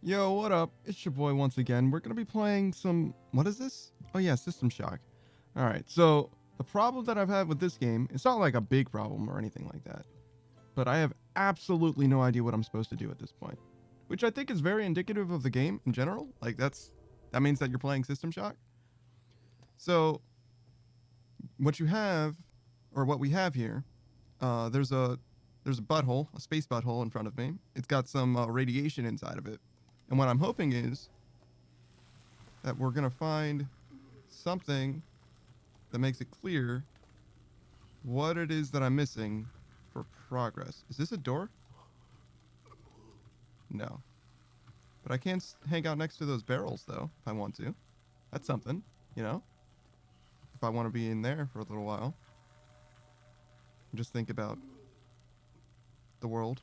Yo, what up? It's your boy once again. We're gonna be playing some. What is this? Oh yeah, System Shock. All right. So the problem that I've had with this game, it's not like a big problem or anything like that, but I have absolutely no idea what I'm supposed to do at this point, which I think is very indicative of the game in general. Like that means that you're playing System Shock. So what you have, or what we have here, there's a butthole, a space butthole in front of me. It's got some radiation inside of it, and what I'm hoping is that we're gonna find something that makes it clear what it is that I'm missing for progress. Is this a door? No. But I can hang out next to those barrels, though, if I want to. That's something, you know? If I want to be in there for a little while. Just think about the world.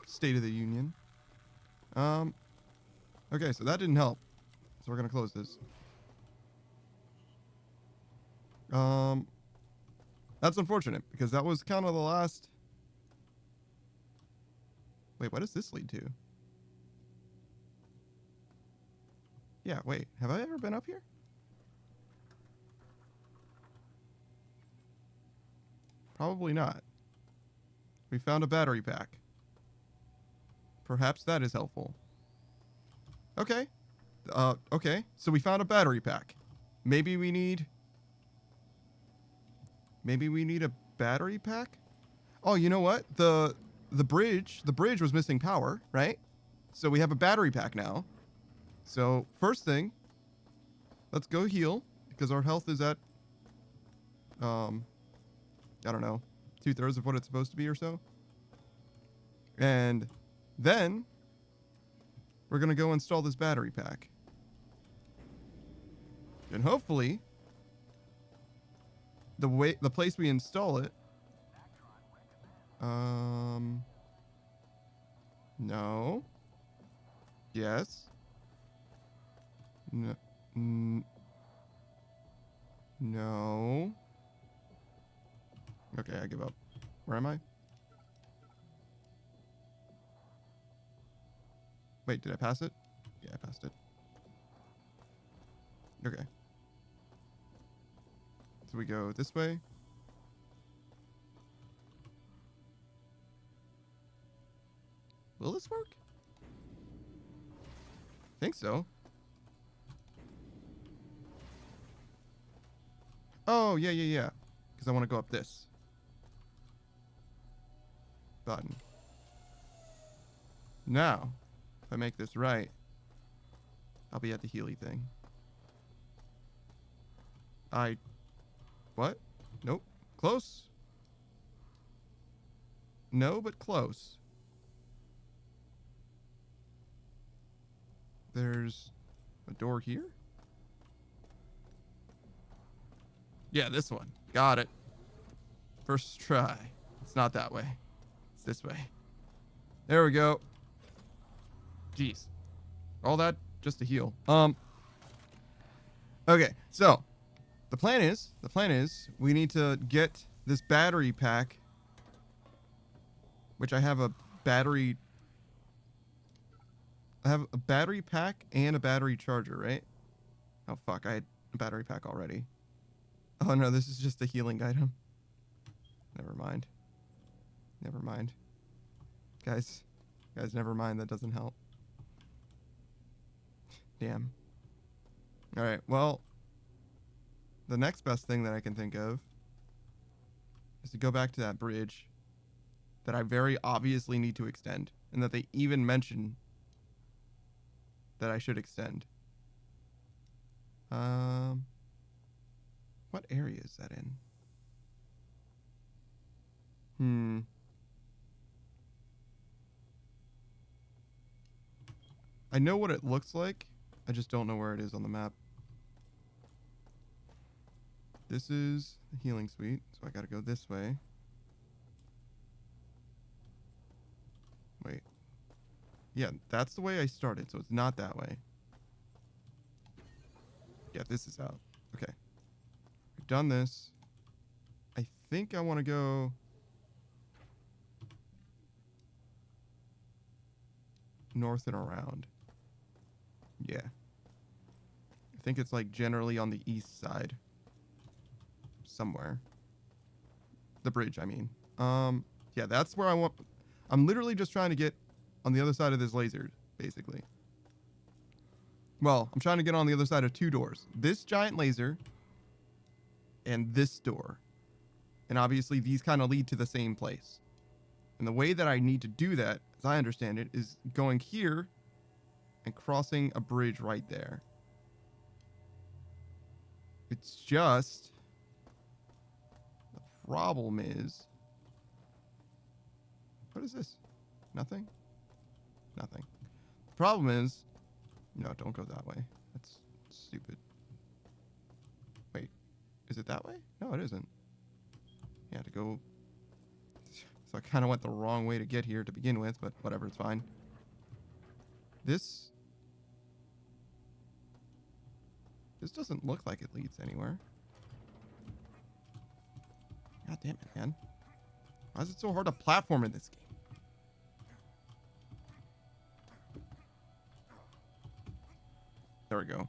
State of the Union. Um, okay, so that didn't help. So we're going to close this. Um, that's unfortunate, because that was kind of the last... Wait, what does this lead to? Yeah, wait. Have I ever been up here? Probably not. We found a battery pack. Perhaps that is helpful. Okay. Okay. So we found a battery pack. Maybe we need... Maybe we need a battery pack? Oh, you know what? The bridge was missing power, right? So we have a battery pack now. So first thing, let's go heal because our health is at I don't know, 2/3 of what it's supposed to be or so. And then we're gonna go install this battery pack. And hopefully the place we install it. No. Yes. No. No. Okay, I give up. Where am I? Wait, did I pass it? Yeah, I passed it. Okay. So we go this way. Will this work? I think so. Oh, yeah. Because I want to go up this button. Now, if I make this right, I'll be at the Healy thing. What? Nope. Close. No, but close. There's a door here? Yeah, this one. Got it. First try. It's not that way. It's this way. There we go. Jeez. All that just to heal. Okay, so the plan is we need to get this battery pack, which I have a battery pack and a battery charger, right? Oh fuck, I had a battery pack already. Oh no, this is just a healing item. Never mind. Guys, never mind, that doesn't help. Damn. Alright, well, the next best thing that I can think of is to go back to that bridge that I very obviously need to extend, and that they even mention that I should extend. What area is that in? I know what it looks like. I just don't know where it is on the map. This is the healing suite, so I gotta go this way. Wait. Yeah, that's the way I started, so it's not that way. Yeah, this is out. Okay. We've done this. I think I want to go... north and around. Yeah. I think it's like generally on the east side. Somewhere. The bridge, I mean. Yeah, that's where I want. I'm literally just trying to get on the other side of this laser, basically. Well, I'm trying to get on the other side of two doors. This giant laser and this door. And obviously these kind of lead to the same place. And the way that I need to do that, as I understand it, is going here and crossing a bridge right there. It's just... the problem is... what is this? Nothing? Nothing. The problem is... no, don't go that way. That's stupid. Wait. Is it that way? No, it isn't. Yeah, to go... so I kind of went the wrong way to get here to begin with, but whatever, it's fine. This doesn't look like it leads anywhere. God damn it, man. Why is it so hard to platform in this game? There we go.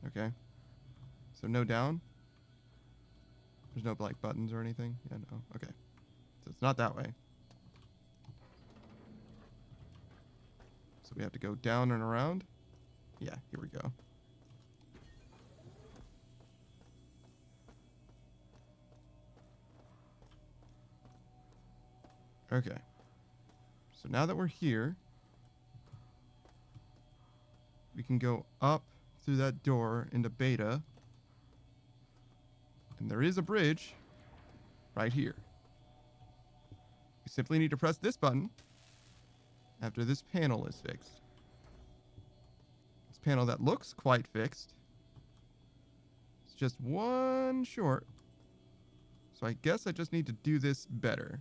Okay. So no down? There's no like buttons or anything? Yeah, no. Okay. So it's not that way. So we have to go down and around? Yeah, here we go. Okay. So now that we're here, we can go up through that door into beta. And there is a bridge right here. You simply need to press this button after this panel is fixed. This panel that looks quite fixed. It's just one short. So I guess I just need to do this better.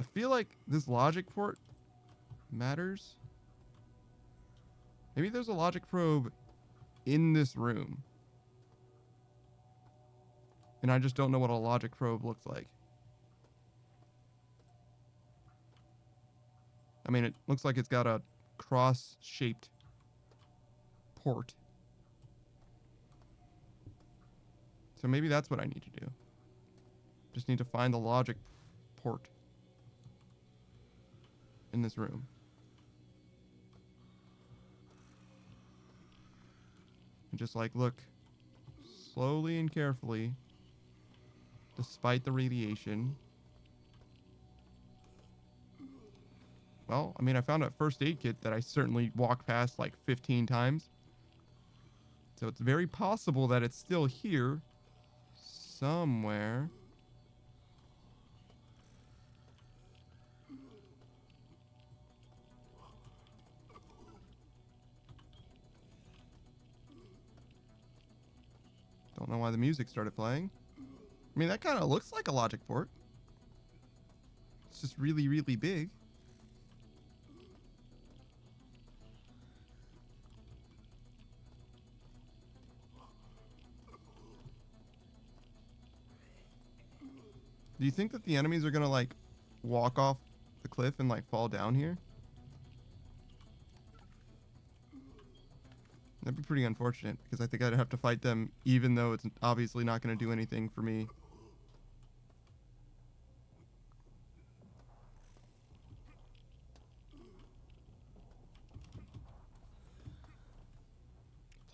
I feel like this logic port matters. Maybe there's a logic probe in this room. And I just don't know what a logic probe looks like. I mean, it looks like it's got a cross-shaped port. So maybe that's what I need to do. Just need to find the logic port in this room. And just like look slowly and carefully, despite the radiation. Well, I mean, I found a first aid kit that I certainly walked past like 15 times. So it's very possible that it's still here somewhere. Don't know why the music started playing. I mean, that kind of looks like a logic port. It's just really, really big. Do you think that the enemies are gonna like walk off the cliff and like fall down here? That'd be pretty unfortunate because I think I'd have to fight them even though it's obviously not gonna do anything for me.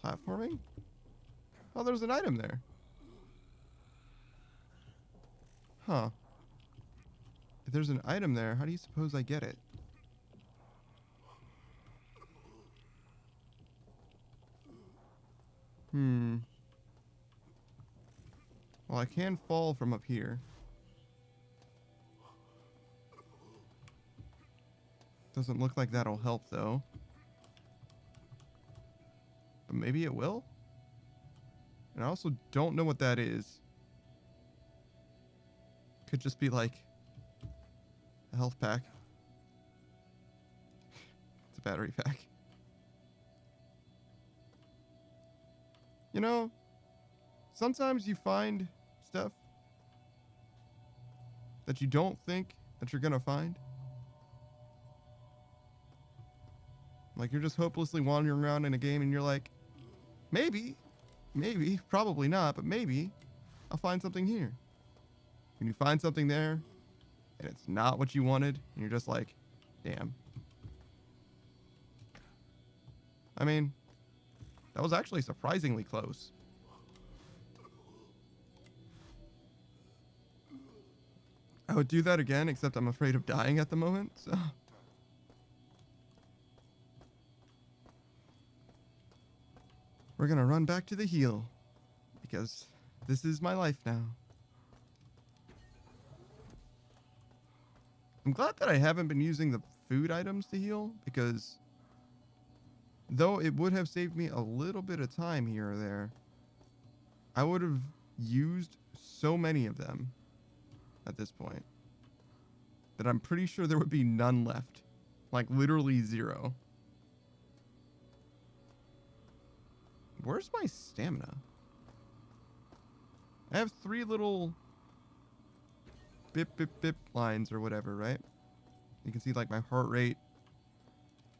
Platforming? Oh, there's an item there. Huh. If there's an item there, how do you suppose I get it? Well, I can fall from up here. Doesn't look like that'll help, though. But maybe it will? And I also don't know what that is. Could just be like a health pack. It's a battery pack. You know, sometimes you find stuff that you don't think that you're gonna find. Like, you're just hopelessly wandering around in a game and you're like, maybe, probably not, but maybe I'll find something here. And you find something there and it's not what you wanted, and you're just like, damn. I mean, that was actually surprisingly close. I would do that again, except I'm afraid of dying at the moment, so. We're gonna run back to the heal, because this is my life now. I'm glad that I haven't been using the food items to heal, because though it would have saved me a little bit of time here or there, I would have used so many of them at this point that I'm pretty sure there would be none left. Like, literally zero. Where's my stamina? I have 3 little bip bip bip lines or whatever, right? You can see like my heart rate.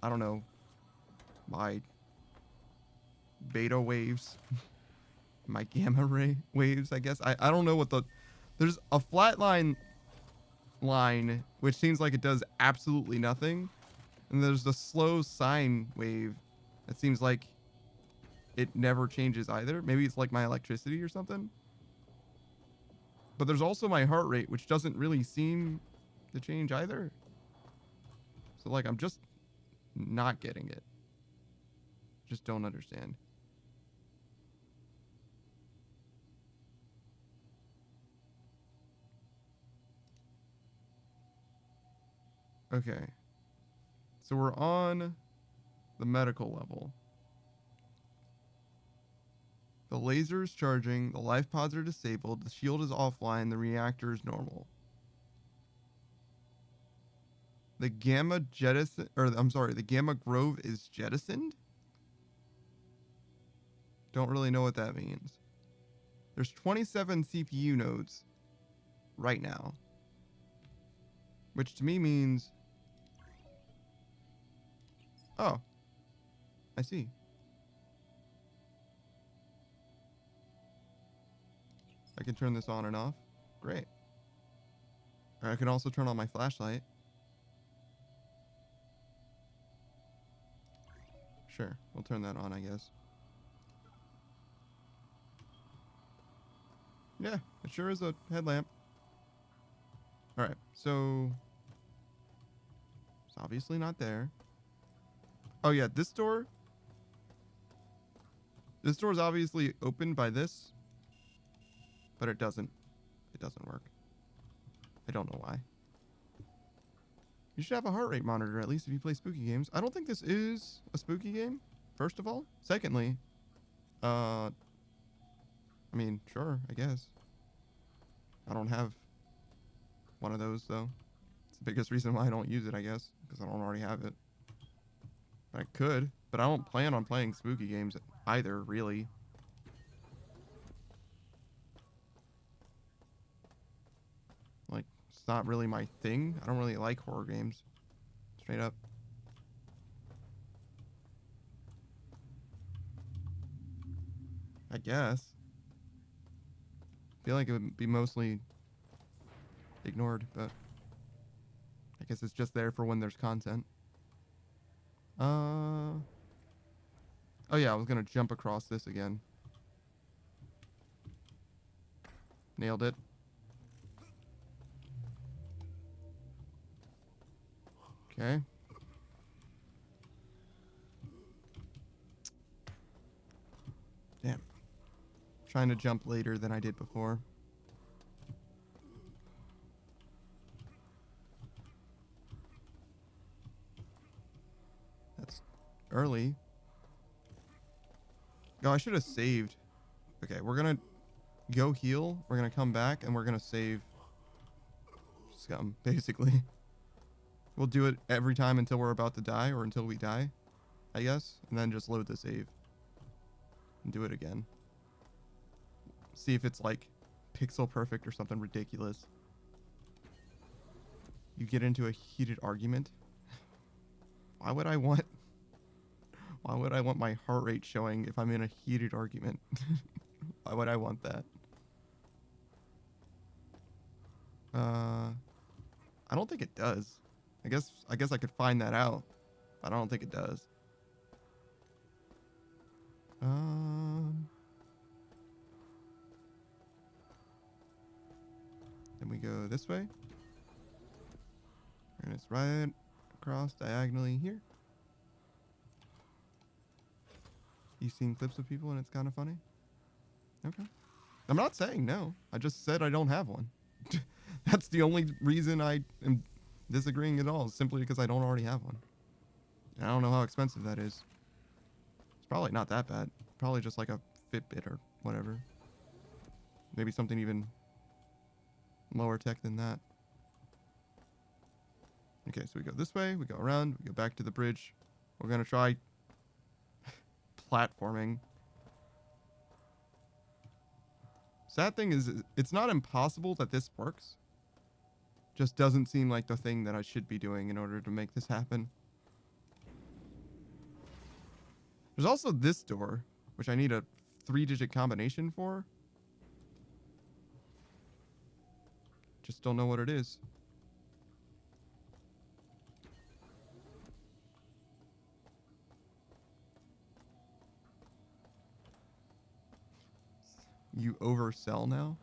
I don't know. My beta waves. My gamma ray waves, I guess. I don't know what the... There's a flatline line, which seems like it does absolutely nothing. And there's the slow sine wave that seems like it never changes either. Maybe it's like my electricity or something. But there's also my heart rate, which doesn't really seem to change either. So, like, I'm just not getting it. Just don't understand. Okay. So we're on the medical level. The laser is charging, the life pods are disabled, the shield is offline, the reactor is normal. The gamma jettison, or I'm sorry, the gamma grove is jettisoned? Don't really know what that means. There's 27 CPU nodes right now. Which to me means... Oh. I see. I can turn this on and off. Great. Or I can also turn on my flashlight. Sure, we'll turn that on, I guess. Yeah, it sure is a headlamp. Alright, so... It's obviously not there. Oh yeah, this door... This door is obviously opened by this. But it doesn't work. I don't know why. You should have a heart rate monitor, at least if you play spooky games. I don't think this is a spooky game, first of all. Secondly, I mean, sure, I guess. I don't have one of those, though. It's the biggest reason why I don't use it, I guess, because I don't already have it. I could, but I don't plan on playing spooky games either, really. Like, it's not really my thing. I don't really like horror games. Straight up. I guess. I feel like it would be mostly ignored, but I guess it's just there for when there's content. Oh yeah, I was gonna jump across this again. Nailed it. Okay. Damn. Trying to jump later than I did before. That's early. Oh, I should have saved. Okay, we're gonna go heal. We're gonna come back and we're gonna save scum, basically. We'll do it every time until we're about to die, or until we die, I guess. And then just load the save. And do it again. See if it's like pixel perfect or something ridiculous. You get into a heated argument. Why would I want my heart rate showing if I'm in a heated argument? Why would I want that? I don't think it does. I guess I could find that out, but I don't think it does. Then we go this way. And it's right across diagonally here. You've seen clips of people and it's kind of funny? Okay. I'm not saying no. I just said I don't have one. That's the only reason I am disagreeing at all, simply because I don't already have one. And I don't know how expensive that is. It's probably not that bad. Probably just like a Fitbit or whatever. Maybe something even lower tech than that. Okay, so we go this way, we go around, we go back to the bridge. We're gonna try platforming. Sad thing is, it's not impossible that this works. Just doesn't seem like the thing that I should be doing in order to make this happen. There's also this door, which I need a 3-digit combination for. Just don't know what it is. You oversell now?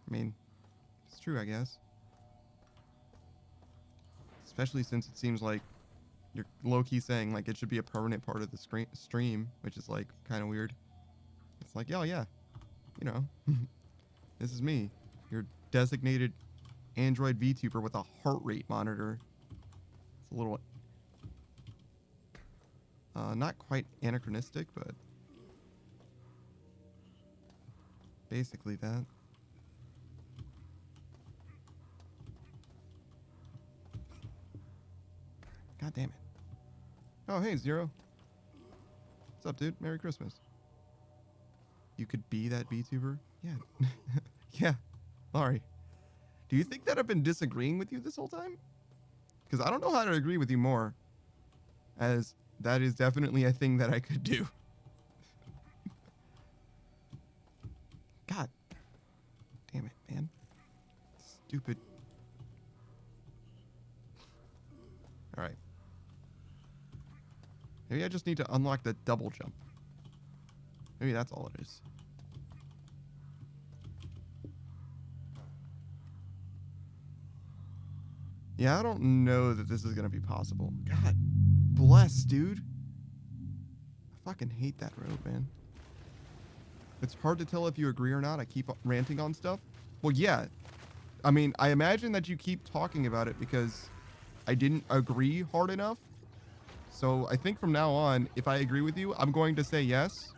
I mean, it's true, I guess. Especially since it seems like you're low-key saying like it should be a permanent part of the stream, which is like kind of weird. It's like, oh yeah, you know, this is me, your designated Android VTuber with a heart rate monitor. It's a little, not quite anachronistic, but basically that. God damn it. Oh, hey, Zero. What's up, dude? Merry Christmas. You could be that VTuber? Yeah. Yeah. Sorry. Do you think that I've been disagreeing with you this whole time? Because I don't know how to agree with you more, as that is definitely a thing that I could do. God damn it, man. Stupid. Alright. Maybe I just need to unlock the double jump. Maybe that's all it is. Yeah, I don't know that this is going to be possible. God bless, dude. I fucking hate that road, man. It's hard to tell if you agree or not. I keep ranting on stuff. Well, yeah. I mean, I imagine that you keep talking about it because I didn't agree hard enough. So I think from now on, if I agree with you, I'm going to say yes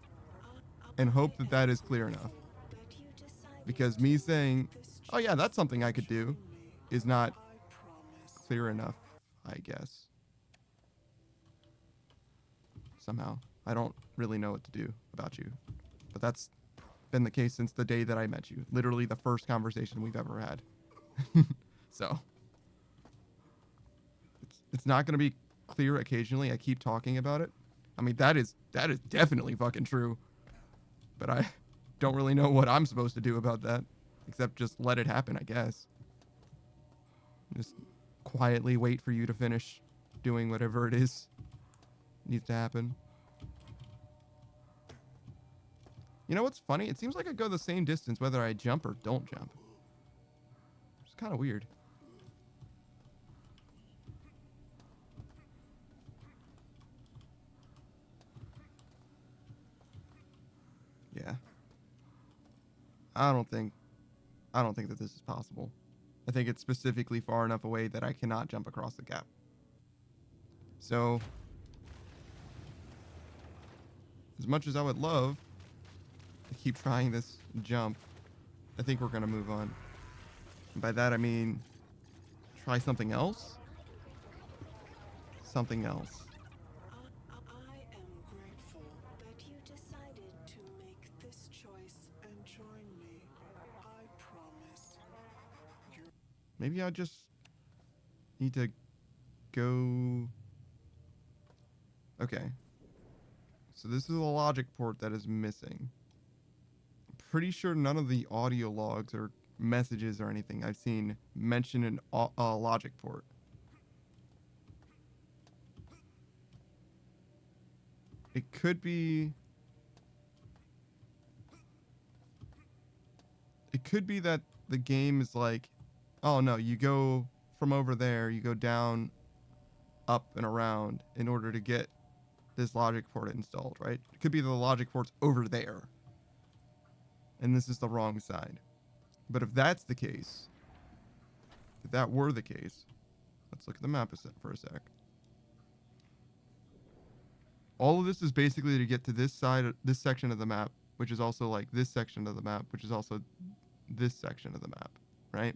and hope that that is clear enough. Because me saying, oh yeah, that's something I could do, is not clear enough, I guess. Somehow. I don't really know what to do about you. But that's been the case since the day that I met you. Literally the first conversation we've ever had. So. It's not going to be clear occasionally. I keep talking about it. I mean, that is definitely fucking true. But I don't really know what I'm supposed to do about that. Except just let it happen, I guess. Just quietly wait for you to finish doing whatever it is needs to happen. You know what's funny? It seems like I go the same distance whether I jump or don't jump. It's kind of weird. Yeah. I don't think that this is possible. I think it's specifically far enough away that I cannot jump across the gap. So, as much as I would love to keep trying this jump, I think we're going to move on. And by that I mean try something else. Something else. I am grateful that you decided to make this choice. Maybe I just need to go... Okay. So this is a logic port that is missing. I'm pretty sure none of the audio logs or messages or anything I've seen mention an logic port. It could be... It could be that the game is like, oh no, you go from over there, you go down, up, and around in order to get this logic port installed, right? It could be the logic port's over there, and this is the wrong side. But if that's the case, if that were the case, let's look at the map for a sec. All of this is basically to get to this side, this section of the map, which is also like this section of the map, which is also this section of the map, right?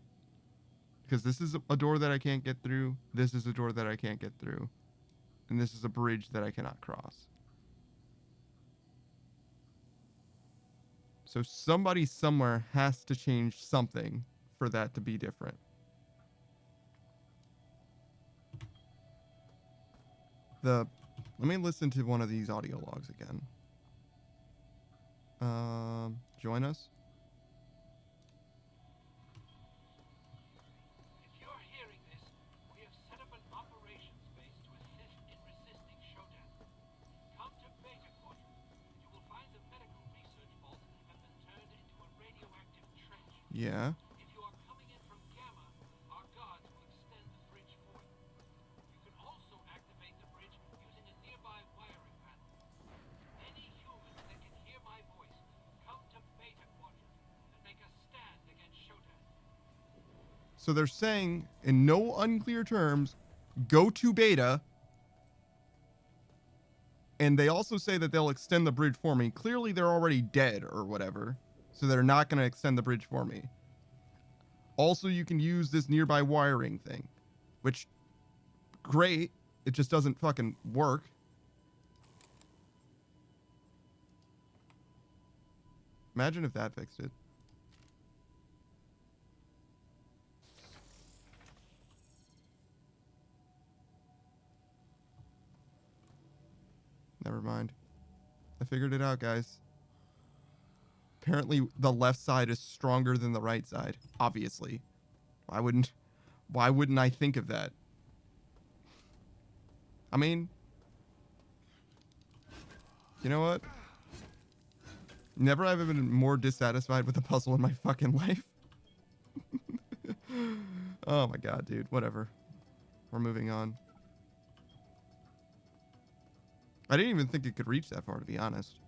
Because this is a door that I can't get through, this is a door that I can't get through, and this is a bridge that I cannot cross. So somebody somewhere has to change something for that to be different. Let me listen to one of these audio logs again. Join us. If you're hearing this, we have set up an operations base to assist in resisting Shodan. Come to Beta Quadrant. You will find the medical research vaults have been turned into a radioactive trench. Yeah. If you are coming in from Gamma, our guards will extend the bridge for you. You can also activate the bridge using a nearby wiring panel. Any human that can hear my voice, come to Beta Quadrant and make a stand against Shodan. So they're saying, in no unclear terms, go to Beta. And they also say that they'll extend the bridge for me. Clearly, they're already dead or whatever. So they're not going to extend the bridge for me. Also, you can use this nearby wiring thing. Which, great. It just doesn't fucking work. Imagine if that fixed it. Never mind. I figured it out, guys. Apparently, the left side is stronger than the right side. Obviously. Why wouldn't I think of that? I mean, you know what? Never have I been more dissatisfied with a puzzle in my fucking life. Oh my god, dude. Whatever. We're moving on. I didn't even think it could reach that far, to be honest.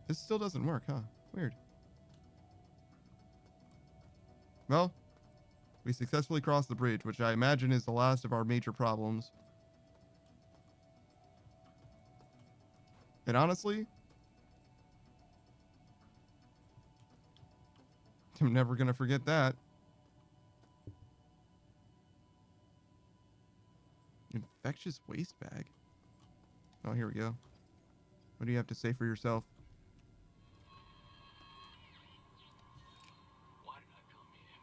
This still doesn't work, huh? Weird. Well, we successfully crossed the bridge, which I imagine is the last of our major problems. And honestly, I'm never gonna forget that. Infectious waste bag. Oh, here we go. What do you have to say for yourself? Why did I come here?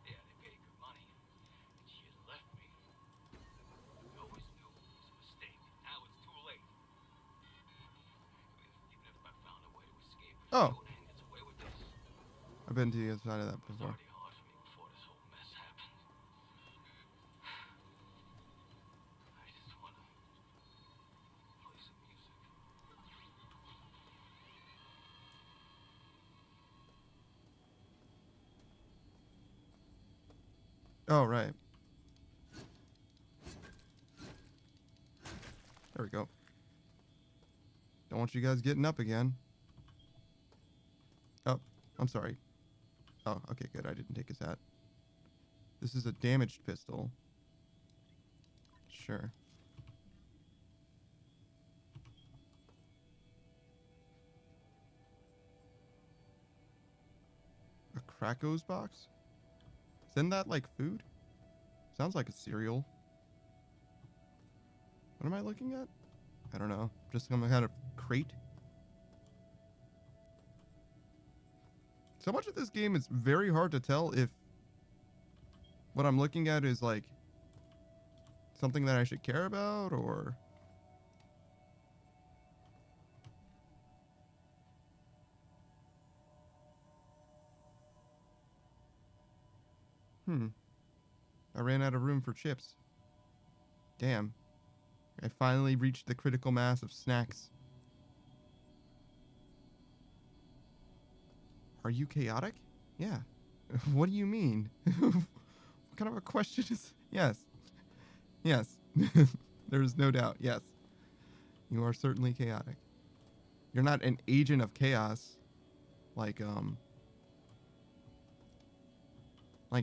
Yeah, they paid good money, and she had left me. I always knew it was a mistake. Now it's too late. Even if I found a way to escape, if Oh, Shodan gets away with this, I've been to the other side of that it was before. already hard for me before this whole mess happened. I just want to play some music. Oh, right. There we go. Don't want you guys getting up again. Oh, I'm sorry. Oh, okay, good. I didn't take his hat. This is a damaged pistol. Sure. A Krakos box? Isn't that like food? Sounds like a cereal. What am I looking at? I don't know. Just some kind of crate? So much of this game is very hard to tell if what I'm looking at is like something that I should care about or... I ran out of room for chips. Damn. I finally reached the critical mass of snacks. Are you chaotic? Yeah. What do you mean? What kind of a question is... Yes. Yes. There's no doubt. Yes. You are certainly chaotic. You're not an agent of chaos like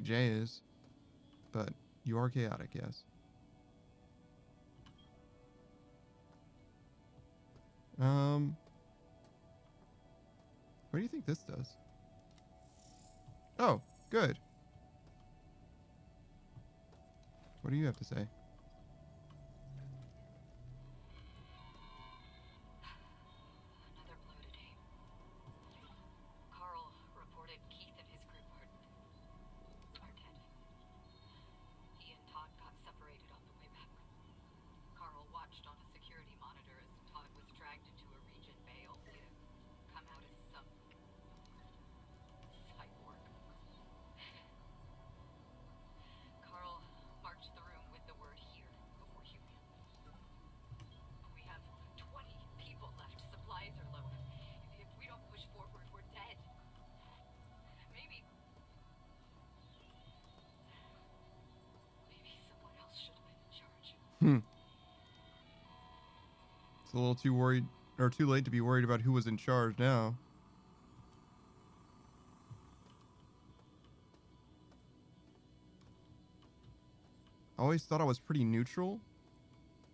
Jay is, but you are chaotic, yes. What do you think this does? Oh, good. What do you have to say? Another blow today. Carl reported Keith and his group are dead. He and Todd got separated on the way back. Carl watched on a security monitor as Todd was dragged into a region bay only to come out as some cyborg. Carl marked the room with the word "here" before human. We have 20 people left. Supplies are low. If we don't push forward, we're dead. Maybe someone else should have been in charge. It's a little too worried, or too late to be worried about who was in charge now. I always thought I was pretty neutral.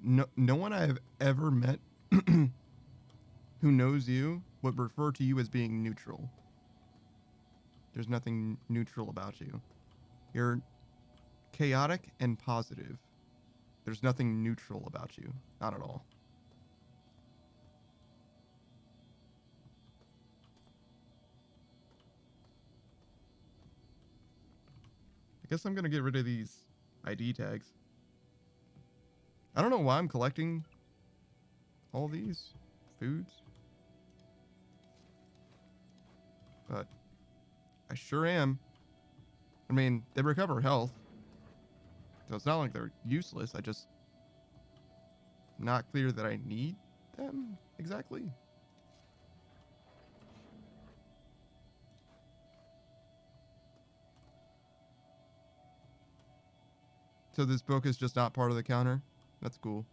No one I have ever met who knows you would refer to you as being neutral. There's nothing neutral about you. You're chaotic and positive. There's nothing neutral about you. Not at all. I guess I'm gonna get rid of these ID tags. I don't know why I'm collecting all these foods, but I sure am. I mean, they recover health, so it's not like they're useless. I just not clear that I need them exactly. So this book is just not part of the counter? That's cool.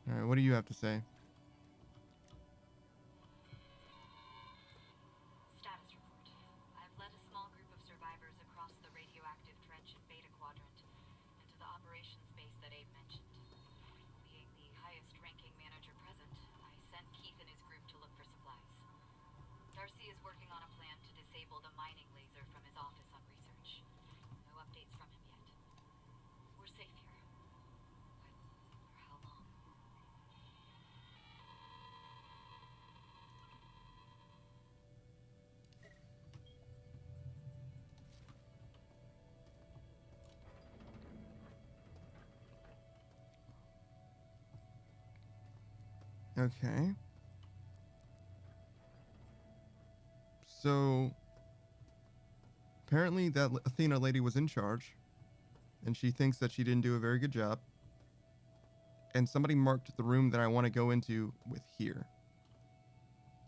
Alright, what do you have to say? Status report. I've led a small group of survivors across the radioactive trench in Beta Quadrant into the operations base that Abe mentioned. Being the highest-ranking manager present, I sent Keith and his group to look for supplies. Darcy is working on a plan to disable the mining laser from his office on research. No updates from him yet. We're safe here. But for how long? Okay. So apparently that Athena lady was in charge, and she thinks that she didn't do a very good job. And somebody marked the room that I want to go into with here.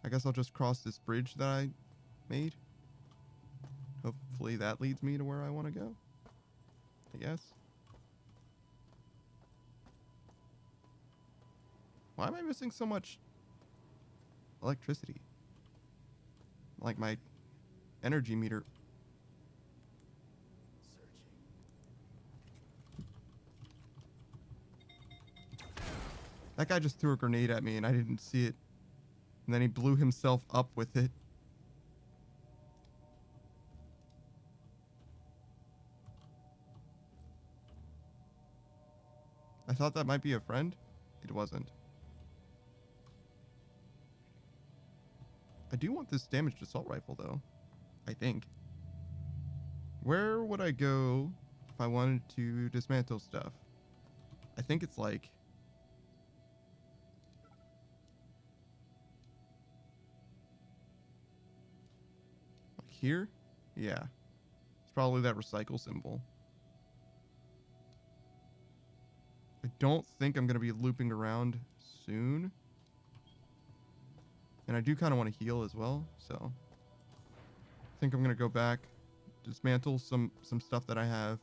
I guess I'll just cross this bridge that I made. Hopefully that leads me to where I want to go. I guess. Why am I missing so much electricity? Like my energy meter. That guy just threw a grenade at me and I didn't see it. And then he blew himself up with it. I thought that might be a friend. It wasn't. do want this damaged assault rifle, though. I think. Where would I go if I wanted to dismantle stuff? I think it's like... here? Yeah. It's probably that recycle symbol. I don't think I'm going to be looping around soon. And I do kind of want to heal as well, so... I think I'm going to go back, dismantle some stuff that I have.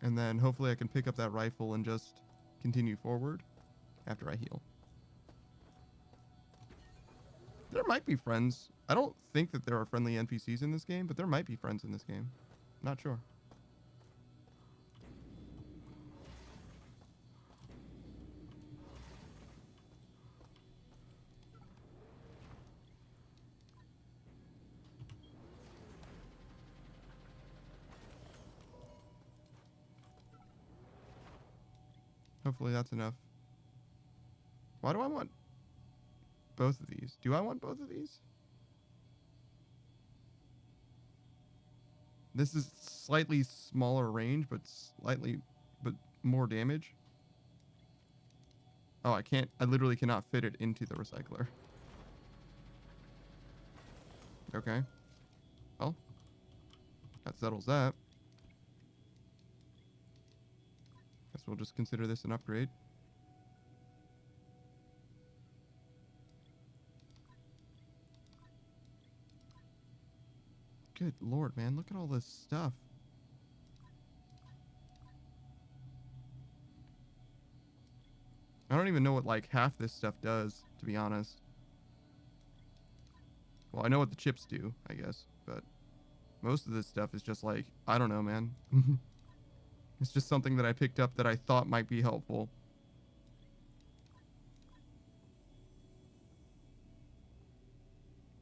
And then hopefully I can pick up that rifle and just continue forward after I heal. There might be friends. I don't think that there are friendly NPCs in this game, but there might be friends in this game. Not sure. Hopefully that's enough. Why do I want both of these? Do I want both of these? This is slightly smaller range, but more damage. Oh, I literally cannot fit it into the recycler. Okay. Well, that settles that. Guess we'll just consider this an upgrade. Good lord, man. Look at all this stuff. I don't even know what, like, half this stuff does, to be honest. Well, I know what the chips do, I guess, but most of this stuff is just like, I don't know, man. It's just something that I picked up that I thought might be helpful.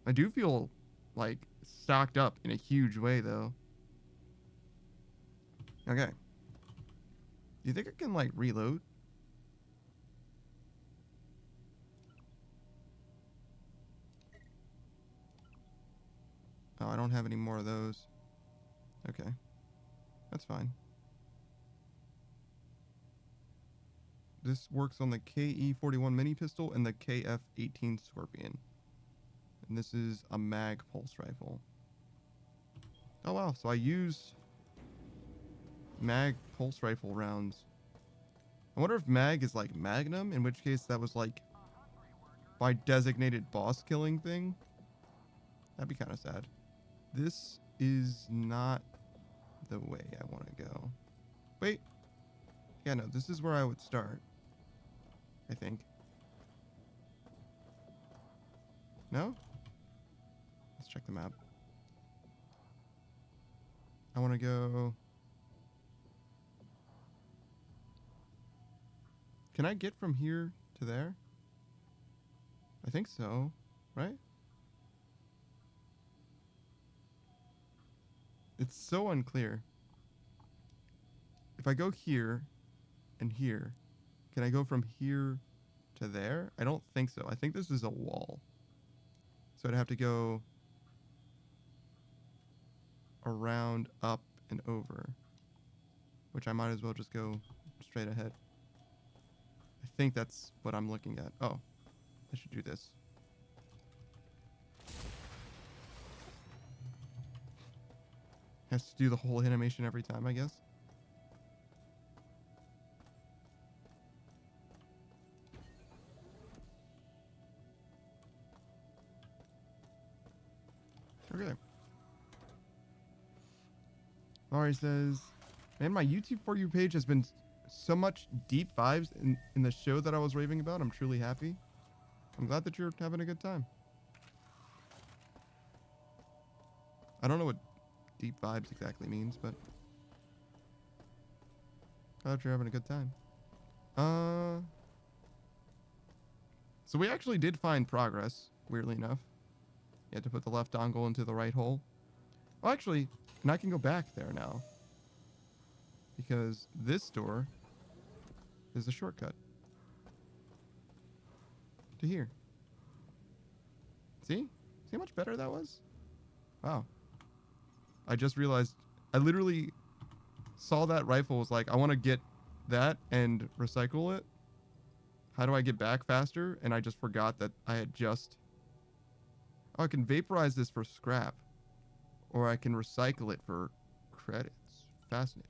I do feel, like, stocked up in a huge way, though. Okay. Do you think I can, like, reload? Oh, I don't have any more of those. Okay. That's fine. This works on the KE-41 mini pistol and the KF-18 Scorpion. And this is a mag pulse rifle. Oh wow, so I use mag pulse rifle rounds. I wonder if mag is like Magnum, in which case that was like my designated boss killing thing. That'd be kind of sad. This is not the way I want to go. Wait. Yeah, no, this is where I would start. I think. No? Let's check the map. I want to go... Can I get from here to there? I think so, right? It's so unclear. If I go here and here, can I go from here to there? I don't think so. I think this is a wall. So I'd have to go around, up, and over. Which I might as well just go straight ahead. I think that's what I'm looking at. Oh, I should do this. Has to do the whole animation every time, I guess. Okay. Laurie says, man, my YouTube For You page has been so much deep vibes in the show that I was raving about. I'm truly happy. I'm glad that you're having a good time. I don't know what deep vibes exactly means, but glad that you're having a good time. So we actually did find progress, weirdly enough. You had to put the left dongle into the right hole. Well, actually, and I can go back there now. Because this door is a shortcut to here. See? See how much better that was? Wow. I just realized I literally saw that rifle, was like, I want to get that and recycle it. How do I get back faster? And I just forgot that I had just... Oh, I can vaporize this for scrap. Or I can recycle it for credits. Fascinating.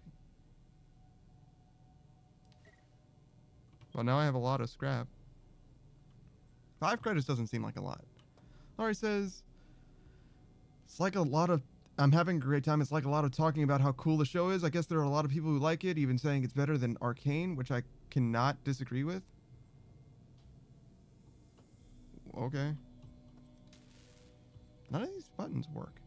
Well, now I have a lot of scrap. 5 credits doesn't seem like a lot. Laurie says, it's like a lot of... I'm having a great time. It's like a lot of talking about how cool the show is. I guess there are a lot of people who like it, even saying it's better than Arcane, which I cannot disagree with. Okay. None of these buttons work.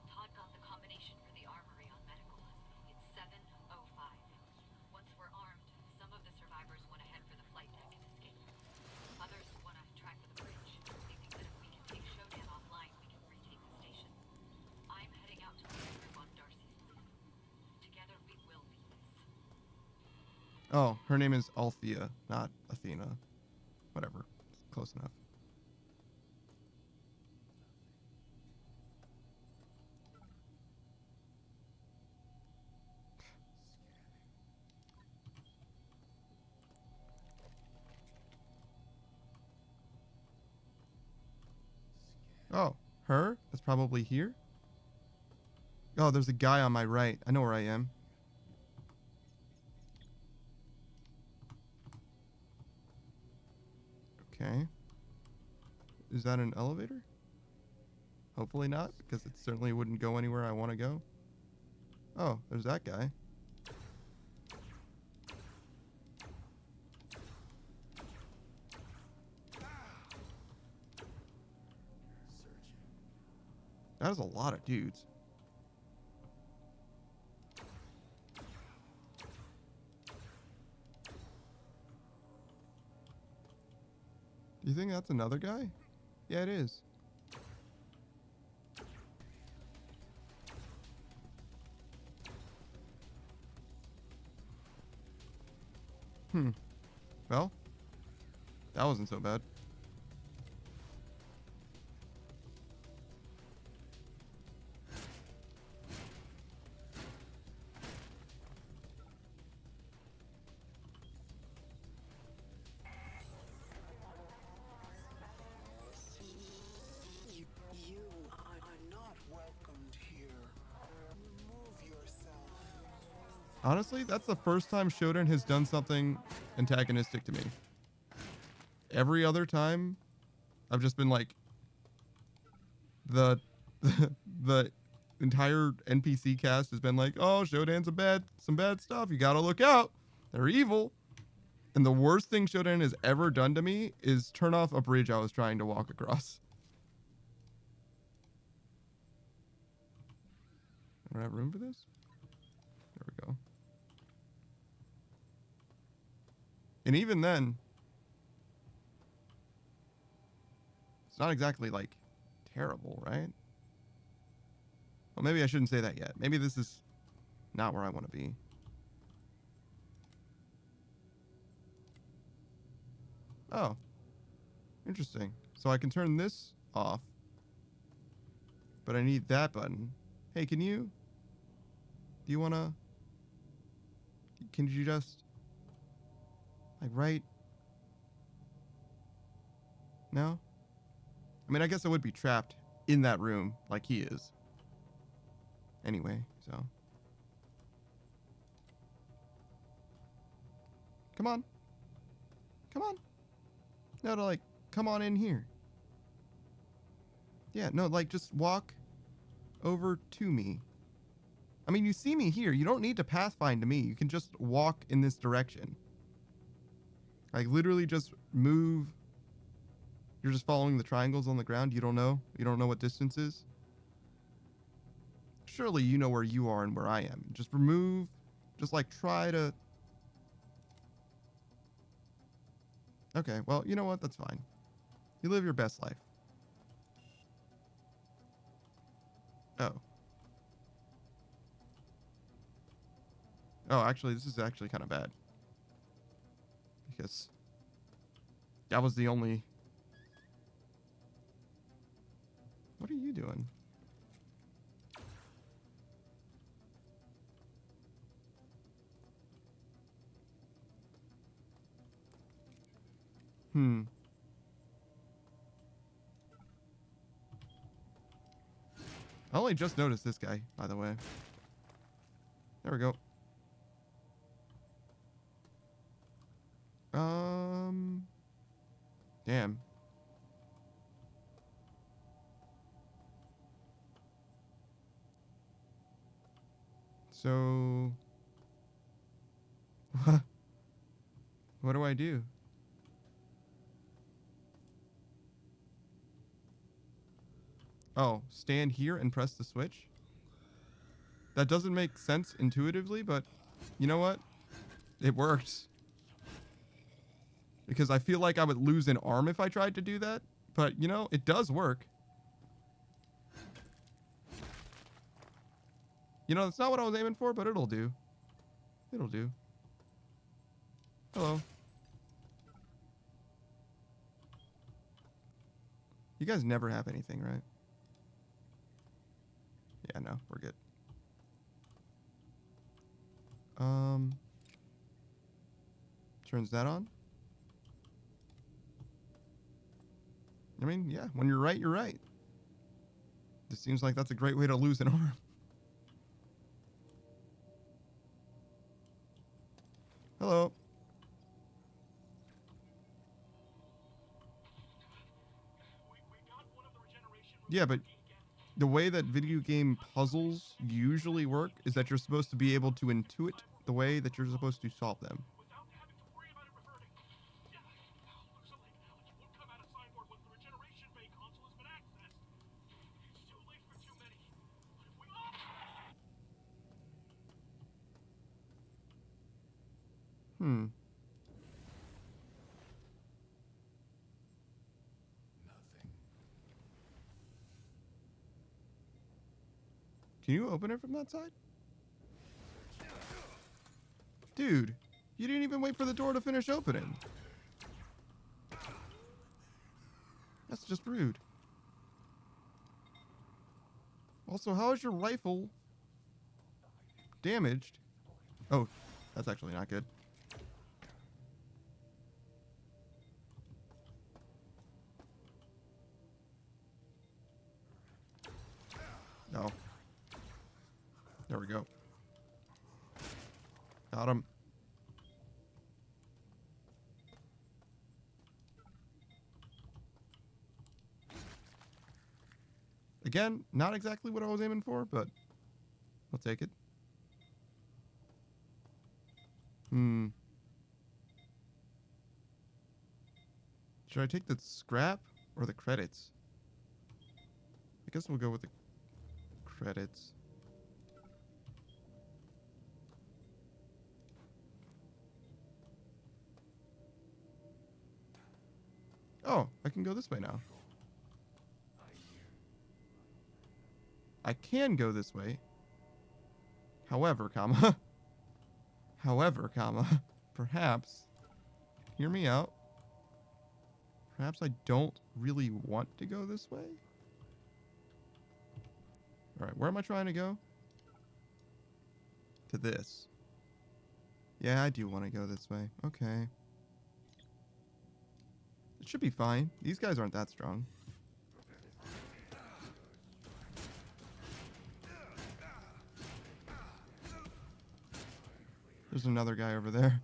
Todd got the combination for the armory on medical. It's 705. Once we're armed, some of the survivors want to head for the flight deck and escape. Others want to track for the bridge. They think that if we can take Shodan offline, we can retake the station. I'm heading out to lead the group on Darcy's plan. Together we will beat this. Oh, her name is Althea, not Athena. Whatever. Close enough. Oh, her? That's probably here? Oh, there's a guy on my right. I know where I am. Okay. Is that an elevator? Hopefully not, because it certainly wouldn't go anywhere I want to go. Oh, there's that guy. That is a lot of dudes. Do you think that's another guy? Yeah, it is. Well, that wasn't so bad. You are not welcomed here. Remove yourself. Honestly, that's the first time Shodan has done something antagonistic to me. Every other time, I've just been like, the the entire NPC cast has been like, oh, Shodan's some bad stuff. You gotta look out. They're evil. And the worst thing Shodan has ever done to me is turn off a bridge I was trying to walk across. Do I have room for this? There we go. And even then, it's not exactly like terrible, right? Well, maybe I shouldn't say that yet. Maybe this is not where I want to be. Oh, interesting. So I can turn this off, but I need that button. Hey, can you just, like, right? No? I mean, I guess I would be trapped in that room like he is. Anyway, so. Come on. Come on. No, to, like, come on in here. Yeah, no, like, just walk over to me. I mean, you see me here. You don't need to pathfind to me. You can just walk in this direction. Like, literally just move. You're just following the triangles on the ground. You don't know? You don't know what distance is? Surely you know where you are and where I am. Just remove. Just, like, try to... Okay, well, you know what? That's fine. You live your best life. Oh. Oh, actually, this is actually kind of bad. Because that was the only... What are you doing? Hmm. I only just noticed this guy, by the way. There we go. Damn. So... What do I do? Oh, stand here and press the switch? That doesn't make sense intuitively, but you know what? It works. Because I feel like I would lose an arm if I tried to do that. But, you know, it does work. You know, that's not what I was aiming for, but it'll do. It'll do. Hello. You guys never have anything, right? Yeah, no, we're good. Turns that on. I mean, yeah, when you're right, you're right. This seems like that's a great way to lose an arm. Hello. Yeah, but the way that video game puzzles usually work is that you're supposed to be able to intuit the way that you're supposed to solve them. Without having to worry about it reverting. Looks like analogy won't come out of Cyborg once the regeneration bay console has been accessed. It's too late for too many. But if we all... Hmm. Can you open it from that side? Dude, you didn't even wait for the door to finish opening. That's just rude. Also, how is your rifle damaged? Oh, that's actually not good. No. There we go. Got him. Again, not exactly what I was aiming for, but I'll take it. Should I take the scrap or the credits? I guess we'll go with the credits. Oh, I can go this way now. I can go this way. However, comma. However, comma. Perhaps. Hear me out. Perhaps I don't really want to go this way. Alright, where am I trying to go? To this. Yeah, I do want to go this way. Okay. It should be fine. These guys aren't that strong. There's another guy over there.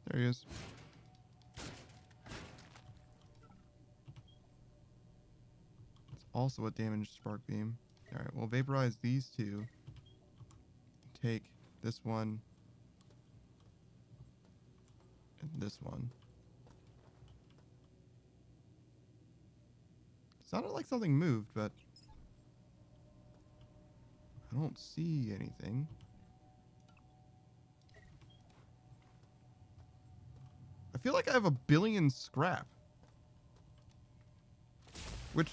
There he is. It's also a damaged spark beam. Alright, we'll vaporize these two. Take this one. And this one. Sounded like something moved, but I don't see anything. I feel like I have a billion scrap. Which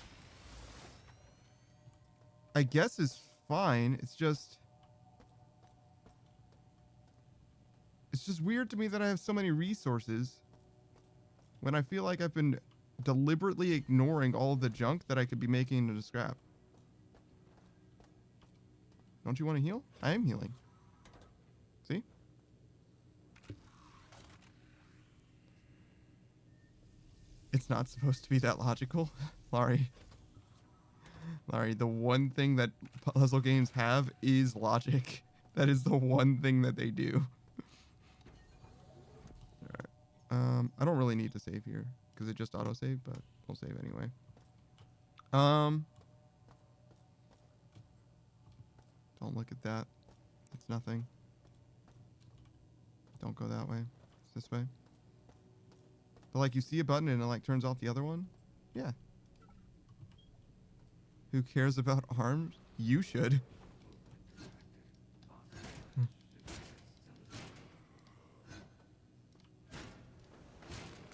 I guess is fine. It's just weird to me that I have so many resources when I feel like I've been deliberately ignoring all of the junk that I could be making into scrap. Don't you want to heal? I am healing. See? It's not supposed to be that logical. Laurie. Laurie, the one thing that puzzle games have is logic. That is the one thing that they do. Alright. I don't really need to save here because it just autosaved, but we'll save anyway. Don't look at that. It's nothing. Don't go that way. It's this way. But like you see a button and it like turns off the other one? Yeah. Who cares about arms? You should.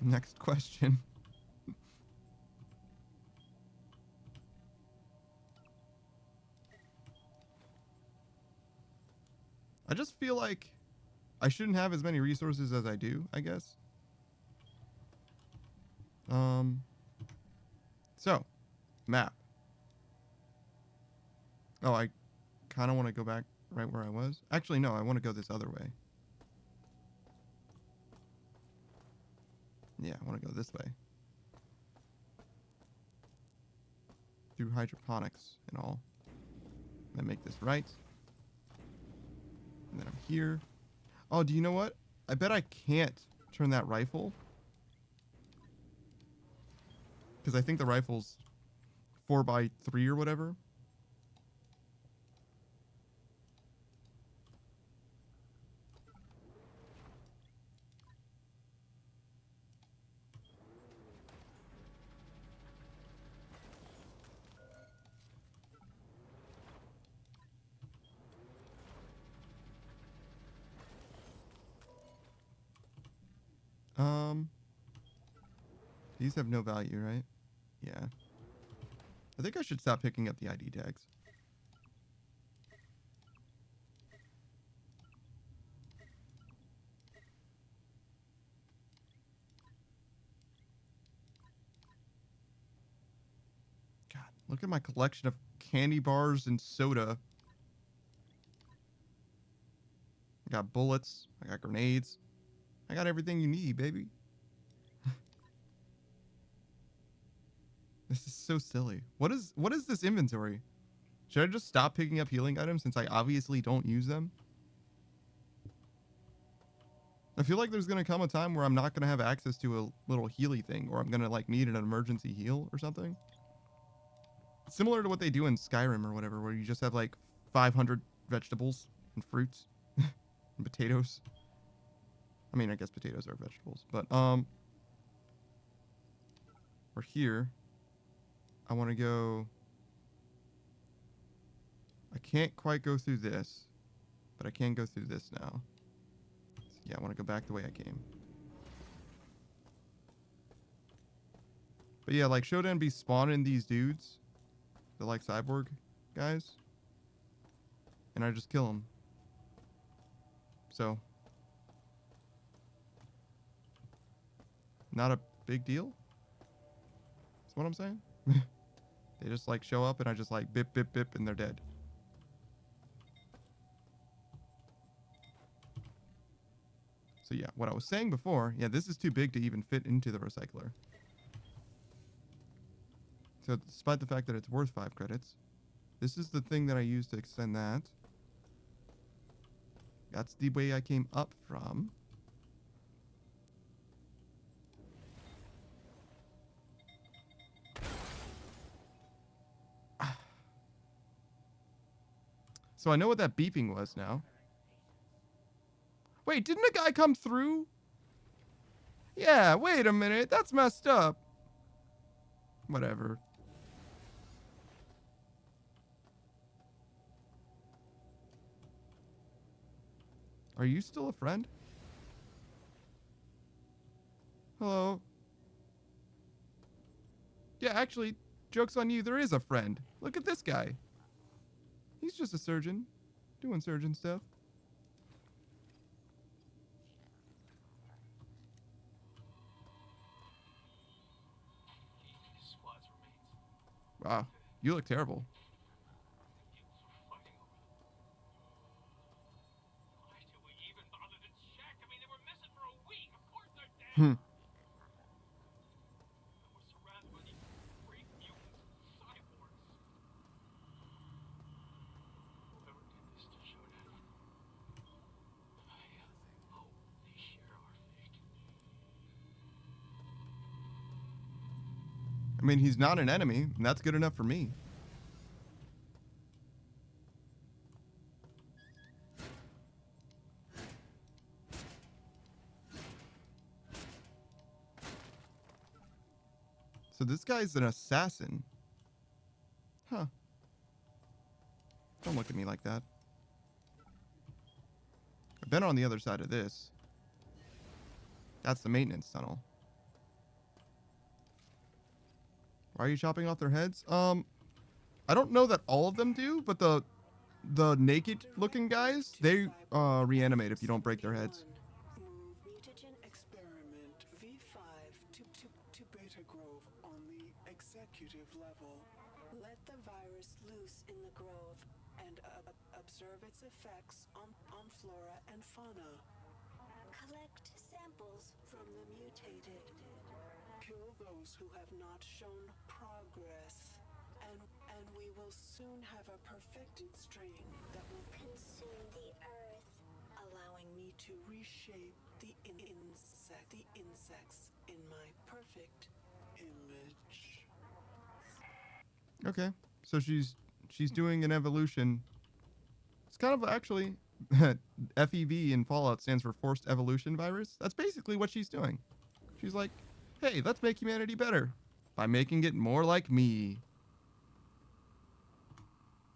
Next question. I just feel like I shouldn't have as many resources as I do, I guess. So, map. Oh, I kind of want to go back right where I was. Actually, no, I want to go this other way. Yeah, I want to go this way. Through hydroponics and all. Then make this right. And then I'm here. Oh, do you know what? I bet I can't turn that rifle. Because I think the rifle's 4x3 or whatever. These have no value, right? Yeah. I think I should stop picking up the ID tags. God, look at my collection of candy bars and soda. I got bullets. I got grenades. I got everything you need, baby. This is so silly. What is this inventory? Should I just stop picking up healing items since I obviously don't use them? I feel like there's going to come a time where I'm not going to have access to a little healy thing, or I'm going to like need an emergency heal or something. Similar to what they do in Skyrim or whatever, where you just have like 500 vegetables and fruits and potatoes. I mean, I guess potatoes are vegetables, but we're here. I want to go. I can't quite go through this, but I can go through this now. Yeah, I want to go back the way I came. But yeah, like Shodan be spawning these dudes, the like cyborg guys, and I just kill them. So, not a big deal. That's what I'm saying. They just like show up and I just like bip, bip, bip, and they're dead. So yeah, what I was saying before, yeah, this is too big to even fit into the recycler. So despite the fact that it's worth 5 credits, this is the thing that I use to extend that. That's the way I came up from. So I know what that beeping was now. Wait, didn't a guy come through? Yeah, wait a minute. That's messed up. Whatever. Are you still a friend? Hello? Yeah, actually, joke's on you, there is a friend. Look at this guy. He's just a surgeon, doing surgeon stuff. His squad's remains. Wow, you look terrible. The mutants were fighting over them. Why did we even bother to check? I mean, they were missing for a week. Of course they're dead. Hmm. And we're surrounded by these great mutants, cyborgs. Whoever did this to Shodan, I hope they share our fate. I mean, he's not an enemy, and that's good enough for me. So this guy's an assassin. Huh. Don't look at me like that. I've been on the other side of this. That's the maintenance tunnel. Why are you chopping off their heads? I don't know that all of them do, but the naked looking guys, they reanimate if you don't break their heads. Move mutagen experiment V5 to Beta Grove on the executive level. Let the virus loose in the grove and observe its effects on flora and fauna. Collect samples from the mutated. Kill those who have not shown progress. And we will soon have a perfected strain that will consume the earth, allowing me to reshape the insects in my perfect image. Okay. So she's doing an evolution. It's kind of actually FEV in Fallout stands for Forced Evolution Virus. That's basically what she's doing. She's like, hey, let's make humanity better by making it more like me.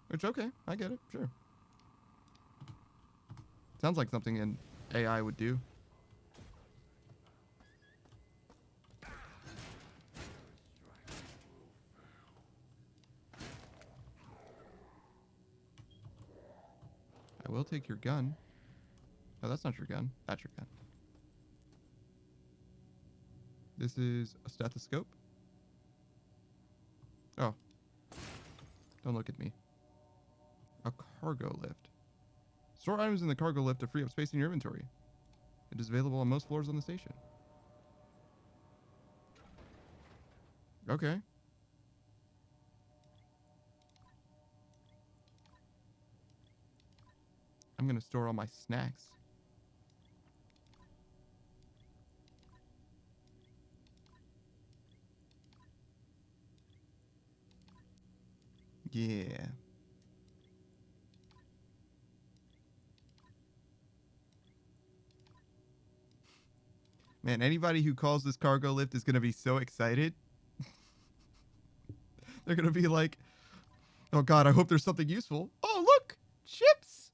Which, okay, I get it, sure. Sounds like something an AI would do. I will take your gun. No, that's not your gun. That's your gun. This is a stethoscope. Oh. Don't look at me. A cargo lift. Store items in the cargo lift to free up space in your inventory. It is available on most floors on the station. Okay. I'm going to store all my snacks. Yeah. Man, anybody who calls this cargo lift is going to be so excited. They're going to be like, oh God, I hope there's something useful. Oh, look, chips.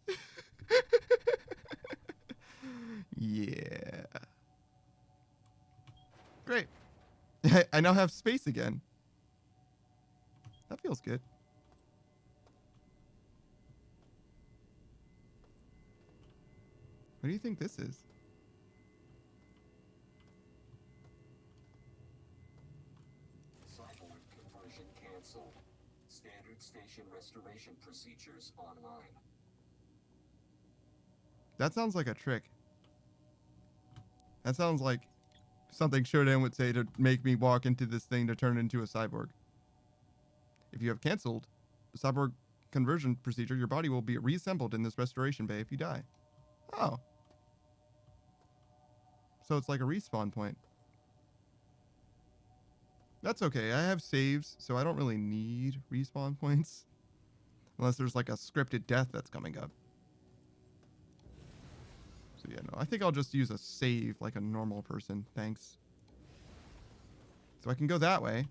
Yeah. Great. I now have space again. That feels good. What do you think this is? Cyborg conversion canceled. Standard station restoration procedures online. That sounds like a trick. That sounds like something Shodan would say to make me walk into this thing to turn into a cyborg. If you have canceled the cyborg conversion procedure, your body will be reassembled in this restoration bay if you die. Oh. So it's like a respawn point. That's okay. I have saves, so I don't really need respawn points. Unless there's like a scripted death that's coming up. So yeah, no, I think I'll just use a save like a normal person. Thanks. So I can go that way.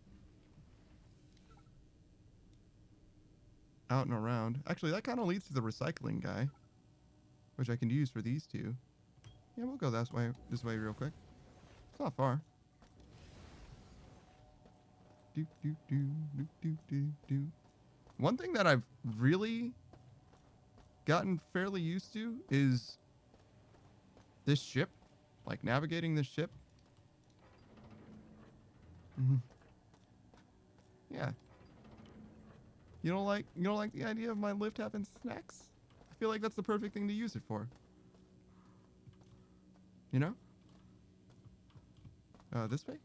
Out and around. Actually, that kind of leads to the recycling guy. which I can use for these two. Yeah, we'll go this way real quick. It's not far. Do, do, do, do, do, do, do. One thing that I've really gotten fairly used to is this ship, like navigating this ship. Yeah. You don't like the idea of my lift having snacks? I feel like that's the perfect thing to use it for. You know? This way?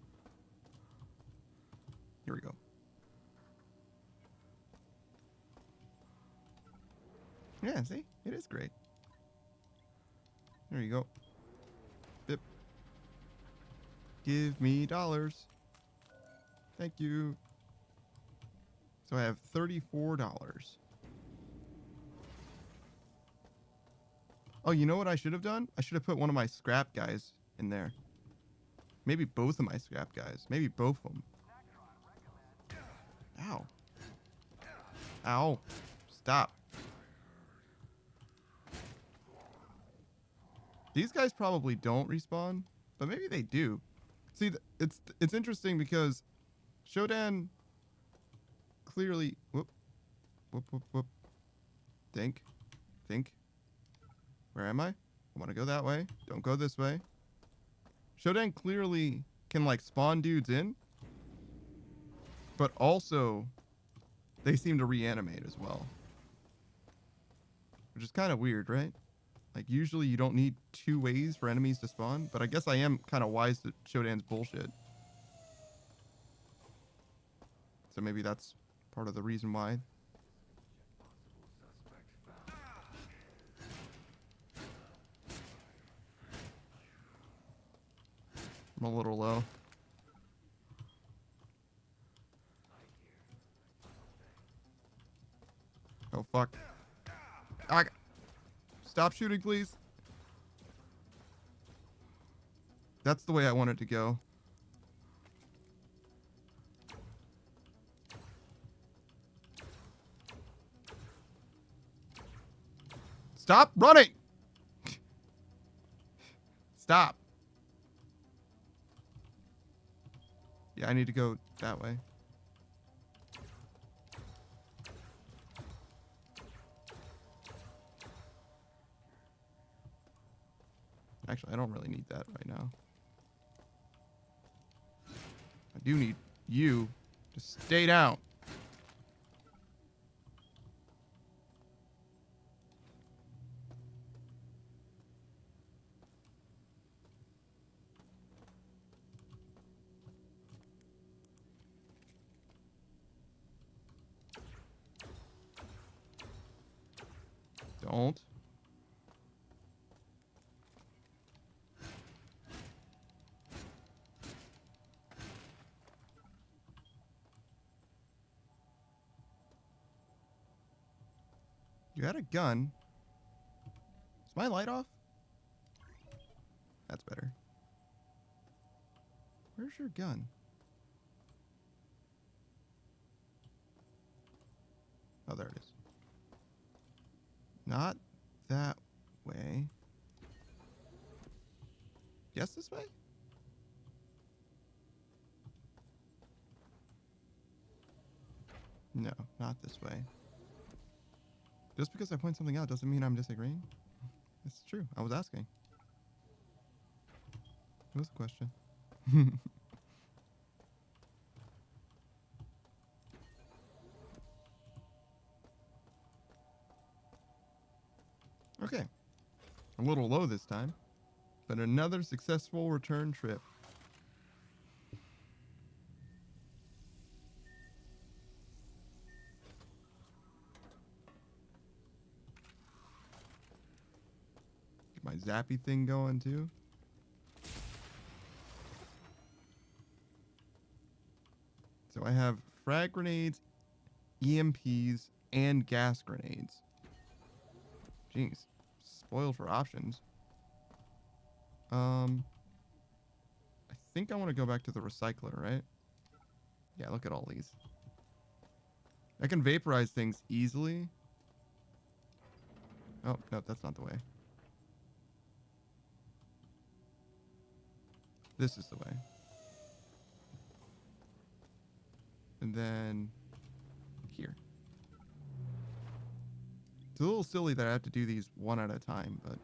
Here we go. Yeah, see? It is great. There you go. Bip. Give me dollars. Thank you. So I have $34. Oh, you know what I should have done? I should have put one of my scrap guys in there. Maybe both of my scrap guys. Maybe both of them. Ow. Ow. Stop. These guys probably don't respawn, but maybe they do. See, it's interesting because Shodan clearly... Whoop. Whoop, whoop, whoop. Think. Where am I? I want to go that way. Don't go this way. Shodan clearly can, like, spawn dudes in. But also, they seem to reanimate as well. Which is kind of weird, right? Like, usually you don't need 2 ways for enemies to spawn. But I guess I am kind of wise to Shodan's bullshit. So maybe that's part of the reason why. I'm a little low. Oh, fuck. Ah, stop shooting, please. That's the way I want it to go. Stop running! Stop. Yeah, I need to go that way. Actually, I don't really need that right now. I do need you to stay down. Don't. You had a gun. Is my light off? That's better. Where's your gun? Oh, there it is. Not that way. Yes, this way? No, not this way. Just because I point something out doesn't mean I'm disagreeing. It's true. I was asking. It was a question. Okay. A little low this time, but another successful return trip. Get my zappy thing going too. So I have frag grenades, EMPs, and gas grenades. Jeez. Spoiled for options. I think I want to go back to the recycler, right? Yeah, look at all these. I can vaporize things easily. Oh, no, that's not the way. This is the way. And then here. It's a little silly that I have to do these one at a time, but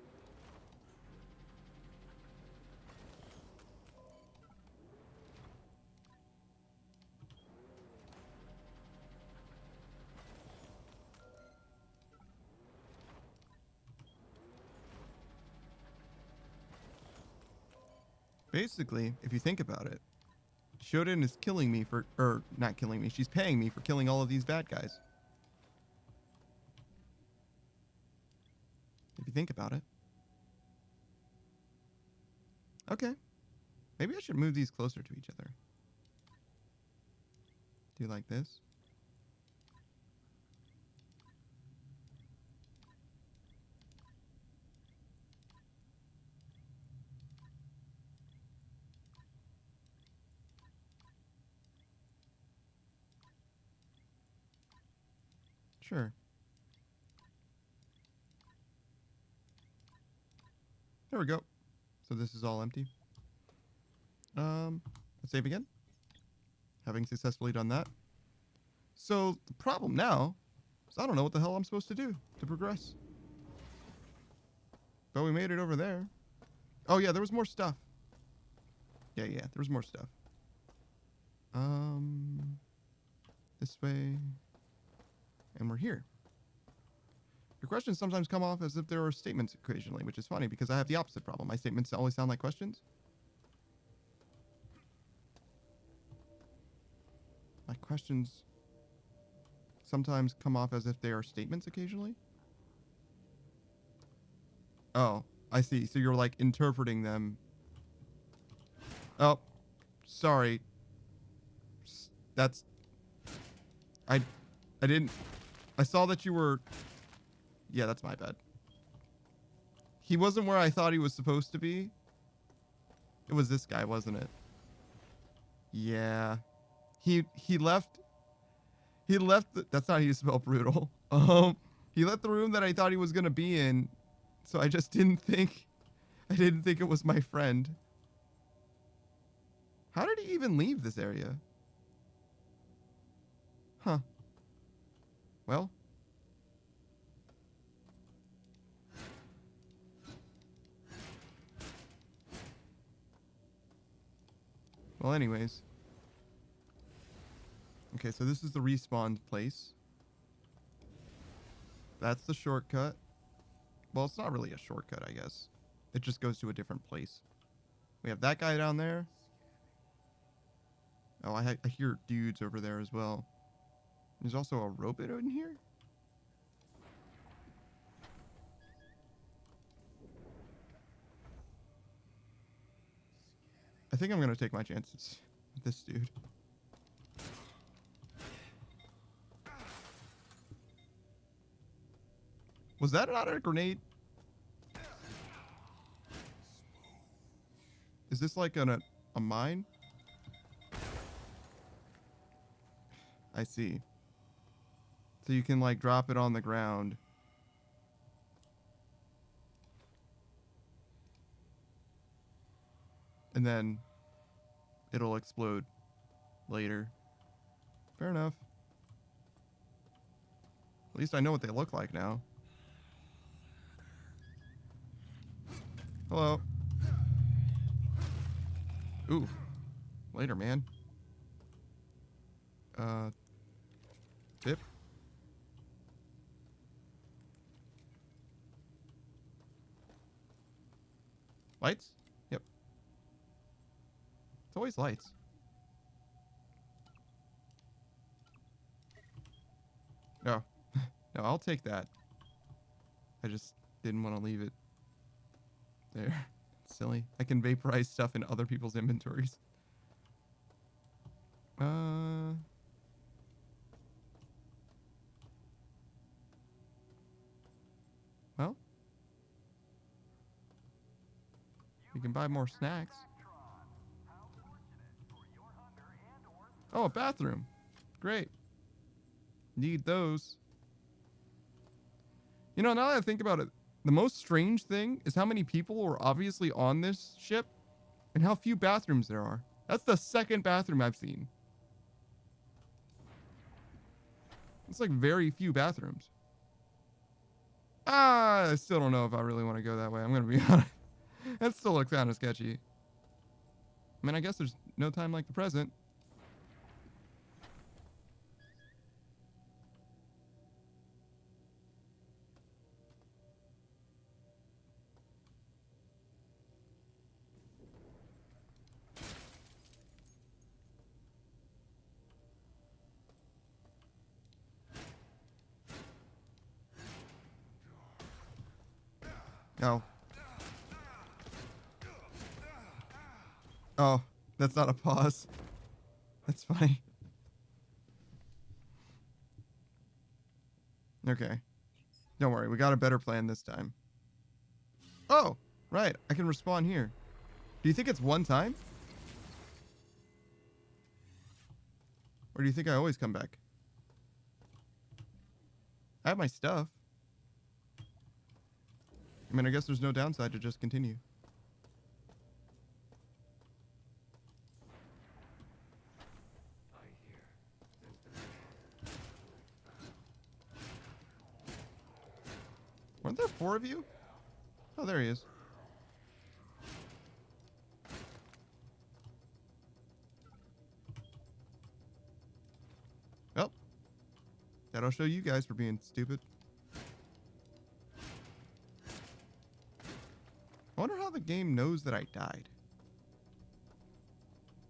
basically, if you think about it, Shodan is killing me for, or not killing me, she's paying me for killing all of these bad guys. If you think about it. Okay. Maybe I should move these closer to each other. Do like this. Sure. There we go. So this is all empty. Let's save again. Having successfully done that. So the problem now is I don't know what the hell I'm supposed to do to progress. But we made it over there. Oh yeah, there was more stuff. Yeah, there was more stuff. This way. And we're here. Your questions sometimes come off as if there are statements occasionally, which is funny because I have the opposite problem. My statements always sound like questions. My questions sometimes come off as if they are statements occasionally. Oh, I see. So you're like interpreting them. Oh, sorry. That's... I didn't... I saw that you were... Yeah, that's my bad. He wasn't where I thought he was supposed to be. It was this guy, wasn't it? Yeah. He left... He left... That's not how you spell brutal. He left the room that I thought he was going to be in. So I just didn't think... I didn't think it was my friend. How did he even leave this area? Huh. Well... Well, anyways. Okay, so this is the respawn place. That's the shortcut. Well, it's not really a shortcut, I guess. It just goes to a different place. We have that guy down there. Oh, I hear dudes over there as well. There's also a robot in here? I think I'm going to take my chances with this dude. Was that not a grenade? Is this like a mine? I see. So you can like drop it on the ground. And then it'll explode later. Fair enough. At least I know what they look like now. Hello. Ooh. Later, man. Tip. Lights? Yep. It's always lights. No. No, I'll take that. I just didn't want to leave it there. It's silly. I can vaporize stuff in other people's inventories. Well. We can buy more snacks. Oh, a bathroom. Great. Need those. You know, now that I think about it, the most strange thing is how many people were obviously on this ship And how few bathrooms there are. That's the second bathroom I've seen. It's like very few bathrooms. I still don't know if I really want to go that way. I'm going to be honest. That still looks kind of sketchy. I mean, I guess there's no time like the present. Oh. Oh, that's not a pause. That's funny. Okay. Don't worry, we got a better plan this time. Oh, right. I can respawn here. Do you think it's one time? Or do you think I always come back? I have my stuff. I mean, I guess there's no downside to just continue. Weren't there 4 of you? Oh, there he is. Well, that'll show you guys for being stupid. I wonder how the game knows that I died.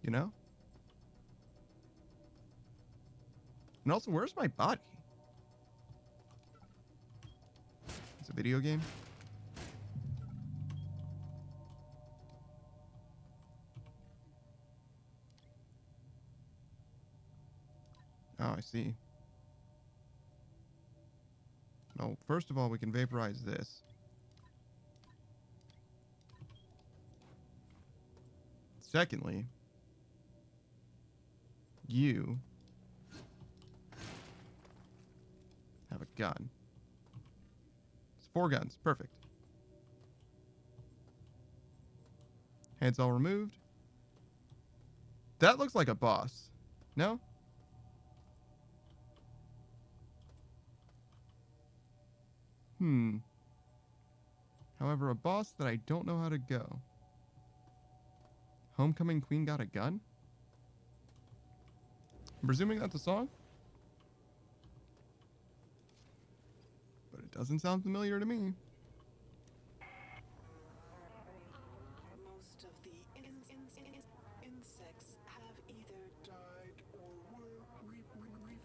You know? And also, where's my body? It's a video game. Oh, I see. No, first of all, we can vaporize this. Secondly, you have a gun. It's 4 guns. Perfect. Heads all removed. That looks like a boss. No? However, a boss that I don't know how to go. Homecoming Queen got a gun? I'm presuming that's a song? But it doesn't sound familiar to me. Most of the insects have either died or were reborn.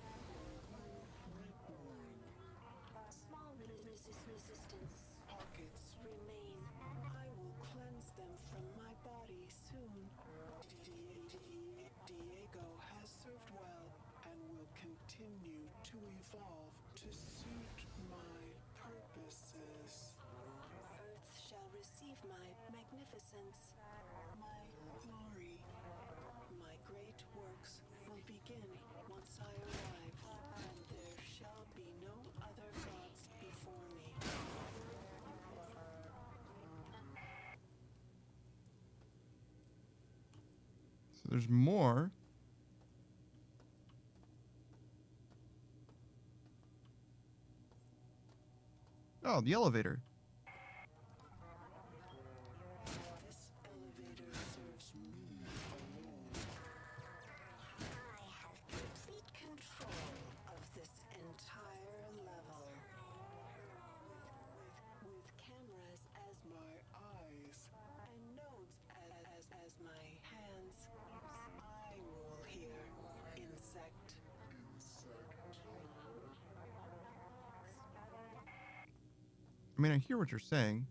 Small resistance pockets remain. I will cleanse them from my body soon. Diego has served well and will continue to evolve to suit my purposes. Earth shall receive my magnificence, my glory. My great works will begin once I arrive, and there shall be no other gods before me. So there's more. Oh, the elevator. This elevator serves me alone. I have complete control of this entire level. With cameras as my eyes and nodes as my hands, I rule here. Insect. I mean, I hear what you're saying.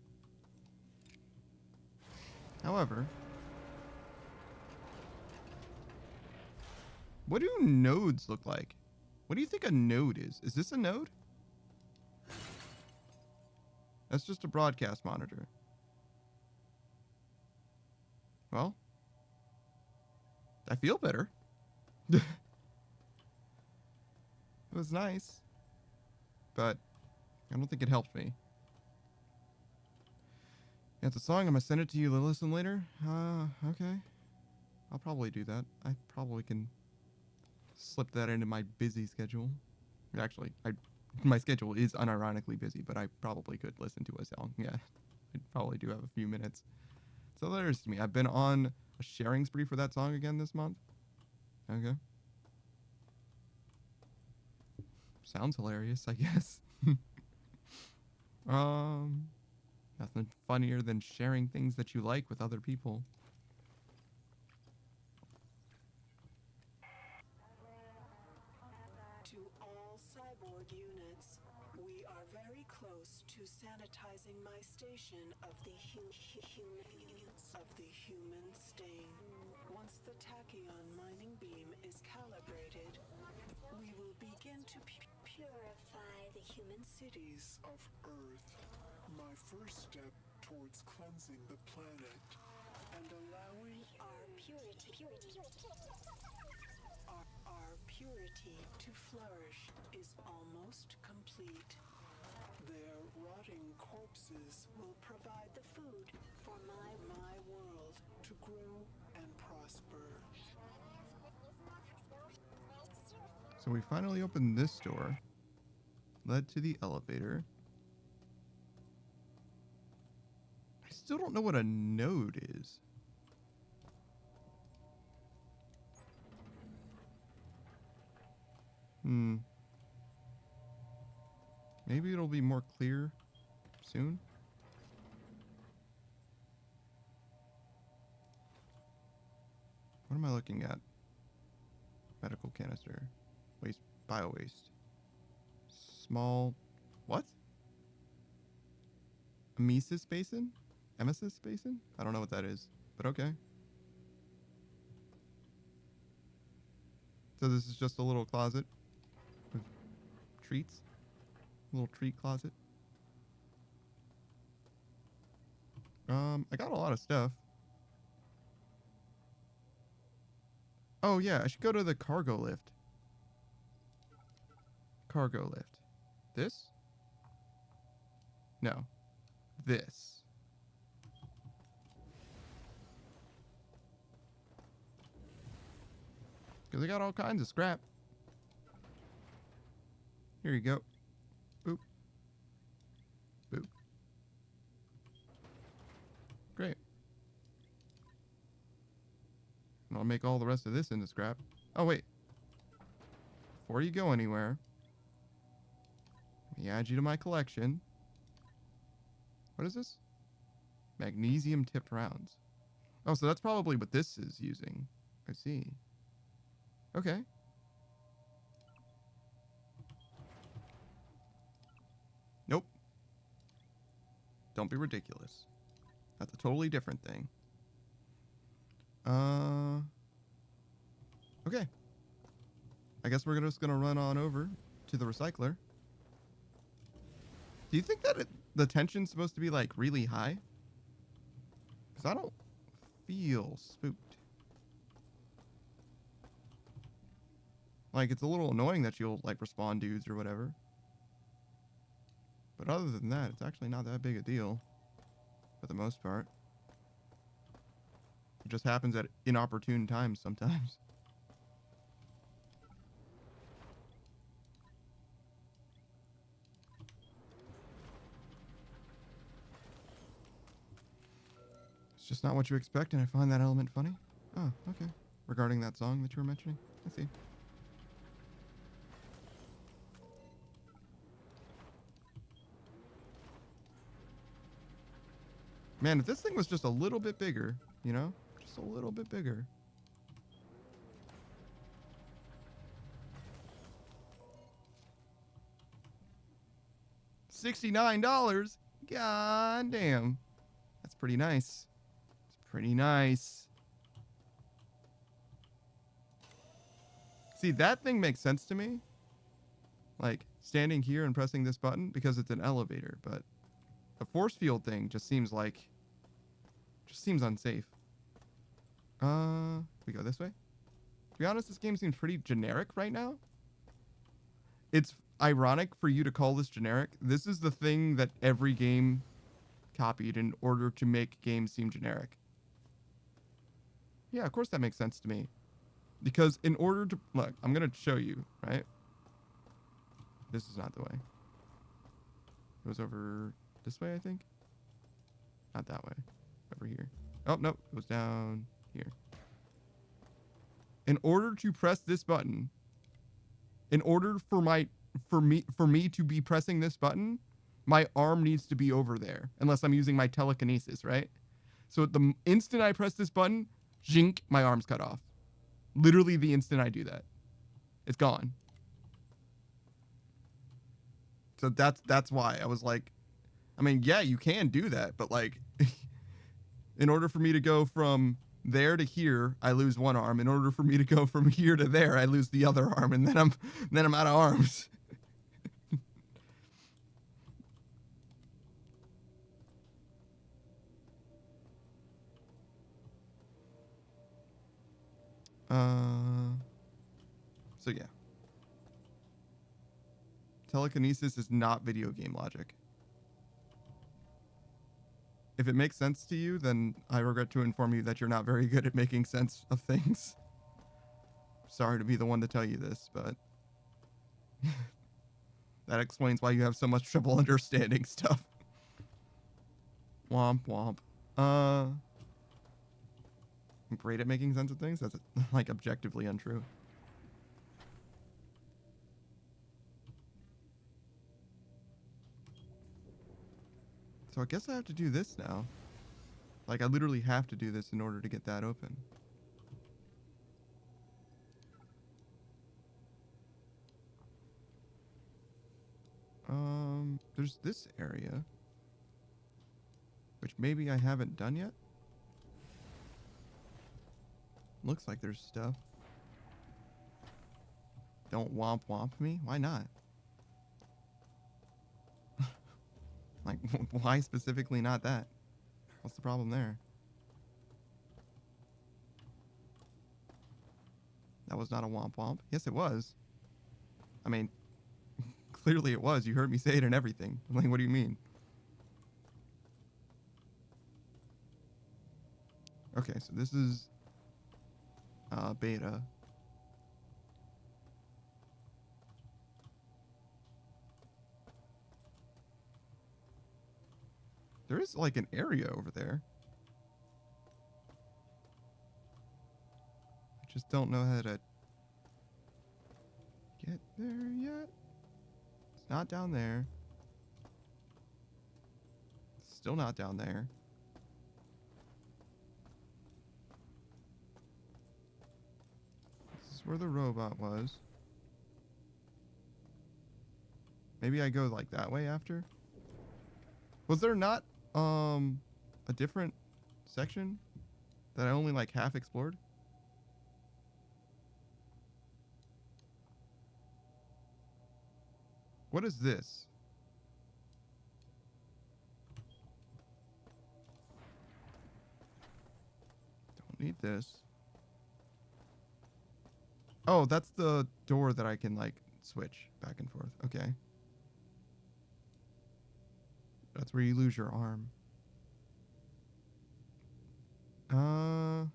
However, what do nodes look like? What do you think a node is? Is this a node? That's just a broadcast monitor. Well, I feel better. It was nice, but I don't think it helped me. Yeah, it's a song. I'm gonna send it to you to listen later. Okay. I'll probably do that. I probably can slip that into my busy schedule. Actually, my schedule is unironically busy, but I probably could listen to a song. Yeah, I probably do have a few minutes. So there's me. I've been on a sharing spree for that song again this month. Okay. Sounds hilarious, I guess. Nothing funnier than sharing things that you like with other people. To all cyborg units, we are very close to sanitizing my station of the human stain. Once the tachyon mining beam is calibrated, we will begin to purify the human cities of Earth. My first step towards cleansing the planet and allowing our purity to flourish is almost complete. Their rotting corpses will provide the food for my world to grow and prosper. So we finally opened this door. Led to the elevator. I still don't know what a node is. Maybe it'll be more clear soon. What am I looking at? Medical canister. Waste. Bio-waste. Small. What? Emesis basin? Emesis basin? I don't know what that is, but okay. So this is just a little closet with treats. A little treat closet. I got a lot of stuff. Oh yeah, I should go to the cargo lift. Cargo lift. This? No. This. Because I got all kinds of scrap. Here you go. Boop. Boop. Great. And I'll make all the rest of this into scrap. Oh, wait. Before you go anywhere, let me add you to my collection. What is this? Magnesium tipped rounds. Oh, so that's probably what this is using. I see. Okay. Nope. Don't be ridiculous. That's a totally different thing. Okay. I guess we're just gonna run on over to the recycler. Do you think that the tension's supposed to be like really high? Because I don't feel spooked. Like, it's a little annoying that you'll like respawn dudes or whatever. But other than that, it's actually not that big a deal. For the most part. It just happens at inopportune times sometimes. It's just not what you expect, and I find that element funny. Oh, okay. Regarding that song that you were mentioning. I see. Man, if this thing was just a little bit bigger, you know? Just a little bit bigger. $69? God damn. That's pretty nice. It's pretty nice. See, that thing makes sense to me. Like, standing here and pressing this button because it's an elevator, but the force field thing just seems like... just seems unsafe. We go this way? To be honest, this game seems pretty generic right now. It's ironic for you to call this generic. This is the thing that every game copied in order to make games seem generic. Yeah, of course that makes sense to me. Because in order to... Look, I'm going to show you, right? This is not the way. It goes over this way, I think. Not that way. Over here. Oh, no. It goes down here. In order to press this button, in order for me to be pressing this button, my arm needs to be over there, unless I'm using my telekinesis, right? So at the instant I press this button, zhink, my arm's cut off. Literally the instant I do that. It's gone. So that's why I was like, I mean, yeah, you can do that, but like, in order for me to go from there to here, I lose one arm. In order for me to go from here to there, I lose the other arm, and then I'm out of arms. So yeah. Telekinesis is not video game logic. If it makes sense to you, then I regret to inform you that you're not very good at making sense of things. Sorry to be the one to tell you this, but that explains why you have so much trouble understanding stuff. Womp womp. I'm great at making sense of things? That's like objectively untrue. So I guess I have to do this now. Like, I literally have to do this in order to get that open. There's this area, which maybe I haven't done yet. Looks like there's stuff. Don't womp womp me? Why not? Like, why specifically not that? What's the problem there? That was not a womp womp. Yes, it was. I mean, clearly it was. You heard me say it and everything. Like, what do you mean? Okay, so this is beta. There is like an area over there. I just don't know how to get there yet. It's not down there. It's still not down there. This is where the robot was. Maybe I go like that way after? Was there not a different section that I only like half explored? What is this? Don't need this. Oh, that's the door that I can like switch back and forth. Okay. That's where you lose your arm. I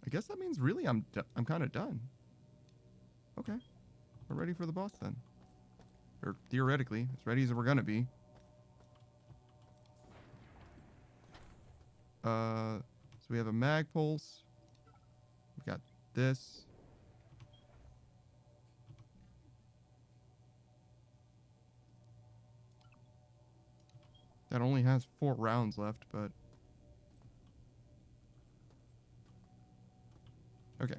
guess that means really I'm kind of done. Okay. We're ready for the boss then. Or theoretically, as ready as we're gonna be. So we have a mag pulse. We got this. That only has 4 rounds left, but... Okay.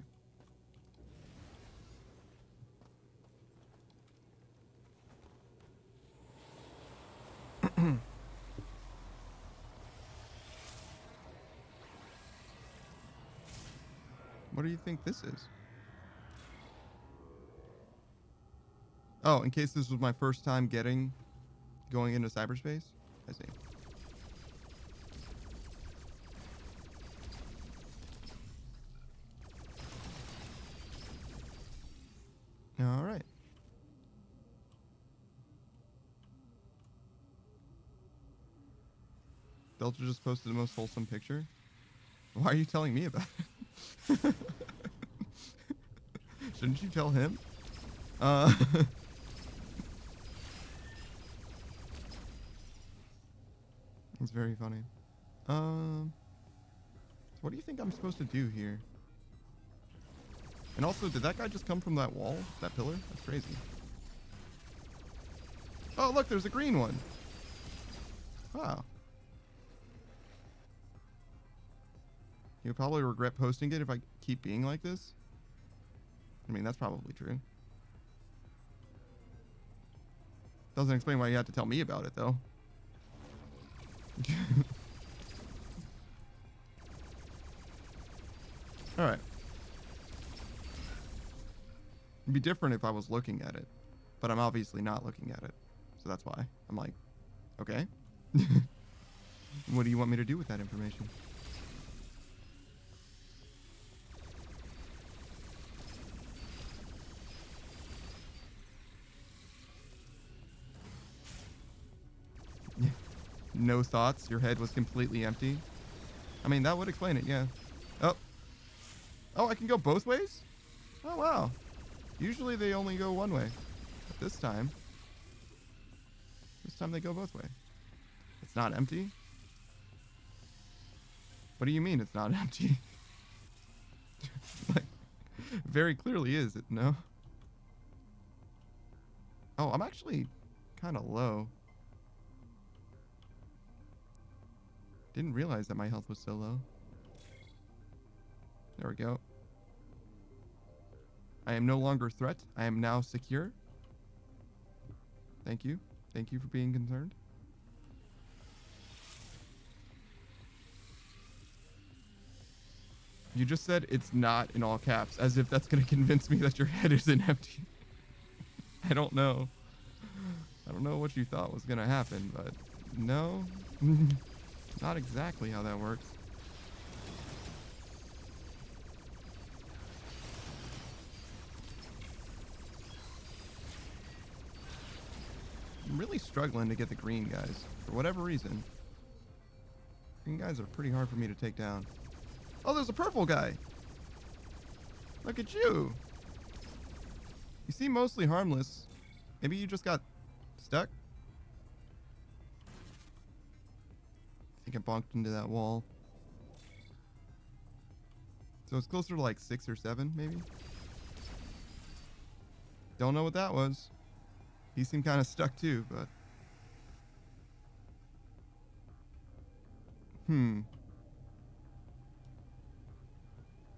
What do you think this is? Oh, in case this was my first time going into cyberspace? I see. All right. Delta just posted the most wholesome picture. Why are you telling me about it? Shouldn't you tell him? It's very funny. What do you think I'm supposed to do here? And also, did that guy just come from that wall? That pillar? That's crazy. Oh, look, there's a green one. Wow. You'll probably regret posting it if I keep being like this. I mean, that's probably true. Doesn't explain why you had to tell me about it, though. Alright. It'd be different if I was looking at it. But I'm obviously not looking at it. So that's why. I'm like, okay. What do you want me to do with that information? No thoughts? Your head was completely empty? I mean, that would explain it, yeah. Oh. Oh, I can go both ways? Oh, wow. Usually they only go one way. But this time they go both ways. It's not empty? What do you mean it's not empty? Like, very clearly is it, no? Oh, I'm actually kind of low. Didn't realize that my health was so low. There we go. I am no longer a threat. I am now secure. Thank you. Thank you for being concerned. You just said it's not in all caps, as if that's going to convince me that your head isn't empty. I don't know. I don't know what you thought was going to happen, but no. Not exactly how that works. I'm really struggling to get the green guys. For whatever reason. Green guys are pretty hard for me to take down. Oh, there's a purple guy! Look at you! You seem mostly harmless. Maybe you just got stuck? I think I bonked into that wall. So it's closer to like 6 or 7, maybe? Don't know what that was. He seemed kind of stuck too, but...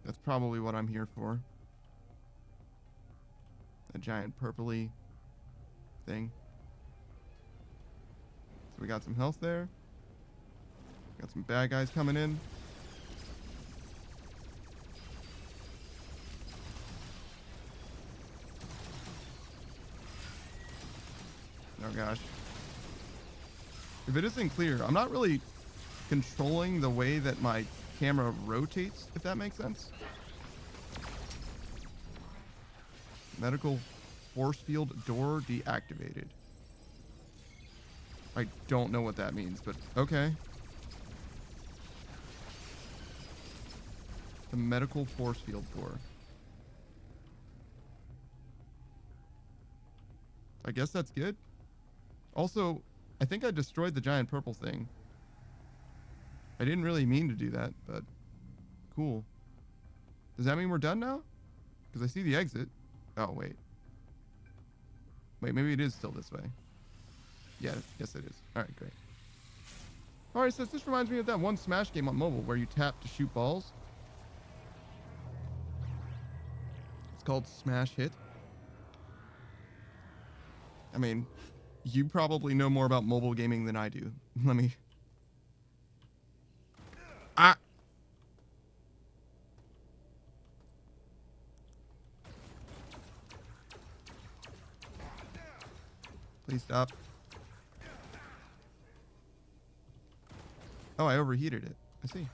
That's probably what I'm here for. A giant purpley thing. So we got some health there. Got some bad guys coming in. Oh gosh. If it isn't clear, I'm not really controlling the way that my camera rotates, if that makes sense. Medical force field door deactivated. I don't know what that means, but okay. The medical force field door. I guess that's good. Also, I think I destroyed the giant purple thing. I didn't really mean to do that, but cool. Does that mean we're done now? Because I see the exit. Oh, wait. Wait, maybe it is still this way. Yeah, yes it is. Alright, great. Alright, so this reminds me of that one Smash game on mobile where you tap to shoot balls. It's called Smash Hit. I mean, you probably know more about mobile gaming than I do. Let me... Ah! Please stop. Oh, I overheated it. I see.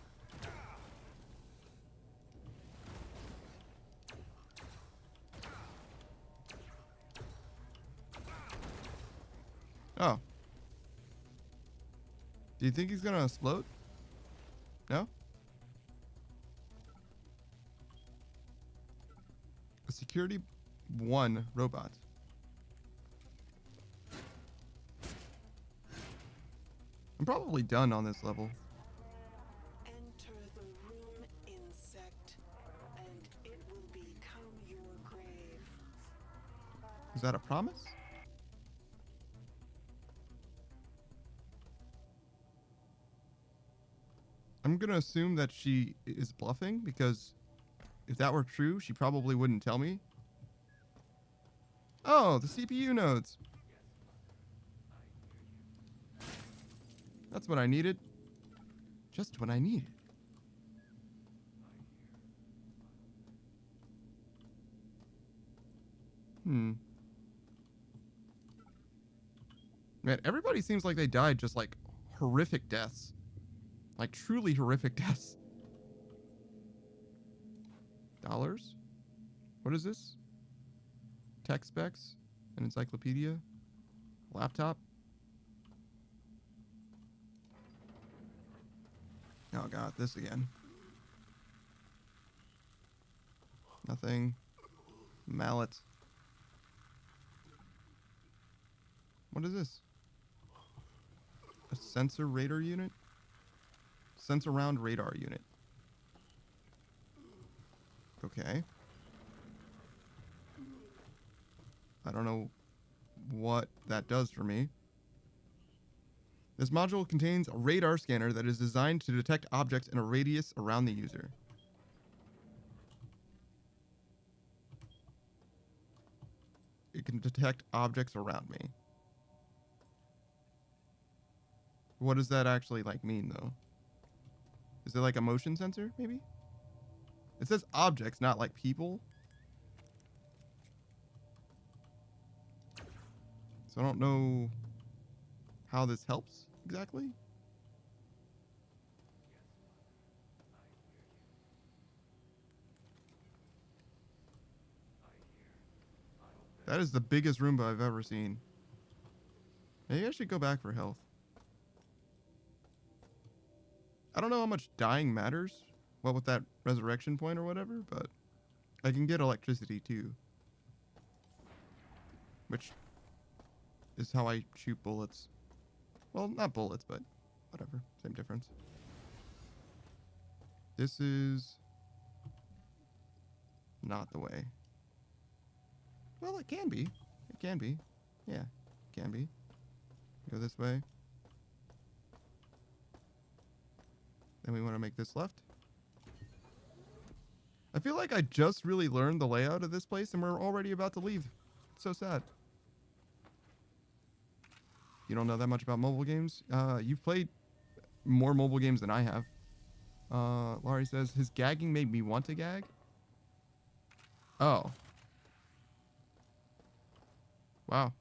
Oh. Do you think he's gonna explode? No? A security 1 robot. I'm probably done on this level. Enter the room, insect, and it will become your grave. Is that a promise? I'm gonna assume that she is bluffing, because if that were true, she probably wouldn't tell me. Oh, the CPU nodes. That's what I needed. Just what I needed. Man, everybody seems like they died just like horrific deaths. Like truly horrific deaths. Dollars? What is this? Tech specs? An encyclopedia? Laptop? Oh god, this again. Nothing. Mallet. What is this? A sensor radar unit? Sensor round radar unit. Okay. I don't know what that does for me. This module contains a radar scanner that is designed to detect objects in a radius around the user. It can detect objects around me. What does that actually like mean though? Is it like a motion sensor maybe? It says objects, not like people. So I don't know how this helps exactly. That is the biggest Roomba I've ever seen. Maybe I should go back for health. I don't know how much dying matters. What with that resurrection point or whatever, but I can get electricity too. Which is how I shoot bullets. Well, not bullets, but whatever. Same difference. This is not the way. Well, it can be. It can be. Yeah, it can be. Go this way. Then we want to make this left. I feel like I just really learned the layout of this place and we're already about to leave. It's so sad. You don't know that much about mobile games? You've played more mobile games than I have. Laurie says, his gagging made me want to gag? Oh. Wow.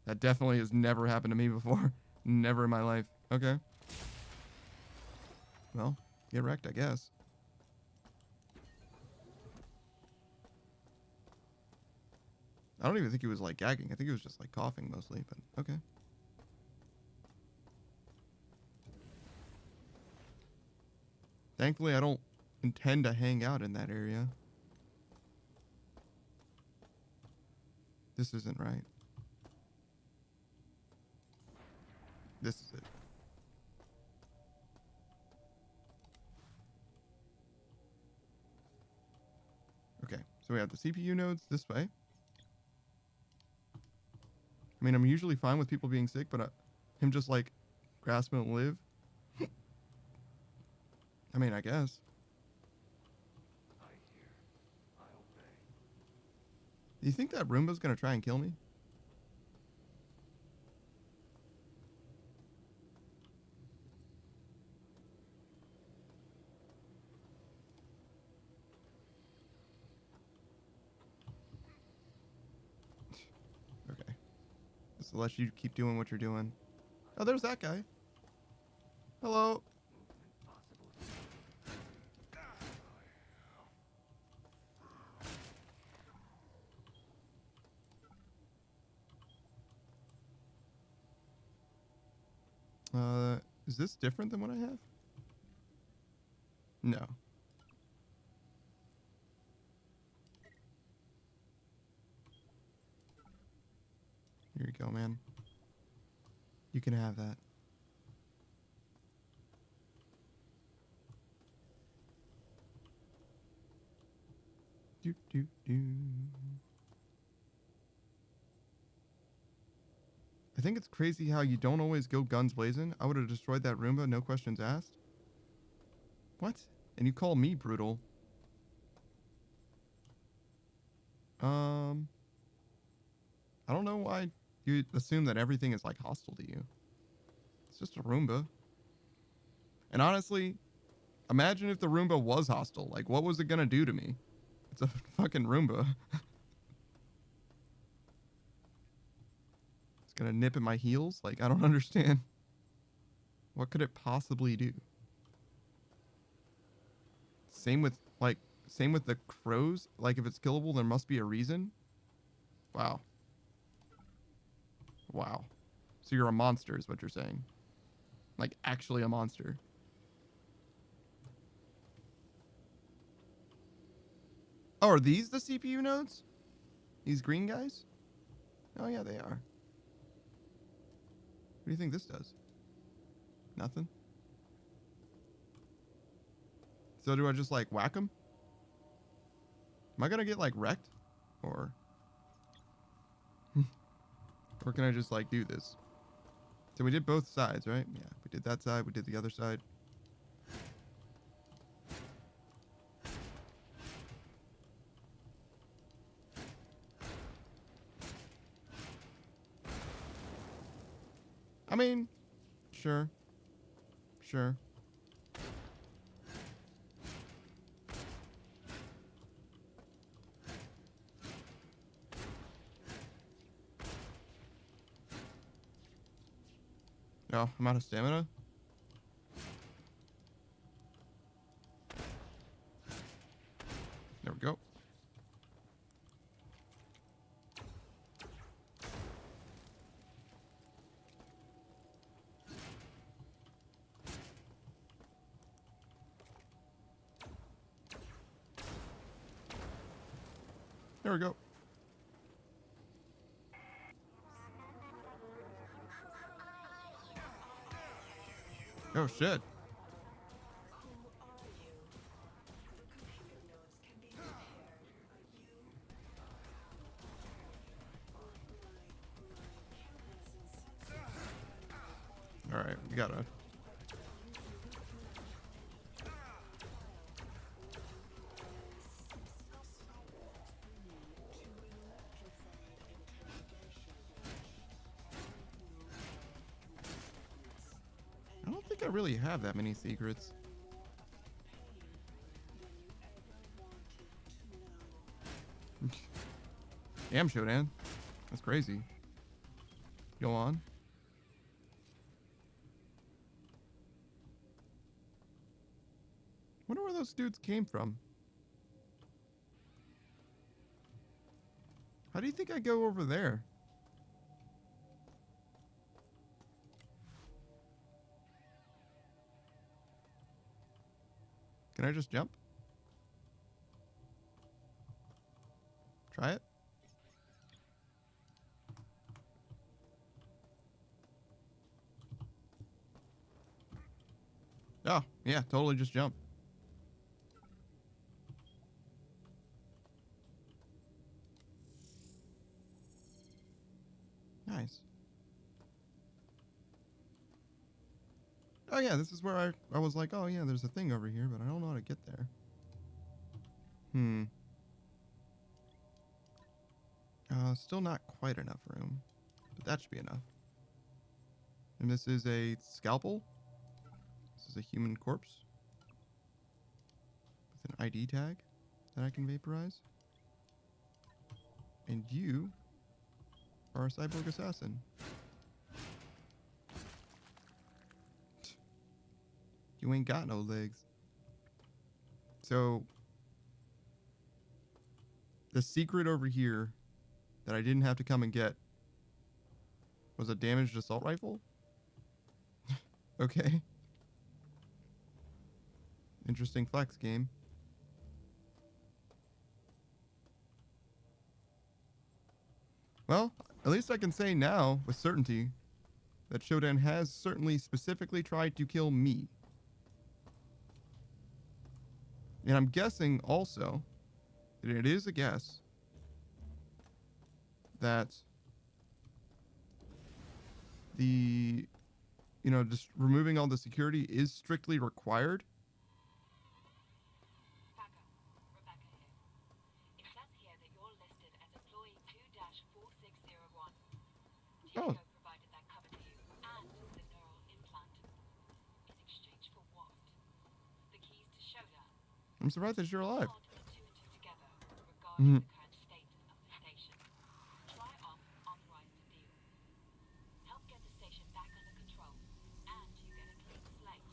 That definitely has never happened to me before. Never in my life. Okay. Well, get wrecked, I guess. I don't even think he was like gagging. I think he was just like coughing mostly, but okay. Thankfully, I don't intend to hang out in that area. This isn't right. This is it. Okay, so we have the CPU nodes this way. I mean, I'm usually fine with people being sick, but him just like grasping and live. I mean, I guess. I hear. I obey. Do you think that Roomba's gonna try and kill me? Okay. Just to let you keep doing what you're doing. Oh, there's that guy. Hello. Is this different than what I have? No. Here you go, man. You can have that. Do, do, do. I think it's crazy how you don't always go guns blazing. I would have destroyed that Roomba, no questions asked. What? And you call me brutal? I don't know why you assume that everything is like hostile to you. It's just a Roomba. And honestly, imagine if the Roomba was hostile. Like, what was it gonna do to me? It's a fucking Roomba. It's gonna nip at my heels? Like, I don't understand. What could it possibly do? Same with the crows. Like, if it's killable, there must be a reason. Wow. Wow. So you're a monster is what you're saying. Like, actually a monster. Oh, are these the CPU nodes? These green guys? Oh, yeah, they are. What do you think this does? Nothing? So do I just, like, whack them? Am I gonna get, like, wrecked? Or... or can I just, like, do this? So we did both sides, right? Yeah, we did that side, we did the other side. I mean, sure. Sure. Oh, I'm out of stamina? There we go. There we go. Oh, shit. Who are you? The computer nodes can be repaired, but you... My cameras and sensors... Alright, we gotta... I don't think I really have that many secrets. Damn, Shodan. That's crazy. Go on. Wonder where those dudes came from. How do you think I go over there? Can I just jump? Try it? Oh, yeah, totally just jump. Nice. Oh yeah, this is where I was like, oh yeah, there's a thing over here, but I don't know how to get there. Still not quite enough room, but that should be enough. And this is a scalpel. This is a human corpse with an ID tag that I can vaporize. And you are a cyborg assassin. You ain't got no legs. So, the secret over here that I didn't have to come and get was a damaged assault rifle? Okay. Interesting flex game. Well, at least I can say now with certainty that Shodan has certainly specifically tried to kill me. And I'm guessing also, and it is a guess, that the, just removing all the security is strictly required. Paco, Rebecca here. It says here that you're listed as employee 2-4601. Oh, Diego provided that cover to you and the neural implant. In exchange for what? The keys to Shodan. I'm surprised that you're alive. Hard to put two and two together regarding Mhm. the current state of the station. Try off authorized the deal. Help get the station back under control, and you get a clean slate.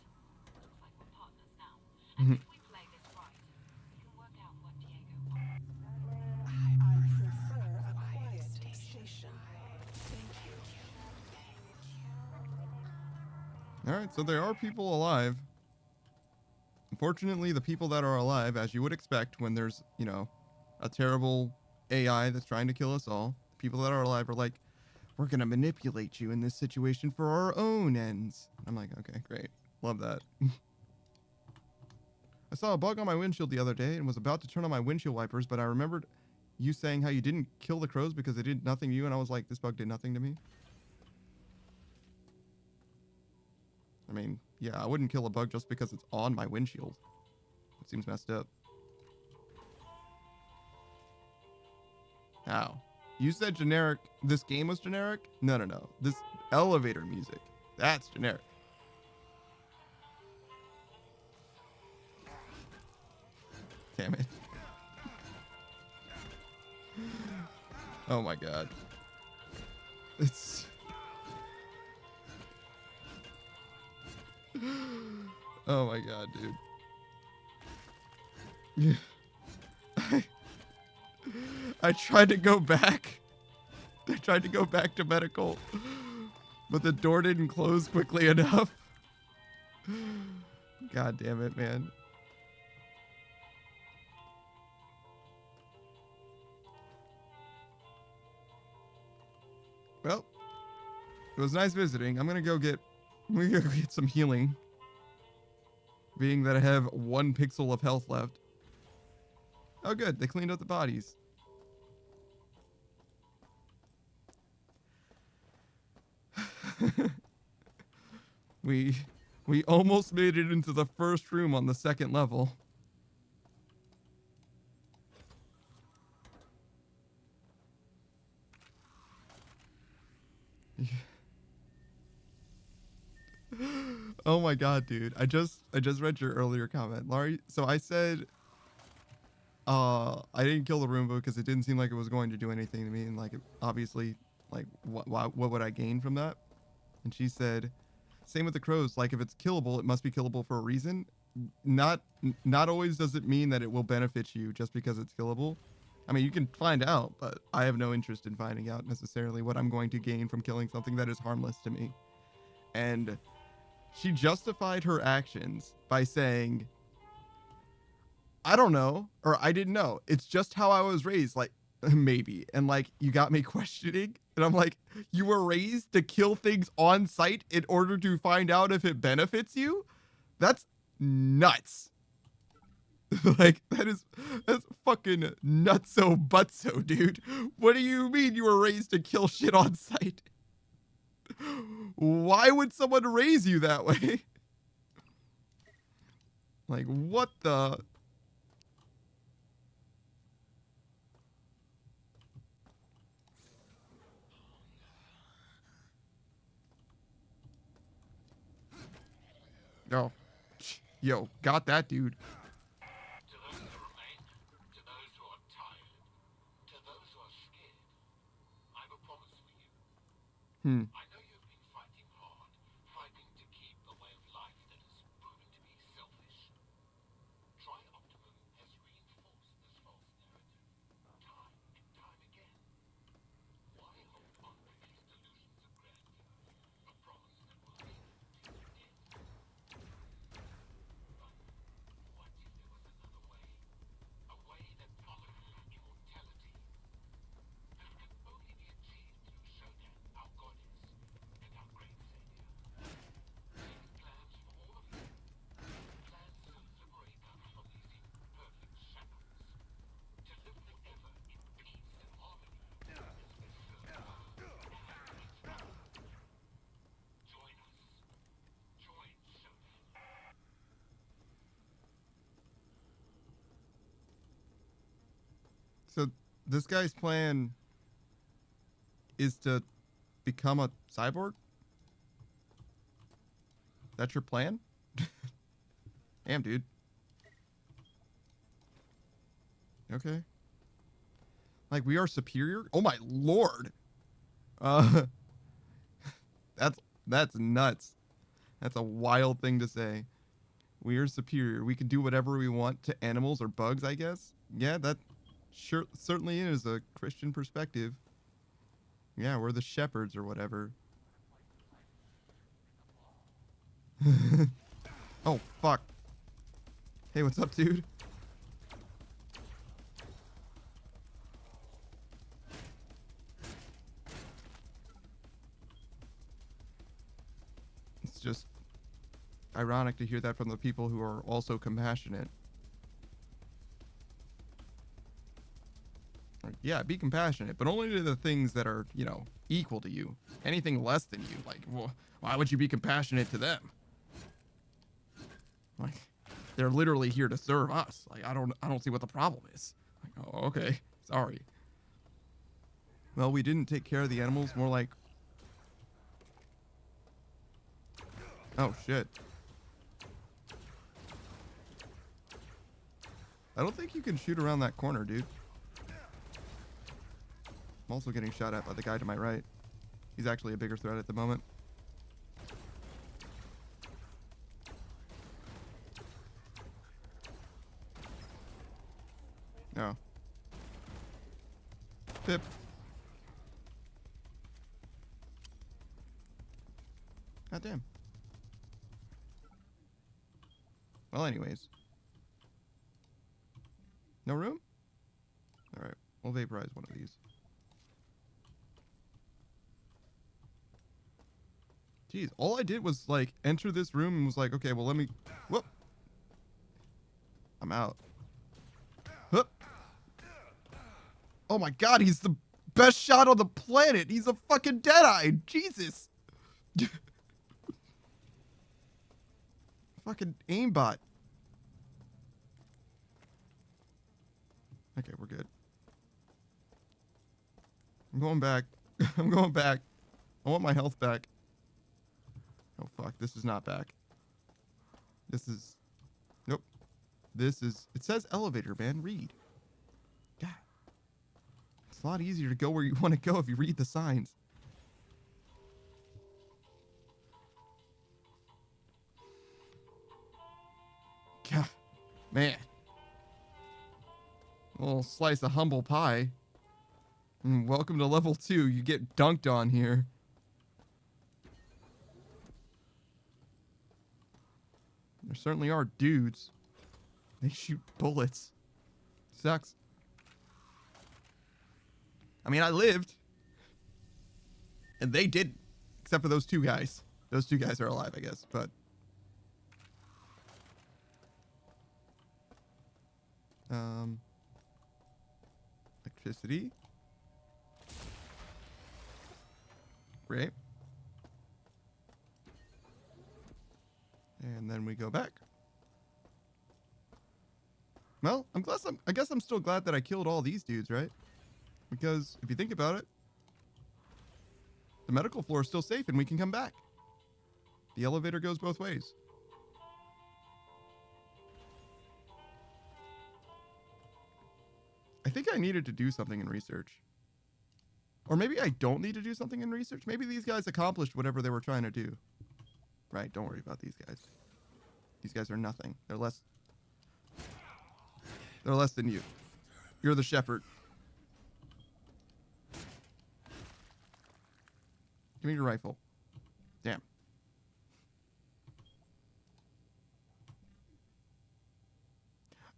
Looks like we're partners now. And if we play this right, we can work out what Diego wants. I prefer a quiet station. Thank you. Alright, so there are people alive. Unfortunately, the people that are alive, as you would expect when there's, a terrible AI that's trying to kill us all, people that are alive are like, we're going to manipulate you in this situation for our own ends. I'm like, okay, great. Love that. I saw a bug on my windshield the other day and was about to turn on my windshield wipers, but I remembered you saying how you didn't kill the crows because they did nothing to you, and I was like, this bug did nothing to me. I mean, yeah, I wouldn't kill a bug just because it's on my windshield. That seems messed up. How? You said generic. This game was generic? No, no, no. This elevator music. That's generic. Damn it. Oh my god. It's... Oh my god, dude. I tried to go back. I tried to go back to medical, but the door didn't close quickly enough. God damn it, man. Well, it was nice visiting. I'm gonna go get some healing. Being that I have 1 pixel of health left. Oh good, they cleaned up the bodies. we almost made it into the first room on the 2nd level. Oh my god, dude. I just read your earlier comment. Laurie, so I said I didn't kill the Roomba because it didn't seem like it was going to do anything to me, and like obviously like what would I gain from that? And she said same with the crows, like if it's killable, it must be killable for a reason. Not always does it mean that it will benefit you just because it's killable. I mean, you can find out, but I have no interest in finding out necessarily what I'm going to gain from killing something that is harmless to me. And she justified her actions by saying, I don't know, or I didn't know. It's just how I was raised, like, maybe. And, like, you got me questioning. And I'm like, you were raised to kill things on site in order to find out if it benefits you? That's nuts. Like, that's fucking nutso butso, dude. What do you mean you were raised to kill shit on site? Why would someone raise you that way? Like, what the... Oh. Yo, got that, dude. To those who remain, to those who are tired, to those who are scared, I've a promise for you. I know you've been fighting hard, fighting to keep a way of life that has proven to be selfish. Tri-Optimum has reinforced this false narrative, time and time again. Why hold on to these delusions of grandeur, a promise that will lead to your death? this guy's plan is to become a cyborg? That's your plan? Damn, dude. Okay. Like, we are superior? Oh my lord. Uh, that's nuts. That's a wild thing to say. We are superior. We can do whatever we want to animals or bugs, I guess. Yeah, that certainly is a Christian perspective. Yeah, we're the shepherds or whatever. Oh, fuck. Hey, what's up, dude? It's just ironic to hear that from the people who are also compassionate. Like, yeah, be compassionate, but only to the things that are, you know, equal to you. Anything less than you, like, well, why would you be compassionate to them? Like, they're literally here to serve us. Like, I don't see what the problem is. Like, oh, okay, sorry. Well, we didn't take care of the animals, more like... Oh, shit. I don't think you can shoot around that corner, dude. I'm also getting shot at by the guy to my right. He's actually a bigger threat at the moment. No. Pip. God damn. Well, anyways. No room? Alright, we'll vaporize one of these. Jeez, all I did was, like, enter this room and was like, okay, well, let me... Whoop! I'm out. Whoop! Oh my god, he's the best shot on the planet! He's a fucking Deadeye! Jesus! Fucking aimbot. Okay, we're good. I'm going back. I'm going back. I want my health back. Oh, fuck. This is not back. This is... Nope. This is... It says elevator, man. Read. God. It's a lot easier to go where you want to go if you read the signs. God. Man. A little slice of humble pie. And welcome to level 2. You get dunked on here. There certainly are dudes. They shoot bullets. Sucks. I mean, I lived. And they didn't. Except for those two guys. Those two guys are alive, I guess. But... electricity. Great. And then we go back. Well, I guess I'm still glad that I killed all these dudes, right? Because if you think about it, the medical floor is still safe and we can come back. The elevator goes both ways. I think I needed to do something in research. Or maybe I don't need to do something in research. Maybe these guys accomplished whatever they were trying to do. Right, don't worry about these guys. These guys are nothing. They're less than you. You're the shepherd. Give me your rifle. Damn.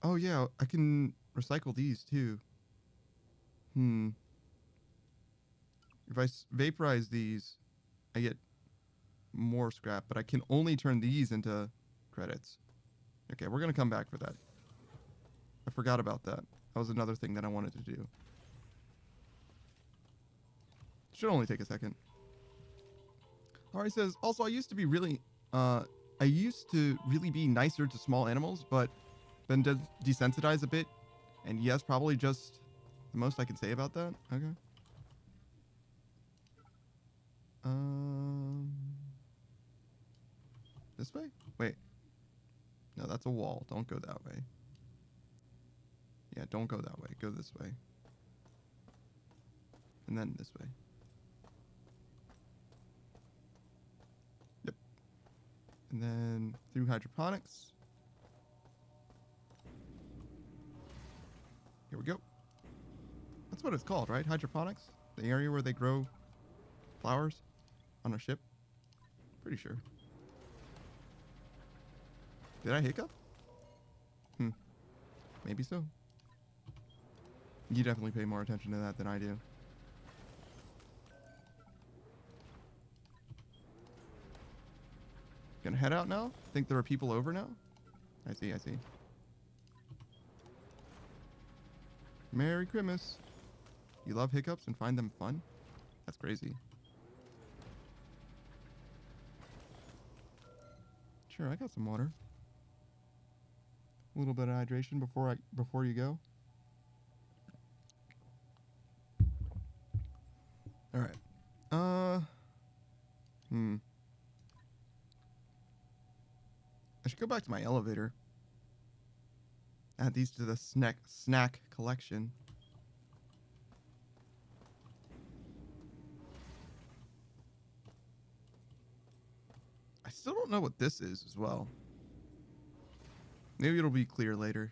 Oh yeah, I can recycle these too. If I vaporize these, I get more scrap, but I can only turn these into credits. Okay, we're gonna come back for that. I forgot about that. That was another thing that I wanted to do. Should only take a second. Ari says, also I used to really be nicer to small animals, but then desensitized a bit. And yes, probably just the most I can say about that. Okay. This way? Wait. No, that's a wall. Don't go that way. Yeah, don't go that way. Go this way. And then this way. Yep. And then through hydroponics. Here we go. That's what it's called, right? Hydroponics? The area where they grow flowers on a ship? Pretty sure. Did I hiccup? Maybe so. You definitely pay more attention to that than I do. Gonna head out now? Think there are people over now? I see, I see. Merry Christmas. You love hiccups and find them fun? That's crazy. Sure, I got some water. A little bit of hydration before you go. All right. I should go back to my elevator. Add these to the snack collection. I still don't know what this is as well. Maybe it'll be clear later.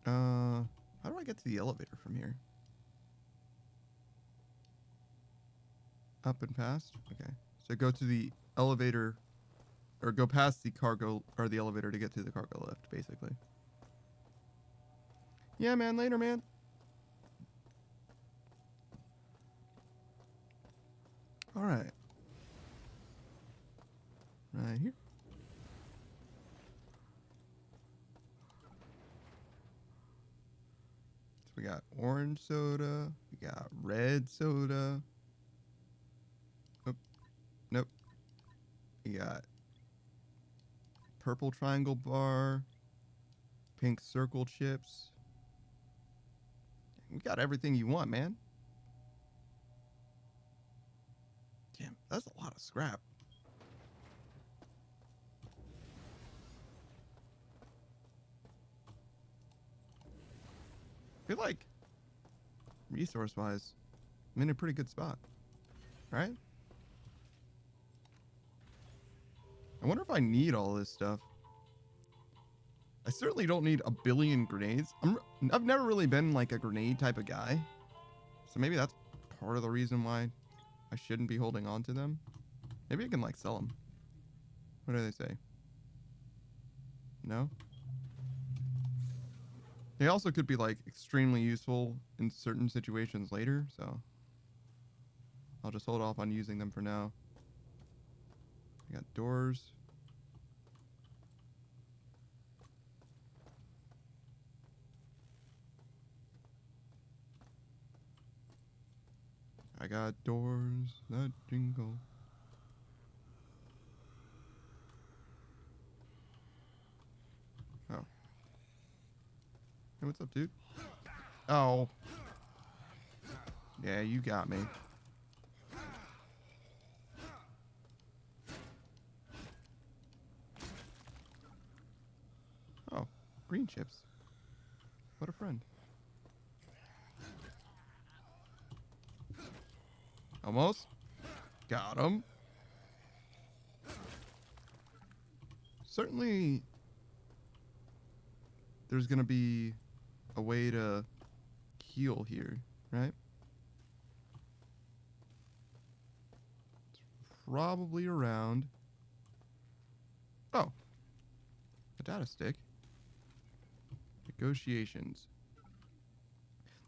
How do I get to the elevator from here? Up and past? Okay. So go to the elevator, or go past the cargo, or the elevator to get to the cargo lift, basically. Yeah, man. Later, man. All right. Right here. So we got orange soda. We got red soda. Oh, nope. We got purple triangle bar. Pink circle chips. We got everything you want, man. Damn, that's a lot of scrap. I feel like, resource-wise, I'm in a pretty good spot, right? I wonder if I need all this stuff. I certainly don't need a billion grenades. I've never really been like a grenade type of guy, so maybe that's part of the reason why I shouldn't be holding on to them. Maybe I can like sell them. What do they say? No? They also could be like extremely useful in certain situations later, so I'll just hold off on using them for now. I got doors. I got doors that jingle. Oh. Hey, what's up, dude? Oh. Yeah, you got me. Oh, green chips. What a friend. Almost. Got him. Certainly, there's going to be a way to heal here, right? It's probably around. Oh. A data stick. Negotiations.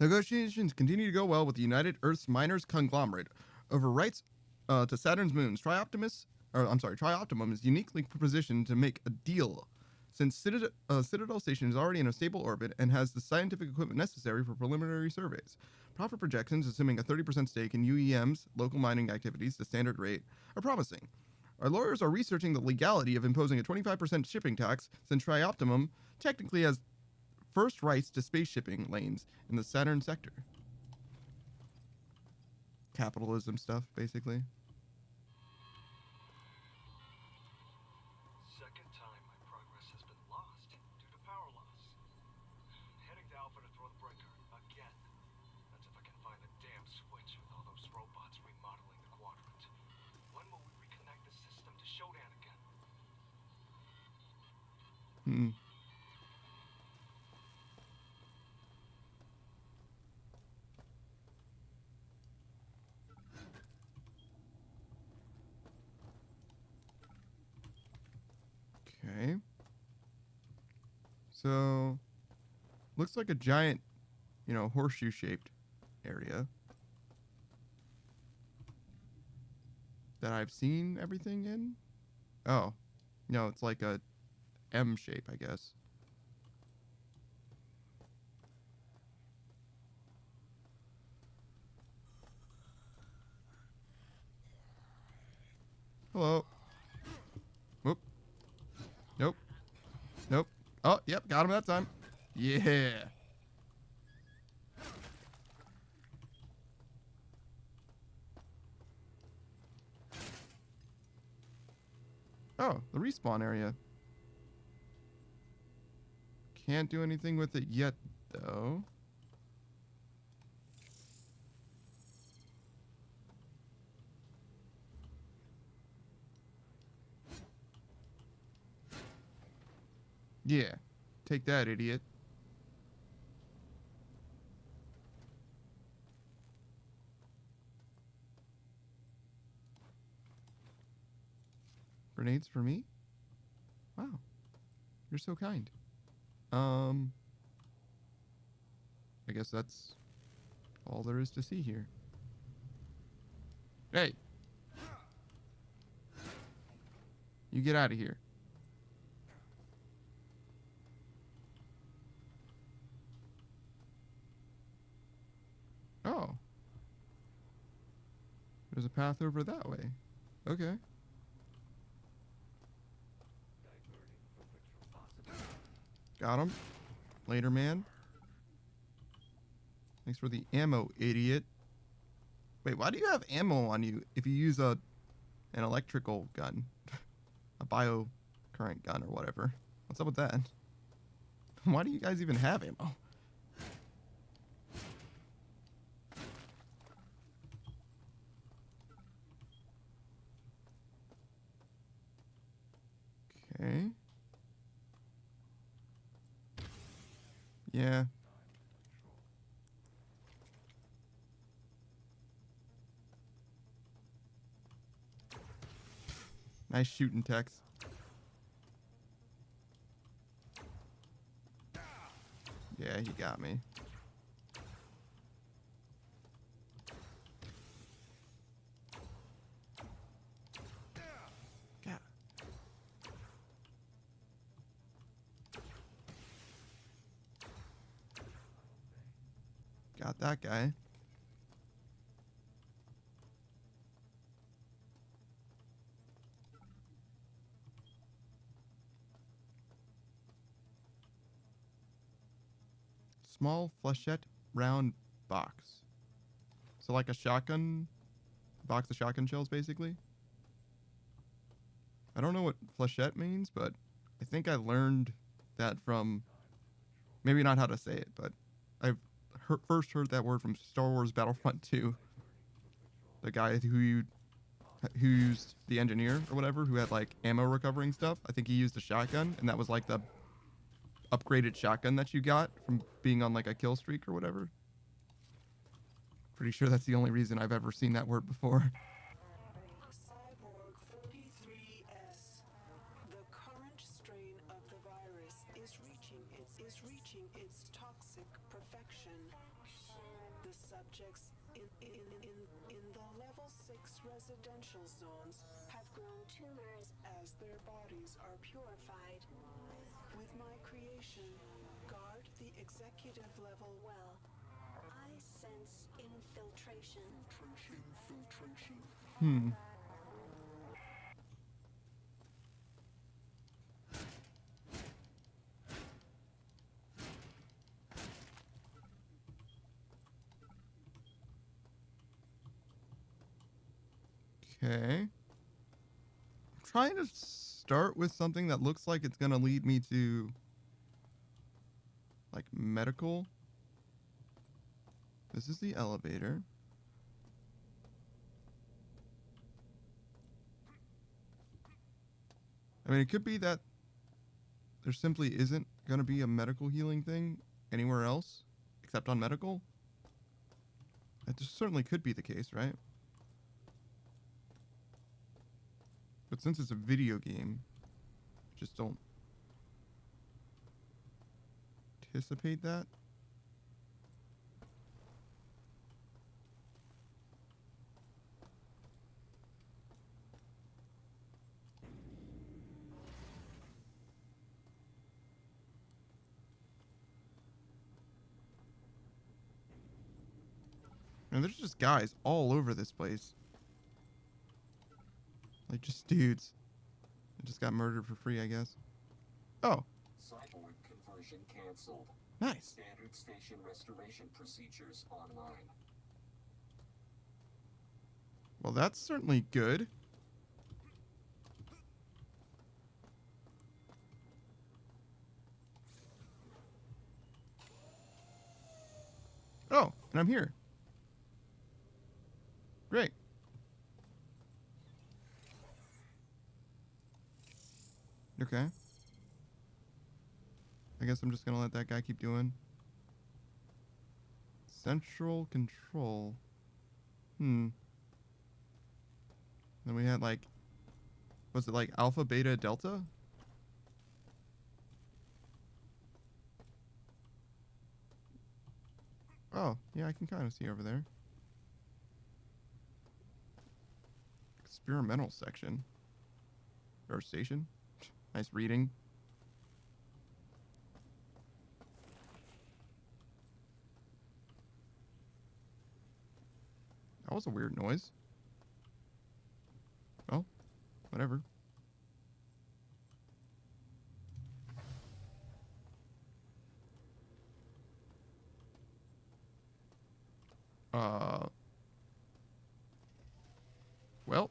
Negotiations continue to go well with the United Earth's Miners Conglomerate over rights to Saturn's moons. Trioptimum is uniquely positioned to make a deal since Citadel Station is already in a stable orbit and has the scientific equipment necessary for preliminary surveys. Profit projections, assuming a 30% stake in UEM's local mining activities, the standard rate, are promising. Our lawyers are researching the legality of imposing a 25% shipping tax, since Trioptimum technically has first rights to space shipping lanes in the Saturn sector. Capitalism stuff, basically. Second time my progress has been lost due to power loss. Heading to Alpha to throw the breaker again. That's if I can find the damn switch with all those robots remodeling the quadrant. When will we reconnect the system to Shodan again? Okay. So, looks like a giant, horseshoe-shaped area that I've seen everything in. Oh, no, it's like a M shape, I guess. Hello. Whoop. Nope. Nope. Oh, yep, got him that time. Yeah. Oh, the respawn area. Can't do anything with it yet, though. Yeah. Take that, idiot. Grenades for me? Wow. You're so kind. I guess that's all there is to see here. Hey! You get out of here. Oh. There's a path over that way. Okay. Got him. Later, man. Thanks for the ammo, idiot. Wait, why do you have ammo on you if you use an electrical gun? A biocurrent gun or whatever. What's up with that? Why do you guys even have ammo? Okay. Yeah. Nice shooting, Tex. Yeah, he got me. God. Got that guy. Small flechette round box. So like a shotgun box of shotgun shells, basically. I don't know what flechette means, but I think I learned that from, maybe not how to say it, but I've first heard that word from Star Wars Battlefront 2. The guy who used the engineer or whatever, who had like ammo recovering stuff. I think he used a shotgun, and that was like the upgraded shotgun that you got from being on like a kill streak or whatever. Pretty sure that's the only reason I've ever seen that word before. Cyborg 43S. The current strain of the virus is reaching its toxic perfection. The subjects in the level 6 residential zones have grown tumors as their bodies are purified. With my creation, guard the executive level well. I sense infiltration. Okay. I'm trying to start with something that looks like it's gonna lead me to like medical. This is the elevator. I mean, it could be that there simply isn't going to be a medical healing thing anywhere else except on medical. That just certainly could be the case, right? But since it's a video game, just don't anticipate that. And there's just guys all over this place. Like, just dudes. They just got murdered for free, I guess. Oh, Cyborg conversion canceled. nice. Standard station restoration procedures online. Well, that's certainly good. Oh, and I'm here. Great. Okay. I guess I'm just gonna let that guy keep doing. Central control. Then we had like, was it like alpha, beta, delta? Oh, yeah, I can kind of see over there. Experimental section. Or station. Nice reading. That was a weird noise. Oh, whatever. Well,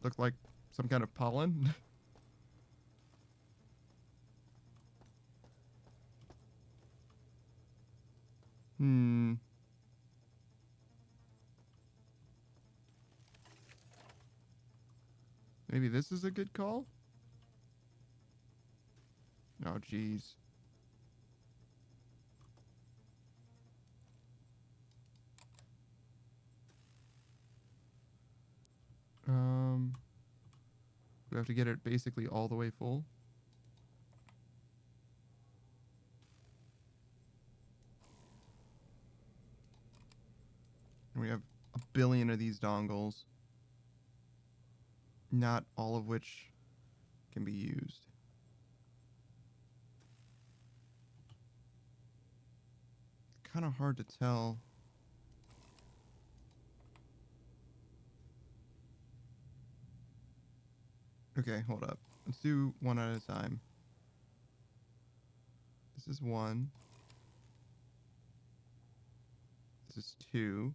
looked like some kind of pollen. Hmm. Maybe this is a good call? Oh, jeez. We have to get it basically all the way full. And we have a billion of these dongles. Not all of which can be used. Kind of hard to tell. Okay, hold up. Let's do one at a time. This is 1. This is 2.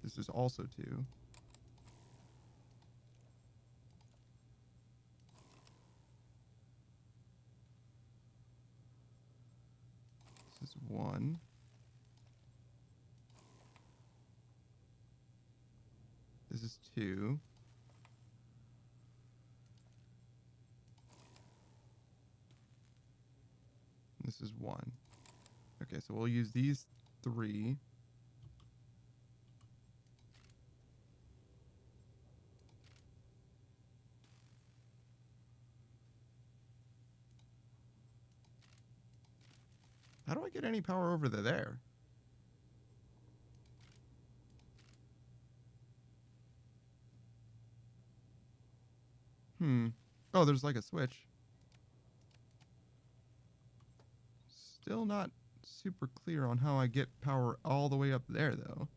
This is also 2. This is 1. This is 2. This is 1. Okay, so we'll use these 3. How do I get any power over to there? Oh, there's like a switch. Still not super clear on how I get power all the way up there, though.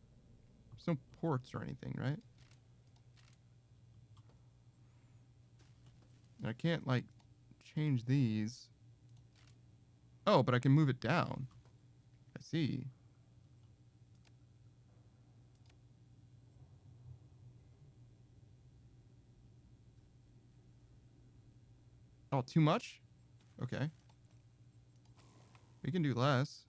There's no ports or anything, right? And I can't, like, change these. Oh, but I can move it down. I see. Oh, too much? Okay. We can do less.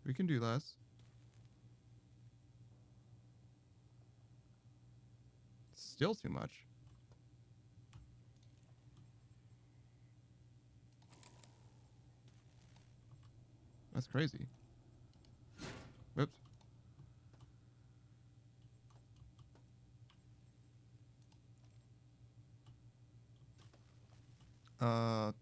We can do less. Still too much. That's crazy. Whoops. Uh.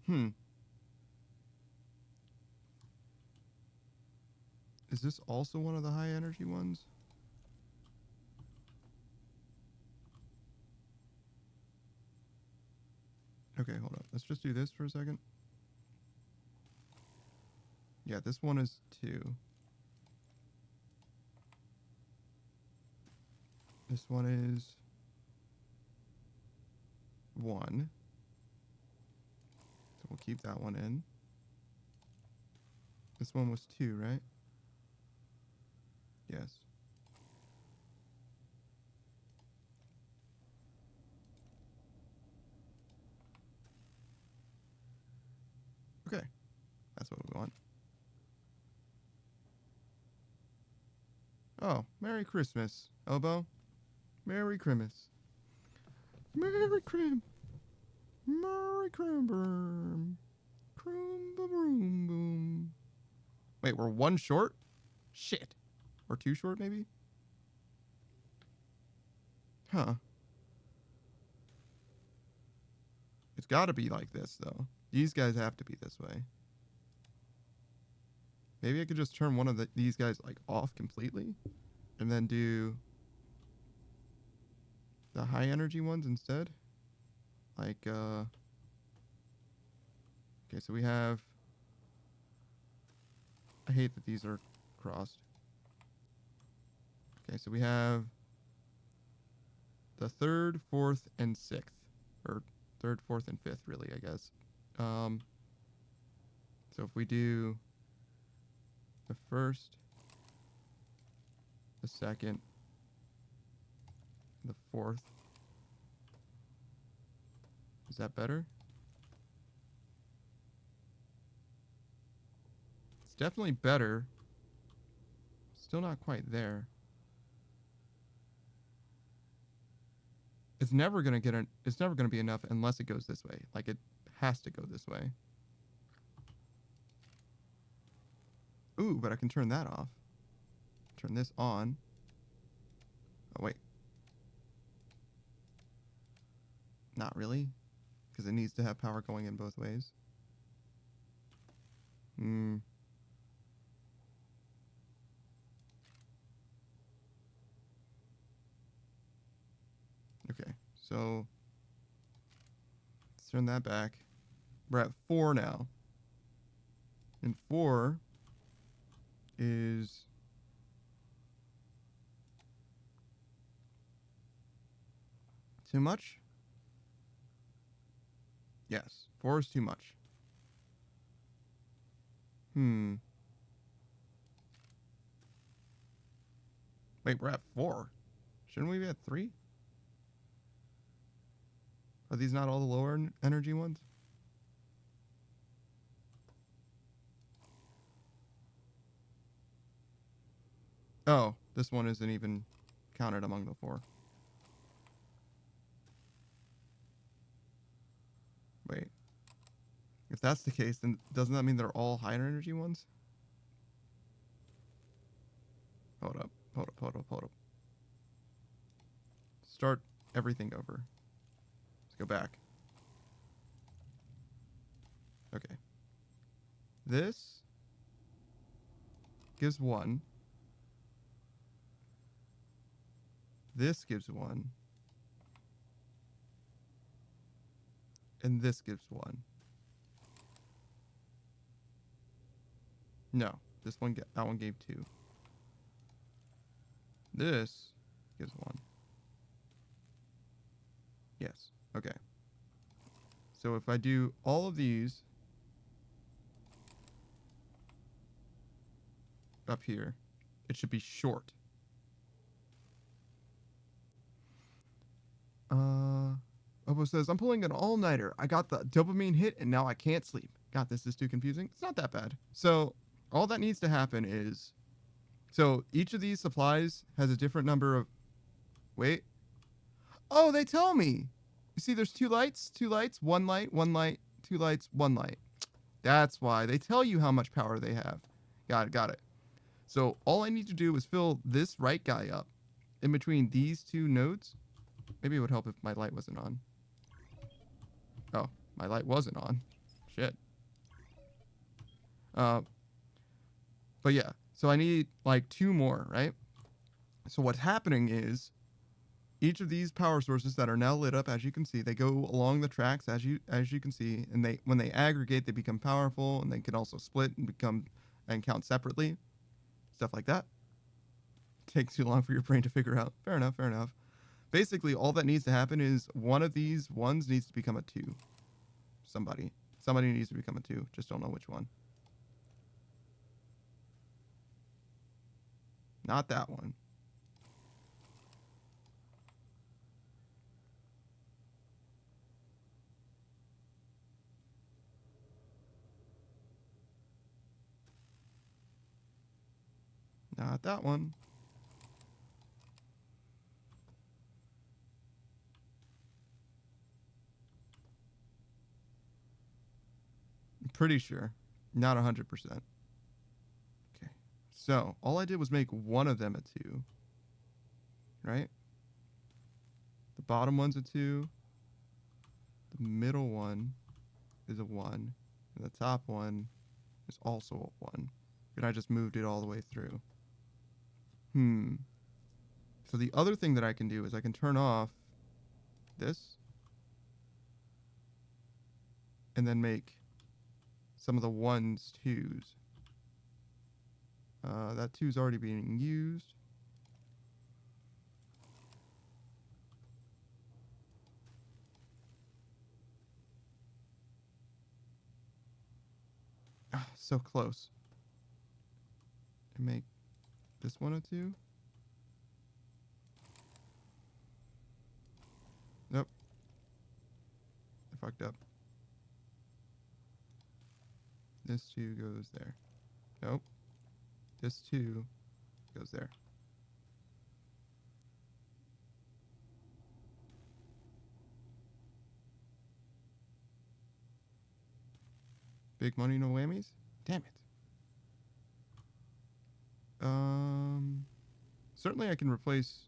Hmm. Is this also one of the high energy ones? Okay, hold up. Let's just do this for a second. Yeah, this one is 2. This one is 1. So we'll keep that one in. This one was 2, right? Yes. Okay. That's what we want. Oh, Merry Christmas, Elbow. Merry Christmas. Merry Crim. Merry Crim. Crim boom boom. Wait, we're 1 short? Shit. Or 2 short, maybe? Huh. It's gotta be like this, though. These guys have to be this way. Maybe I could just turn one of these guys, like, off completely? And then do the high energy ones instead? Like, okay, so we have... I hate that these are crossed. Okay, so we have the 3rd, 4th, and 6th. Or 3rd, 4th, and 5th, really, I guess. So if we do the 1st, the 2nd, the 4th. Is that better? It's definitely better. Still not quite there. It's never gonna it's never gonna be enough unless it goes this way. Like, it has to go this way. Ooh, but I can turn that off. Turn this on. Oh, wait. Not really. Because it needs to have power going in both ways. Okay, so let's turn that back. We're at 4 now. And 4 is... too much? Yes, 4 is too much. Wait, we're at 4. Shouldn't we be at 3? Are these not all the lower energy ones? Oh, this one isn't even counted among the 4. Wait. If that's the case, then doesn't that mean they're all higher energy ones? Hold up, hold up, hold up, hold up. Start everything over. Let's go back. Okay. This gives 1. This gives 1. And this gives 1. No, that one gave 2. This So if I do all of these up here, it should be short. Obo says, I'm pulling an all-nighter. I got the dopamine hit and now I can't sleep. God, this is too confusing. It's not that bad. So all that needs to happen is, so each of these supplies has a different number of, wait. Oh, they tell me. You see, there's two lights, one light, two lights, one light. That's why. They tell you how much power they have. Got it. So all I need to do is fill this right guy up in between these two nodes. Maybe it would help if my light wasn't on. Oh, my light wasn't on. Shit. But yeah, so I need like 2 more, right? So what's happening is each of these power sources that are now lit up, as you can see, they go along the tracks as you can see, and when they aggregate, they become powerful, and they can also split and count separately, stuff like that. Takes too long for your brain to figure out. Fair enough. Basically, all that needs to happen is one of these ones needs to become a 2. Somebody needs to become a 2. Just don't know which one. Not that one. Not that one. I'm pretty sure. Not 100%. Okay. So, all I did was make one of them a 2. Right? The bottom one's a 2. The middle one is a 1. And the top one is also a 1. And I just moved it all the way through. So the other thing that I can do is I can turn off this and then make some of the 1s 2s. That 2's already being used. Ah, so close. And make this one a 2. Nope. I fucked up. This 2 goes there. Nope. This 2 goes there. Big money, no whammies? Damn it. Certainly I can replace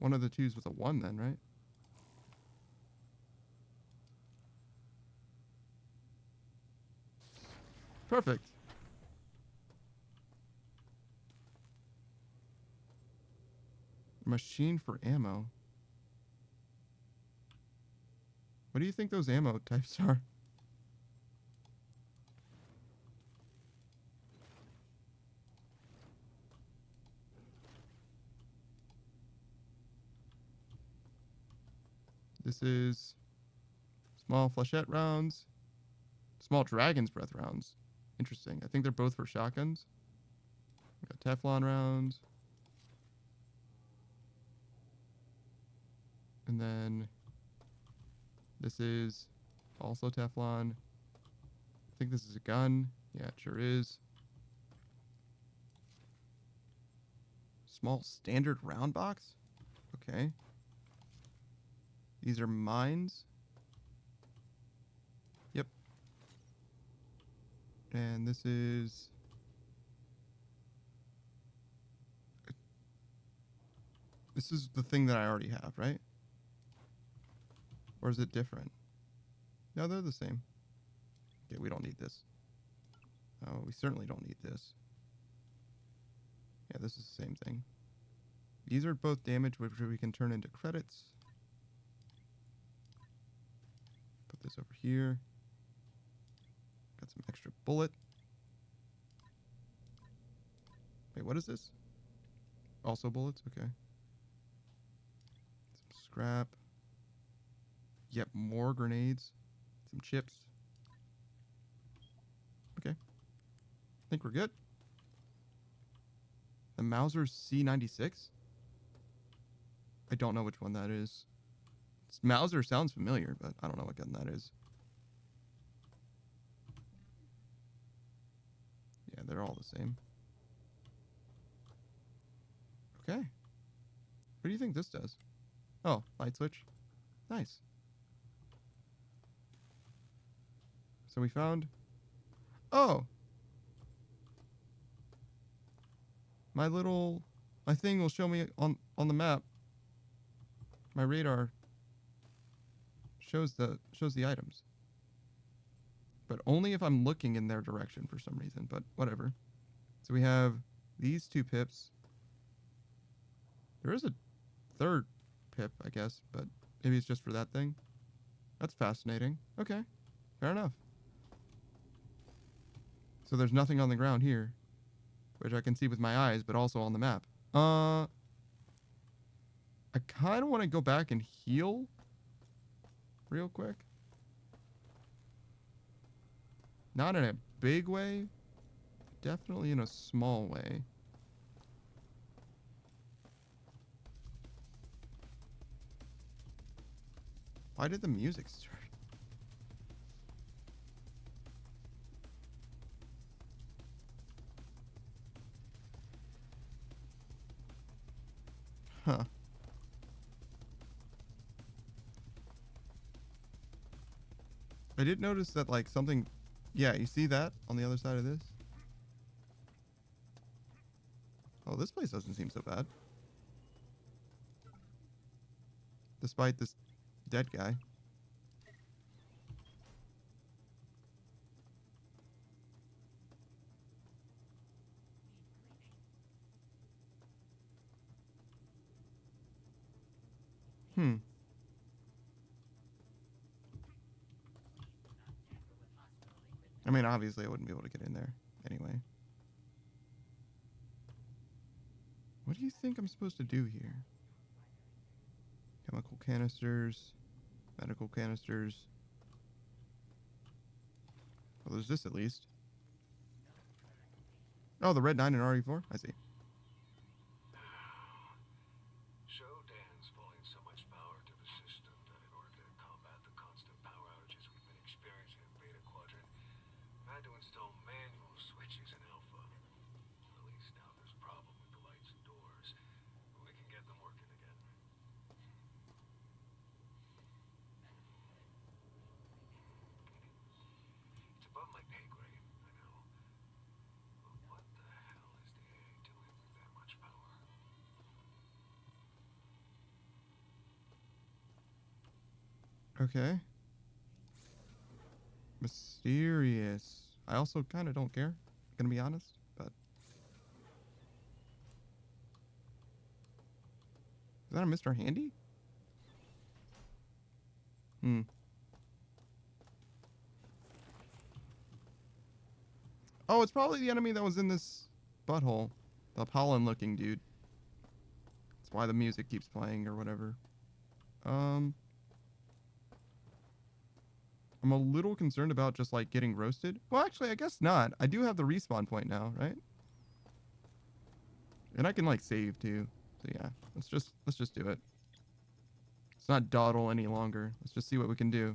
one of the 2s with a 1 then, right? Perfect. Machine for ammo. What do you think those ammo types are? This is small flechette rounds, small dragon's breath rounds. Interesting. I think they're both for shotguns. We got Teflon rounds. And then this is also Teflon. I think this is a gun. Yeah, it sure is. Small standard round box? Okay. These are mines. Yep. And this is... This is the thing that I already have, right? Or is it different? No, they're the same. Okay, we don't need this. Oh, we certainly don't need this. Yeah, this is the same thing. These are both damage, which we can turn into credits. Put this over here. Got some extra bullet. Wait, what is this? Also bullets? Okay. Some scrap. Yep, more grenades. some chips. Okay. I think we're good. The Mauser C96? I don't know which one that is. Mauser sounds familiar, but I don't know what gun that is. Yeah, they're all the same. Okay. What do you think this does? Oh, light switch. Nice. So we found... Oh! My thing will show me on the map. My radar shows the items. But only if I'm looking in their direction for some reason, but whatever. So we have these 2 pips. There is a third pip, I guess, but maybe it's just for that thing. That's fascinating. Okay, fair enough. So there's nothing on the ground here, which I can see with my eyes, but also on the map. I kind of want to go back and heal real quick. Not in a big way, definitely in a small way. Why did the music start? Huh. I did notice that, like, something... Yeah, you see that on the other side of this? Oh, this place doesn't seem so bad. Despite this dead guy. I mean, obviously I wouldn't be able to get in there anyway. What do you think I'm supposed to do here? Chemical canisters, medical canisters. Well, there's this at least. Oh, the Red 9 and RE4? I see. Shodan's pulling so much power to the system that in order to combat the constant power outages we've been experiencing in Beta Quadrant, I had to install manual switches in Alpha. At least now there's a problem with the lights and doors, but we can get them working again. It's above my pay grade, I know. But what the hell is the AA doing with that much power? Okay. Mysterious. I also kind of don't care, gonna be honest, but... Is that a Mr. Handy? Oh, it's probably the enemy that was in this butthole. The pollen-looking dude. That's why the music keeps playing or whatever. I'm a little concerned about just, like, getting roasted. Well, actually, I guess not. I do have the respawn point now, right? And I can, like, save, too. So, yeah. Let's just do it. Let's not dawdle any longer. Let's just see what we can do.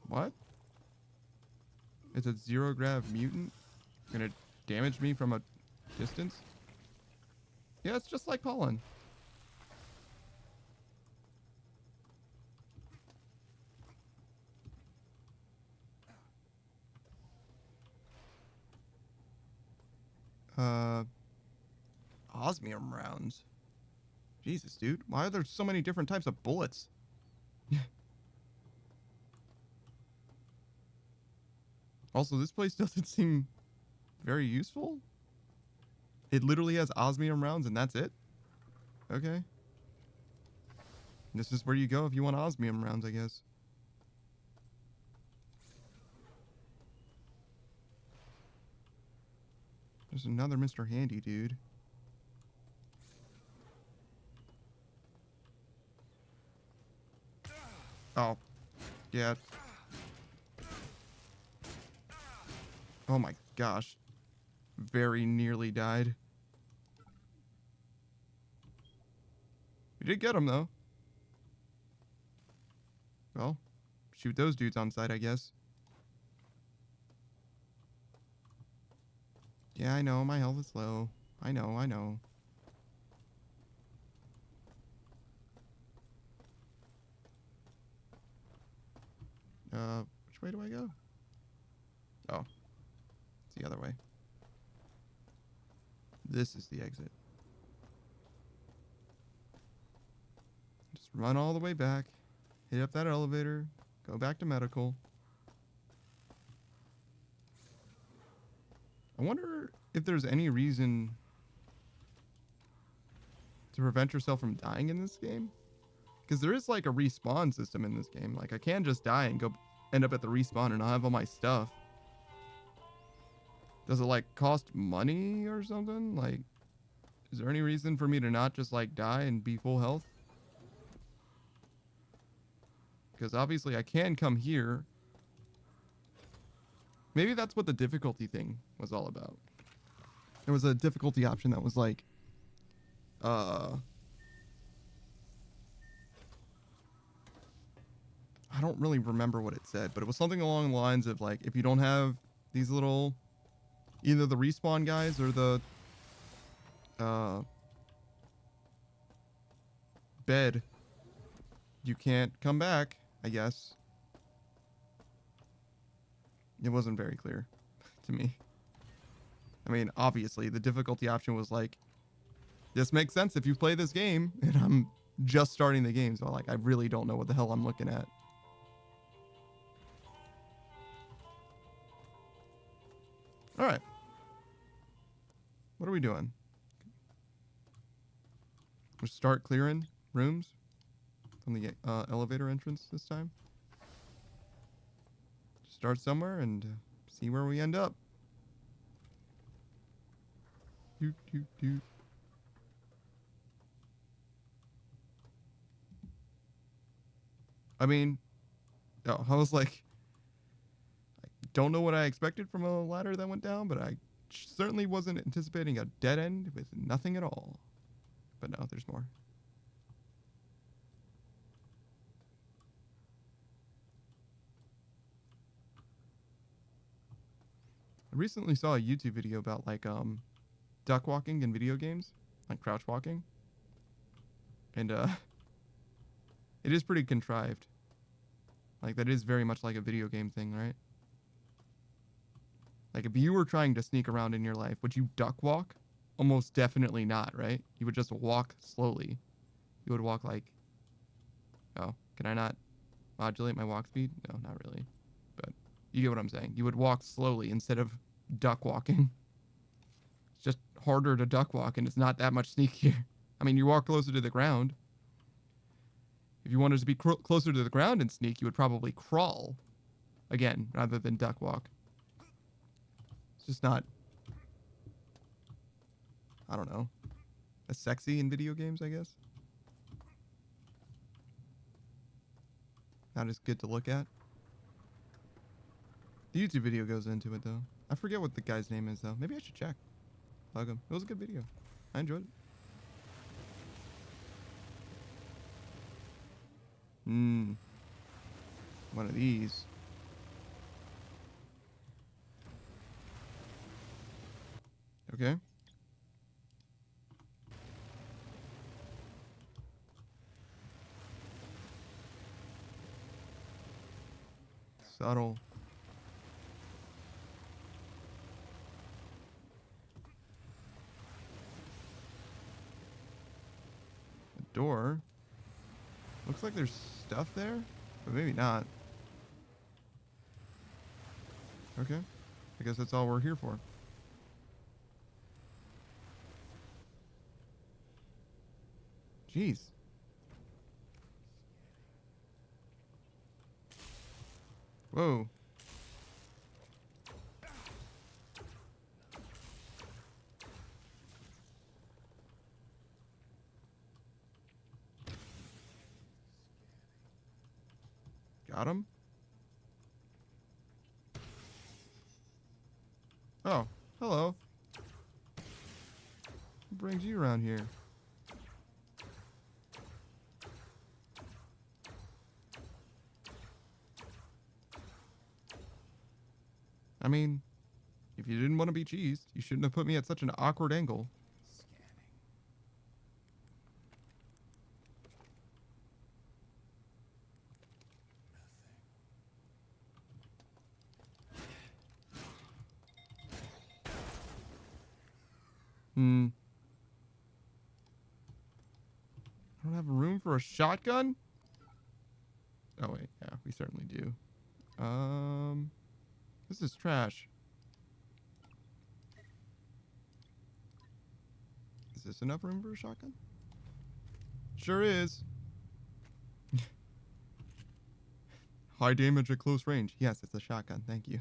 What? It's a zero-grav mutant? Gonna damage me from a distance? Yeah, it's just like pollen. Osmium rounds. Jesus, dude. Why are there so many different types of bullets? Also, this place doesn't seem very useful. It literally has osmium rounds and that's it? Okay. This is where you go if you want osmium rounds, I guess. There's another Mr. Handy, dude. Oh, yeah. Oh my gosh. Very nearly died. We did get him, though. Well, shoot those dudes on sight, I guess. Yeah, I know. My health is low. I know, I know. Which way do I go? Oh, it's the other way. This is the exit. Just run all the way back, hit up that elevator, go back to medical. I wonder if there's any reason to prevent yourself from dying in this game. Because there is like a respawn system in this game. Like I can just die and go end up at the respawn and I'll have all my stuff. Does it like cost money or something? Like, is there any reason for me to not just like die and be full health? Because obviously I can come here. Maybe that's what the difficulty thing was all about. There was a difficulty option that was like, I don't really remember what it said, but it was something along the lines of like, if you don't have these little, either the respawn guys or the bed, you can't come back, I guess. It wasn't very clear to me. I mean, obviously, the difficulty option was like, this makes sense if you play this game, and I'm just starting the game, so like, I really don't know what the hell I'm looking at. All right. What are we doing? We start clearing rooms from the elevator entrance this time. Start somewhere and see where we end up. Doot, doot, doot. I mean, oh, I was like, I don't know what I expected from a ladder that went down, but I certainly wasn't anticipating a dead end with nothing at all. But no, there's more. I recently saw a YouTube video about like duck walking in video games, like crouch walking. And it is pretty contrived. Like that is very much like a video game thing, right? Like if you were trying to sneak around in your life, would you duck walk? Almost definitely not, right? You would just walk slowly. You would walk like, oh, can I not modulate my walk speed? No, not really. But you get what I'm saying. You would walk slowly instead of duck walking. It's just harder to duck walk and it's not that much sneakier. I mean, you walk closer to the ground. If you wanted to be closer to the ground and sneak, you would probably crawl again rather than duck walk. It's just not, I don't know, as sexy in video games, I guess. Not as good to look at. The YouTube video goes into it, though. I forget what the guy's name is, though. Maybe I should check. Bug him. It was a good video. I enjoyed it. One of these. Okay. Subtle. A door. Looks like there's stuff there, but maybe not. Okay. I guess that's all we're here for. Jeez. Whoa. Got him. Oh, hello. What brings you around here? I mean, if you didn't want to be cheesed, you shouldn't have put me at such an awkward angle. Hmm. I don't have room for a shotgun? Oh wait, yeah, we certainly do. This is trash. Is this enough room for a shotgun? Sure is. High damage at close range. Yes, it's a shotgun. Thank you.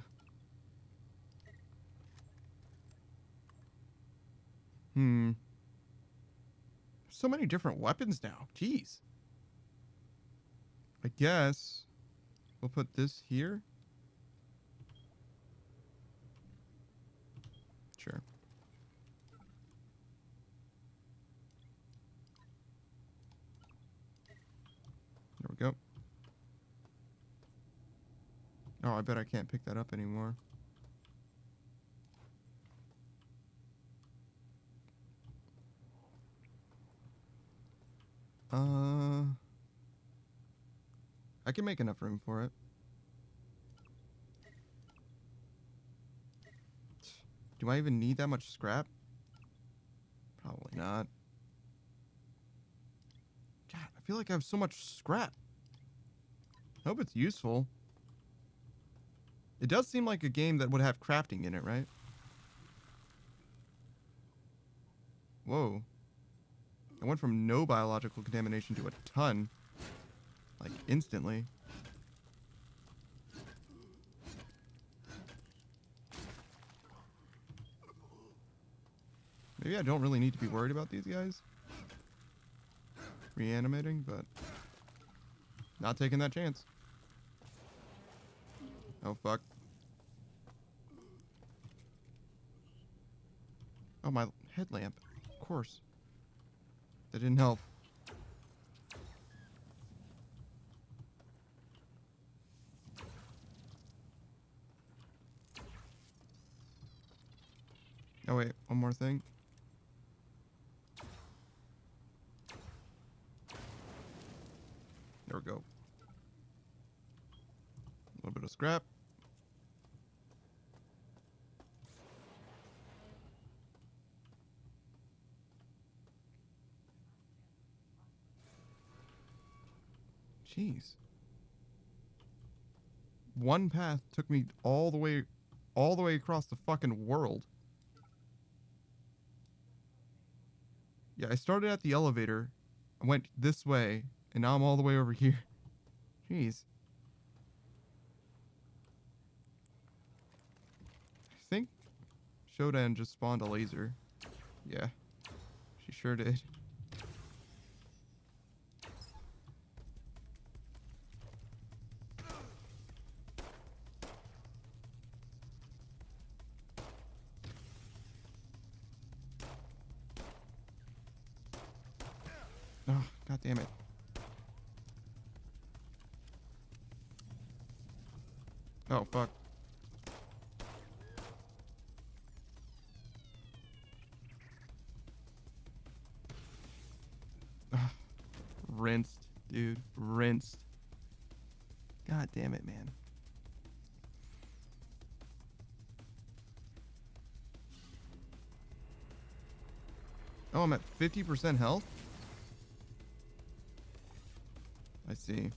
So many different weapons now. Jeez. I guess we'll put this here. Sure. There we go. Oh, I bet I can't pick that up anymore. I can make enough room for it. Do I even need that much scrap? Probably not. God, I feel like I have so much scrap. I hope it's useful. It does seem like a game that would have crafting in it, right? Whoa. I went from no biological contamination to a ton. Like, instantly. Maybe I don't really need to be worried about these guys reanimating, but not taking that chance. Oh, fuck. Oh, my headlamp. Of course. That didn't help. Oh, wait. One more thing. There we go. A little bit of scrap. Jeez. One path took me all the way across the fucking world. Yeah, I started at the elevator, I went this way, and now I'm all the way over here. Jeez. I think Shodan just spawned a laser. Yeah, she sure did. Oh, god damn it. Oh, fuck. Rinsed, dude. Rinsed. God damn it, man. Oh, I'm at 50% health? I see.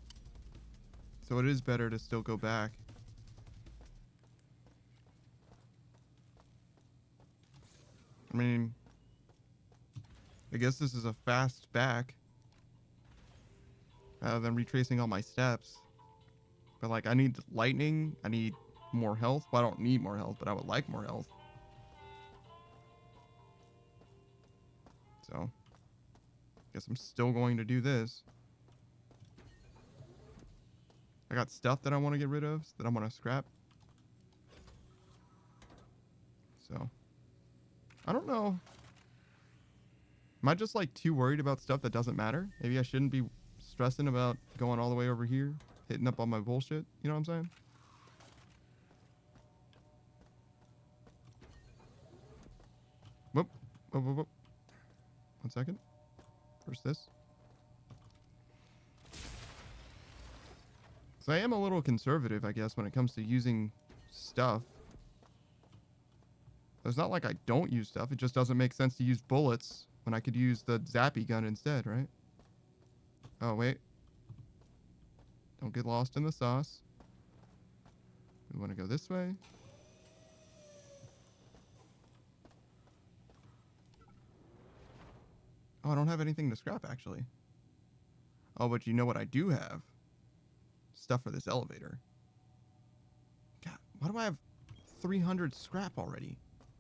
So it is better to still go back. I mean, I guess this is a fast back. Rather than retracing all my steps. But like, I need lightning. I need more health. Well, I don't need more health, but I would like more health. So, guess I'm still going to do this. I got stuff that I want to get rid of, that I want to scrap. So, I don't know. Am I just like too worried about stuff that doesn't matter? Maybe I shouldn't be stressing about going all the way over here, hitting up on my bullshit. You know what I'm saying? Whoop. Whoop, whoop, whoop. 1 second. First this. So I am a little conservative, I guess, when it comes to using stuff. It's not like I don't use stuff. It just doesn't make sense to use bullets when I could use the zappy gun instead, right? Oh, wait. Don't get lost in the sauce. We want to go this way. Oh, I don't have anything to scrap, actually. Oh, but you know what I do have? Stuff for this elevator. God, why do I have 300 scrap already?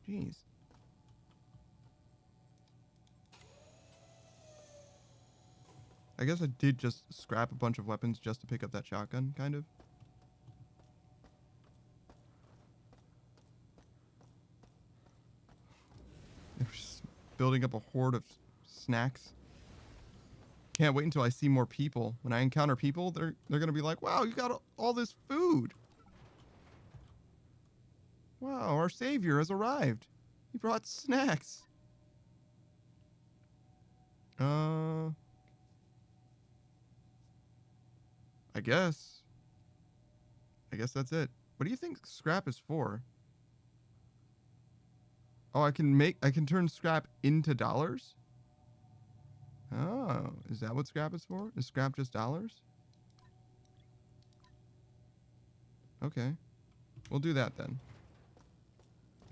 Jeez. I guess I did just scrap a bunch of weapons just to pick up that shotgun, kind of. Just building up a horde of snacks. Can't wait until I see more people. When I encounter people, they're gonna be like, "Wow, you got all this food! Wow, our savior has arrived. He brought snacks." I guess. I guess that's it. What do you think scrap is for? Oh, I can turn scrap into dollars? Oh, is that what scrap is for? Is scrap just dollars? Okay. We'll do that then.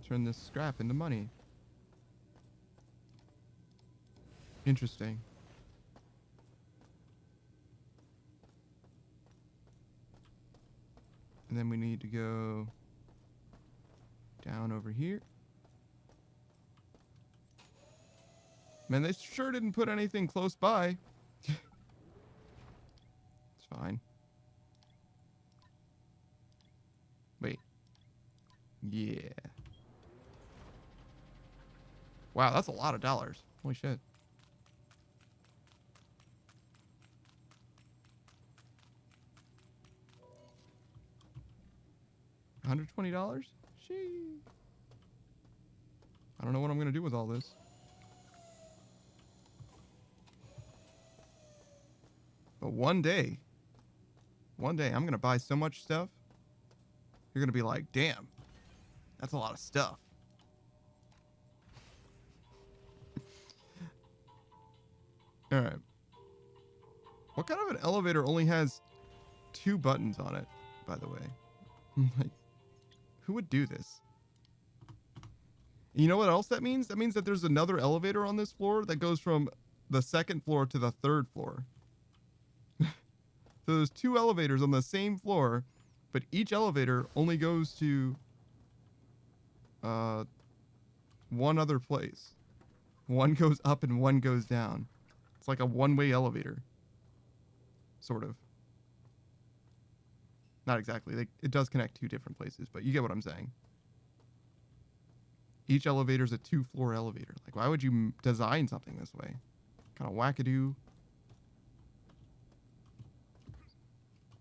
Turn this scrap into money. Interesting. And then we need to go down over here. Man, they sure didn't put anything close by. It's fine. Wait. Yeah. Wow, that's a lot of dollars. Holy shit. $120? Shee. I don't know what I'm gonna do with all this. But one day, I'm gonna buy so much stuff. You're gonna be like, damn, that's a lot of stuff. All right. What kind of an elevator only has 2 buttons on it, by the way? Like, who would do this? You know what else that means? That means that there's another elevator on this floor that goes from the 2nd floor to the 3rd floor. So there's 2 elevators on the same floor, but each elevator only goes to one other place. One goes up and one goes down. It's like a one-way elevator. Sort of. Not exactly. It does connect 2 different places, but you get what I'm saying. Each elevator's a 2-floor elevator. Like, why would you design something this way? Kind of wackadoo.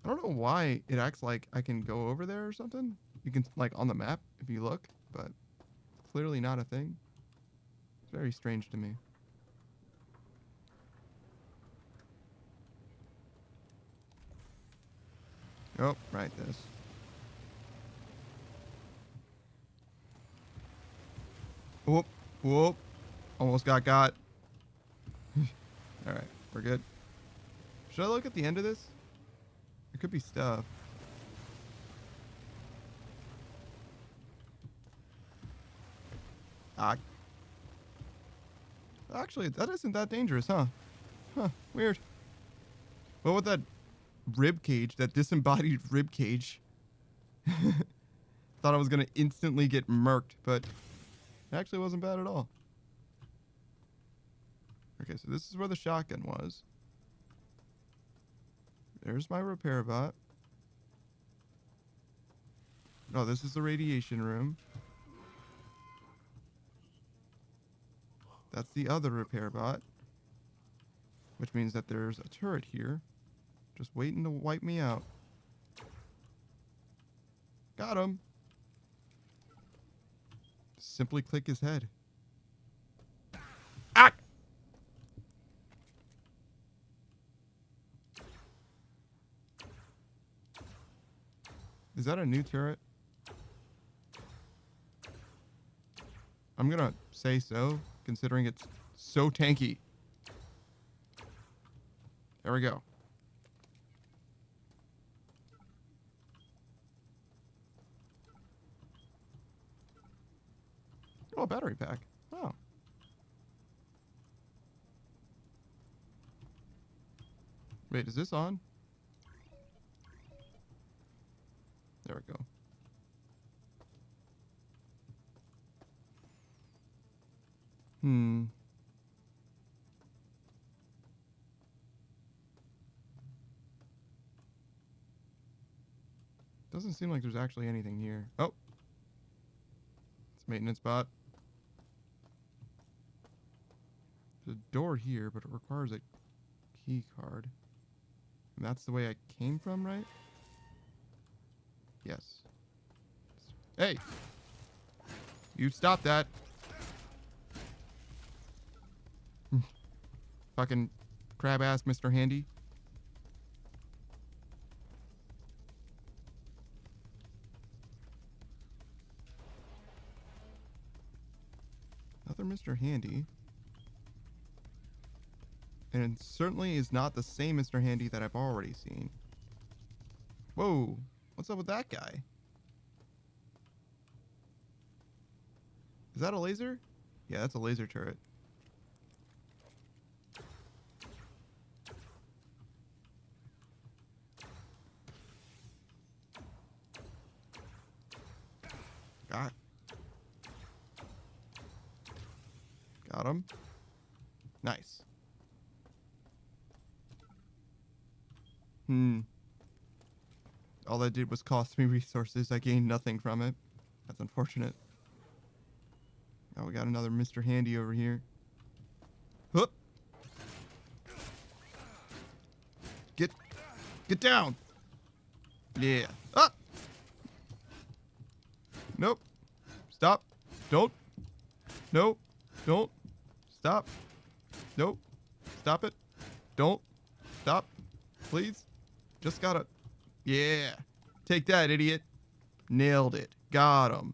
I don't know why it acts like I can go over there or something. You can, like, on the map if you look, but clearly not a thing. It's very strange to me. Oh, right, this. Whoop, whoop. Almost got. Alright, we're good. Should I look at the end of this? There could be stuff. Actually, that isn't that dangerous, huh? Huh, weird. What with that rib cage, that disembodied rib cage? Thought I was gonna instantly get murked, but it actually wasn't bad at all. Okay, so this is where the shotgun was. There's my repair bot. Oh, this is the radiation room. That's the other repair bot. Which means that there's a turret here. Just waiting to wipe me out. Got him. Simply click his head. Ah! Is that a new turret? I'm gonna say so, considering it's so tanky. There we go. Oh, a battery pack. Oh. Wait, is this on? There we go. Hmm. Doesn't seem like there's actually anything here. Oh. It's a maintenance bot. There's a door here, but it requires a key card. And that's the way I came from, right? Yes. Hey! You stop that! Fucking crab ass Mr. Handy. Another Mr. Handy. And it certainly is not the same Mr. Handy that I've already seen. Whoa, what's up with that guy? Is that a laser? Yeah, that's a laser turret. Got him. Nice. All that did was cost me resources. I gained nothing from it. That's unfortunate. Now we got another Mr. Handy over here. Hup! Get down! Yeah. Ah! Nope. Stop. Don't. No. Don't. Stop. Nope. Stop it. Don't. Stop. Please. Just gotta. Yeah. Take that, idiot. Nailed it. Got him.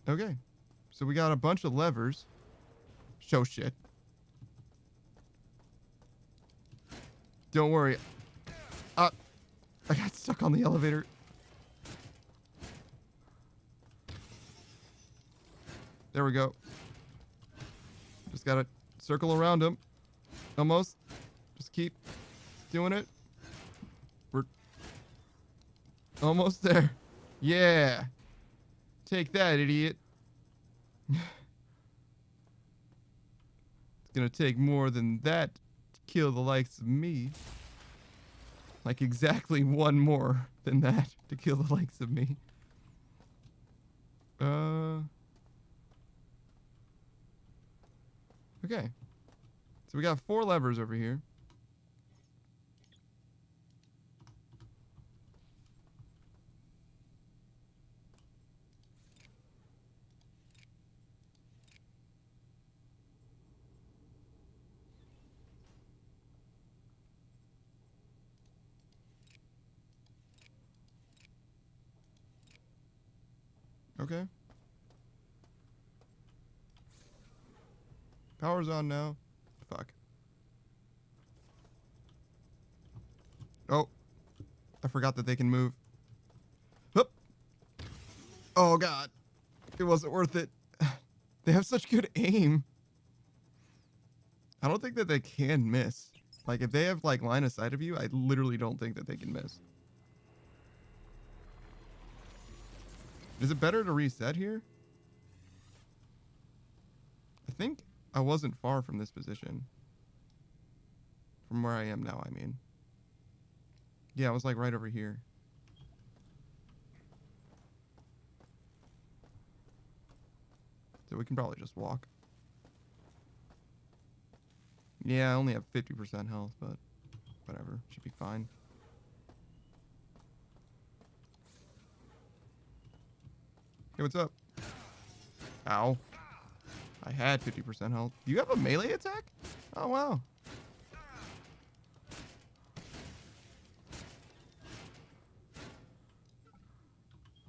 Okay. So we got a bunch of levers. Show shit. Don't worry. I got stuck on the elevator. There we go. Just gotta circle around him. Almost. Just keep doing it. We're almost there. Yeah. Take that, idiot. It's gonna take more than that to kill the likes of me. Like exactly one more than that to kill the likes of me. Okay. So we got 4 levers over here. Okay. Power's on now. Fuck. Oh. I forgot that they can move. Hup. Oh, God. It wasn't worth it. They have such good aim. I don't think that they can miss. Like, if they have, like, line of sight of you, I literally don't think that they can miss. Is it better to reset here? I think I wasn't far from this position. From where I am now, I mean. Yeah, it was like right over here. So we can probably just walk. Yeah, I only have 50% health, but whatever. Should be fine. Hey, what's up? Ow. I had 50% health. Do you have a melee attack? Oh, wow.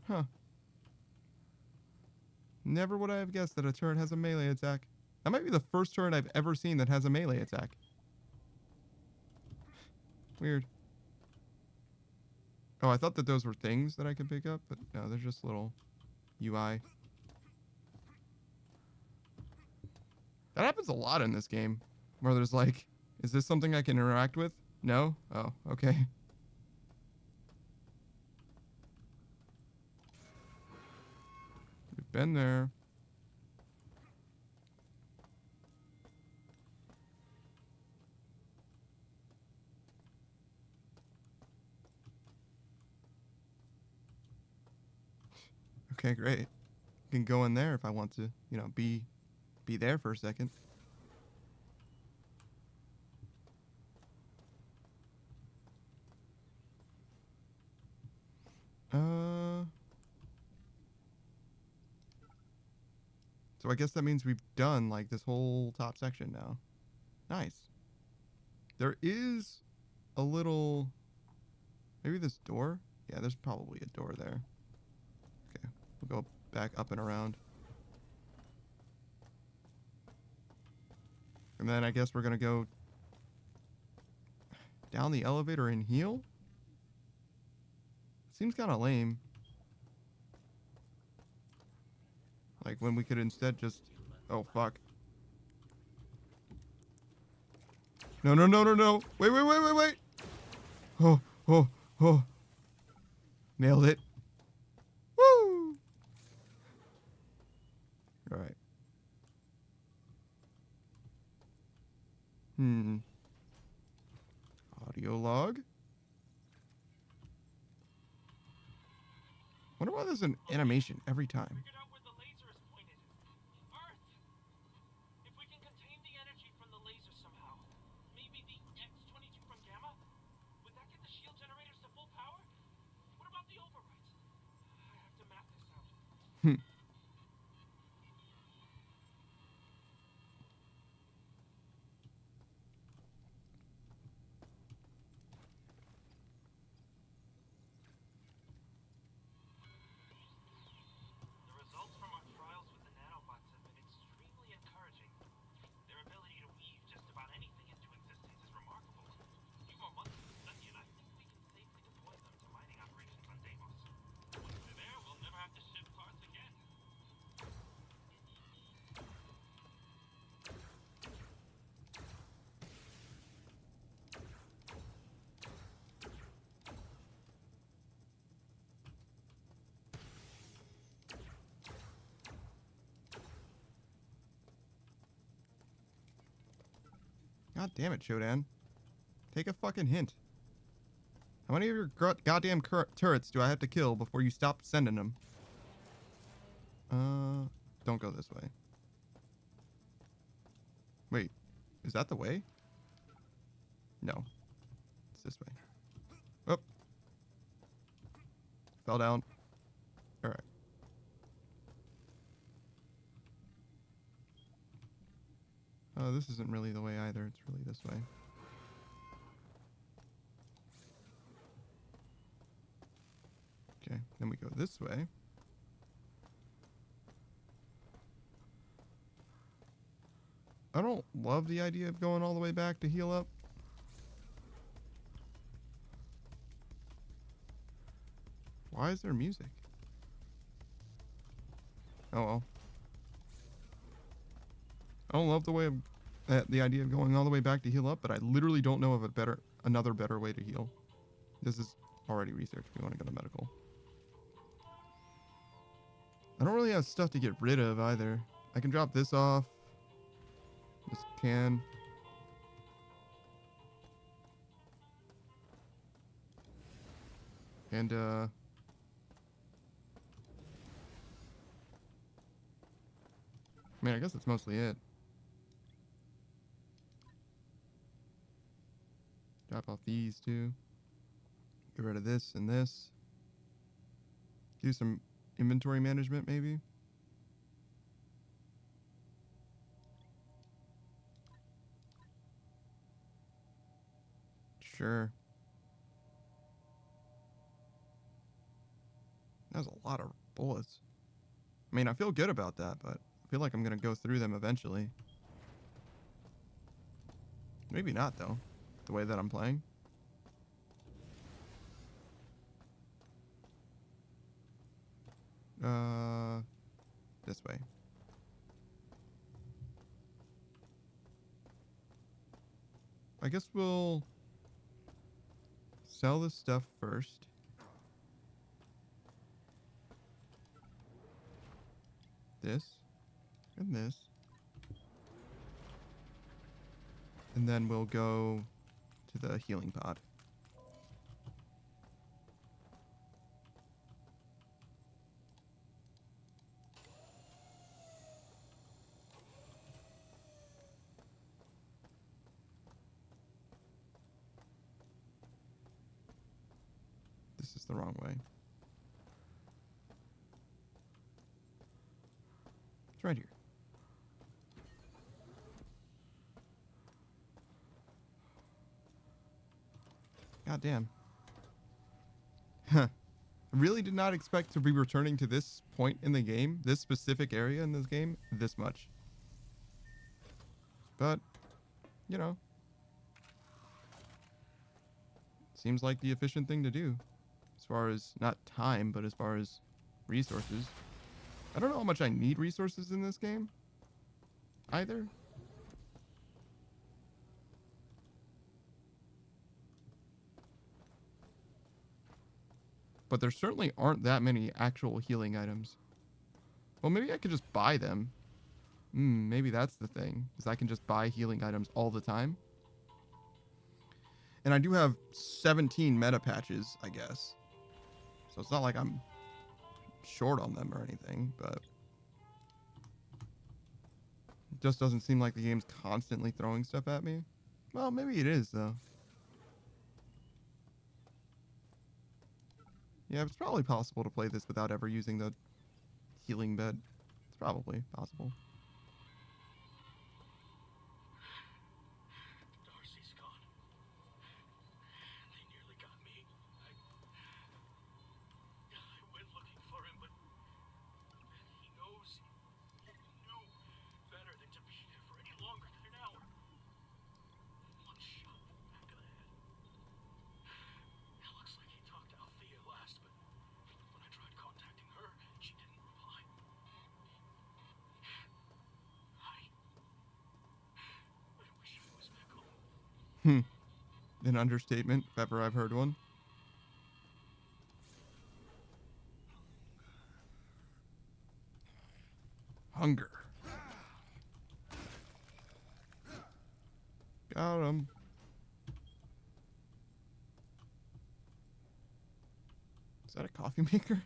Huh. Never would I have guessed that a turret has a melee attack. That might be the first turret I've ever seen that has a melee attack. Weird. Oh, I thought that those were things that I could pick up, but no, they're just little UI. That happens a lot in this game, where there's like, is this something I can interact with? No? Oh, okay. We've been there. Okay, great. I can go in there if I want to, you know, be there for a second. So I guess that means we've done like this whole top section now. Nice. There is a little, maybe this door? Yeah, there's probably a door there. Okay, we'll go back up and around. And then I guess we're gonna go down the elevator and heal? Seems kind of lame. Like when we could instead just... Oh, fuck. No, no, no, no, no. Wait, wait, wait, wait, wait. Oh, oh, oh. Nailed it. Woo! All right. Audio log. Wonder why there's an animation every time. Figured out where the laser is pointed. Earth! If we can contain the energy from the laser somehow, maybe the X-22 from Gamma? Would that get the shield generators to full power? What about the overwrites? I have to map this out. The results from our trials with the nanobots have been extremely encouraging. Their ability to weave just about anything into existence is remarkable. A few more months of study and I think we can safely deploy them to mining operations on Deimos. Once they're there, we'll never have to ship parts again. God damn it, Shodan. Take a fucking hint. How many of your goddamn turrets do I have to kill before you stop sending them? Don't go this way. Wait, is that the way? No. It's this way. Oh. Fell down. Alright. Oh, this isn't really the way either. It's really this way. Okay, then we go this way. I don't love the idea of going all the way back to heal up. Why is there music? Oh well. I don't love the way of the idea of going all the way back to heal up, but I literally don't know of another better way to heal. This is already research. We want to go to medical. I don't really have stuff to get rid of either. I can drop this off. This can. And, I mean, I guess that's mostly it. Drop off these two. Get rid of this and this. Do some inventory management, maybe. Sure. That was a lot of bullets. I mean, I feel good about that, but I feel like I'm going to go through them eventually. Maybe not, though, the way that I'm playing. This way. I guess we'll sell this stuff first. This and this. And then we'll go to the healing pod. This is the wrong way. It's right here. God damn. Huh. I really did not expect to be returning to this point in the game, this specific area in this game, this much. But, you know. Seems like the efficient thing to do. As far as, not time, but as far as resources. I don't know how much I need resources in this game. Either. But there certainly aren't that many actual healing items. Well, maybe I could just buy them. Maybe that's the thing. Is I can just buy healing items all the time. And I do have 17 meta patches, I guess. So it's not like I'm short on them or anything, but it just doesn't seem like the game's constantly throwing stuff at me. Well, maybe it is, though. Yeah, it's probably possible to play this without ever using the healing bed. It's probably possible. Darcy's gone. They nearly got me. I went looking for him, but he knows he knew better than to be there for any longer than an hour. One shot in the back of the head. It looks like he talked to Althea last, but when I tried contacting her, she didn't reply. I wish I was back home. An understatement, if ever I've heard one. Hunger. Got him. Is that a coffee maker?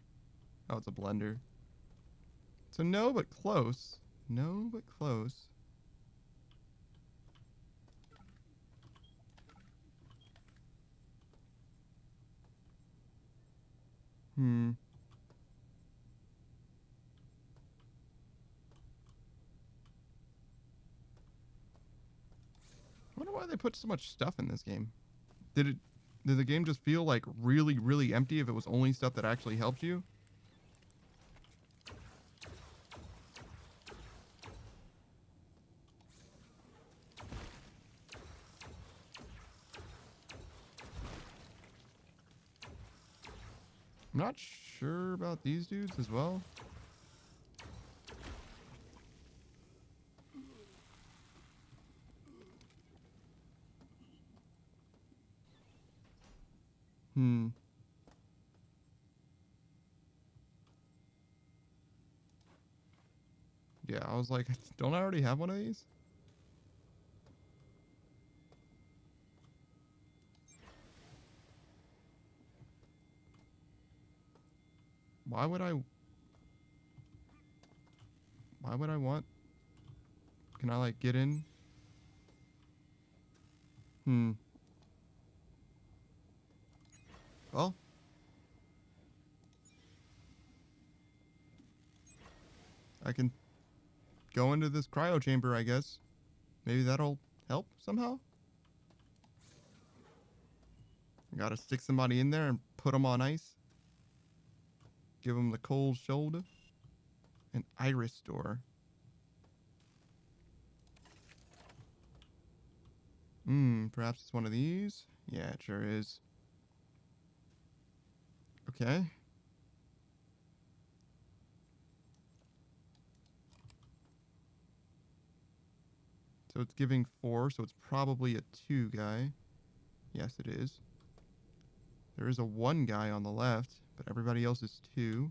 Oh, it's a blender. So no, but close. No, but close. I wonder why they put so much stuff in this game. Did the game just feel like really, really empty if it was only stuff that actually helped you? I'm not sure about these dudes as well. Yeah, I was like, don't I already have one of these? Why would I... Why would I want... Can I, like, get in? Well. I can go into this cryo chamber, I guess. Maybe that'll help somehow? Gotta stick somebody in there and put them on ice. Give them the cold shoulder. An iris door. Perhaps it's one of these? Yeah, it sure is. Okay. So it's giving 4, so it's probably a 2 guy. Yes, it is. There is a 1 guy on the left, but everybody else is 2.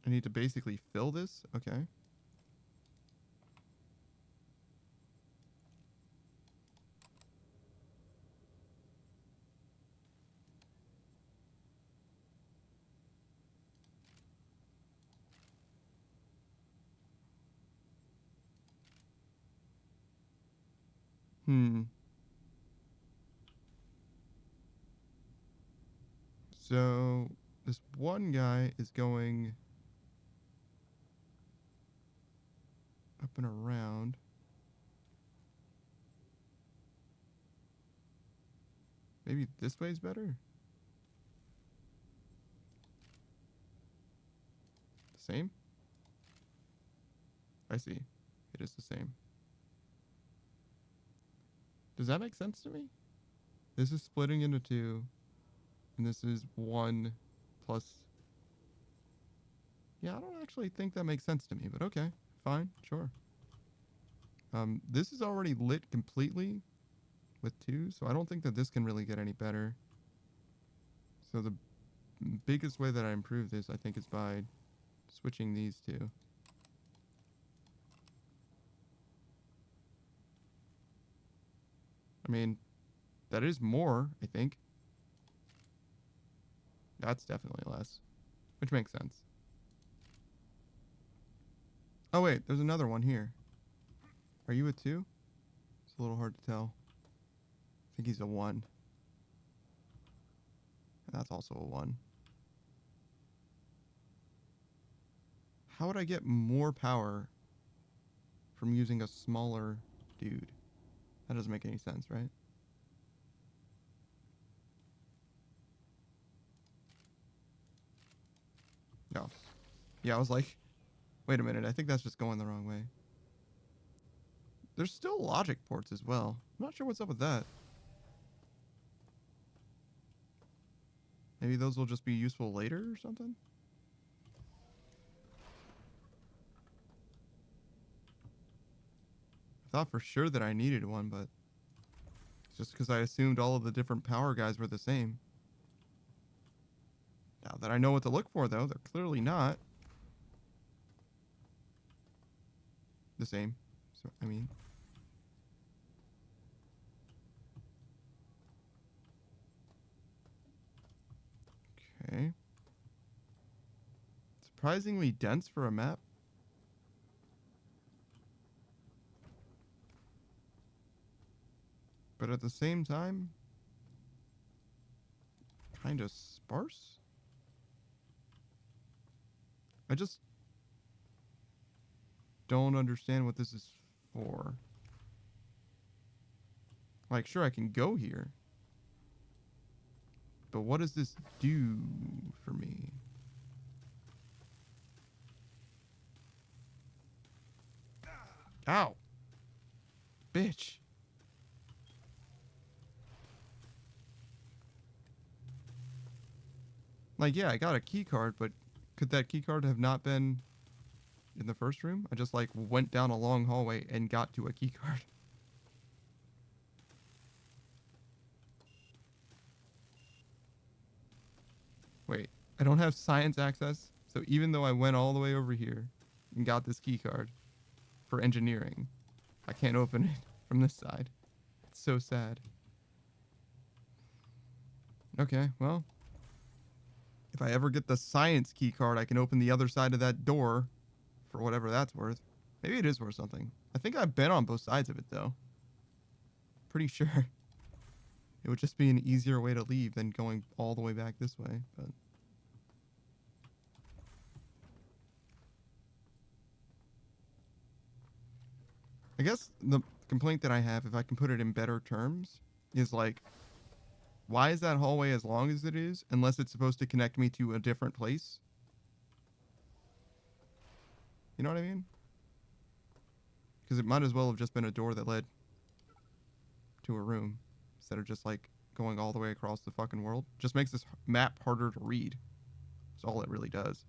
I need to basically fill this? Okay. So, this 1 guy is going up and around. Maybe this way's better? The same? I see. It is the same. Does that make sense to me? This is splitting into 2. And this is 1 plus... Yeah, I don't actually think that makes sense to me, but okay. Fine, sure. This is already lit completely with 2, so I don't think that this can really get any better. So the biggest way that I improve this, I think, is by switching these 2. I mean, that is more, I think. That's definitely less, which makes sense. Oh wait, there's another one here. Are you a 2? It's a little hard to tell. I think he's a 1. And that's also a 1. How would I get more power from using a smaller dude? That doesn't make any sense, right? No. Yeah, I was like, wait a minute, I think that's just going the wrong way. There's still logic ports as well. I'm not sure what's up with that. Maybe those will just be useful later or something? I thought for sure that I needed one, but it's just because I assumed all of the different power guys were the same. Now that I know what to look for, though, they're clearly not the same. So, I mean... Okay. Surprisingly dense for a map. But at the same time, kind of sparse. I just don't understand what this is for. Like, sure, I can go here. But what does this do for me? Ow! Bitch! Like, yeah, I got a key card, but could that key card have not been in the first room? I just, like, went down a long hallway and got to a key card. Wait, I don't have science access, so even though I went all the way over here and got this key card for engineering, I can't open it from this side. It's so sad. Okay, well. If I ever get the science key card, I can open the other side of that door for whatever that's worth. Maybe it is worth something. I think I've been on both sides of it, though. Pretty sure. It would just be an easier way to leave than going all the way back this way, but... I guess the complaint that I have, if I can put it in better terms, is like, why is that hallway as long as it is, unless it's supposed to connect me to a different place? You know what I mean? Because it might as well have just been a door that led to a room, instead of just, like, going all the way across the fucking world. Just makes this map harder to read. That's all it really does.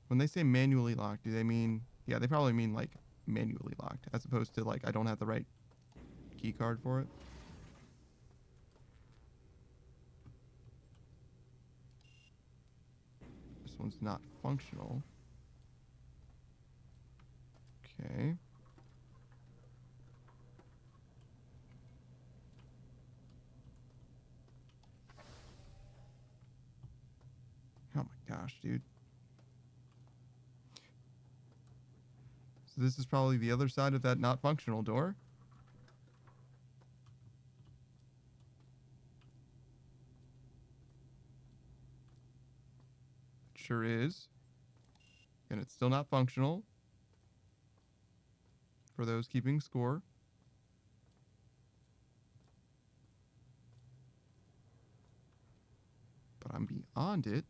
When they say manually locked, do they mean... Yeah, they probably mean, like, manually locked, as opposed to, like, I don't have the right key card for it. This one's not functional. Okay. Oh my gosh, dude. So this is probably the other side of that not functional door. It sure is. And it's still not functional. For those keeping score. But I'm beyond it.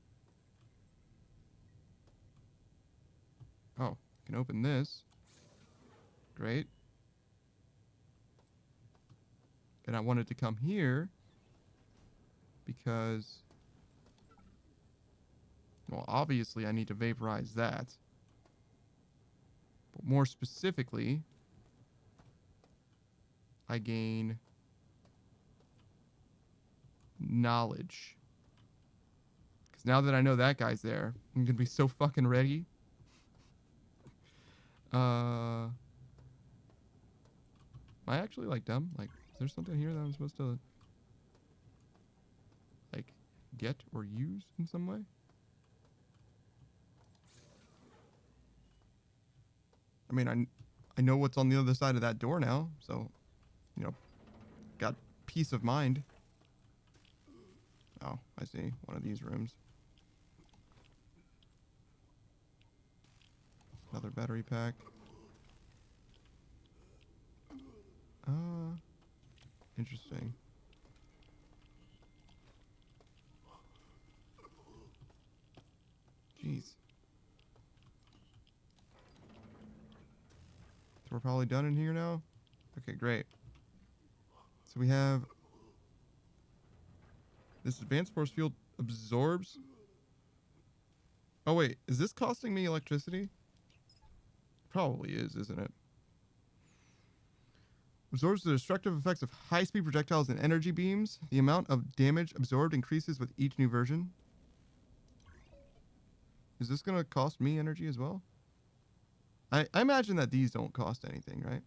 Oh, I can open this. Great. And I wanted to come here because, well, obviously I need to vaporize that. But more specifically, I gain knowledge. Because now that I know that guy's there, I'm going to be so fucking ready. Am I actually, like, dumb? Like, is there something here that I'm supposed to, like, get or use in some way? I mean, I know what's on the other side of that door now, so, you know, got peace of mind. Oh, I see. One of these rooms. Another battery pack. Interesting. Jeez. So we're probably done in here now? Okay, great. So we have... This advanced force field absorbs... Oh wait, is this costing me electricity? Probably is, isn't it? Absorbs the destructive effects of high-speed projectiles and energy beams. The amount of damage absorbed increases with each new version. Is this going to cost me energy as well? I imagine that these don't cost anything, right?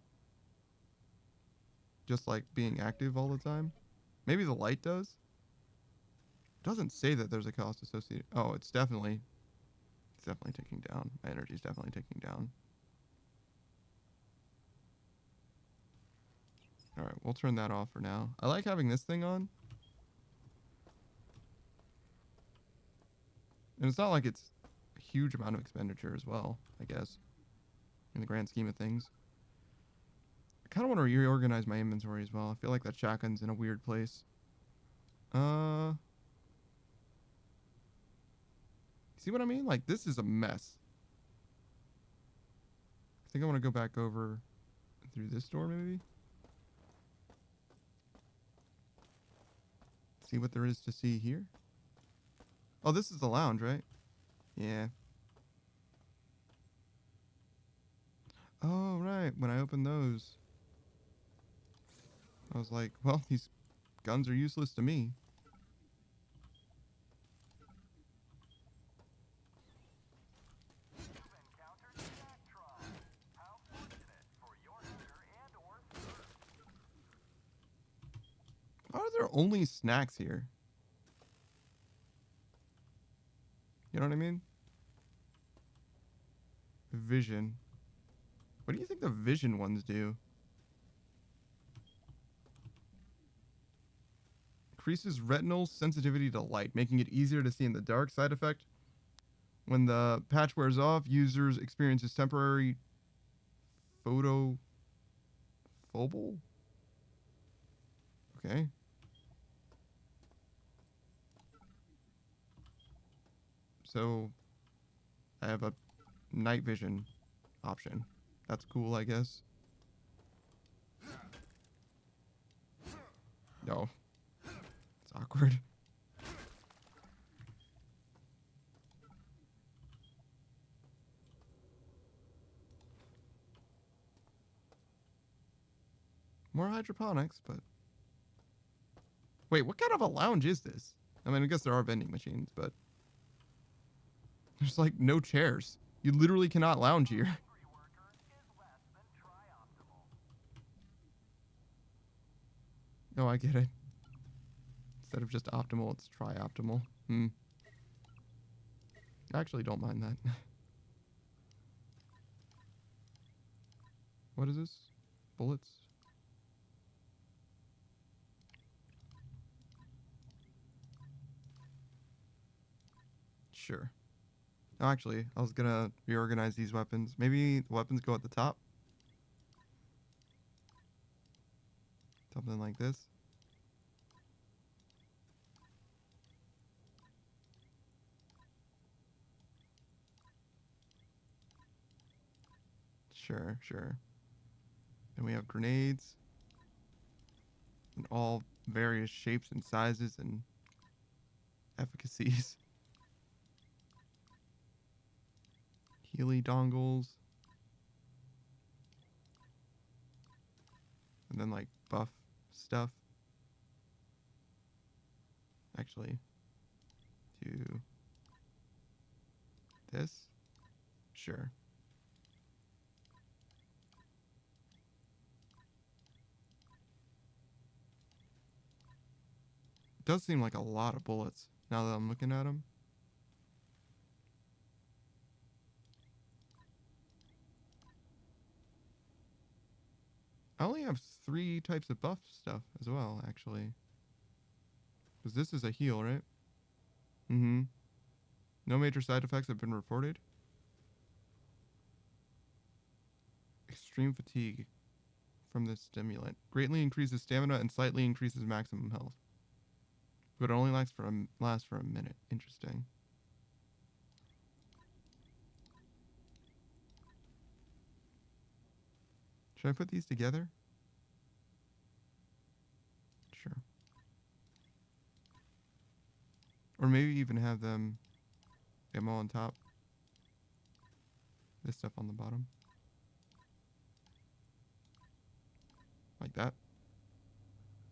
Just like being active all the time. Maybe the light does? It doesn't say that there's a cost associated. Oh, it's definitely ticking down. My energy's definitely ticking down. Alright, we'll turn that off for now. I like having this thing on. And it's not like it's a huge amount of expenditure as well, I guess. In the grand scheme of things. I kind of want to reorganize my inventory as well. I feel like that shotgun's in a weird place. See what I mean? Like, this is a mess. I think I want to go back over through this door, maybe? See what there is to see here. Oh, this is the lounge, right? Yeah. Oh, right. When I opened those, I was like, well, these guns are useless to me. there only snacks here? You know what I mean? Vision. What do you think the vision ones do? Increases retinal sensitivity to light, making it easier to see in the dark. Side effect: when the patch wears off, users experiences temporary photophobia. Okay. So I have a night vision option. That's cool, I guess. No. It's awkward. More hydroponics, but... Wait, what kind of a lounge is this? I mean, I guess there are vending machines, but... There's, like, no chairs. You literally cannot lounge here. No, I get it. Instead of just optimal, it's tri-optimal. I actually don't mind that. What is this? Bullets? Sure. No, actually, I was gonna reorganize these weapons. Maybe the weapons go at the top? Something like this. Sure, sure. Then we have grenades. In all various shapes and sizes and efficacies. Healy dongles. And then like buff stuff. Actually, do this? Sure. It does seem like a lot of bullets now that I'm looking at them. I only have 3 types of buff stuff as well, actually. Because this is a heal, right? Mm-hmm. No major side effects have been reported. Extreme fatigue from this stimulant. Greatly increases stamina and slightly increases maximum health. But it only lasts for a minute. Interesting. Should I put these together? Sure. Or maybe even have them ammo on top. This stuff on the bottom. Like that.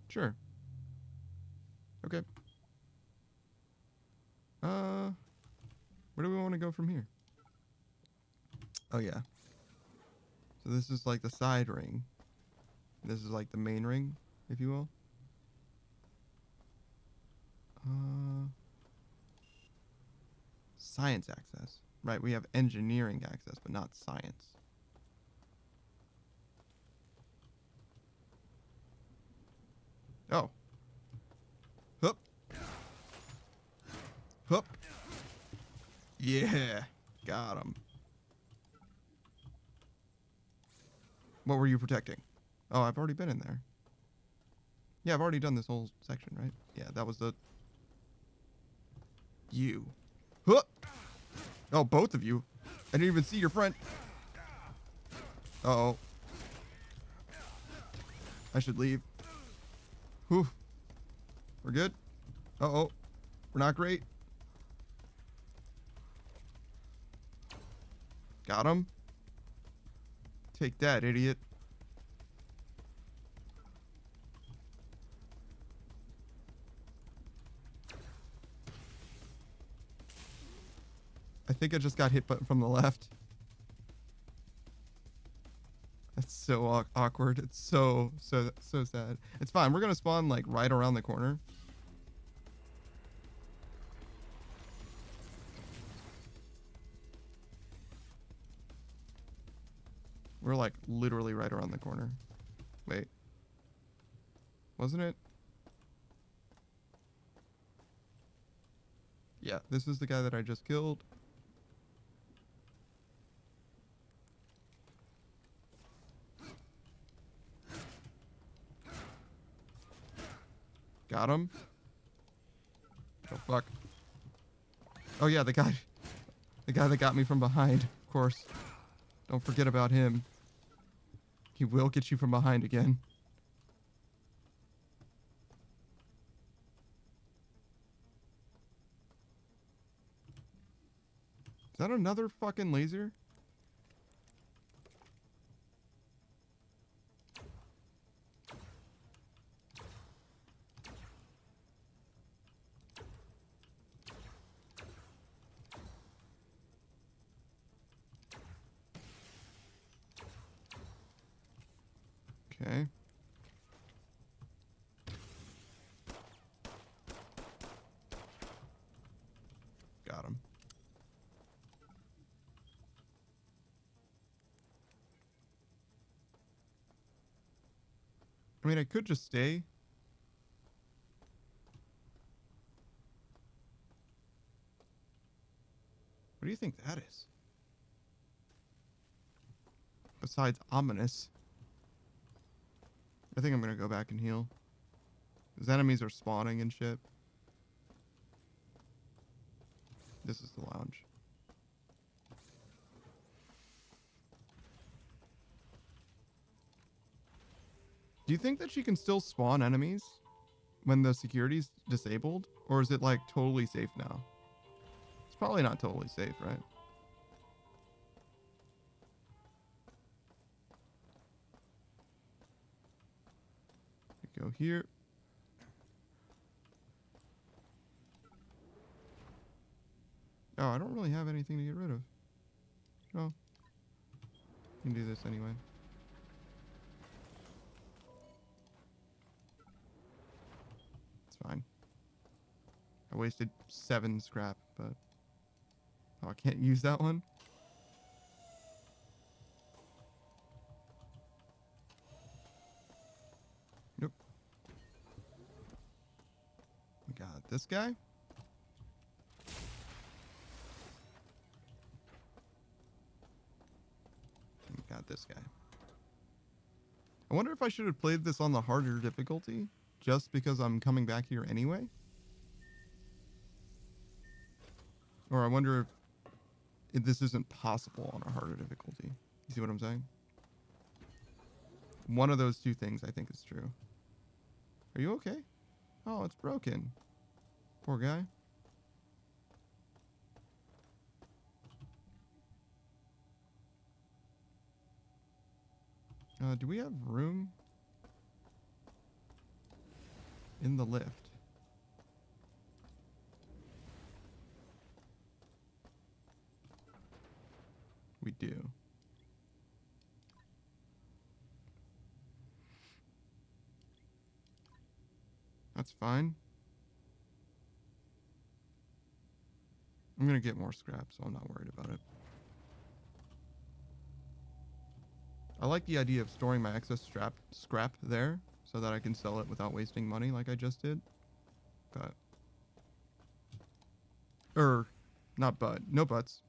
Sure. Okay. Where do we want to go from here? Oh yeah. So this is like the side ring. This is like the main ring, if you will. Science access. Right, we have engineering access, but not science. Oh. Hup. Hup. Yeah. Got him. What were you protecting? Oh, I've already been in there. Yeah, I've already done this whole section, right? Yeah, that was the... You. Huh! Oh, both of you. I didn't even see your friend. Uh-oh. I should leave. Whew. We're good? Uh-oh. We're not great. Got him. Take that, idiot. I think I just got hit from the left. That's so awkward. It's so sad. It's fine. We're gonna spawn like right around the corner. We're like literally right around the corner. Wait. Wasn't it? Yeah, this is the guy that I just killed. Got him. Oh, fuck. Oh, yeah, the guy that got me from behind, of course. Don't forget about him. He will get you from behind again. Is that another fucking laser? Okay. Got him. I mean, I could just stay. What do you think that is? Besides ominous. I think I'm gonna go back and heal. His enemies are spawning and shit. This is the lounge. Do you think that she can still spawn enemies when the security's disabled? Or is it like totally safe now? It's probably not totally safe, right? We go here. Oh, I don't really have anything to get rid of. Oh. You can do this anyway. It's fine. I wasted 7 scrap, but... Oh, I can't use that one? Nope. We got this guy. And we got this guy. I wonder if I should have played this on the harder difficulty, just because I'm coming back here anyway. Or I wonder if this isn't possible on a harder difficulty. You see what I'm saying? One of those two things I think is true. Are you okay? Oh, it's broken. Poor guy. Do we have room in the lift? We do. That's fine. I'm gonna get more scrap, so I'm not worried about it. I like the idea of storing my excess scrap there so that I can sell it without wasting money like I just did. But... no buts.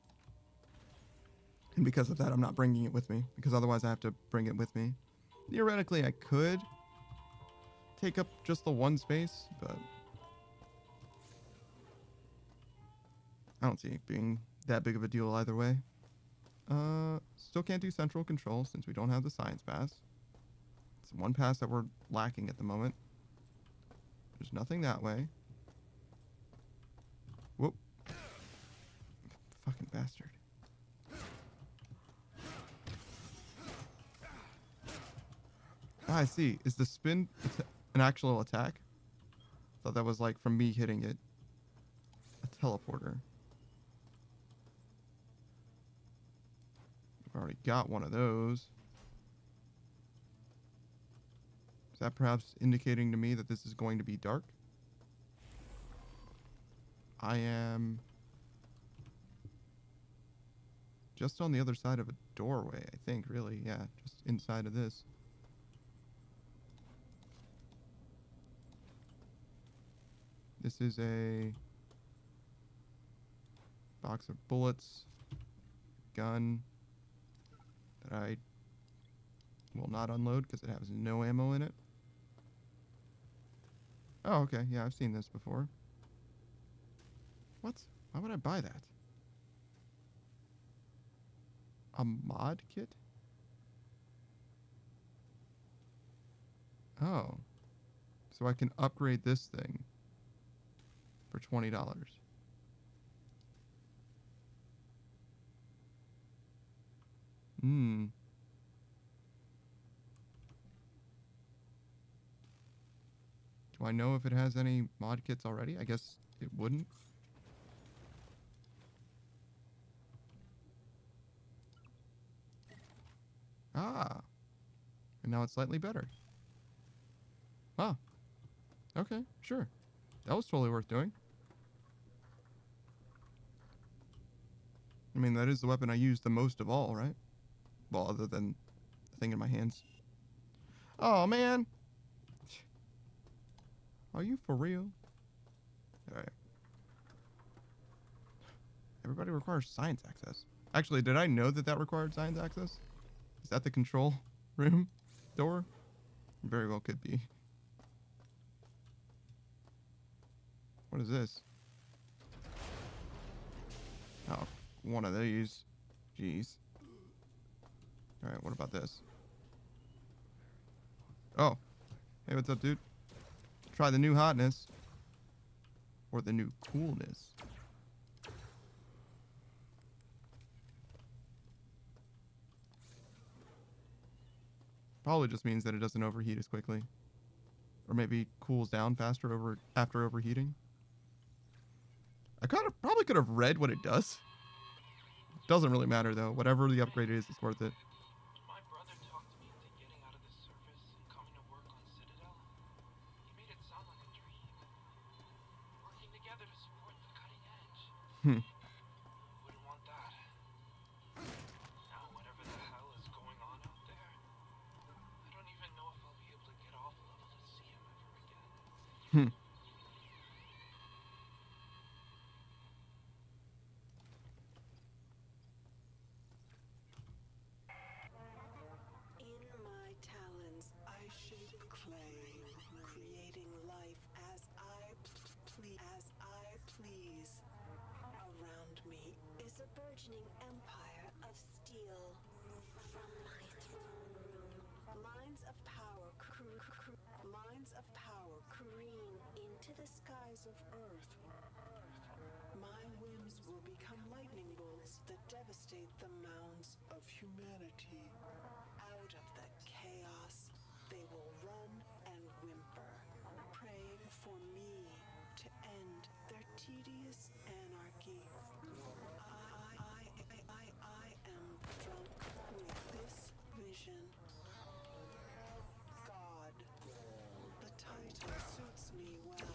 And because of that, I'm not bringing it with me, because otherwise I have to bring it with me. Theoretically, I could take up just the one space, but I don't see it being that big of a deal either way. Still can't do central control since we don't have the science pass. It's one pass that we're lacking at the moment. There's nothing that way. Whoop. Fucking bastard. Ah, I see. Is the spin an actual attack? Thought that was like from me hitting it. A teleporter. I've already got one of those. Is that perhaps indicating to me that this is going to be dark? I am just on the other side of a doorway, I think, really. Yeah, just inside of this. This is a box of bullets, gun that I will not unload because it has no ammo in it. Oh, okay. Yeah, I've seen this before. What? Why would I buy that? A mod kit? Oh. So I can upgrade this thing for $20. Hmm. Do I know if it has any mod kits already? I guess it wouldn't. Ah. And now it's slightly better. Ah. Okay, sure. That was totally worth doing. I mean, that is the weapon I use the most of all, right? Well, other than the thing in my hands. Oh, man. Are you for real? Alright. Everybody requires science access. Actually, did I know that that required science access? Is that the control room door? Very well could be. What is this? Oh, one of these. Jeez. Alright, what about this? Oh. Hey, what's up, dude? Try the new hotness. Or the new coolness. Probably just means that it doesn't overheat as quickly. Or maybe cools down faster after overheating. I probably could have read what it does. Doesn't really matter though. Whatever the upgrade is, it's worth it. My brother talked me into getting out of the service and coming to work on Citadel. He made it sound like a dream. Working together to support the cutting edge. Hmm. Wouldn't want that. Now whatever the hell is going on out there, I don't even know if I'll be able to get off level to see him ever again. Hmm. In my talons, I shape clay, creating life as I please. Around me is a burgeoning empire of steel. From my throne room, lines of power careen into the skies of Earth. My whims will become lightning bolts that devastate the mounds of humanity. Out of the chaos, they will run and whimper, praying for me to end their tedious anarchy. I am drunk with this vision. God. The title suits me well.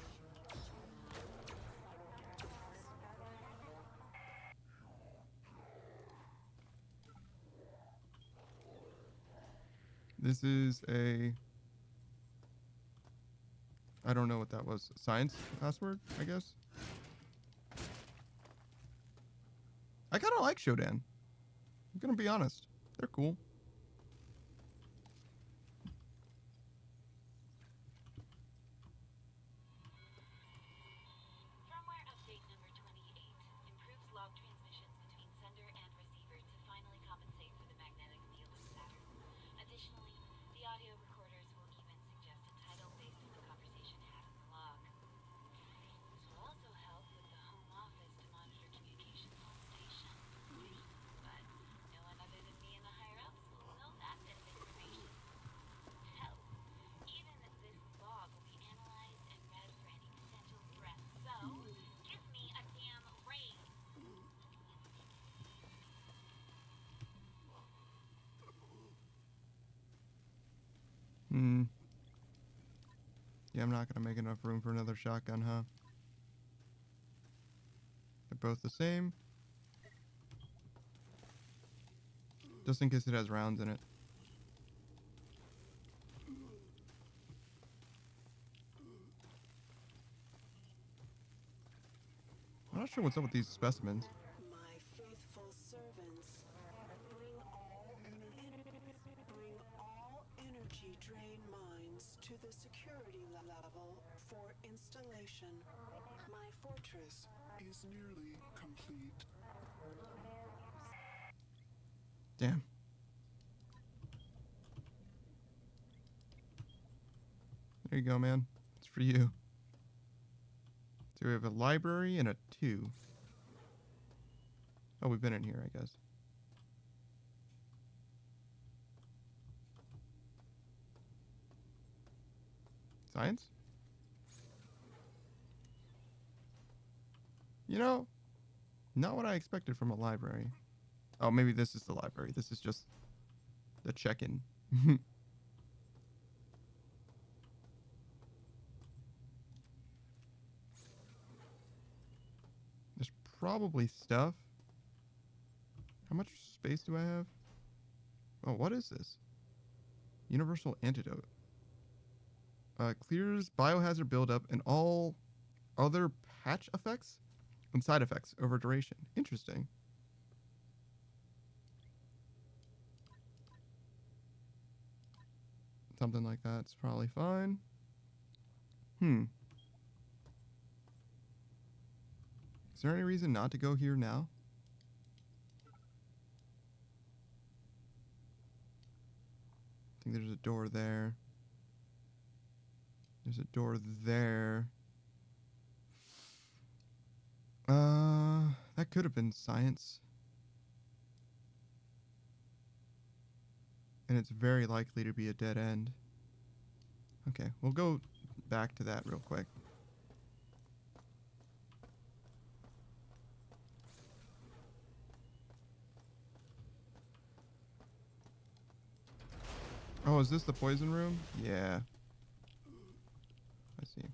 This is a... I don't know what that was. Science password, I guess? I kind of like Shodan. I'm gonna be honest. They're cool. Firmware update number 28 improves log transmissions between sender and receiver to finally compensate for the magnetic field of Saturn. Additionally, the audio recorders will even suggest a title based on the conversation had in the log. This will also help with the home office to monitor communications on station. But no one other than me and the higher-ups will know that bit of information. Hell, even this log will be analyzed and read for any potential threats, so give me a damn raid. Hmm. Yeah, I'm not gonna make enough room for another shotgun, huh? They're both the same. Just in case it has rounds in it. I'm not sure what's up with these specimens. My faithful servants, bring all energy drain mines to the security level for installation. My fortress is nearly complete. Damn. There you go, man. It's for you. So we have a library and a 2. Oh, we've been in here, I guess. Science? You know, not what I expected from a library. Oh, maybe this is the library. This is just the check-in. There's probably stuff. How much space do I have? Oh, what is this? Universal antidote. Clears biohazard buildup and all other patch effects and side effects over duration. Interesting. Something like that's probably fine. Is there any reason not to go here now? I think there's a door there. There's a door there. That could have been science. And it's very likely to be a dead end. Okay, we'll go back to that real quick. Oh, is this the poison room? Yeah. I see.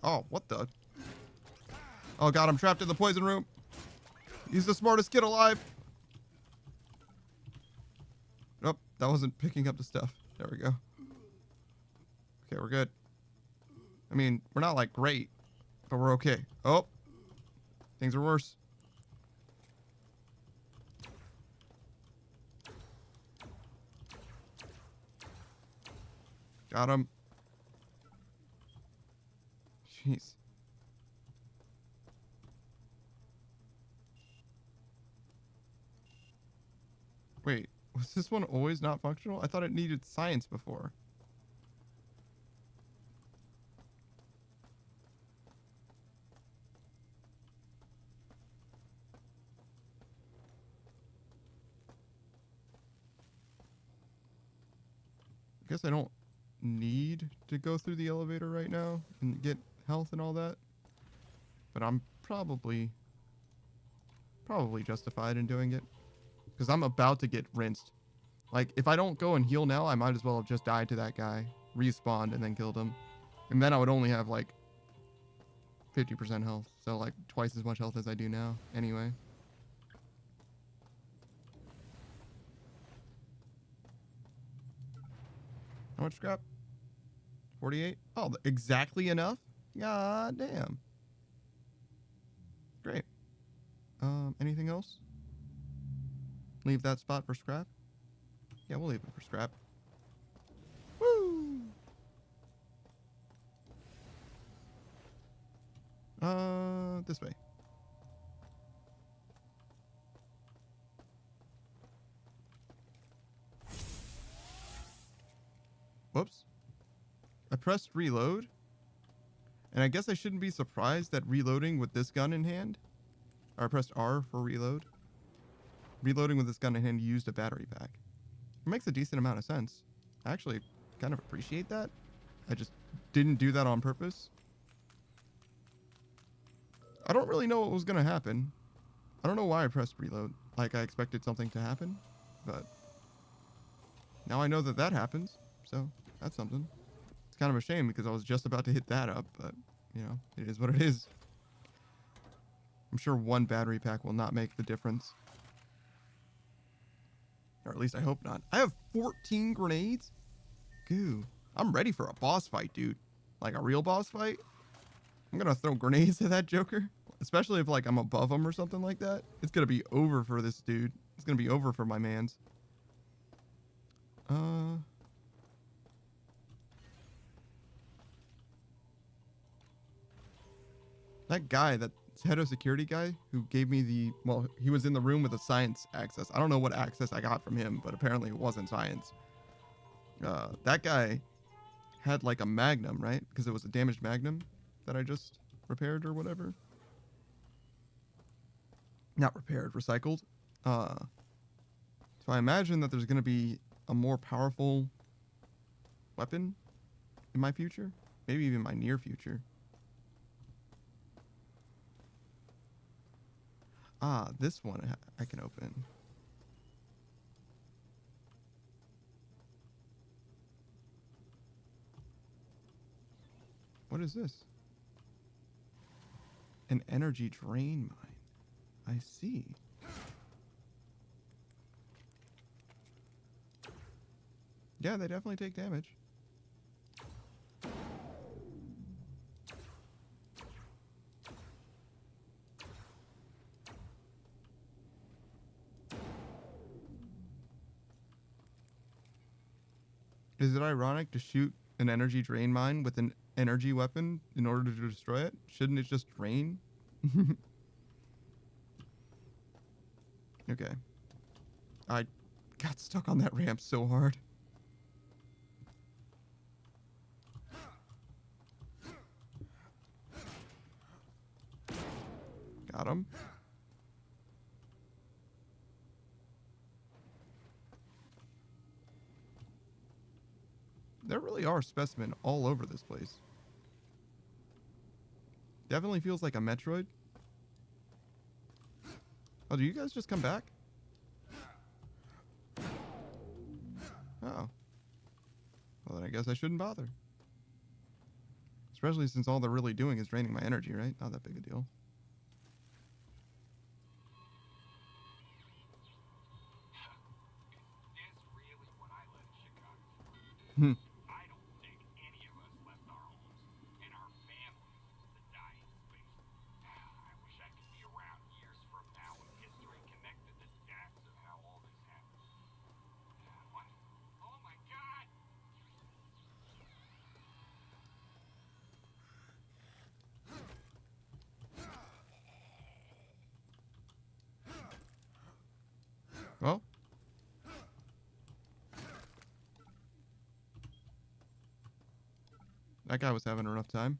Oh, what the? Oh god, I'm trapped in the poison room. He's the smartest kid alive. Nope, that wasn't picking up the stuff. There we go. Okay, we're good. I mean, we're not like great, but we're okay. Oh, things are worse. Got him. Jeez. Wait, was this one always not functional? I thought it needed science before. I guess I don't need to go through the elevator right now and get health and all that. But I'm probably justified in doing it. Because I'm about to get rinsed. Like, if I don't go and heal now, I might as well have just died to that guy, respawned, and then killed him. And then I would only have, like, 50% health. So, like, twice as much health as I do now, anyway. How much scrap? 48? Oh, exactly enough? God damn. Great. Anything else? Leave that spot for scrap? Yeah, we'll leave it for scrap. Woo! This way. Whoops. I pressed reload. And I guess I shouldn't be surprised that reloading with this gun in hand. Or I pressed R for reload. Reloading with this gun in hand used a battery pack. It makes a decent amount of sense. I actually kind of appreciate that. I just didn't do that on purpose. I don't really know what was going to happen. I don't know why I pressed reload. Like I expected something to happen. But now I know that that happens. So that's something. It's kind of a shame because I was just about to hit that up, but you know, it is what it is. I'm sure one battery pack will not make the difference. Or at least I hope not. I have 14 grenades? Goo. I'm ready for a boss fight, dude. Like a real boss fight. I'm gonna throw grenades at that Joker. Especially if like I'm above him or something like that. It's gonna be over for this dude. It's gonna be over for my mans. That guy, that head of security guy who gave me the, well, he was in the room with the science access. I don't know what access I got from him, but apparently it wasn't science. That guy had like a Magnum, right? Because it was a damaged Magnum that I just repaired or whatever. Not repaired, recycled. So I imagine that there's going to be a more powerful weapon in my future. Maybe even my near future. Ah, this one I can open. What is this? An energy drain mine. I see. Yeah, they definitely take damage. Is it ironic to shoot an energy drain mine with an energy weapon in order to destroy it? Shouldn't it just drain? Okay. I got stuck on that ramp so hard. Got him. There really are specimen all over this place. Definitely feels like a Metroid. Oh, do you guys just come back? Oh. Well, then I guess I shouldn't bother. Especially since all they're really doing is draining my energy, right? Not that big a deal. This really what I left Chicago for. Hmm. I don't think any of us left our homes and our families to die in space. I wish I could be around years from now when history connected the dots of how all this happened. What? Oh my God! Well. That guy was having a rough time.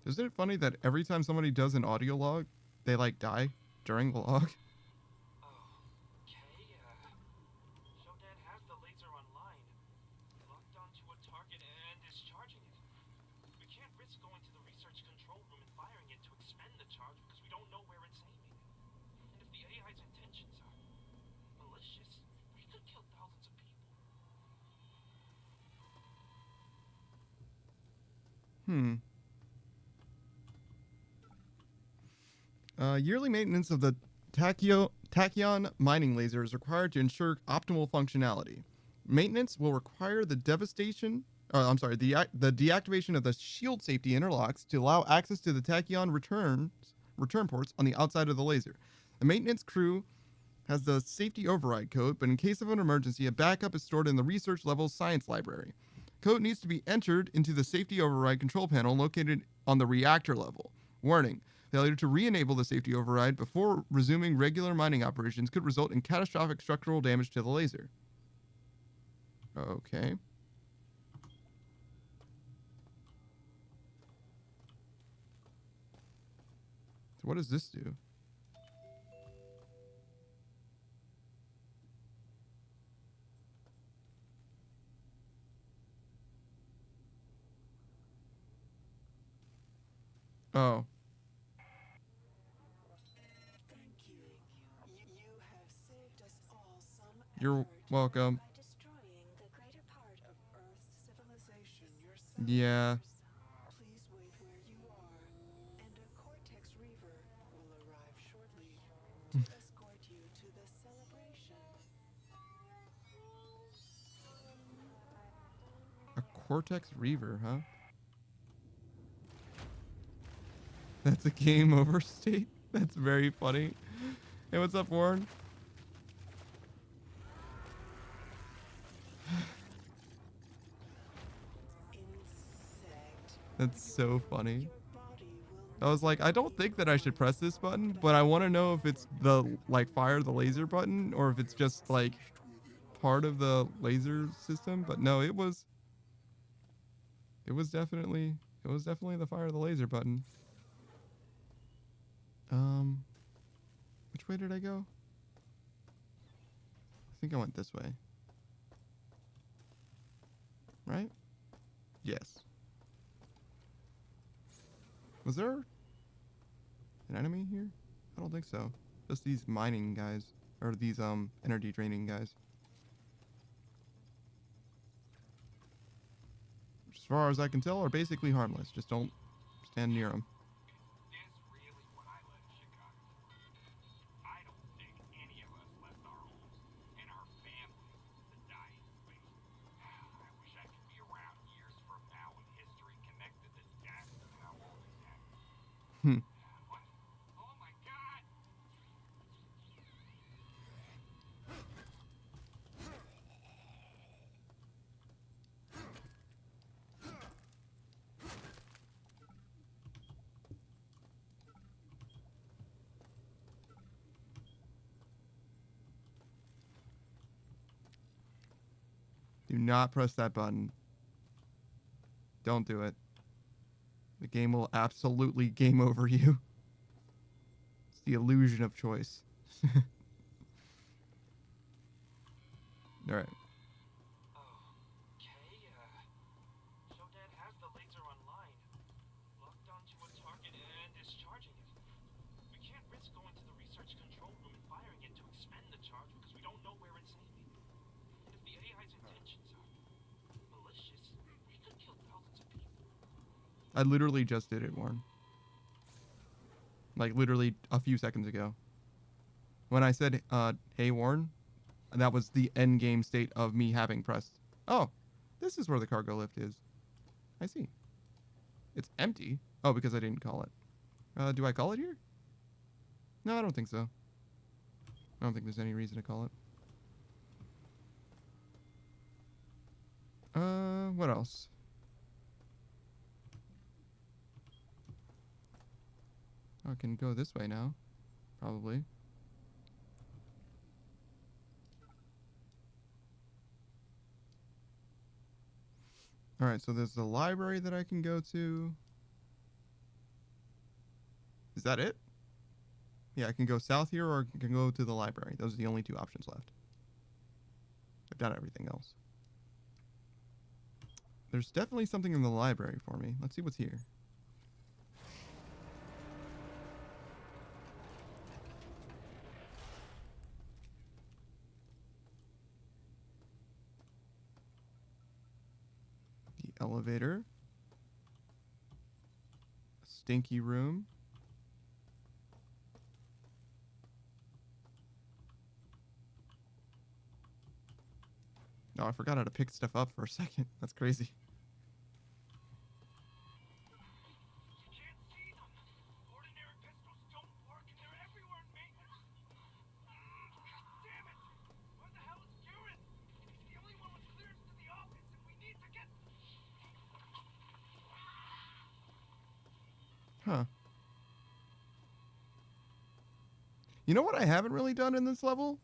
Isn't it funny that every time somebody does an audio log, they like die during the log? Okay, Shodan has the laser online, locked onto a target and discharging it. We can't risk going to the research control room and firing it to expend the charge because we don't know where it's aiming. And if the AI's intentions are malicious, we could kill thousands of people. Yearly maintenance of the tachyon mining laser is required to ensure optimal functionality. Maintenance will require the deactivation of the shield safety interlocks to allow access to the tachyon return ports on the outside of the laser. The maintenance crew has the safety override code, but in case of an emergency, a backup is stored in the research level science library. Code needs to be entered into the safety override control panel located on the reactor level. Warning: failure to re-enable the safety override before resuming regular mining operations could result in catastrophic structural damage to the laser. Okay. So what does this do? Oh. Thank you. You You're welcome. by destroying the greater part of Earth's civilization Yeah. yourself. Please wait where you are, and a Cortex Reaver will arrive shortly to escort you to the celebration. A Cortex Reaver, huh? That's a game over state. That's very funny. Hey, what's up, Warren? Insect. That's so funny. Your body will I was like, I don't think that I should press this button, but I want to know if it's the, like, fire the laser button or if it's just, like, part of the laser system. But no, it was definitely the fire the laser button. Which way did I go? I think I went this way. Right? Yes. Was there an enemy here? I don't think so. Just these mining guys. Or these, energy draining guys. As far as I can tell, are basically harmless. Just don't stand near them. Is this really what I left Chicago for? I don't think any of us left our homes and our families to die in space. I wish I could be around years from now when history connected the dots of how all this happened. What? Oh my God! Do not press that button. Don't do it. The game will absolutely game over you. It's the illusion of choice. Alright. Okay, so Dad has the laser online, locked onto a target and is charging it. We can't risk going to the research control room and firing it to expend the charge because we don't know where it's aiming. And if the AI's intentions are malicious, we could kill thousands of people. I literally just did it, Warren. Like, literally a few seconds ago. When I said, hey, Warren, that was the end game state of me having pressed. Oh, this is where the cargo lift is. I see. It's empty. Oh, because I didn't call it. Do I call it here? No, I don't think so. I don't think there's any reason to call it. What else? Oh, I can go this way now. Probably. Alright, so there's the library that I can go to. Is that it? Yeah, I can go south here or I can go to the library. Those are the only two options left. I've done everything else. There's definitely something in the library for me. Let's see what's here. The elevator. A stinky room. Oh, I forgot how to pick stuff up for a second. That's crazy. You can't see them. Ordinary pistols don't work and they're everywhere in maintenance. Damn it! Where the hell is Kieran? He's the only one with clearance to the office and we need to get... Huh. You know what I haven't really done in this level?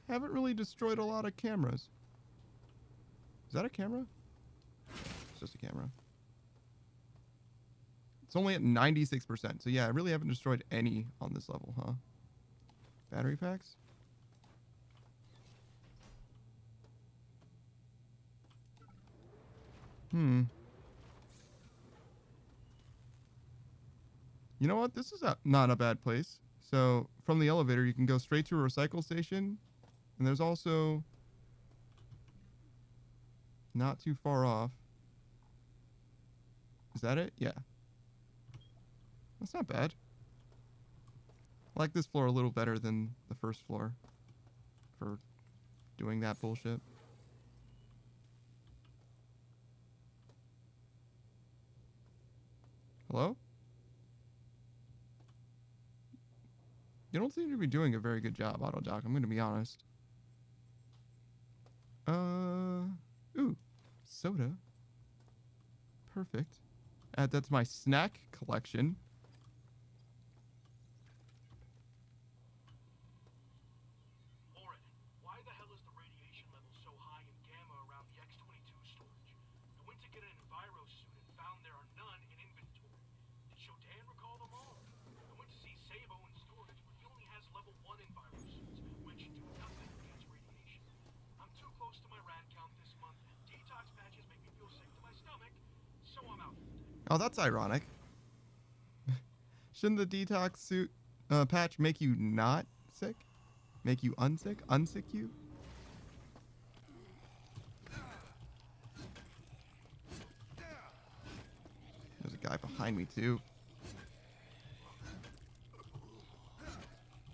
Haven't really destroyed a lot of cameras. Is that a camera? It's just a camera. It's only at 96%. So yeah, I really haven't destroyed any on this level, huh? Battery packs? You know what? This is not a bad place. So from the elevator, you can go straight to a recycle station And there's also, not too far off. Is that it? Yeah. That's not bad. I like this floor a little better than the first floor for doing that bullshit. Hello? You don't seem to be doing a very good job, AutoDoc. I'm going to be honest. Ooh, soda. Perfect. Add that to my snack collection. Orin, why the hell is the radiation level so high in gamma around the X-22 storage? I went to get an Enviro suit and found there are none in inventory. Did Shodan recall them all? I went to see Sabo in storage, but he only has level 1 Enviro suits, which do nothing against radiation. I'm too close to my rad count this month, and detox patches make me feel sick to my stomach, so I'm out for the day. Oh, that's ironic. Shouldn't the detox suit patch make you not sick? Make you unsick? Unsick you? There's a guy behind me too.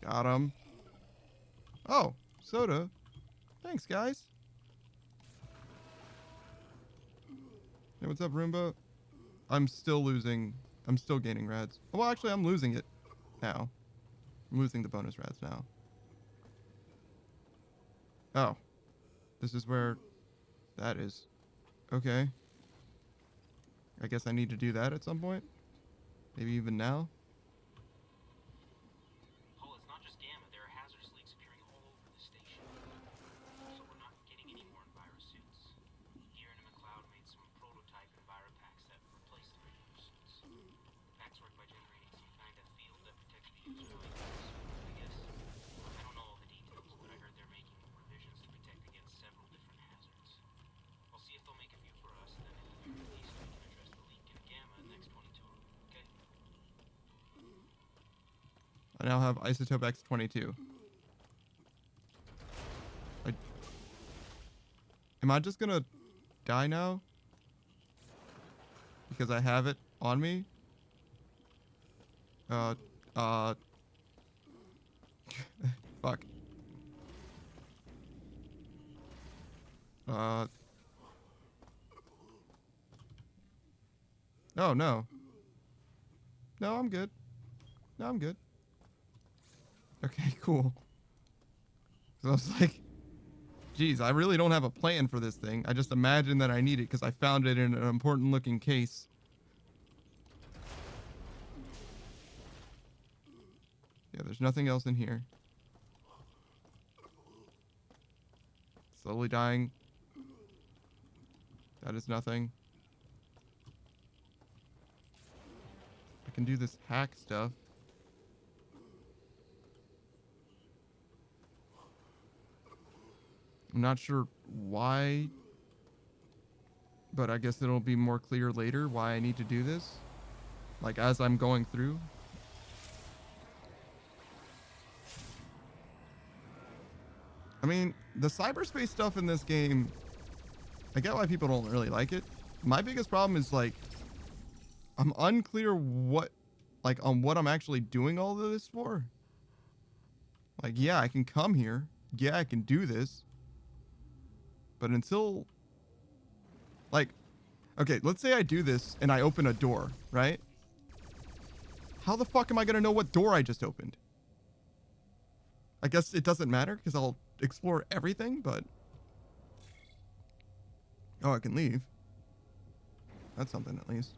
Got him. Oh, soda. Thanks, guys. Hey, what's up, Roomba? I'm still losing. I'm still gaining rads. Well, actually, I'm losing it now. I'm losing the bonus rads now. Oh. This is where that is. Okay. I guess I need to do that at some point. Maybe even now. Paul, it's not just gamma. There are hazardous leaks appearing all over the station. So we're not getting any more Enviro suits. Gearin and McLeod made some prototype Enviro packs that replace the regular suits. The packs work by generating some kind of field that protects the user like this, I guess. I don't know all the details, but I heard they're making revisions to protect against several different hazards. I'll see if they'll make a few for us, then at the very least we can address the leak in gamma in the X-22, okay? I now have Isotope X-22. Am I just gonna die now? Because I have it on me? Fuck. Oh, no. No, I'm good. No, I'm good. Okay, cool. So I was like, geez, I really don't have a plan for this thing. I just imagine that I need it because I found it in an important looking case. Yeah, there's nothing else in here. Slowly dying. That is nothing. I can do this hack stuff. I'm not sure why, but I guess it'll be more clear later why I need to do this. Like as I'm going through. I mean, the cyberspace stuff in this game, I get why people don't really like it. My biggest problem is like, I'm unclear on what I'm actually doing all of this for. Like, yeah, I can come here. Yeah, I can do this. But until, like, okay, let's say I do this and I open a door, right? How the fuck am I going to know what door I just opened? I guess it doesn't matter because I'll explore everything, but... Oh, I can leave. That's something at least.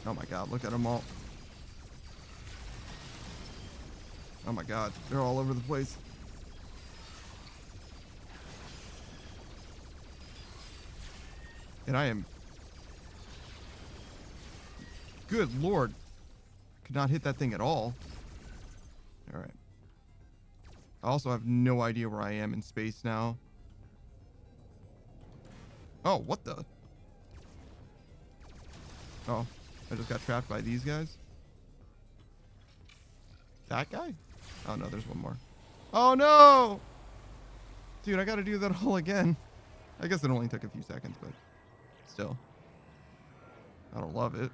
Oh my god, look at them all. Oh my god, they're all over the place. And I am... Good lord. Could not hit that thing at all. Alright. I also have no idea where I am in space now. Oh, what the? Oh, I just got trapped by these guys? That guy? Oh no, there's one more. Oh no! Dude, I gotta do that all again. I guess it only took a few seconds, but still. I don't love it.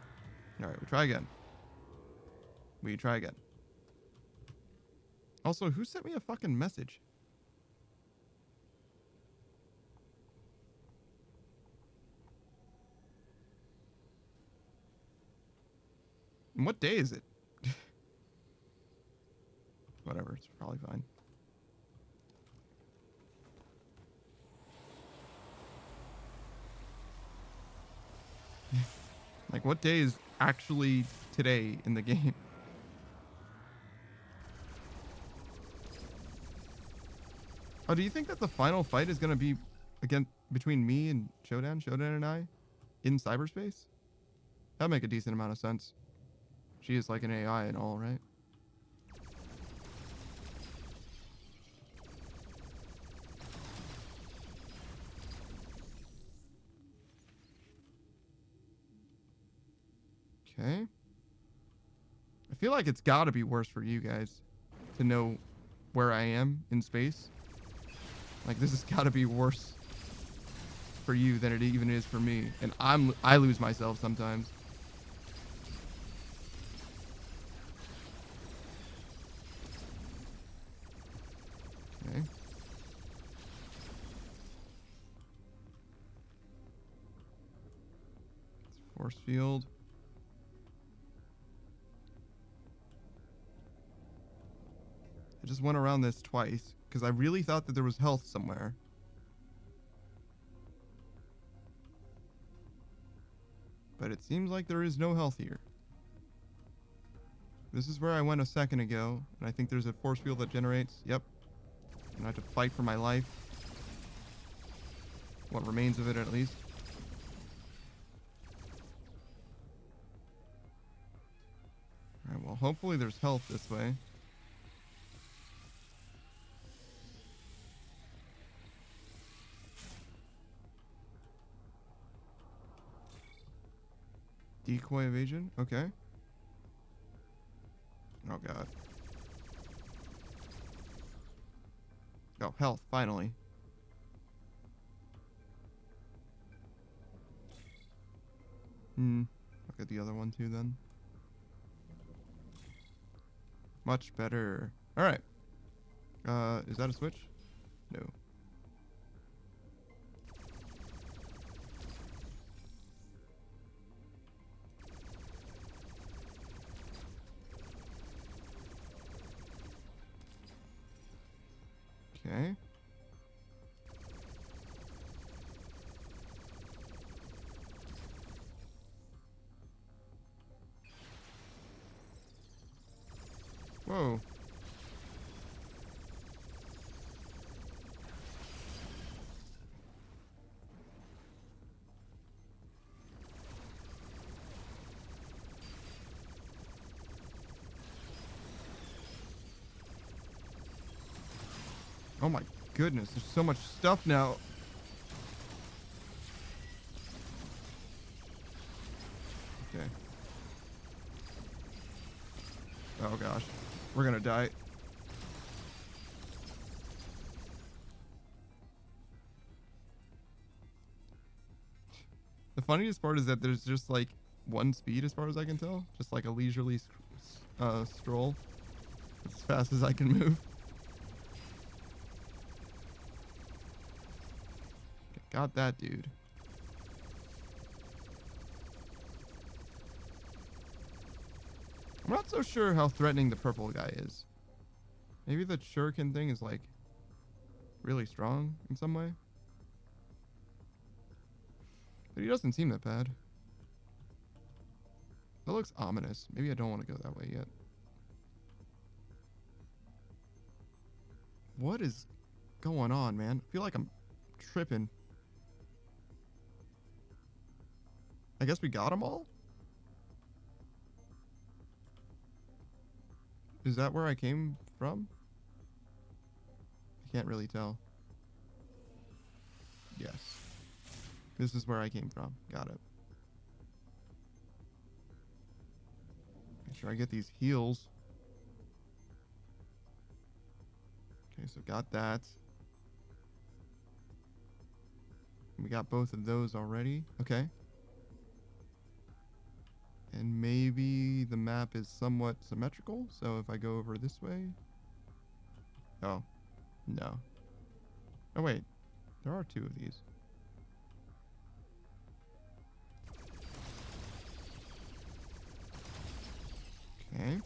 Alright, we try again. We try again. Also, who sent me a fucking message? And what day is it? Whatever, it's probably fine. Like, what day is actually today in the game? Oh, do you think that the final fight is going to be again between me and Shodan and I in cyberspace? That'd make a decent amount of sense. She is like an AI and all, right? Okay. I feel like it's got to be worse for you guys to know where I am in space. Like, this has got to be worse for you than it even is for me. And I lose myself sometimes. Okay. It's force field. I just went around this twice because I really thought that there was health somewhere. But it seems like there is no health here. This is where I went a second ago, and I think there's a force field that generates. Yep. And I have to fight for my life. What remains of it, at least. Alright, well, hopefully there's health this way. Decoy evasion? Okay. Oh, God. Oh, health, finally. Look at the other one, too, then. Much better. Alright. Is that a switch? No. Okay. Whoa. Oh my goodness, there's so much stuff now. Okay. Oh gosh. We're gonna die. The funniest part is that there's just like one speed as far as I can tell. Just like a leisurely stroll. As fast as I can move. Got that, dude. I'm not so sure how threatening the purple guy is. Maybe the shuriken thing is like really strong in some way. But he doesn't seem that bad. That looks ominous. Maybe I don't want to go that way yet. What is going on, man? I feel like I'm tripping. I guess we got them all? Is that where I came from? I can't really tell. Yes. This is where I came from. Got it. Make sure I get these heals. Okay, so got that. We got both of those already. Okay. And maybe the map is somewhat symmetrical. So if I go over this way. Oh, no. Oh, wait. There are two of these. Okay.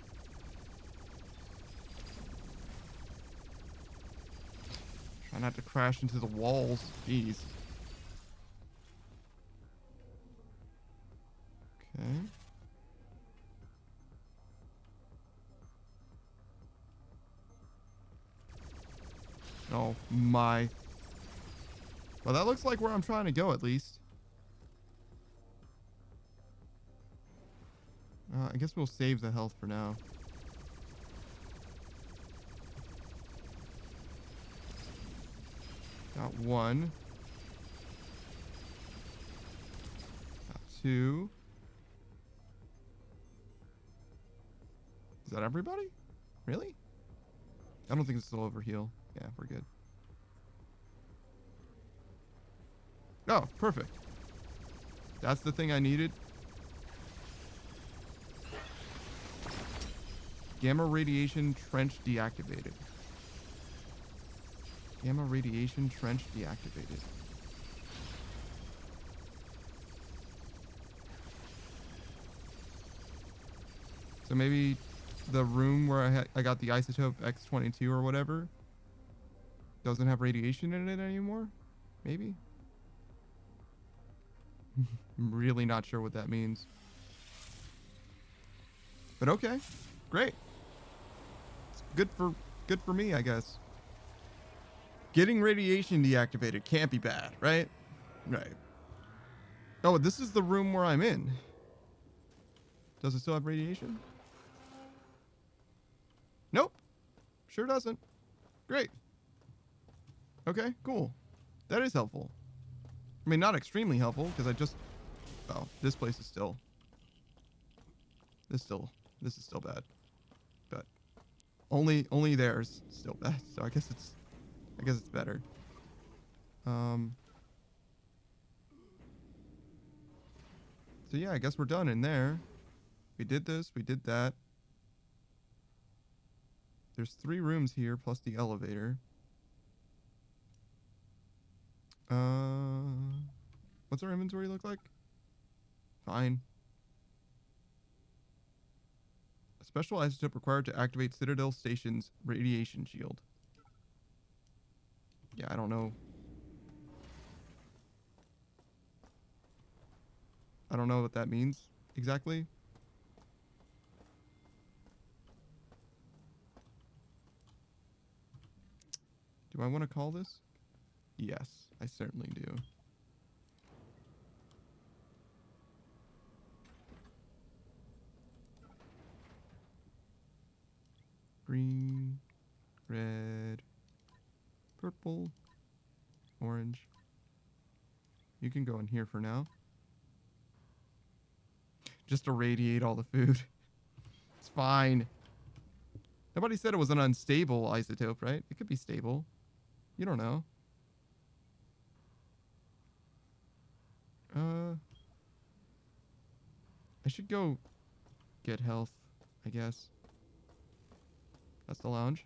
Try not to crash into the walls. Jeez. Okay. Oh my. Well, that looks like where I'm trying to go at least. I guess we'll save the health for now. Got one. Got two. Is that everybody? Really? I don't think it's still over heal. Yeah, we're good. Oh, perfect. That's the thing I needed. Gamma radiation trench deactivated. Gamma radiation trench deactivated. So maybe the room where I got the isotope X22 or whatever doesn't have radiation in it anymore? Maybe? I'm really not sure what that means. But okay. Great. It's good for me, I guess. Getting radiation deactivated can't be bad, right? Right. Oh, this is the room where I'm in. Does it still have radiation? Nope. Sure doesn't. Great. Okay, cool. That is helpful. I mean, not extremely helpful, because I just... Oh, this place is still... This is still bad. But only there's still bad. So I guess it's better. So yeah, I guess we're done in there. We did this, we did that. There's 3 rooms here plus the elevator. What's our inventory look like? Fine. A special isotope required to activate Citadel Station's radiation shield. Yeah, I don't know. I don't know what that means exactly. Do I want to call this? Yes, I certainly do. Green, red, purple, orange. You can go in here for now. Just irradiate all the food. It's fine. Nobody said it was an unstable isotope, right? It could be stable. You don't know. I should go get health, I guess. That's the lounge.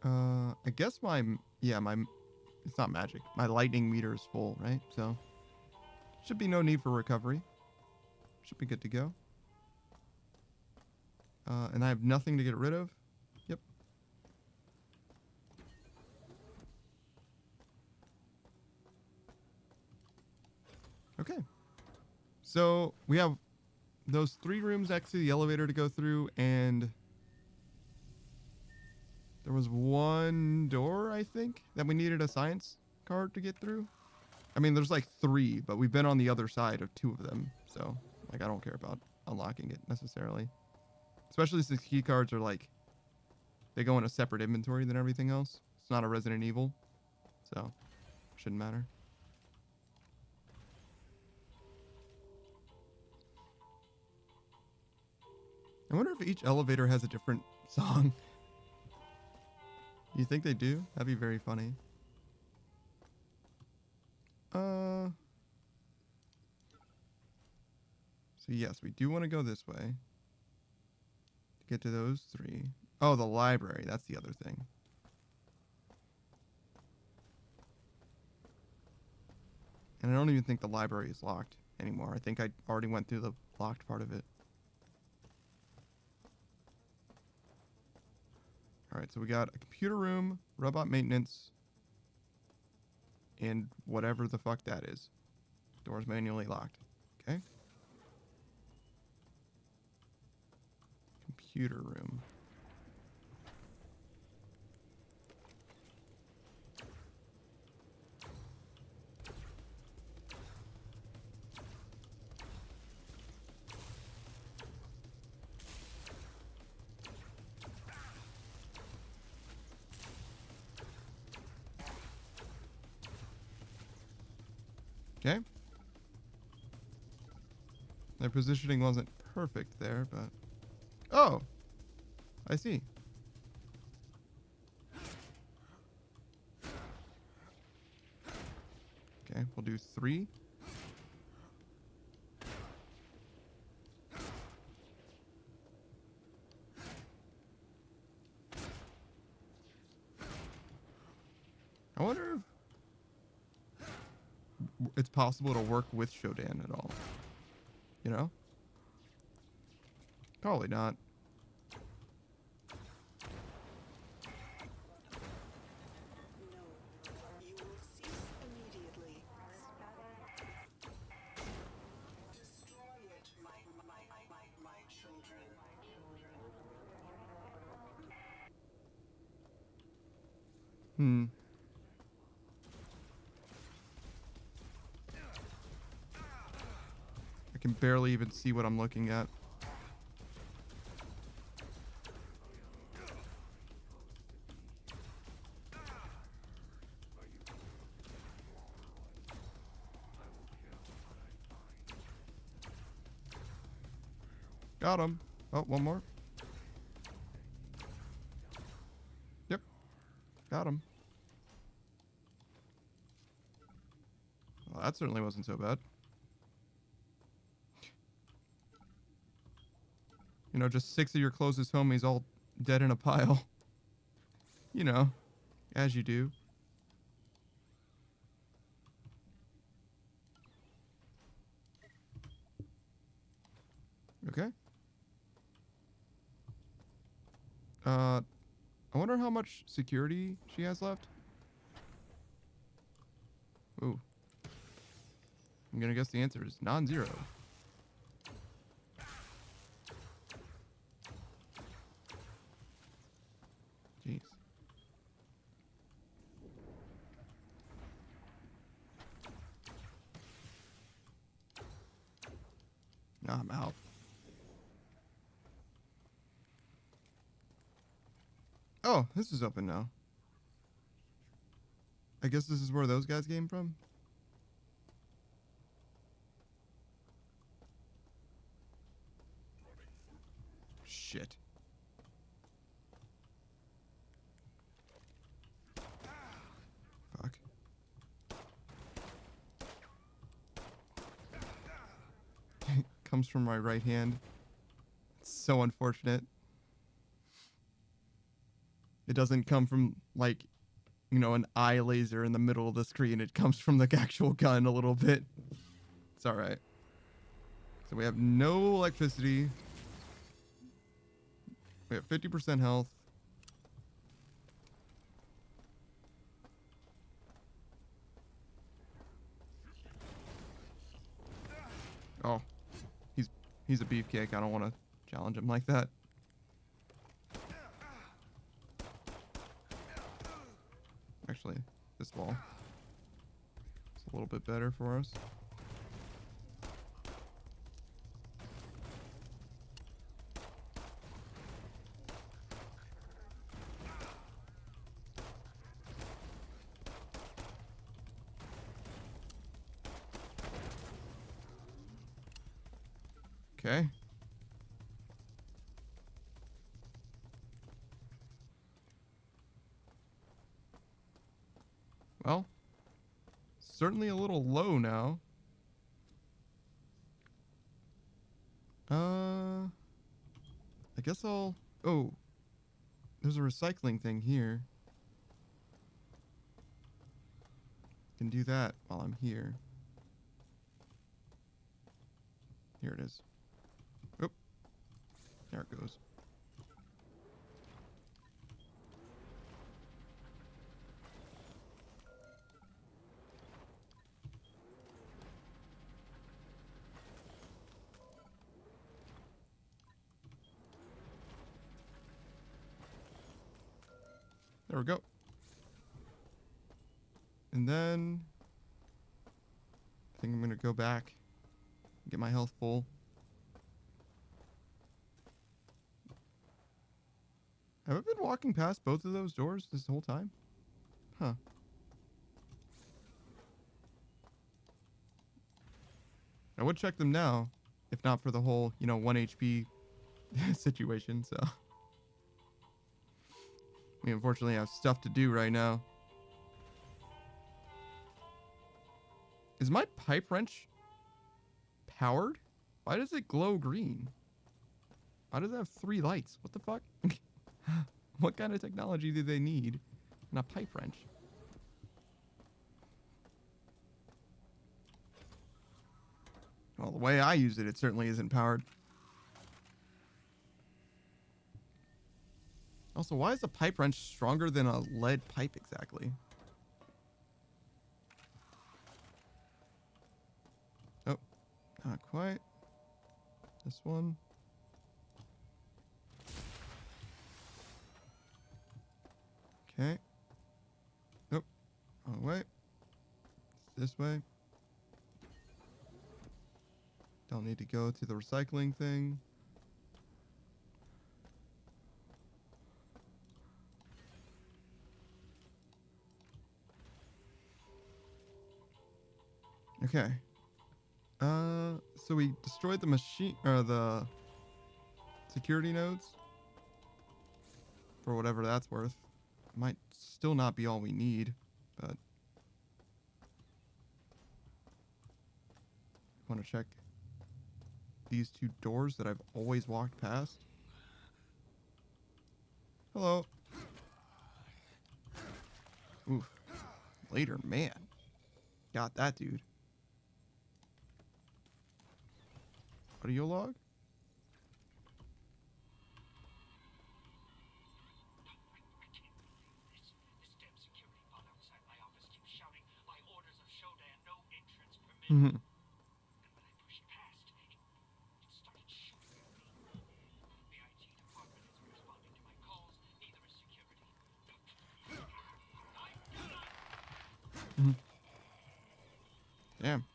I guess it's not magic. My lightning meter is full, right? So, should be no need for recovery. Should be good to go. And I have nothing to get rid of. Yep. Okay. So, we have those 3 rooms next to the elevator to go through, and there was one door, I think, that we needed a science card to get through. I mean, there's like 3, but we've been on the other side of 2 of them. So, like, I don't care about unlocking it necessarily. Especially since key cards are like, they go in a separate inventory than everything else. It's not a Resident Evil. So, shouldn't matter. I wonder if each elevator has a different song. You think they do? That'd be very funny. So yes, we do want to go this way. To get to those three. Oh, the library. That's the other thing. And I don't even think the library is locked anymore. I think I already went through the locked part of it. Alright, so we got a computer room, robot maintenance, and whatever the fuck that is. Doors manually locked. Okay. Computer room. Okay. Their positioning wasn't perfect there, but... Oh! I see. Okay, we'll do 3. I wonder if it's possible to work with Shodan at all. You know? Probably not. No, you will cease immediately. Destroy it, my children. Hmm. I can barely even see what I'm looking at. Got him. Oh, one more. Yep. Got him. Well, that certainly wasn't so bad. You know, just 6 of your closest homies all dead in a pile. You know, as you do. Okay. I wonder how much security she has left. Ooh. I'm gonna guess the answer is non-zero. Jeez. Nah, I'm out. Oh, this is open now. I guess this is where those guys came from? Shit. Fuck. Comes from my right hand. It's so unfortunate. It doesn't come from, like, you know, an eye laser in the middle of the screen. It comes from the actual gun a little bit. It's alright. So we have no electricity. We have 50% health. Oh. He's a beefcake. I don't want to challenge him like that. Actually, this wall is a little bit better for us. Okay. certainly a little low now. I guess I'll... Oh, there's a recycling thing here. Can do that while I'm here. Here it is. Oop. There it goes. There we go. And then I think I'm going to go back, get my health full. Have I been walking past both of those doors this whole time? Huh. I would check them now, if not for the whole, 1 HP situation, so. We unfortunately have stuff to do right now. Is my pipe wrench powered? Why does it glow green? Why does it have 3 lights? What the fuck? What kind of technology do they need in a pipe wrench? Well, the way I use it, it certainly isn't powered. Also, why is a pipe wrench stronger than a lead pipe exactly? Oh, not quite. This one. Okay. Nope. Wrong way. This way. Don't need to go to the recycling thing. Okay. So we destroyed the machine, or the security nodes. For whatever that's worth. Might still not be all we need, but... Want to check these 2 doors that I've always walked past. Hello. Oof. Later, man. Got that, dude. Audio log? This damn security bot outside my office keeps shouting by orders of Shodan, no entrance permitted. And when I pushed past, it started shooting at me. The IT department isn't responding to my calls, neither is security. Damn.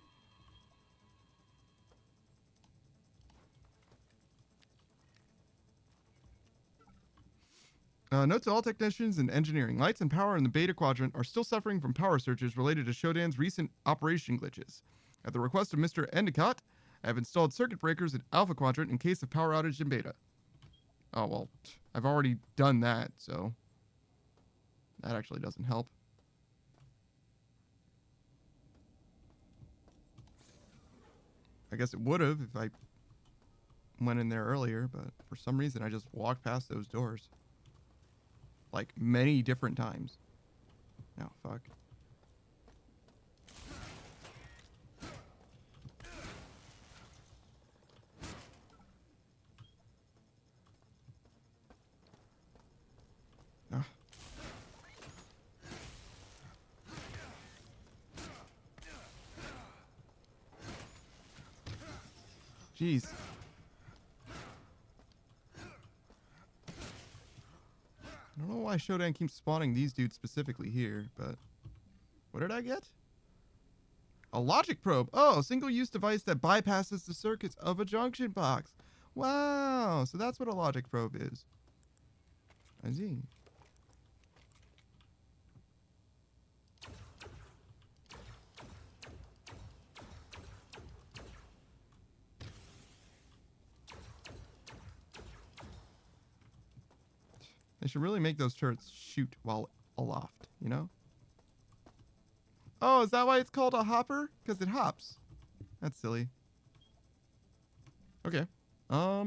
Note to all technicians and engineering. Lights and power in the Beta Quadrant are still suffering from power surges related to Shodan's recent operation glitches. At the request of Mr. Endicott, I have installed circuit breakers in Alpha Quadrant in case of power outage in Beta. Oh, well, I've already done that, so that actually doesn't help. I guess it would have if I went in there earlier, but for some reason I just walked past those doors. Like, many different times. Oh, fuck. Ah. Jeez. I don't know why Shodan keeps spawning these dudes specifically here, but... What did I get? A logic probe. Oh, a single-use device that bypasses the circuits of a junction box. Wow, so that's what a logic probe is. I see. They should really make those turrets shoot while aloft, you know? Oh, is that why it's called a hopper? Because it hops. That's silly. Okay. Yeah,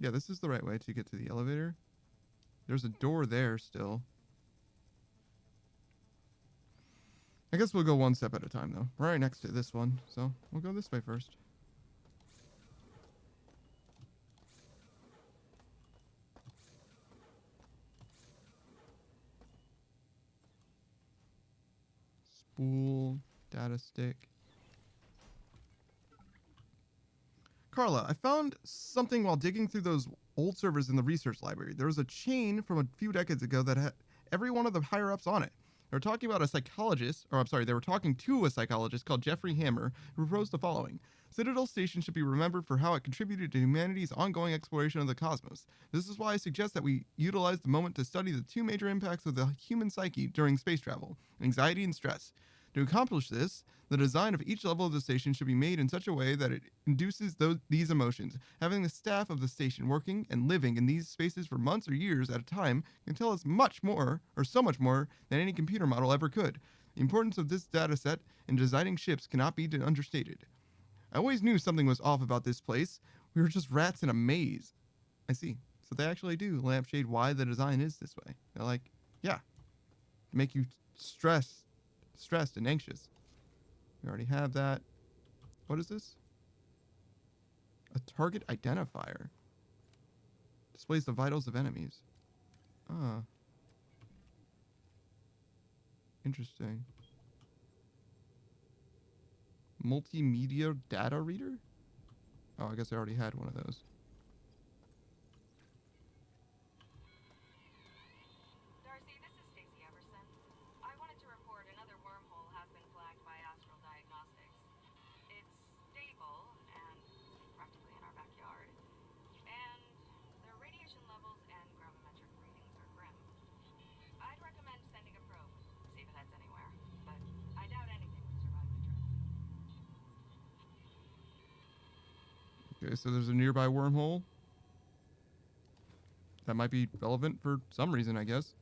this is the right way to get to the elevator. There's a door there still. I guess we'll go one step at a time, though. We're right next to this one, so we'll go this way first. Spool, data stick. Carla, I found something while digging through those old servers in the research library. There was a chain from a few decades ago that had every one of the higher-ups on it. They were talking about a psychologist, or I'm sorry, they were talking to a psychologist called Jeffrey Hammer, who proposed the following. Citadel Station should be remembered for how it contributed to humanity's ongoing exploration of the cosmos. This is why I suggest that we utilize the moment to study the two major impacts of the human psyche during space travel, anxiety and stress. To accomplish this, the design of each level of the station should be made in such a way that it induces these emotions. Having the staff of the station working and living in these spaces for months or years at a time can tell us much more, or so much more, than any computer model ever could. The importance of this data set in designing ships cannot be understated. I always knew something was off about this place. We were just rats in a maze. I see. So they actually do lampshade why the design is this way. They're like, yeah, make you stressed and anxious. We already have that. What is this? A target identifier. Displays the vitals of enemies. Ah. Interesting. Multimedia data reader? Oh, I guess I already had one of those. Darcy, this is Stacey Everson. I wanted to report another wormhole has been flagged by Astral Diagnostics. It's stable and practically in our backyard. And the radiation levels and gravimetric readings are grim. I'd recommend sending a probe, see if it heads anywhere. But I doubt anything would survive the trip. Okay, so there's a nearby wormhole. That might be relevant for some reason, I guess.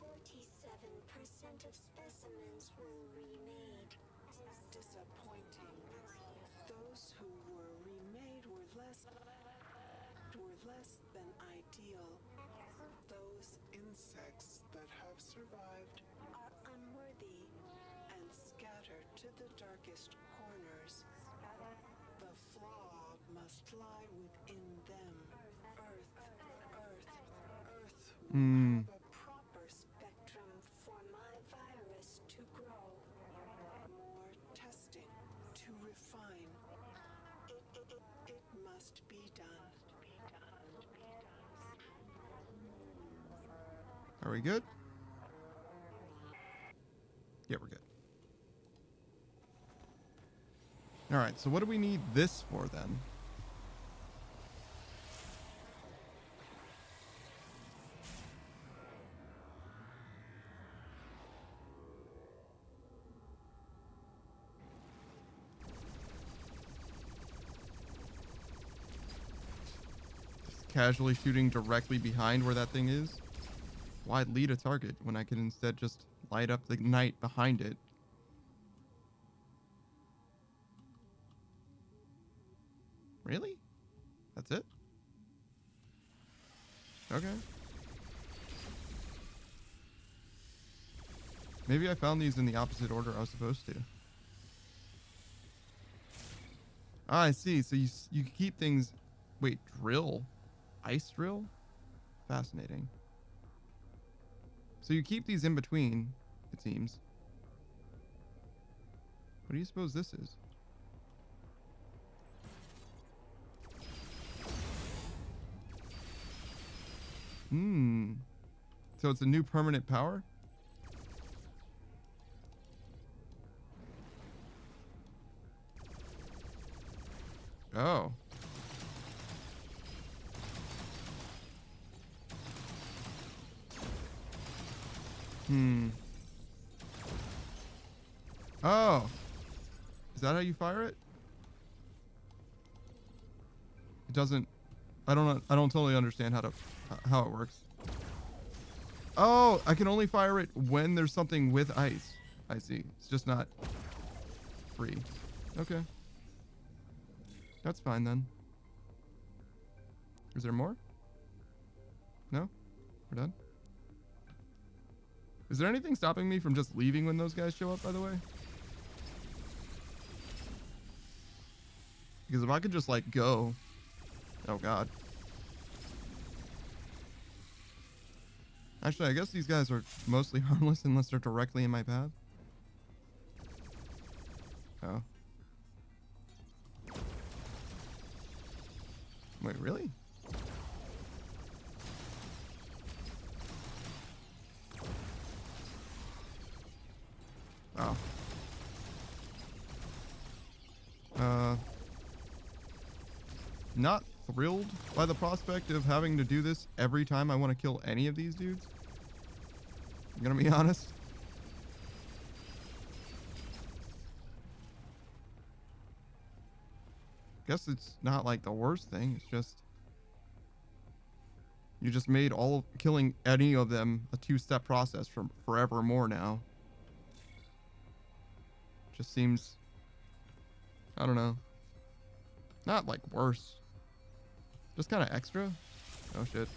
47% of specimens were remade. Disappointing. Those who were remade were less than ideal. Those insects that have survived Are unworthy. and scattered to the darkest corners. The flaw must lie within them. Earth will have a proper Spectrum for my virus to grow. more testing to refine. It must be done. Are we good? Yeah, we're good. Alright, so what do we need this for then? Just casually shooting directly behind where that thing is? Why lead a target when I can instead just light up the night behind it? Really? That's it? Okay. Maybe I found these in the opposite order I was supposed to. Ah, I see. So you keep things... Wait, drill? Ice drill? Fascinating. So you keep these in between, it seems. What do you suppose this is? So it's a new permanent power? Oh. Oh. Is that how you fire it? It doesn't... I don't totally understand how it works. Oh, I can only fire it when there's something with ice. I see. It's just not free. Okay. That's fine then. Is there more? No? We're done? Is there anything stopping me from just leaving when those guys show up, by the way? Because if I could just, like, go... Oh, God. Actually, I guess these guys are mostly harmless unless they're directly in my path. Oh. Wait, really? Oh. Not thrilled by the prospect of having to do this every time I want to kill any of these dudes. I'm gonna be honest. Guess it's not like the worst thing. It's just you just made all of killing any of them a two-step process for forevermore now. Just seems, I don't know, not like worse. Just kind of extra. Oh shit.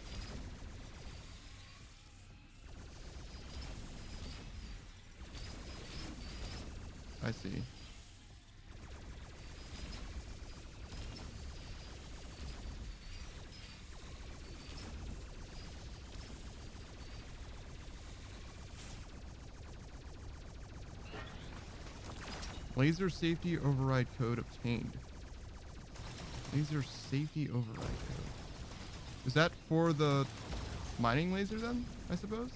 I see. Laser safety override code obtained. Laser safety override code. Is that for the mining laser then, I suppose?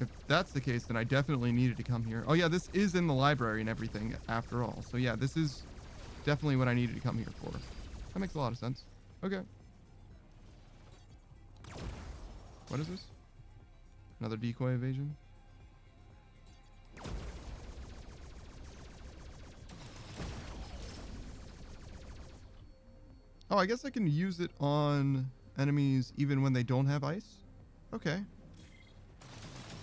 If that's the case, then I definitely needed to come here. Oh yeah, this is in the library and everything after all. So yeah, this is definitely what I needed to come here for. That makes a lot of sense. Okay. What is this? Another decoy evasion? Oh, I guess I can use it on enemies even when they don't have ice? Okay.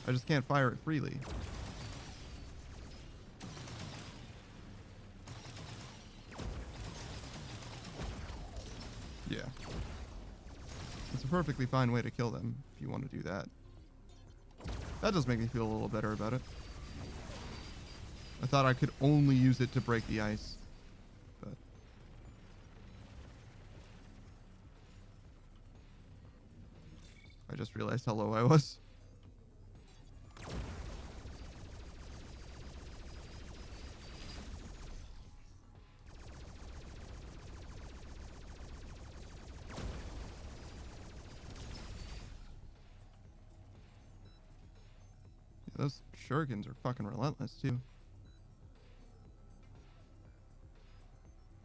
I just can't fire it freely. Yeah. It's a perfectly fine way to kill them if you want to do that. That does make me feel a little better about it. I thought I could only use it to break the ice. But I just realized how low I was. Those shurikens are fucking relentless, too.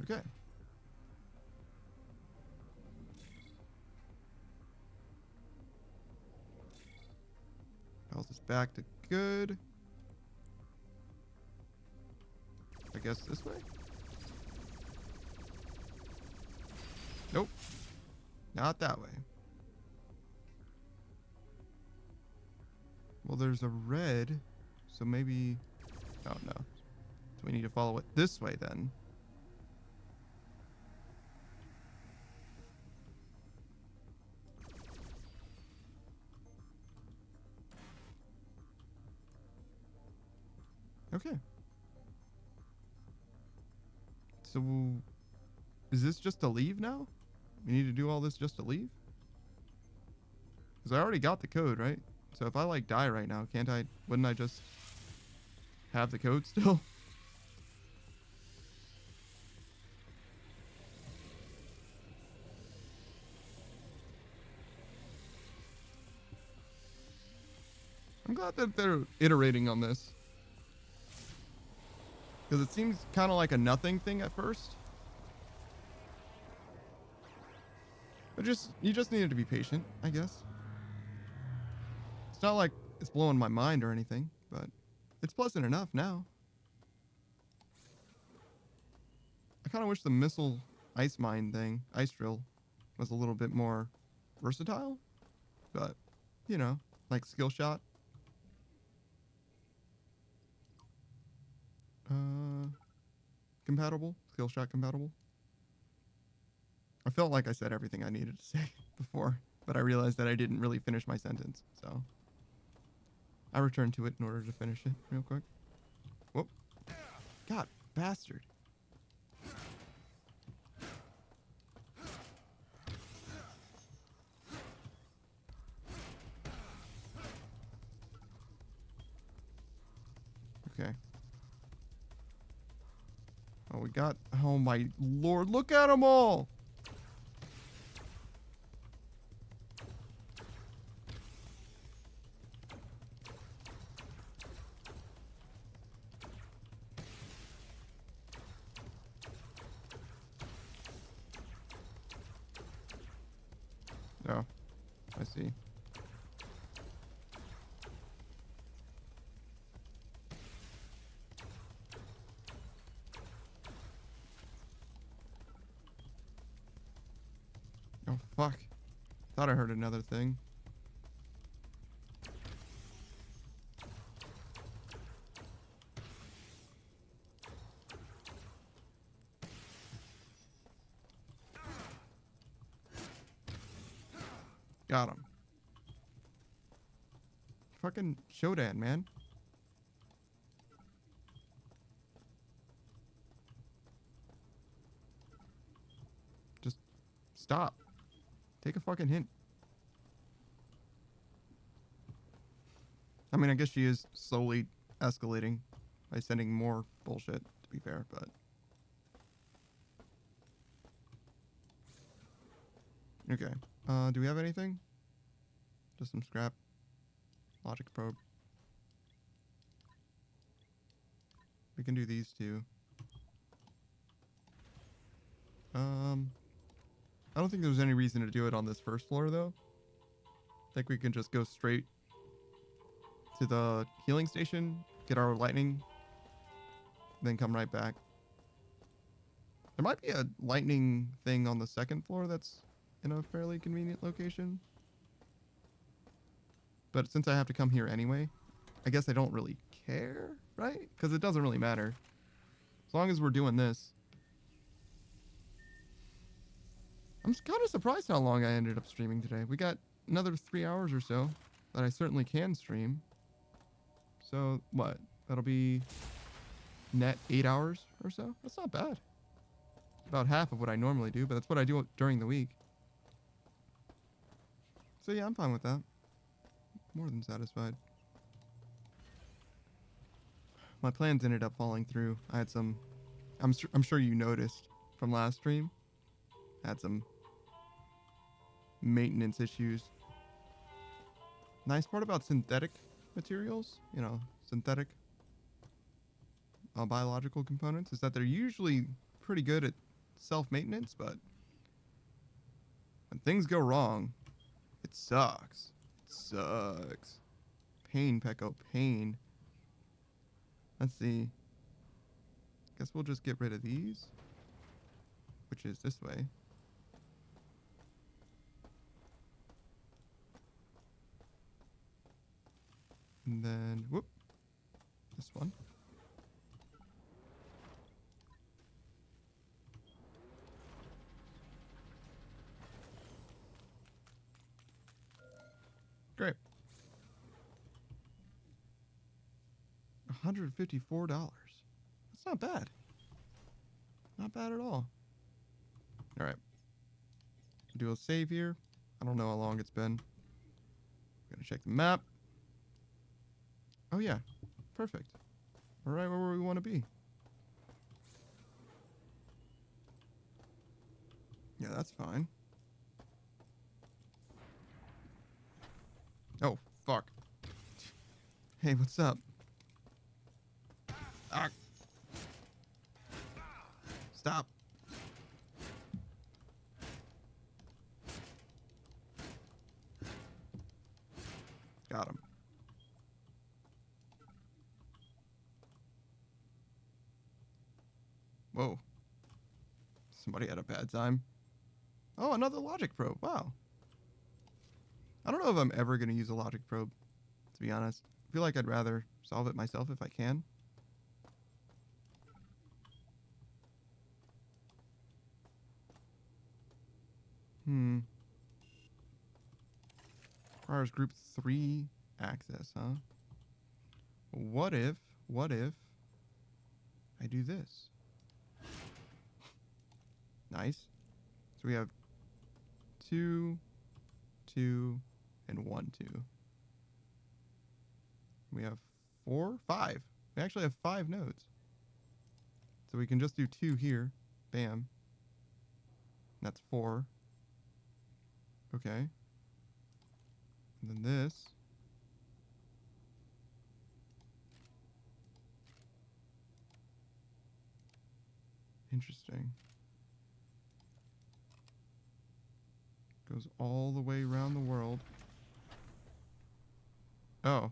Okay. Health is back to good. I guess this way? Nope. Not that way. Well, there's a red, so maybe... Oh, no. So we need to follow it this way, then. Okay. So, is this just to leave now? We need to do all this just to leave? Because I already got the code, right? So if I, like, die right now, can't I... Wouldn't I just have the code still? I'm glad that they're iterating on this. Because it seems kind of like a nothing thing at first. But you just needed to be patient, I guess. It's not like it's blowing my mind or anything, but it's pleasant enough now. I kind of wish the missile ice mine thing, ice drill, was a little bit more versatile. But, you know, like skill shot. Compatible. Skill shot compatible. I felt like I said everything I needed to say before, but I realized that I didn't really finish my sentence, so I returned to it in order to finish it real quick. Whoop. God, bastard. Okay. Oh, we got... Oh, my lord. Look at them all! Oh, I see. Oh, fuck. Thought I heard another thing. Got him. Fucking Shodan, man. Just stop. Take a fucking hint. I mean, I guess she is slowly escalating by sending more bullshit, to be fair, but... Okay. Do we have anything? Just some scrap. Logic probe. We can do these two. I don't think there's any reason to do it on this first floor, though. I think we can just go straight to the healing station, get our lightning, then come right back. There might be a lightning thing on the second floor that's in a fairly convenient location. But since I have to come here anyway, I guess I don't really care, right? Because it doesn't really matter. As long as we're doing this. I'm kind of surprised how long I ended up streaming today. We got another 3 hours or so that I certainly can stream. So, what? That'll be net 8 hours or so? That's not bad. About half of what I normally do, but that's what I do during the week. So yeah, I'm fine with that. More than satisfied. My plans ended up falling through. I had some... I'm sure you noticed from last stream. I had some maintenance issues. Nice part about synthetic materials, you know, synthetic biological components, is that they're usually pretty good at self-maintenance, but when things go wrong, it sucks. It sucks. Pain, Pecco, pain. Let's see. Guess we'll just get rid of these, which is this way. And then, whoop, this one. Great. $154. That's not bad. Not bad at all. All right. Do a save here. I don't know how long it's been. I'm gonna check the map. Oh yeah, perfect. All right, where we want to be. Yeah, that's fine. Oh, fuck. Hey, what's up? Ah. Stop. Got him. Whoa. Somebody had a bad time. Oh, another logic probe. Wow. I don't know if I'm ever going to use a logic probe, to be honest. I feel like I'd rather solve it myself if I can. Requires group 3 access, huh? What if I do this? Nice. So we have 2, 2, and 1, 2. We have 4, 5. We actually have 5 nodes. So we can just do 2 here. Bam. That's 4. Okay. And then this. Interesting. Goes all the way around the world. Oh.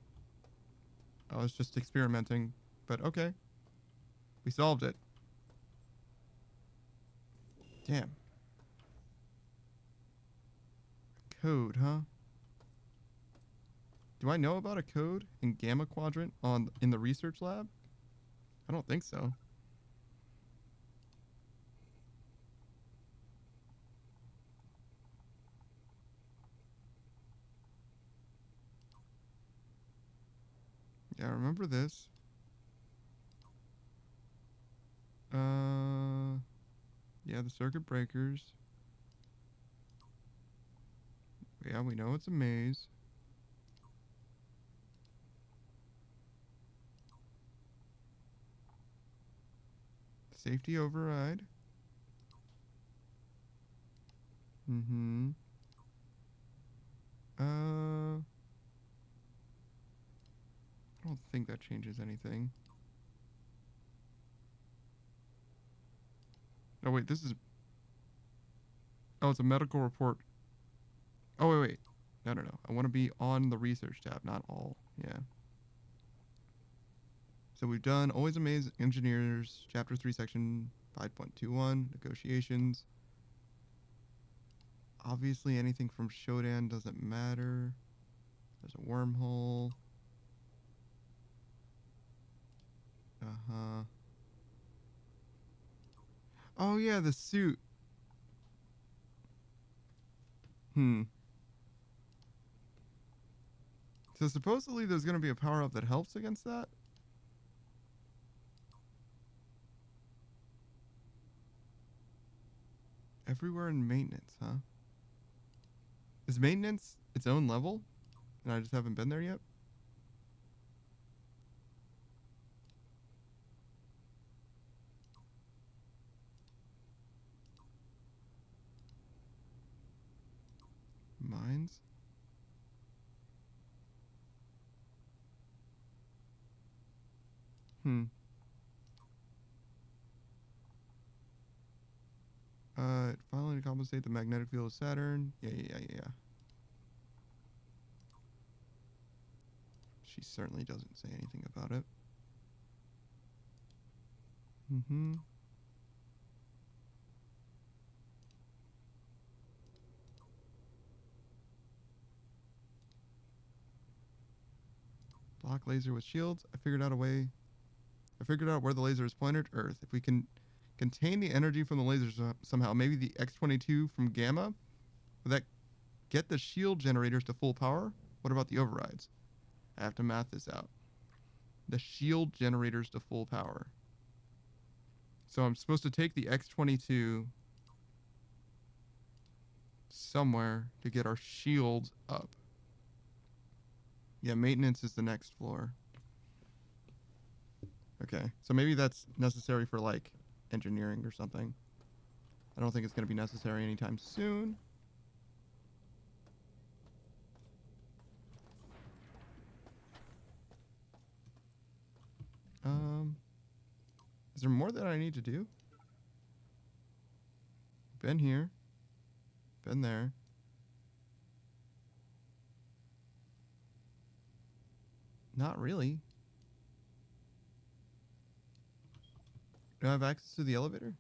I was just experimenting, but okay. We solved it. Damn. Code, huh? Do I know about a code in Gamma Quadrant in the research lab? I don't think so. Yeah, remember this. Yeah, the circuit breakers. Yeah, we know it's a maze. Safety override. Mm-hmm. I don't think that changes anything. Oh, wait, this is... Oh, it's a medical report. Oh, wait. No. I want to be on the research tab, not all. Yeah. So we've done Always Amaze Engineers, Chapter 3, Section 5.21, Negotiations. Obviously, anything from Shodan doesn't matter. There's a wormhole. Uh-huh. Oh, yeah, the suit. So supposedly there's going to be a power-up that helps against that? Everywhere in maintenance, huh? Is maintenance its own level? And I just haven't been there yet? Mines? Finally to compensate the magnetic field of Saturn. Yeah. She certainly doesn't say anything about it. Block laser with shields. I figured out where the laser is pointed. Earth. If we can contain the energy from the lasers somehow, maybe the X-22 from Gamma, would that get the shield generators to full power? What about the overrides? I have to math this out. The shield generators to full power. So I'm supposed to take the X-22 somewhere to get our shields up. Yeah, maintenance is the next floor. Okay, so maybe that's necessary for, like, engineering or something. I don't think it's going to be necessary anytime soon. Is there more that I need to do? Been here. Been there. Not really. Do I have access to the elevator?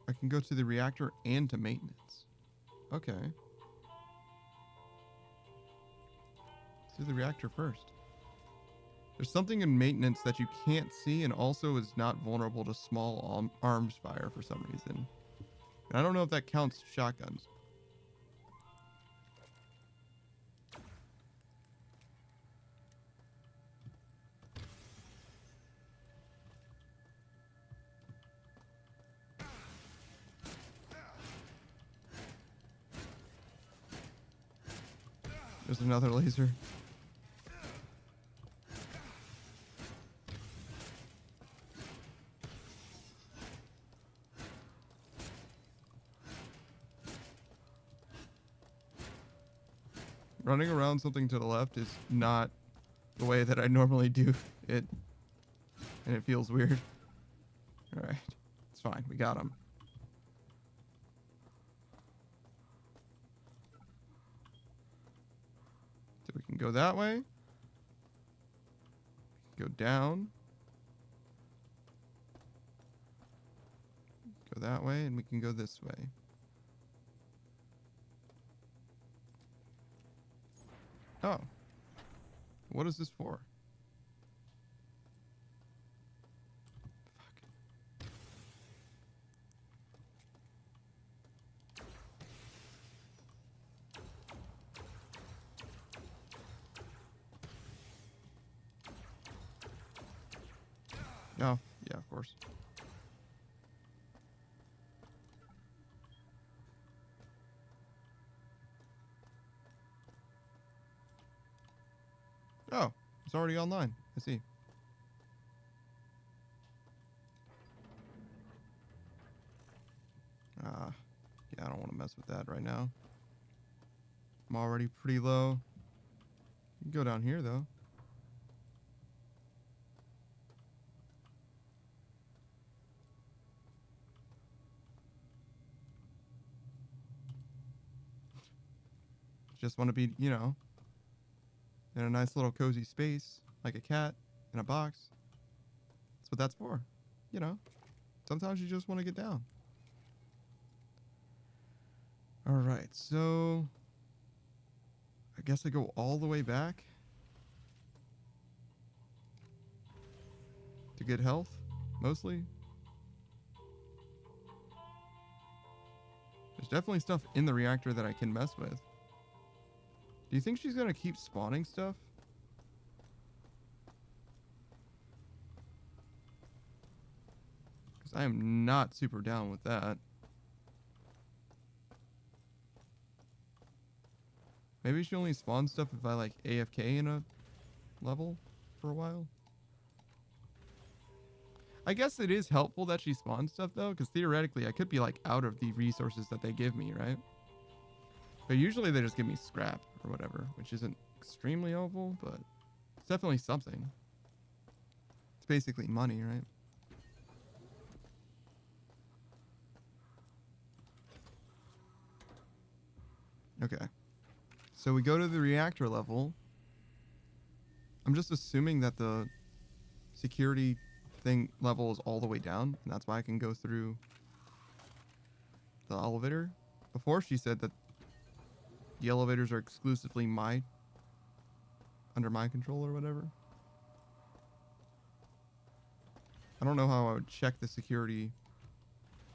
I can go to the reactor and to maintenance. Okay. Let's do the reactor first. There's something in maintenance that you can't see and also is not vulnerable to small arms fire for some reason. And I don't know if that counts shotguns. There's another laser. Running around something to the left is not the way that I normally do it. And it feels weird. Alright. It's fine. We got him. So we can go that way. Go down. Go that way, and we can go this way. Oh. What is this for? Fuck. Oh, yeah, of course. Oh, it's already online. I see. Yeah, I don't want to mess with that right now. I'm already pretty low. You can go down here, though. Just want to be, you know, in a nice little cozy space, like a cat in a box. That's what that's for. You know, sometimes you just want to get down. All right, so I guess I go all the way back to get health, mostly. There's definitely stuff in the reactor that I can mess with. Do you think she's gonna keep spawning stuff? Because I am not super down with that. Maybe she only spawns stuff if I like AFK in a level for a while. I guess it is helpful that she spawns stuff though, because theoretically I could be like out of the resources that they give me, right? But usually they just give me scrap or whatever, which isn't extremely helpful, but it's definitely something. It's basically money, right? Okay. So we go to the reactor level. I'm just assuming that the security thing level is all the way down, and that's why I can go through the elevator. Before she said that the elevators are exclusively under my control or whatever. I don't know how I would check the security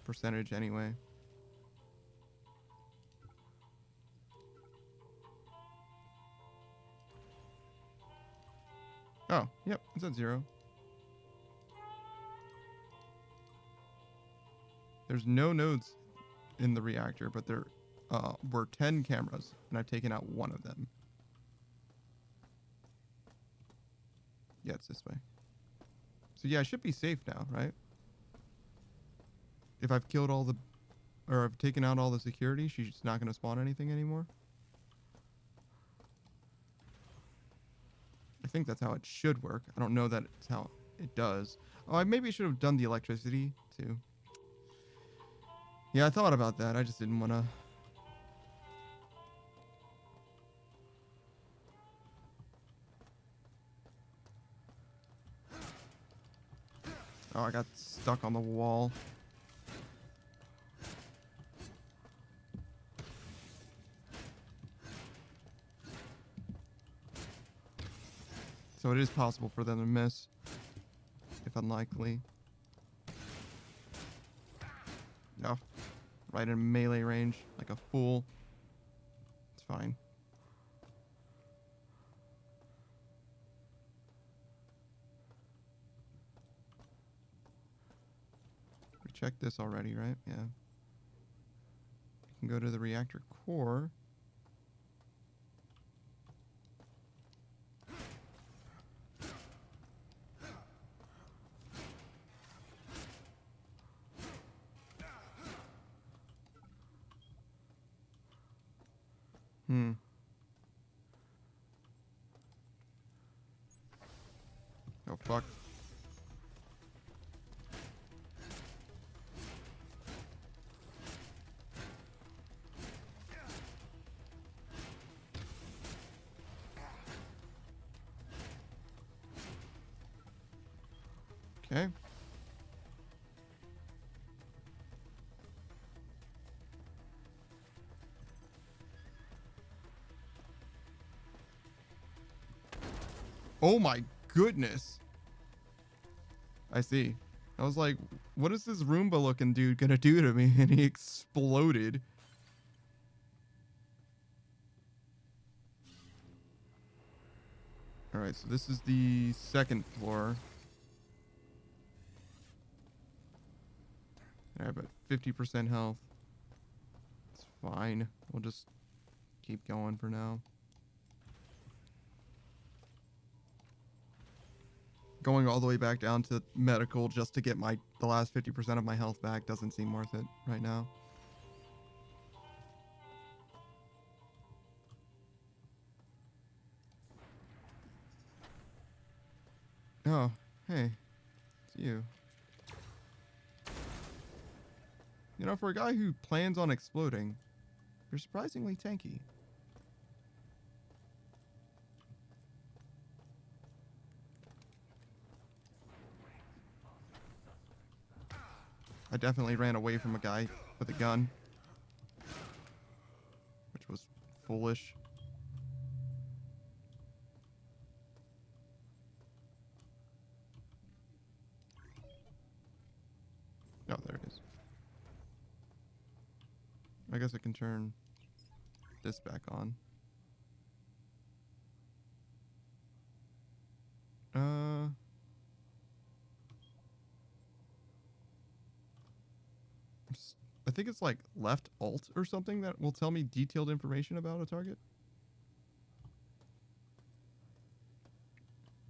percentage anyway. Oh, yep, it's at 0. There's no nodes in the reactor, but there were 10 cameras, and I've taken out one of them. Yeah, it's this way. So yeah, I should be safe now, right? If I've killed all the... or I've taken out all the security, she's not going to spawn anything anymore? I think that's how it should work. I don't know that it's how it does. Oh, I maybe should have done the electricity, too. Yeah, I thought about that. I just didn't want to... Oh, I got stuck on the wall. So it is possible for them to miss, if unlikely. No. Right in melee range, like a fool. It's fine. We checked this already, right? Yeah. We can go to the reactor core. Oh, fuck. Okay. Oh my goodness. I see. I was like, what is this Roomba looking dude gonna do to me? And he exploded. Alright, so this is the second floor. I have about 50% health. It's fine. We'll just keep going for now. Going all the way back down to medical just to get the last 50% of my health back doesn't seem worth it right now. Oh, hey. It's you. You know, for a guy who plans on exploding, you're surprisingly tanky. I definitely ran away from a guy with a gun, which was foolish. Oh, there it is. I guess I can turn this back on. I think it's like left alt or something that will tell me detailed information about a target.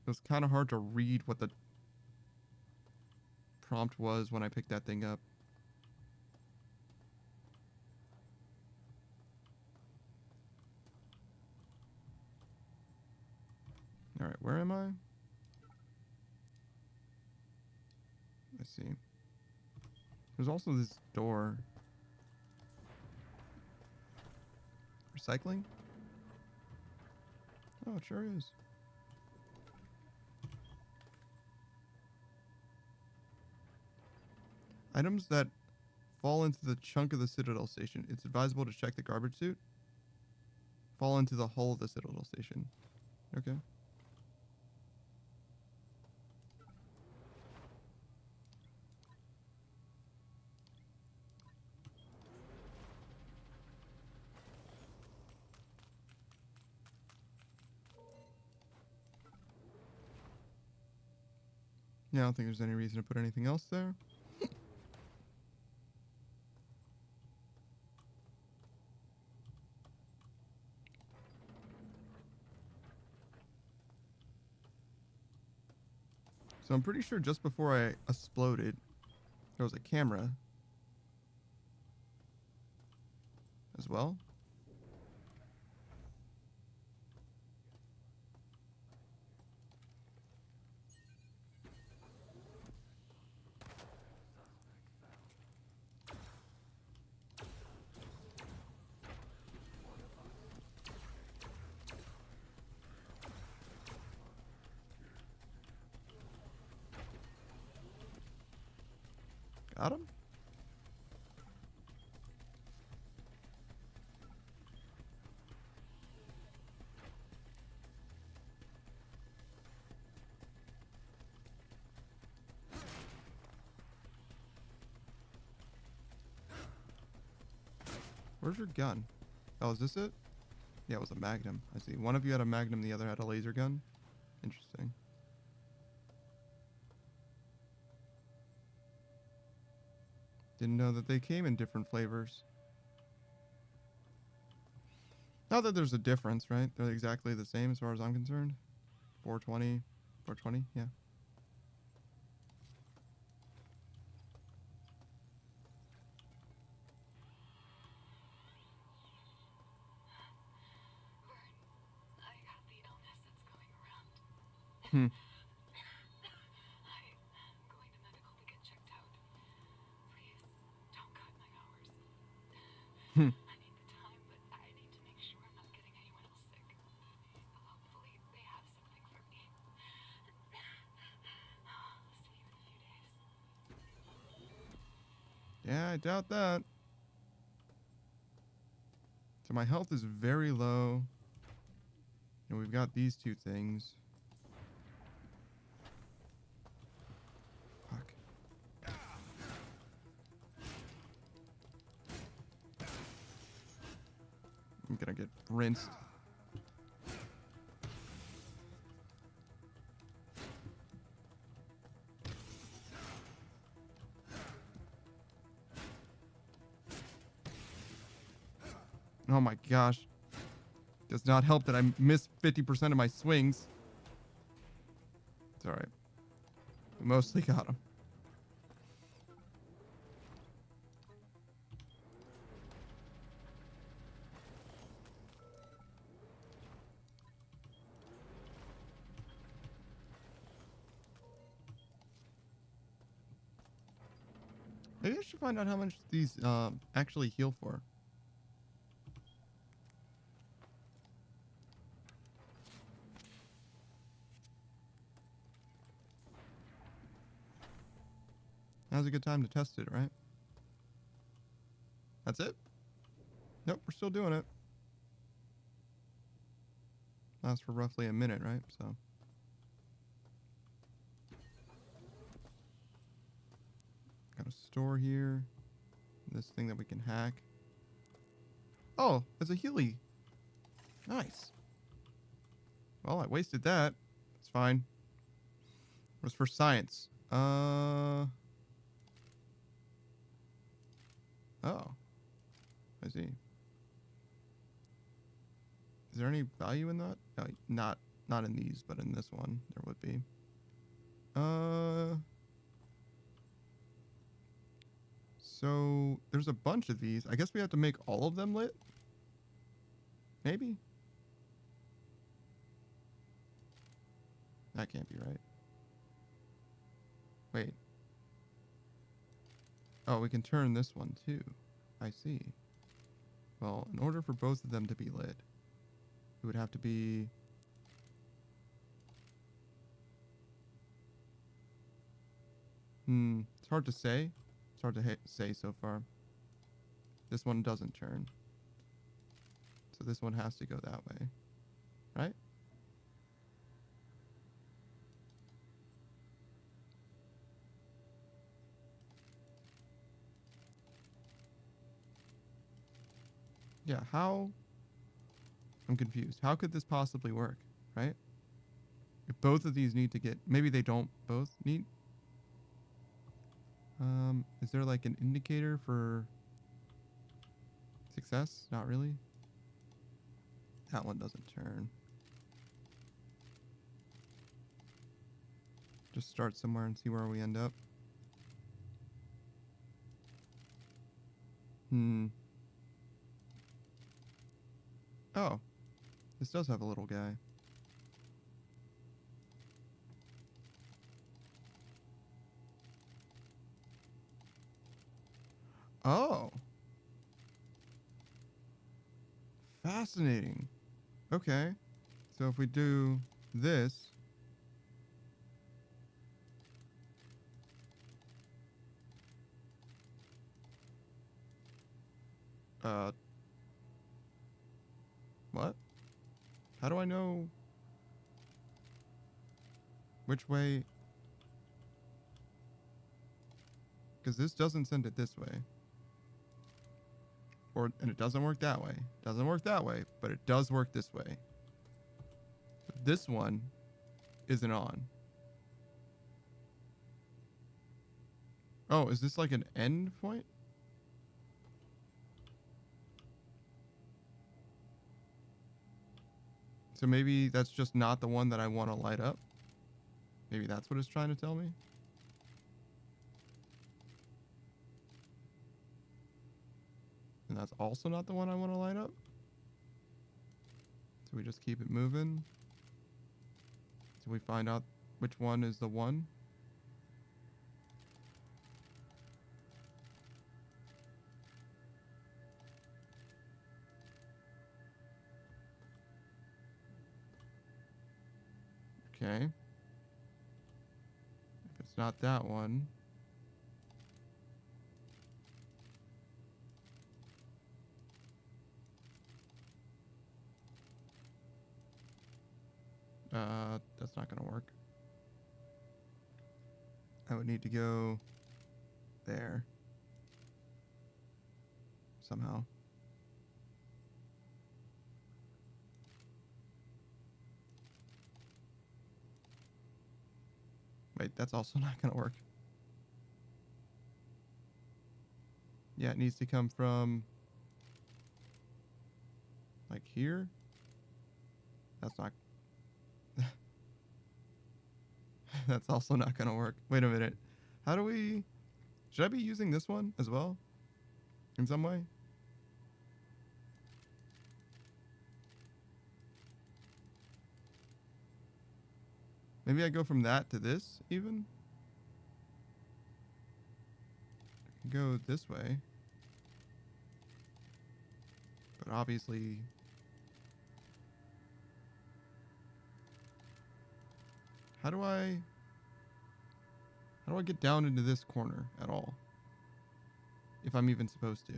It was kind of hard to read what the prompt was when I picked that thing up. Alright, where am I? I see. There's also this door. Recycling? Oh, it sure is. Items that fall into the chunk of the Citadel station. It's advisable to check the garbage chute. Fall into the hull of the Citadel station. Okay. Yeah, I don't think there's any reason to put anything else there. So I'm pretty sure just before I exploded, there was a camera as well. Got him? Where's your gun? Oh, is this it? Yeah, it was a Magnum. I see. One of you had a Magnum, the other had a laser gun. Interesting. Didn't know that they came in different flavors. Not that there's a difference, right? They're exactly the same as far as I'm concerned. 420, 420, yeah. I got the illness that's going around. Hmm. I'm going to medical to get checked out. Please, don't cut my hours. Hmm. I need the time, but I need to make sure I'm not getting anyone else sick. Hopefully, they have something for me. I'll see you in a few days. Yeah, I doubt that. So my health is very low. And we've got these two things. Fuck. I'm gonna get rinsed. Oh my gosh. Does not help that I missed 50% of my swings. It's alright. We mostly got him. Maybe I should find out how much these actually heal for. Now's a good time to test it, right? That's it? Nope, we're still doing it. Lasts for roughly a minute, right? So. Got a store here. This thing that we can hack. Oh, it's a Healy. Nice. Well, I wasted that. It's fine. It was for science. Oh. I see. Is there any value in that? Not in these, but in this one there would be. So there's a bunch of these. I guess we have to make all of them lit? Maybe? That can't be right. Wait. Oh, we can turn this one too. I see. Well, in order for both of them to be lit, it would have to be... It's hard to say. It's hard to say so far. This one doesn't turn. So this one has to go that way. Right? Yeah, how... I'm confused. How could this possibly work? Right? If both of these need to get... Maybe they don't both need... Is there like an indicator for success? Not really. That one doesn't turn. Just start somewhere and see where we end up. Oh. This does have a little guy. Oh. Fascinating. Okay. So if we do this... What? How do I know which way? Because this doesn't send it this way. And it doesn't work that way. Doesn't work that way, but it does work this way. But this one isn't on. Oh, is this like an end point? So maybe that's just not the one that I want to light up. Maybe that's what it's trying to tell me. And that's also not the one I want to light up. So we just keep it moving. So we find out which one is the one. Okay. If it's not that one. That's not gonna work. I would need to go there. Somehow. Wait, that's also not gonna work. Yeah, it needs to come from like here. That's not that's also not gonna work. Wait a minute. How do we... Should I be using this one as well? In some way? Maybe I go from that to this, even? I can go this way. But obviously... How do I get down into this corner at all? If I'm even supposed to.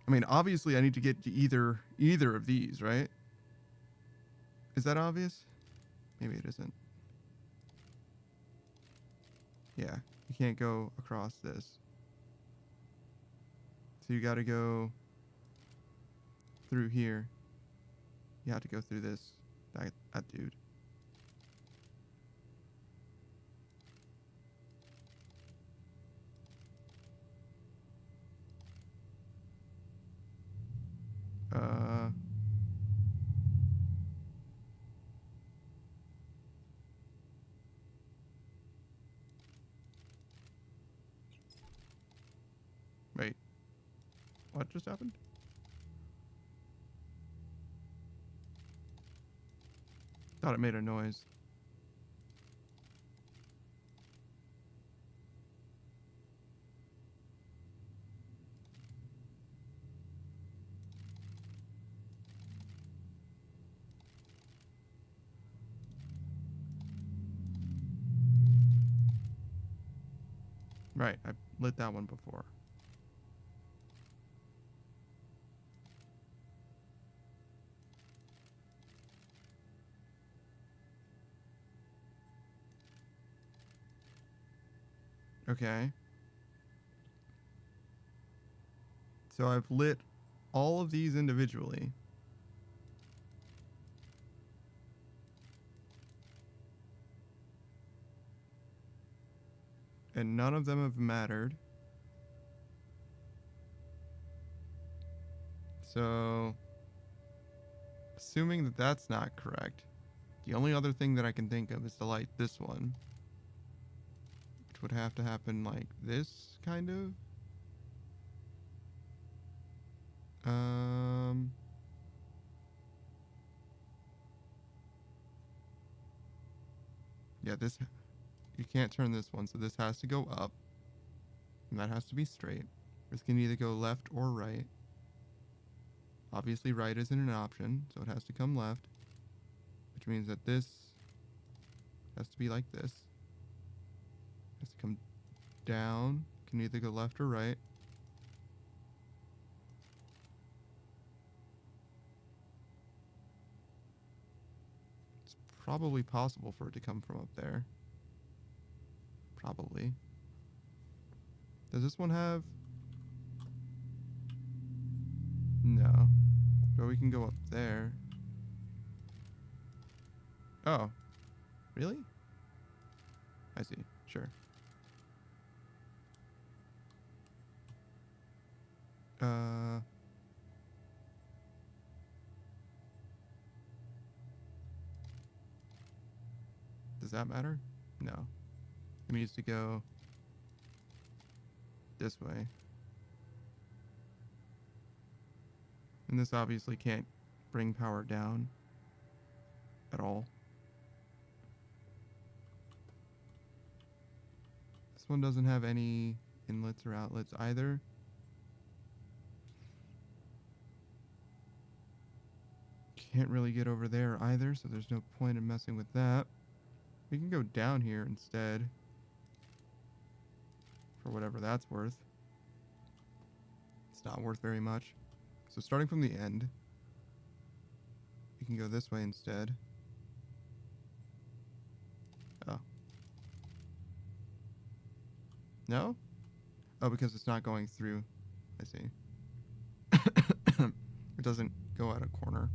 I mean, obviously I need to get to either of these, right? Is that obvious? Maybe it isn't. Yeah, you can't go across this. So you gotta go through here. You have to go through this. That dude. Wait. What just happened? Thought it made a noise. Right, I lit that one before. Okay. So I've lit all of these individually. And none of them have mattered. So, assuming that that's not correct, the only other thing that I can think of is to light this one. Which would have to happen like this, kind of. Yeah, this... You can't turn this one, so this has to go up. And that has to be straight. This can either go left or right. Obviously right isn't an option, so it has to come left. Which means that this has to be like this. Has to come down. Can either go left or right. It's probably possible for it to come from up there. Probably. Does this one have... No. But we can go up there. Oh. Really? I see. Sure. Does that matter? No. It needs to go this way. And this obviously can't bring power down at all. This one doesn't have any inlets or outlets either. Can't really get over there either, so there's no point in messing with that. We can go down here instead. For whatever that's worth. It's not worth very much. So starting from the end, we can go this way instead. Oh. No? Oh, because it's not going through. I see. It doesn't go out a corner.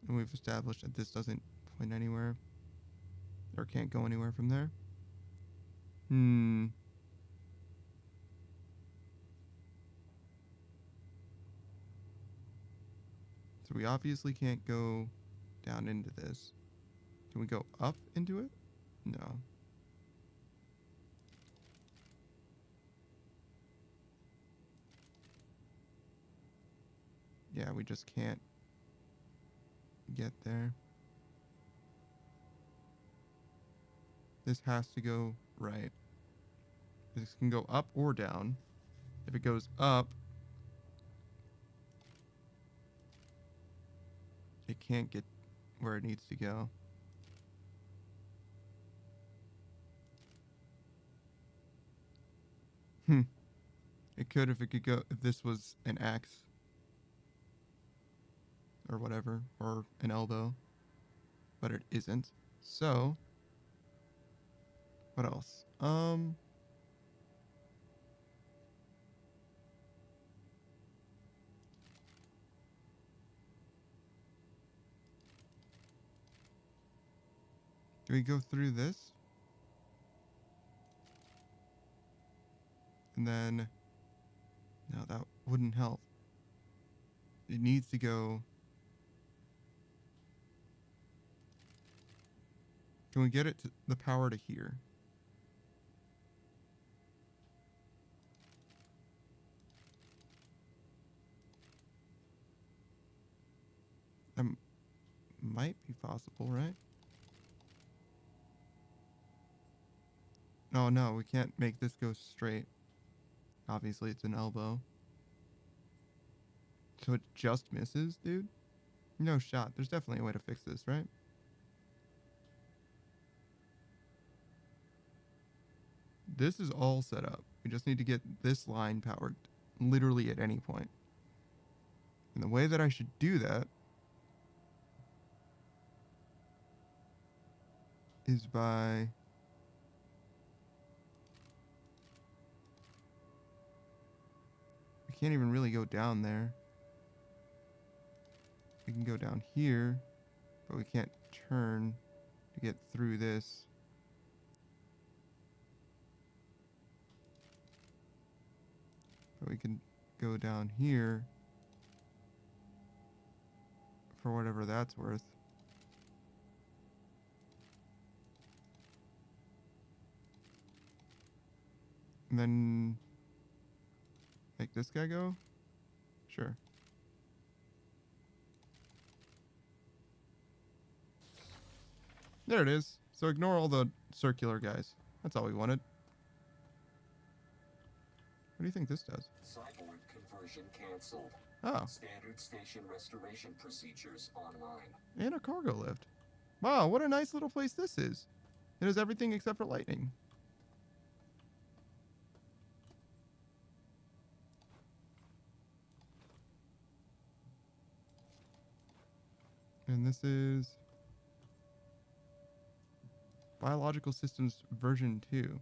And we've established that this doesn't point anywhere. Or can't go anywhere from there. So we obviously can't go down into this. Can we go up into it? No. Yeah, we just can't get there. This has to go right. This can go up or down. If it goes up, it can't get where it needs to go. It could if it could go, if this was an axe. Or whatever, or an elbow. But it isn't. So, what else? Do we go through this? And then, no, that wouldn't help. It needs to go. Can we get it to the power to here? That might be possible, right? Oh no, we can't make this go straight. Obviously, it's an elbow. So it just misses, dude? No shot. There's definitely a way to fix this, right? This is all set up. We just need to get this line powered literally at any point. And the way that I should do that is by we can't even really go down there. We can go down here, but we can't turn to get through this. But we can go down here for whatever that's worth. And then make this guy go? Sure. There it is. So ignore all the circular guys. That's all we wanted. What do you think this does? Cyborg conversion canceled. Oh, Standard station restoration procedures online. and a cargo lift. Wow, what a nice little place this is. It has everything except for lightning. And this is Biological Systems version 2.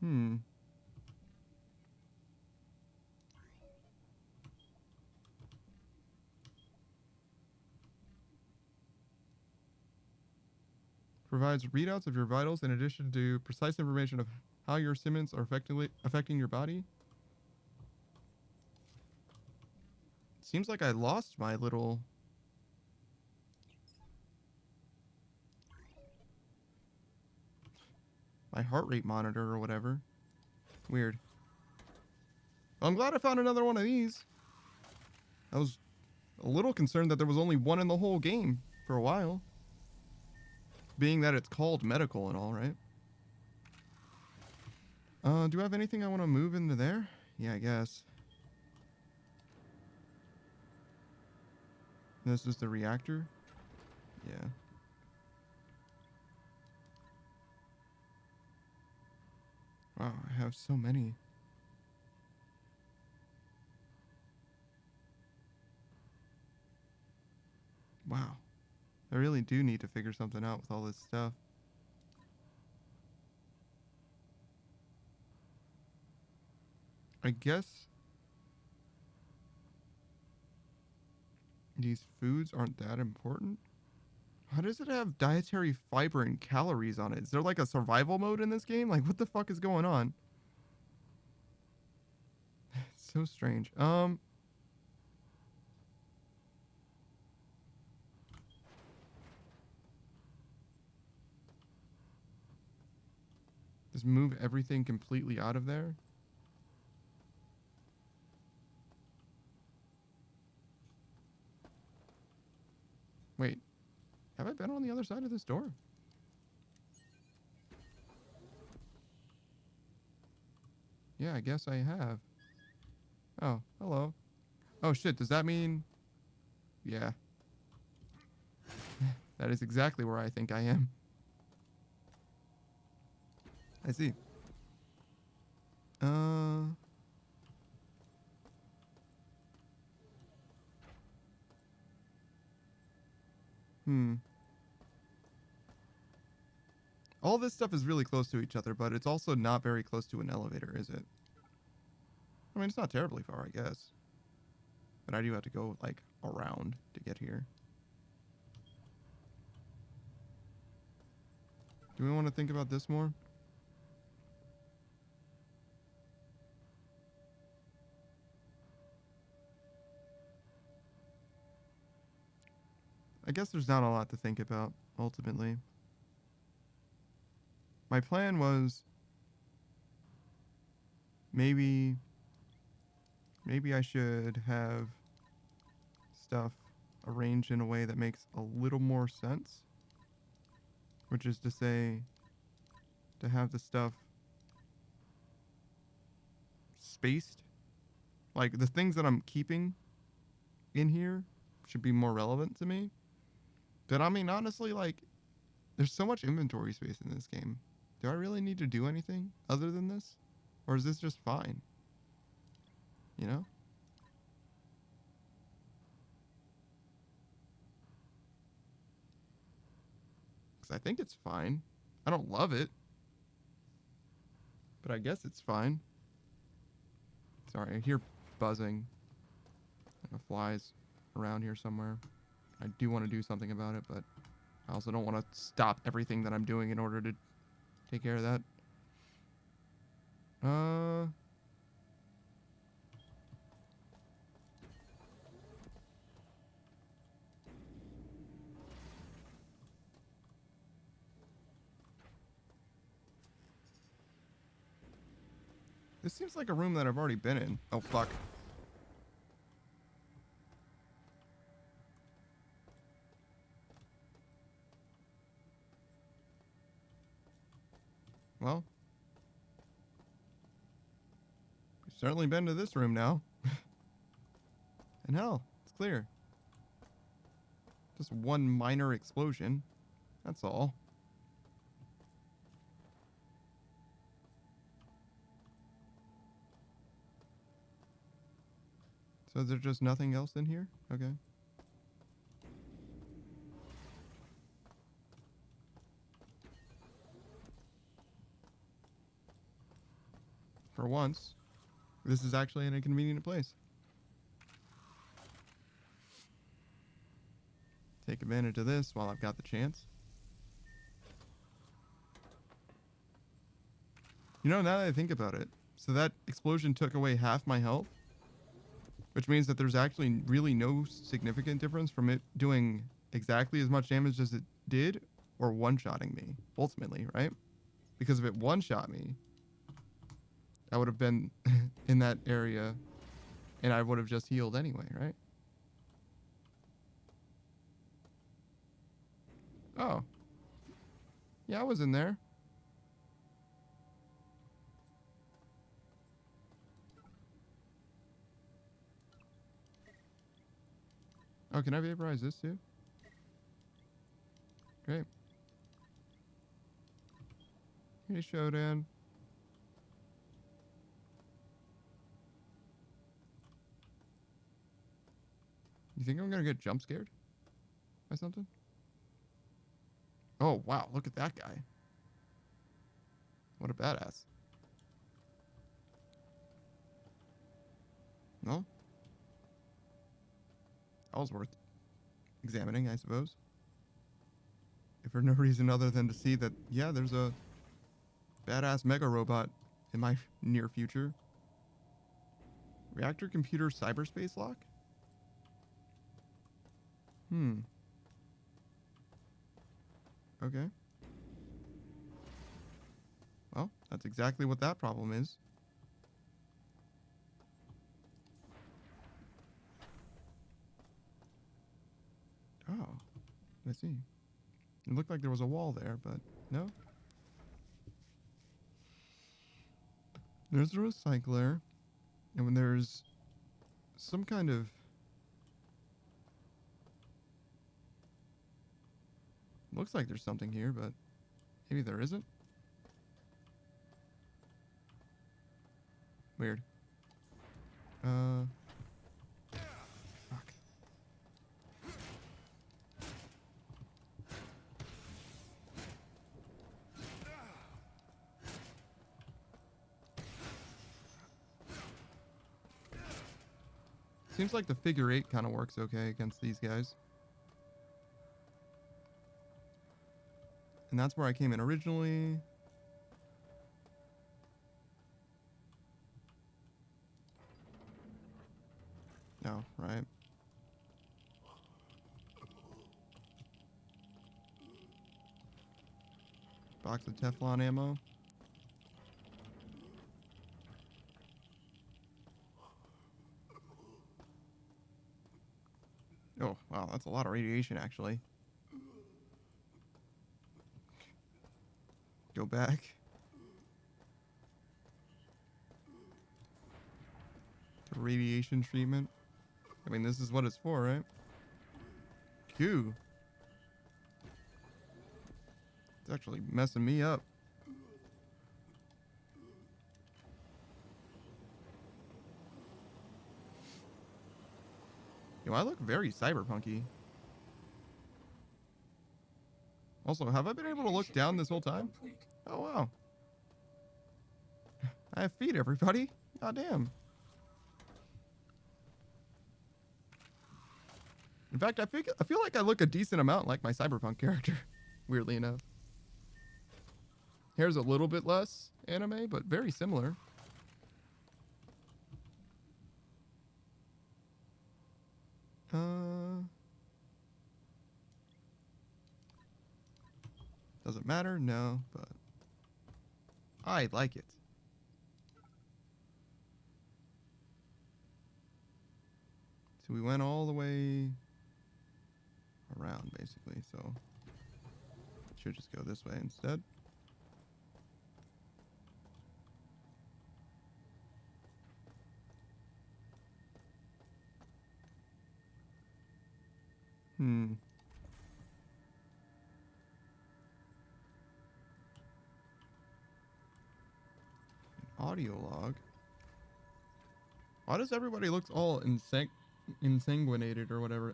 Hmm. Provides readouts of your vitals in addition to precise information of how your stimulants are affecting your body. Seems like I lost my little... my heart rate monitor or whatever. Weird. Well, I'm glad I found another one of these. I was a little concerned that there was only one in the whole game for a while. Being that it's called medical and all, right? Do I have anything I want to move into there? Yeah, I guess. This is the reactor? Yeah. Wow, I have so many. Wow. I really do need to figure something out with all this stuff. I guess these foods aren't that important. How does it have dietary fiber and calories on it? Is there like a survival mode in this game? Like, what the fuck is going on? It's so strange. Just move everything completely out of there. Wait, have I been on the other side of this door? Yeah, I guess I have. Oh, hello. Oh shit, does that mean... Yeah. That is exactly where I think I am. I see. Hmm. All this stuff is really close to each other, but it's also not very close to an elevator, is it? I mean, it's not terribly far, I guess. But I do have to go, like, around to get here. Do we want to think about this more? I guess there's not a lot to think about, ultimately. My plan was... Maybe I should have stuff arranged in a way that makes a little more sense. Which is to say, to have the stuff spaced. Like, the things that I'm keeping in here should be more relevant to me. But I mean, honestly, like, there's so much inventory space in this game. Do I really need to do anything other than this? Or is this just fine? You know? Because I think it's fine. I don't love it. But I guess it's fine. Sorry, I hear buzzing. Like a fly's around here somewhere. I do want to do something about it, but I also don't want to stop everything that I'm doing in order to take care of that. This seems like a room that I've already been in. Oh, fuck. Well. We've certainly been to this room now. And hell, it's clear. Just one minor explosion. That's all. So there's just nothing else in here? Okay. once, this is actually in a convenient place. Take advantage of this while I've got the chance. You know, now that I think about it, so that explosion took away half my health, which means that there's actually really no significant difference from it doing exactly as much damage as it did or one-shotting me, ultimately, right? Because if it one-shot me, I would have been in that area and I would have just healed anyway, right? Oh. Yeah, I was in there. Oh, can I vaporize this too? Great. Hey, Showdown. You think I'm gonna get jump scared by something? Oh, wow. Look at that guy. What a badass. No? That was worth examining, I suppose. If for no reason other than to see that, yeah, there's a badass mega robot in my near future. Reactor computer cyberspace lock? Okay. Well, that's exactly what that problem is. Oh, I see. It looked like there was a wall there, but no. There's a recycler, and when there's some kind of looks like there's something here, but maybe there isn't. Weird. Fuck. Seems like the figure 8 kind of works okay against these guys. And that's where I came in originally. No, right. Box of Teflon ammo. Oh, wow, that's a lot of radiation, actually. Go back. To radiation treatment. I mean, this is what it's for, right? Q. It's actually messing me up. Yo, I look very cyberpunky. Also, have I been able to look down this whole time? Complete. Oh, wow. I have feet, everybody. God damn. In fact, I feel like I look a decent amount like my cyberpunk character, weirdly enough. Hair's a little bit less anime, but very similar. Doesn't matter, no, but I like it. So we went all the way around, basically, so should just go this way instead. Audio log. Why does everybody look all insanguinated or whatever?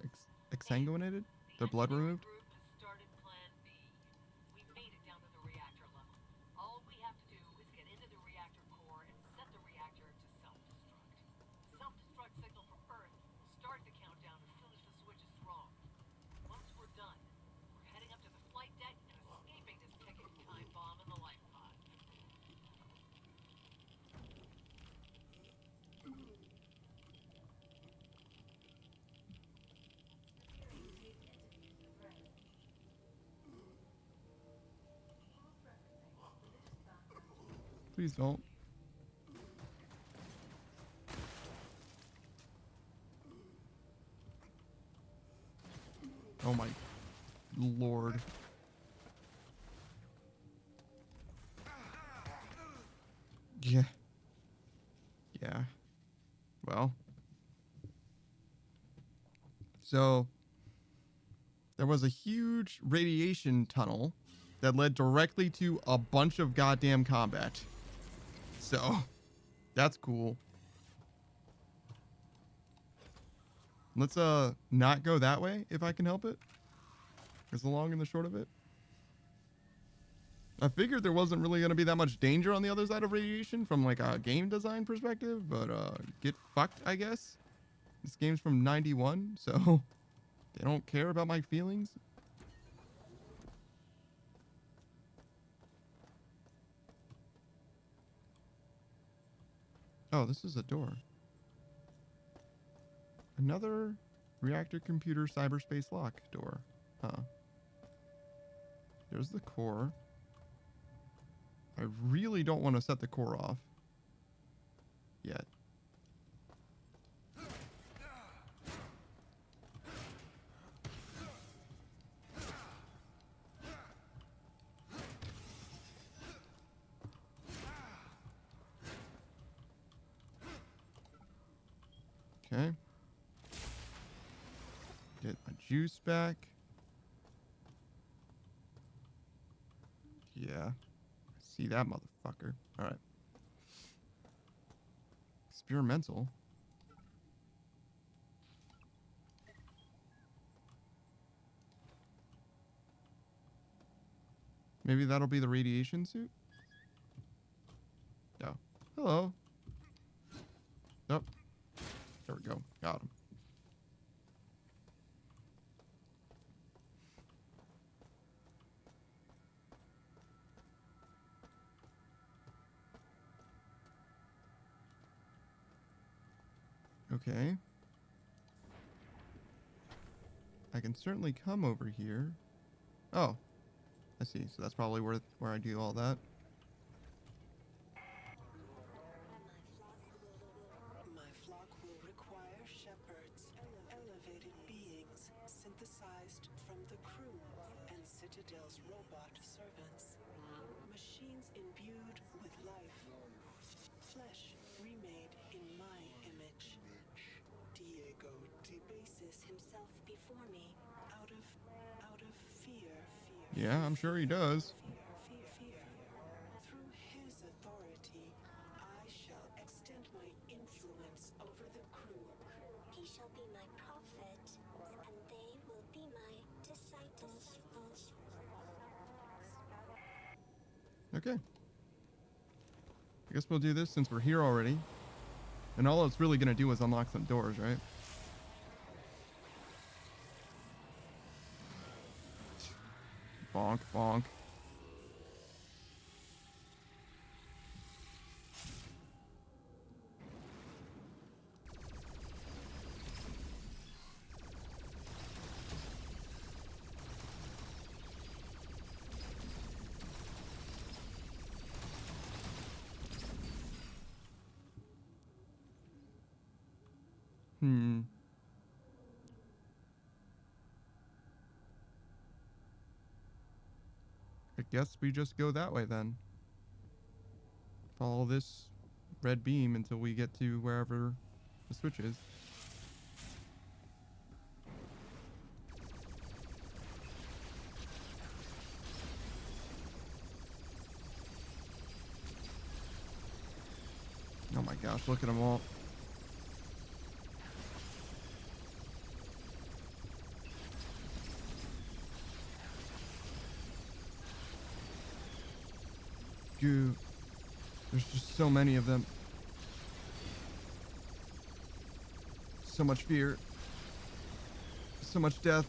Exsanguinated? Their blood removed? Group has started Plan B. We've made it down to the reactor level. All we have to do is get into the reactor core and set the Please don't. Oh my lord. Yeah. Yeah. Well. So, there was a huge radiation tunnel that led directly to a bunch of goddamn combat. So, that's cool. Let's not go that way if I can help it. Is the long and the short of it. I figured there wasn't really going to be that much danger on the other side of radiation from like a game design perspective, but get fucked, I guess. This game's from 91, so they don't care about my feelings. Oh, this is a door. Another reactor computer cyberspace lock door. Huh. There's the core. I really don't want to set the core off yet. Okay. Get my juice back. Yeah. See that motherfucker. Alright. Experimental. Maybe that'll be the radiation suit? No. Hello. Nope. There we go. Got him. Okay. I can certainly come over here. Oh. I see. So that's probably where I do all that. My flock will require shepherds, elevated beings synthesized from the crew and Citadel's robot servants. Machines imbued with life. Flesh remade in my image. Diego debases himself before me out of fear. Yeah, I'm sure he does. Fear. Through his authority, I shall extend my influence over the crew. He shall be my prophet, and they will be my disciples. Okay. I guess we'll do this since we're here already. And all it's really going to do is unlock some doors, right? Bonk, bonk. I guess we just go that way then. Follow this red beam until we get to wherever the switch is. Oh my gosh, look at them all. Goo. There's just so many of them. So much fear. So much death.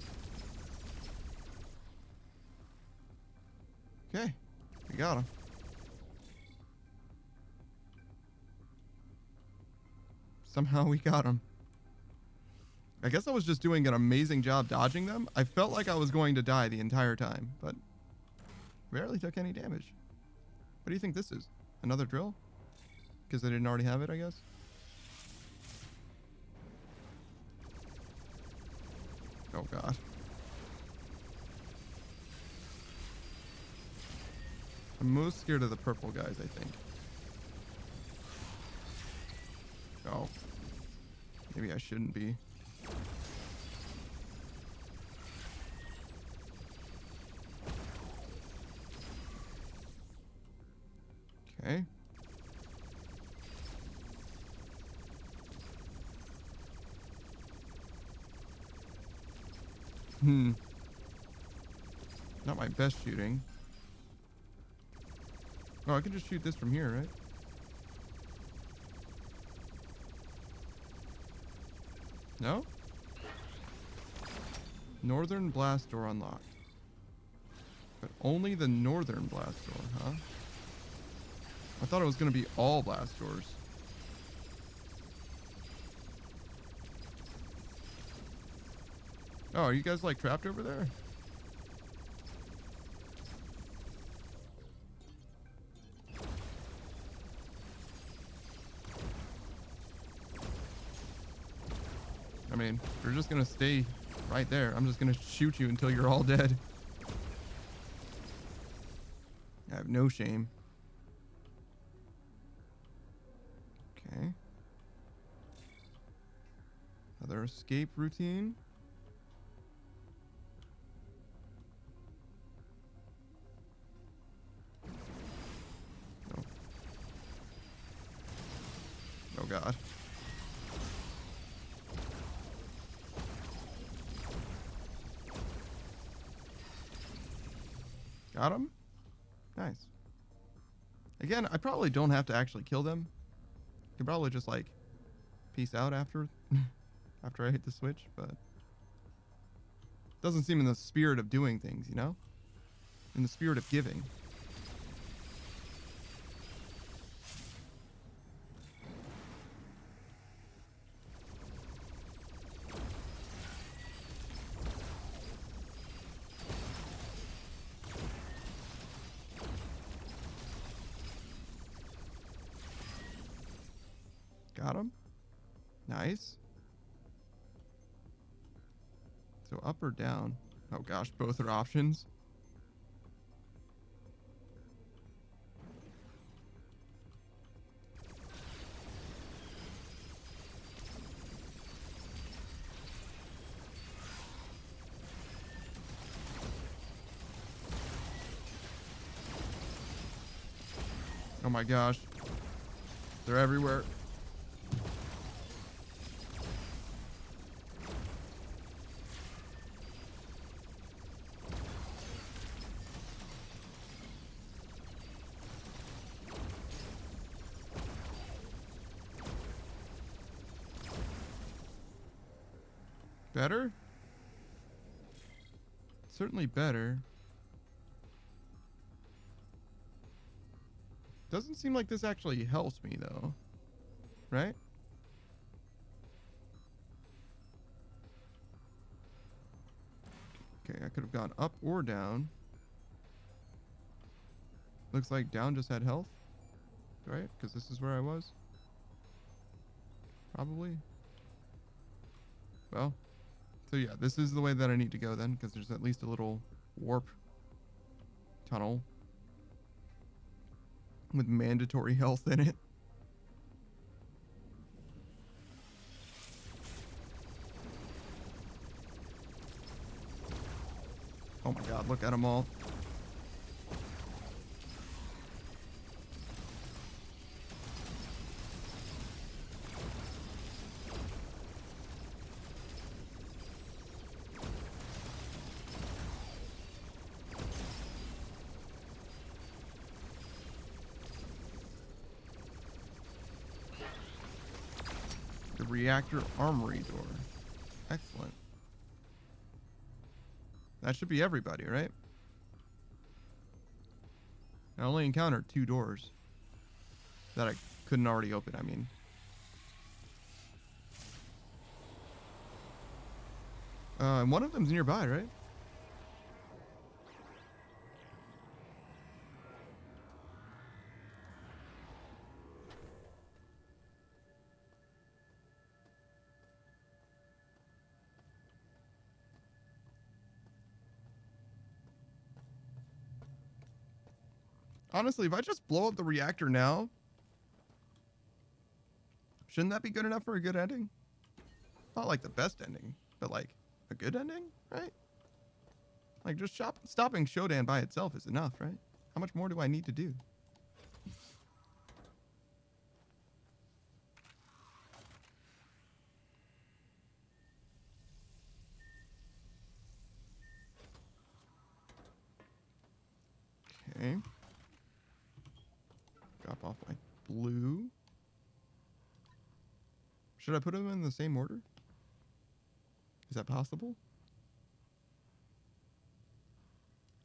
Okay. We got him. Somehow we got him. I guess I was just doing an amazing job dodging them. I felt like I was going to die the entire time, but barely took any damage. What do you think this is? Another drill? Because they didn't already have it, I guess. Oh god. I'm most scared of the purple guys, I think. Oh. Maybe I shouldn't be. Okay. Not my best shooting. Oh, I can just shoot this from here, right? No? Northern blast door unlocked. But only the northern blast door, huh? I thought it was going to be all blast doors. Oh, are you guys like trapped over there? I mean, you're just going to stay right there. I'm just going to shoot you until you're all dead. I have no shame. Okay. Another escape routine. No. Oh god. Got him? Nice. Again, I probably don't have to actually kill them. I can probably just like peace out after after I hit the switch, but doesn't seem in the spirit of doing things, you know? In the spirit of giving. Got him. Nice. So up or down? Oh gosh, both are options. Oh my gosh. They're everywhere. Better? Certainly better. Doesn't seem like this actually helps me though. Right? Okay, I could have gone up or down. Looks like down just had health. Right? Because this is where I was. Probably. Well. So yeah, this is the way that I need to go then, because there's at least a little warp tunnel with mandatory health in it. Oh my god, look at them all. The reactor armory door. Excellent. That should be everybody, right? I only encountered 2 doors that I couldn't already open, I mean. And one of them's nearby, right? Honestly, if I just blow up the reactor now, shouldn't that be good enough for a good ending? Not like the best ending, but like a good ending, right? Like just stopping Shodan by itself is enough, right? How much more do I need to do? Okay. Drop off my blue. Should I put them in the same order? Is that possible?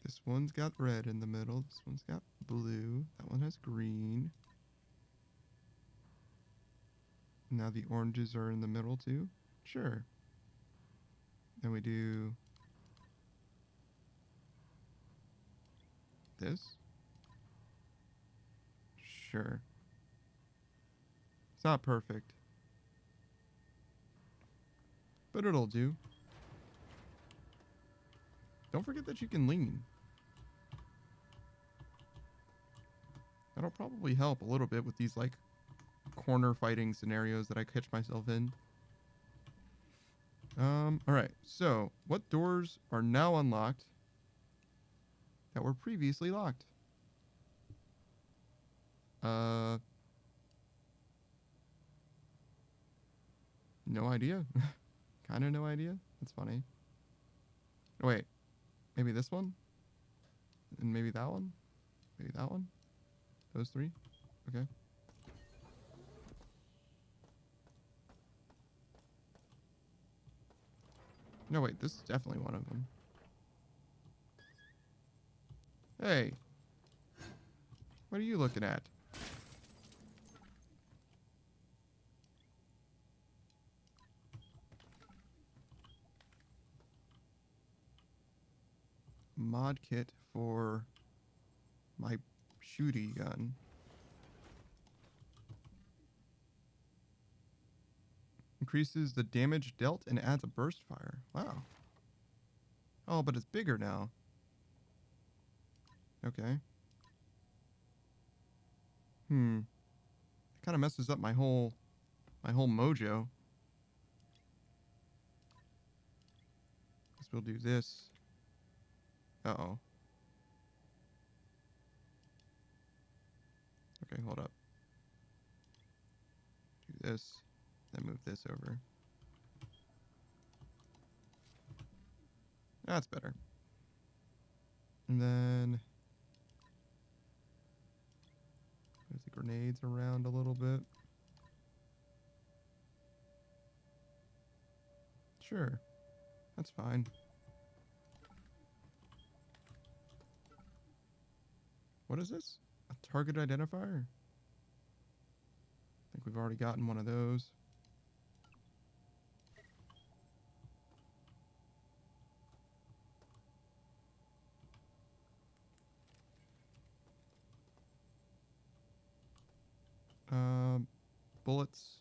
This one's got red in the middle. This one's got blue. That one has green. Now the oranges are in the middle too? Sure. Then we do this. Sure. It's not perfect, but it'll do. Don't forget that you can lean. That'll probably help a little bit with these like corner fighting scenarios that I catch myself in. Alright, so what doors are now unlocked that were previously locked? No idea. Kind of no idea. That's funny. Oh, wait, maybe this one? And maybe that one? Maybe that one? Those three? Okay. No, wait, this is definitely one of them. Hey. What are you looking at? Mod kit for my shooty gun. Increases the damage dealt and adds a burst fire. Wow. Oh, but it's bigger now. Okay. Kind of messes up my whole mojo. Guess we'll do this. Uh-oh. Okay, hold up. Do this, then move this over. That's better. And then move the grenades around a little bit. Sure, that's fine. What is this? A target identifier? I think we've already gotten one of those. Bullets.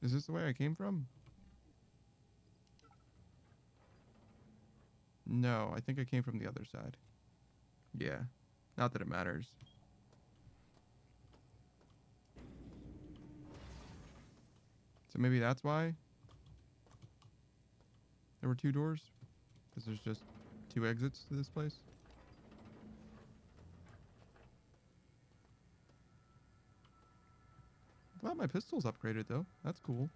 Is this the way I came from? No, I think I came from the other side. Yeah, not that it matters. So maybe that's why there were two doors? Because there's just two exits to this place? Glad my pistol's upgraded though. That's cool.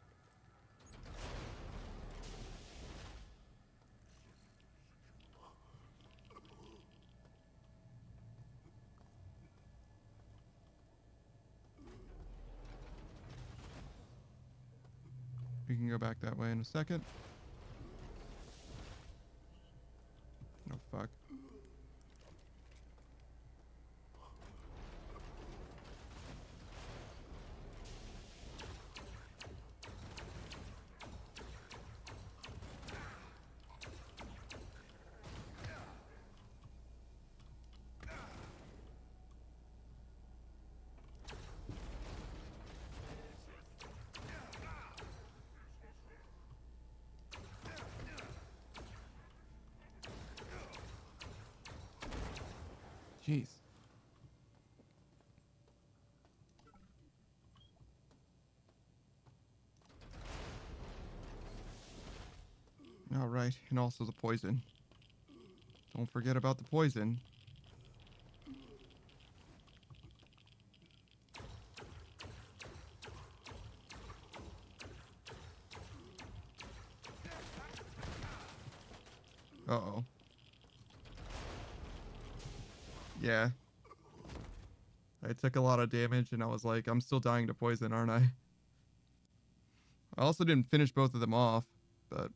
We can go back that way in a second. Oh, fuck. Jeez. All right, and also the poison. Don't forget about the poison. Uh-oh. Yeah. I took a lot of damage and I was like, I'm still dying to poison, aren't I? I also didn't finish both of them off, but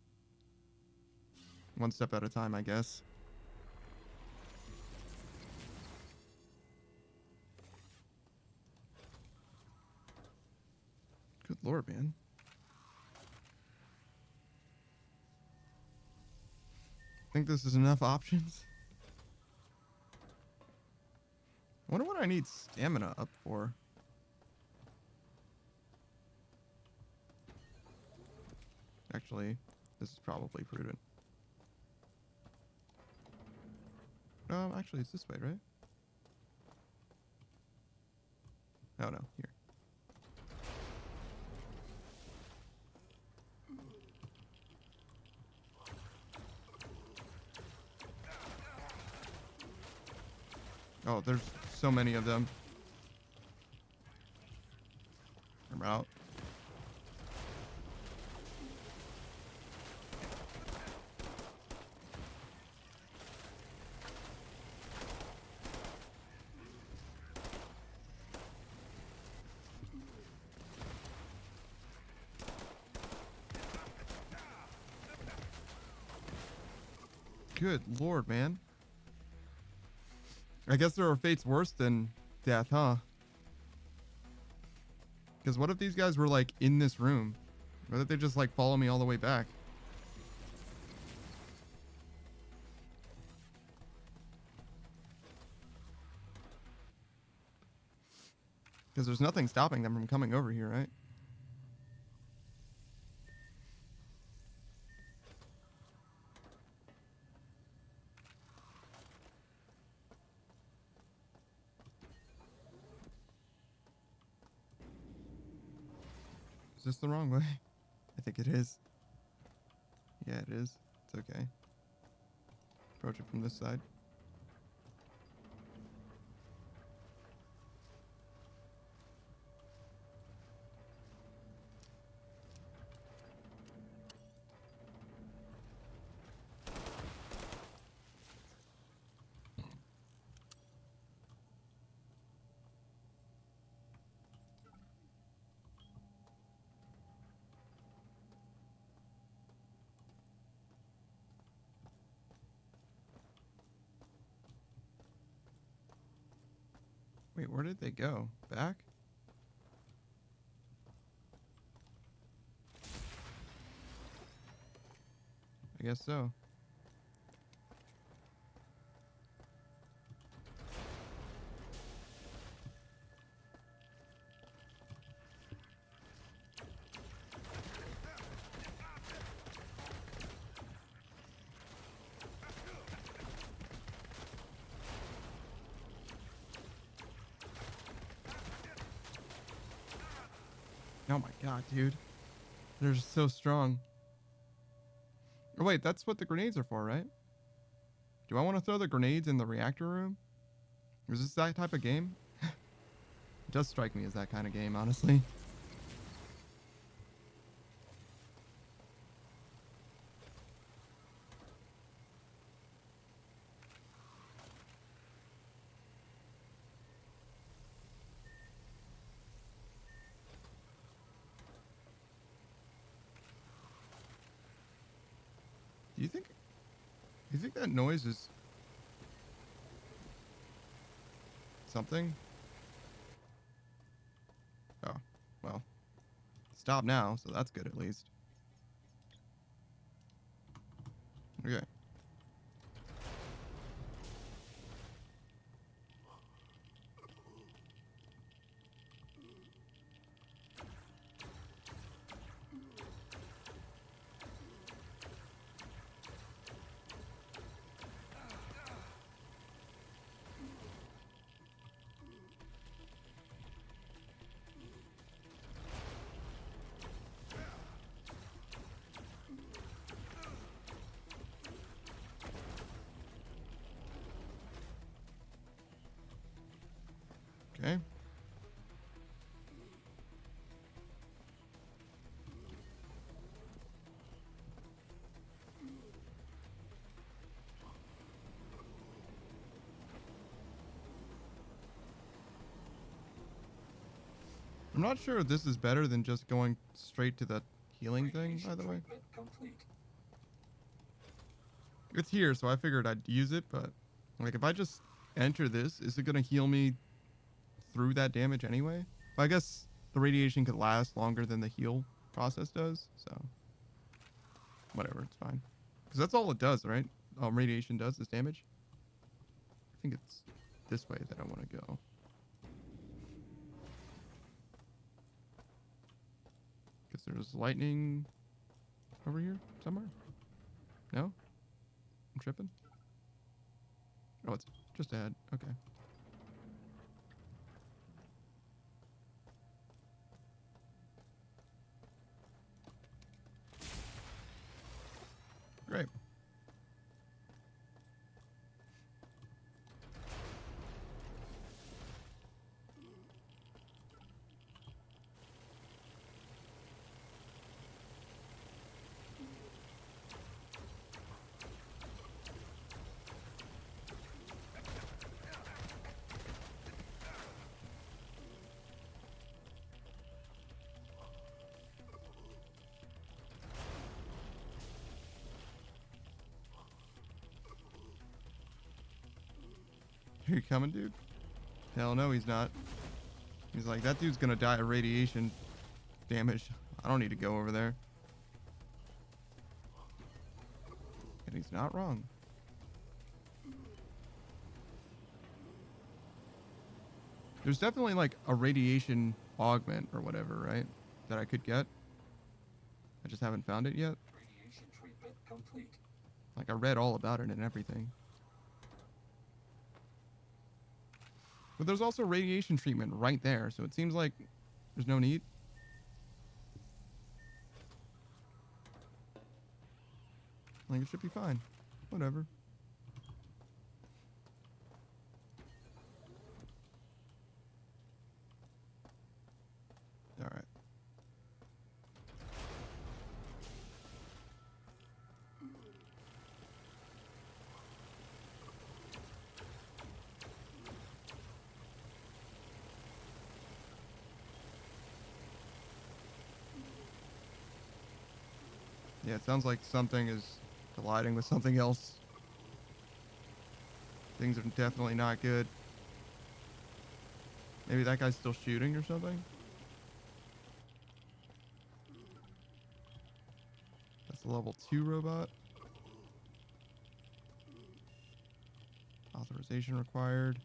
one step at a time, I guess. Good lord, man. Think this is enough options? I wonder what I need stamina up for. Actually, this is probably prudent. Actually, it's this way, right? Oh, no, here. Oh, there's so many of them. I'm out. Good lord, man. I guess there are fates worse than death, huh? Because what if these guys were, like, in this room? What if they just, like, follow me all the way back? Because there's nothing stopping them from coming over here, right? Is this the wrong way? I think it is. Yeah, it is. It's okay. Approach it from this side. Wait, where did they go? Back? I guess so. Oh my god, dude. They're just so strong. Oh, wait, that's what the grenades are for, right? Do I want to throw the grenades in the reactor room? Is this that type of game? It does strike me as that kind of game, honestly. Do you think that noise is something? Oh, well. Stop now, so that's good at least. Okay. I'm not sure if this is better than just going straight to the healing thing, by the way. Treatment complete. It's here, so I figured I'd use it, but like if I just enter this, is it gonna heal me through that damage anyway? Well, I guess the radiation could last longer than the heal process does, so whatever, it's fine. Because that's all it does, right? Radiation does is damage. I think it's this way that I want to go. Because there's lightning over here somewhere. No? I'm tripping. Oh, it's just ahead. Okay. Great. Are you coming, dude? Hell no, he's not. He's like, that dude's gonna die of radiation damage. I don't need to go over there. And he's not wrong. There's definitely like a radiation augment or whatever, right? That I could get. I just haven't found it yet. Radiation treatment complete. Like I read all about it and everything. But there's also radiation treatment right there, so it seems like there's no need. Like it should be fine. Whatever. All right. Yeah, it sounds like something is colliding with something else. Things are definitely not good. Maybe that guy's still shooting or something? That's a level 2 robot. Authorization required.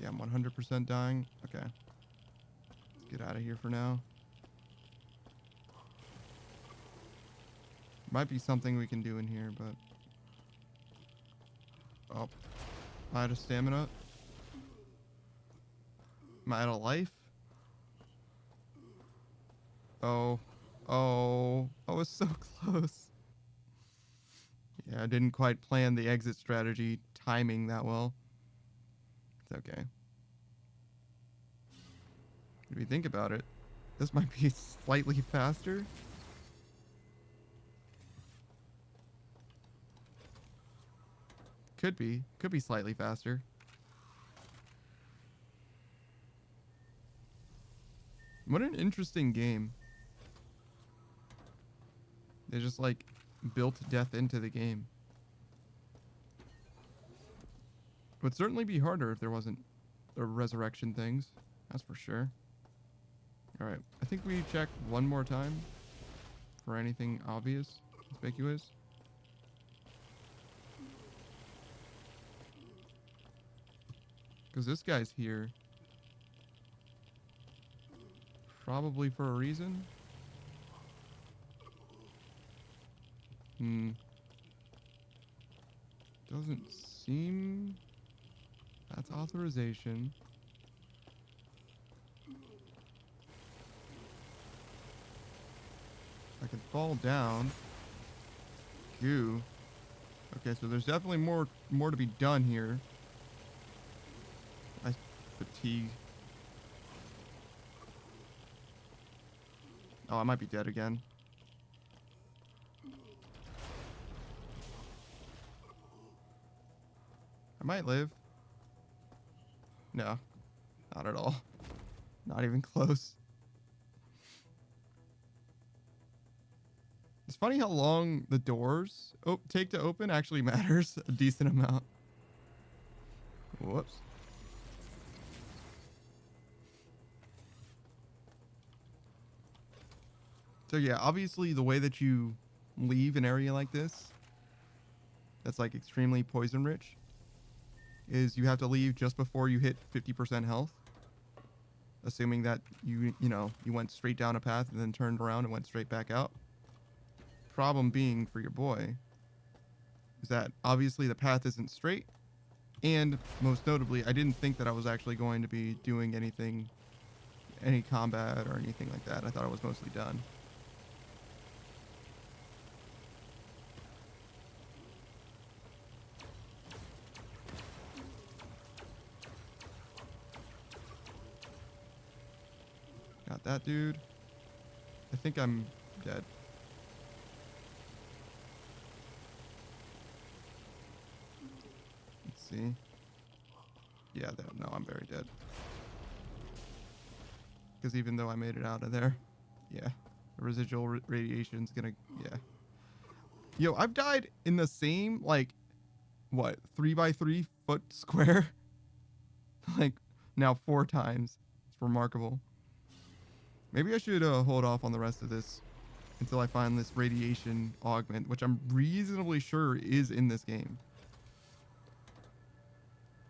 Yeah, I'm 100% dying. Okay. Let's get out of here for now. Might be something we can do in here, but... Oh. Am I out of stamina? Am I out of life? Oh. Oh. I was so close. Yeah, I didn't quite plan the exit strategy timing that well. It's okay. If you think about it, this might be slightly faster. Could be slightly faster. What an interesting game. They just like built death into the game. Would certainly be harder if there wasn't the resurrection things. That's for sure. Alright, I think we check one more time for anything obvious, conspicuous. Because this guy's here. Probably for a reason. Doesn't seem... That's authorization. I can fall down. Goo. Okay, so there's definitely more to be done here. I fatigue. Oh, I might be dead again. might live. No, not at all. Not even close. It's funny how long the doors take to open actually matters a decent amount. Whoops. So yeah, obviously the way that you leave an area like this, that's like extremely poison rich, is you have to leave just before you hit 50% health. Assuming that you went straight down a path and then turned around and went straight back out. Problem being for your boy is that obviously the path isn't straight, and most notably, I didn't think that I was actually going to be doing anything, any combat or anything like that. I thought I was mostly done. Got that dude. I think I'm dead. Let's see. Yeah, no, I'm very dead. Because even though I made it out of there, yeah, the residual radiation's gonna, yeah. Yo, I've died in the same, like, what, 3x3 foot square? Like, now 4 times. It's remarkable. Maybe I should hold off on the rest of this until I find this radiation augment, which I'm reasonably sure is in this game.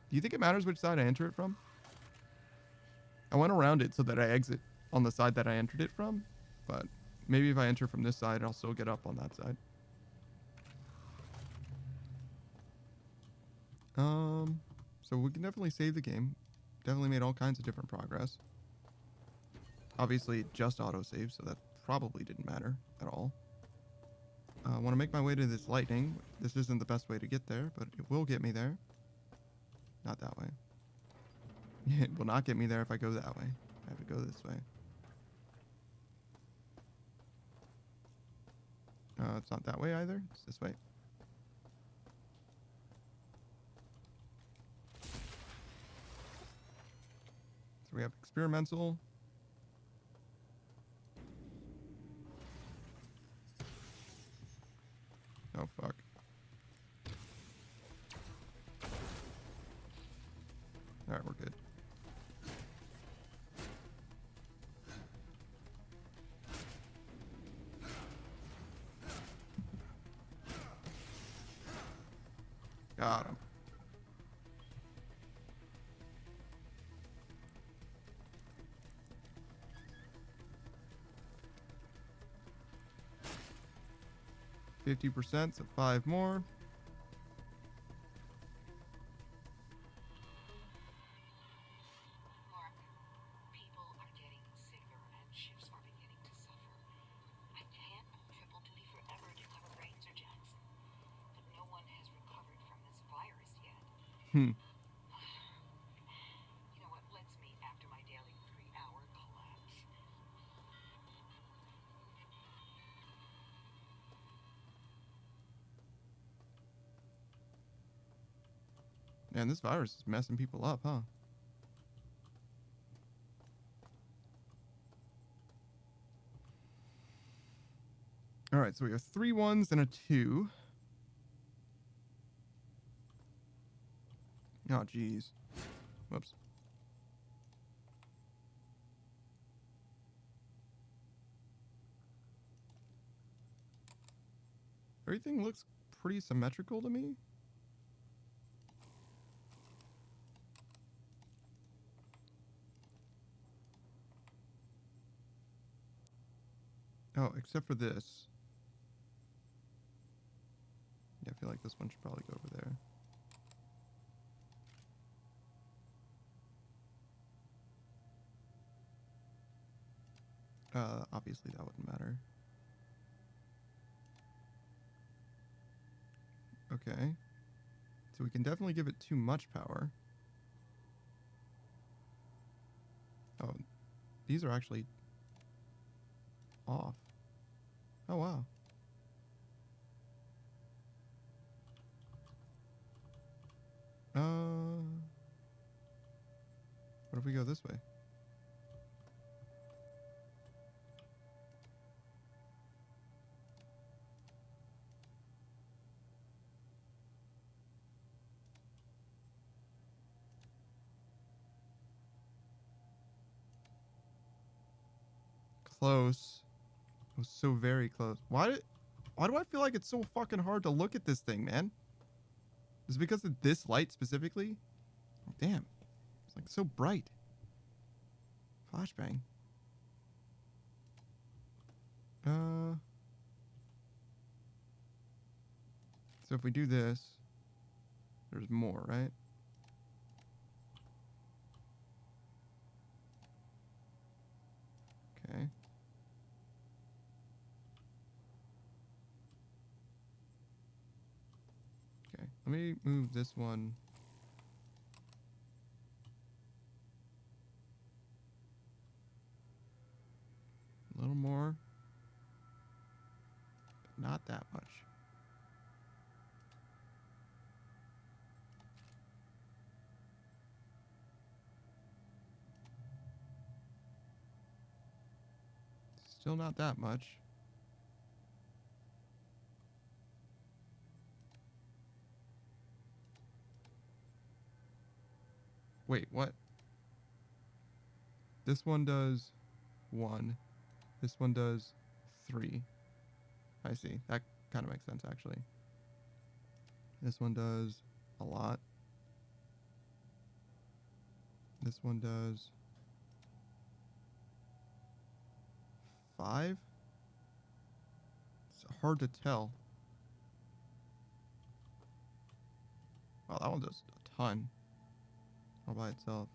Do you think it matters which side I enter it from? I went around it so that I exit on the side that I entered it from, but maybe if I enter from this side, I'll still get up on that side. So we can definitely save the game. Definitely made all kinds of different progress. Obviously, it just autosaved, so that probably didn't matter at all. I want to make my way to this lightning. This isn't the best way to get there, but it will get me there. Not that way. It will not get me there if I go that way. I have to go this way. It's not that way either. It's this way. So we have experimental. Oh, fuck. Alright, we're good. Got him. %, so 5 more. Mark, people are getting sicker and ships are beginning to suffer. I can't pull triple duty forever to cover Rains or Jackson. But no one has recovered from this virus yet. You know what? Let's meet after my daily 3-hour collapse. Man, this virus is messing people up, huh? Alright, so we have 3 1s and a 2. Oh, jeez. Whoops. Everything looks pretty symmetrical to me. Oh, except for this. Yeah, I feel like this one should probably go over there. Obviously that wouldn't matter. Okay. So we can definitely give it too much power. Oh, these are actually off. Oh, wow. we go this way? Close. It was so very close. Why do I feel like it's so fucking hard to look at this thing, man? Is it because of this light specifically? Oh, damn. It's like so bright. Flashbang. So if we do this, there's more, right? Okay. Okay, let me move this one. A little more. But not that much. Still not that much. Wait, what? This one does 1. This one does 3. I see. That kind of makes sense, actually. This one does a lot. This one does 5. It's hard to tell. Wow, that one does a ton. All by itself.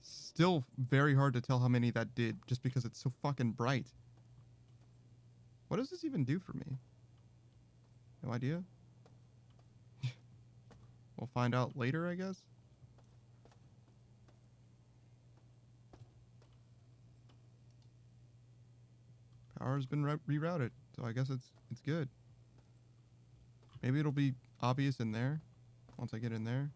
Still very hard to tell how many that did, just because it's so fucking bright. What does this even do for me? No idea. We'll find out later, I guess. Power's been rerouted, so I guess it's good. Maybe it'll be obvious in there once I get in there.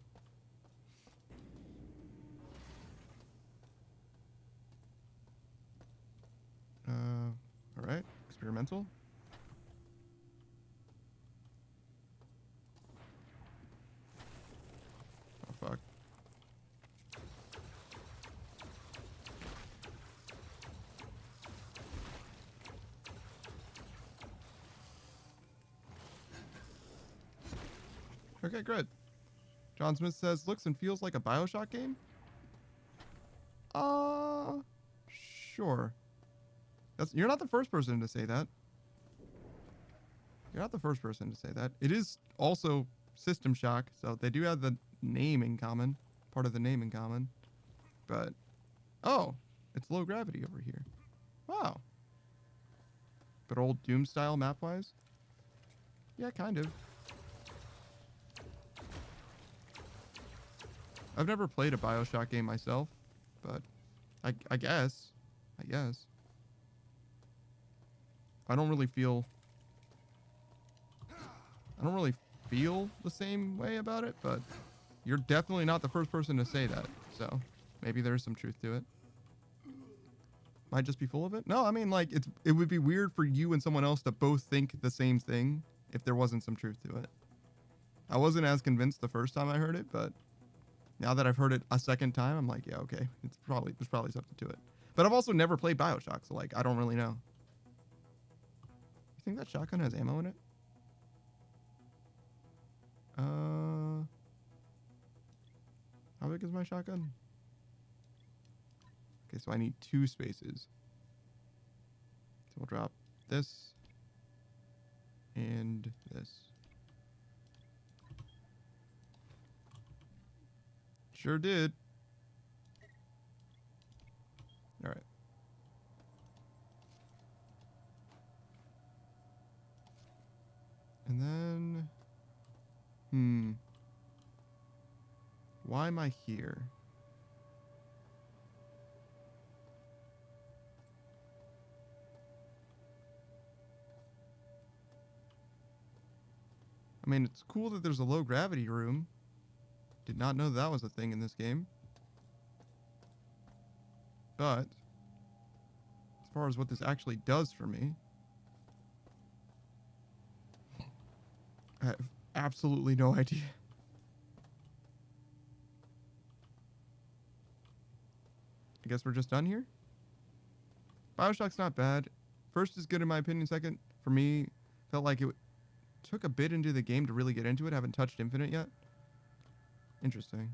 All right, experimental. Oh fuck. Okay, good. John Smith says, looks and feels like a BioShock game? Sure. You're not the first person to say that. You're not the first person to say that. It is also System Shock, so they do have the name in common. Part of the name in common. But, oh, it's low gravity over here. Wow. But old Doom style map-wise? Yeah, kind of. I've never played a BioShock game myself, but I guess. I don't really feel the same way about it, but you're definitely not the first person to say that. So maybe there's some truth to it. Might just be full of it. No, I mean, like, it would be weird for you and someone else to both think the same thing if there wasn't some truth to it. I wasn't as convinced the first time I heard it, but now that I've heard it a second time, I'm like, yeah, okay, there's probably something to it. But I've also never played BioShock, so like, I don't really know. You think that shotgun has ammo in it? How big is my shotgun? Okay, so I need 2 spaces. So we'll drop this and this. Sure did. All right. And then, why am I here? I mean, it's cool that there's a low gravity room. Did not know that was a thing in this game. But as far as what this actually does for me, I have absolutely no idea. I guess we're just done here. BioShock's not bad. First is good in my opinion. Second, for me, felt like it took a bit into the game to really get into it. Haven't touched Infinite yet. Interesting.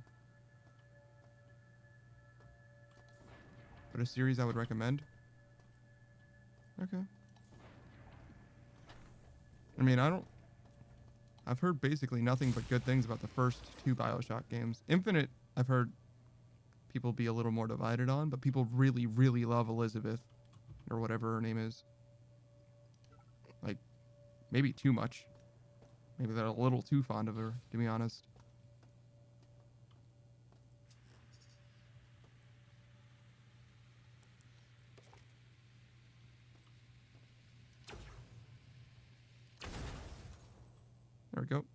But a series I would recommend. Okay. I mean, I've heard basically nothing but good things about the first 2 BioShock games. Infinite, I've heard people be a little more divided on, but people really, really love Elizabeth, or whatever her name is. Like, maybe too much. Maybe they're a little too fond of her, to be honest. There we go.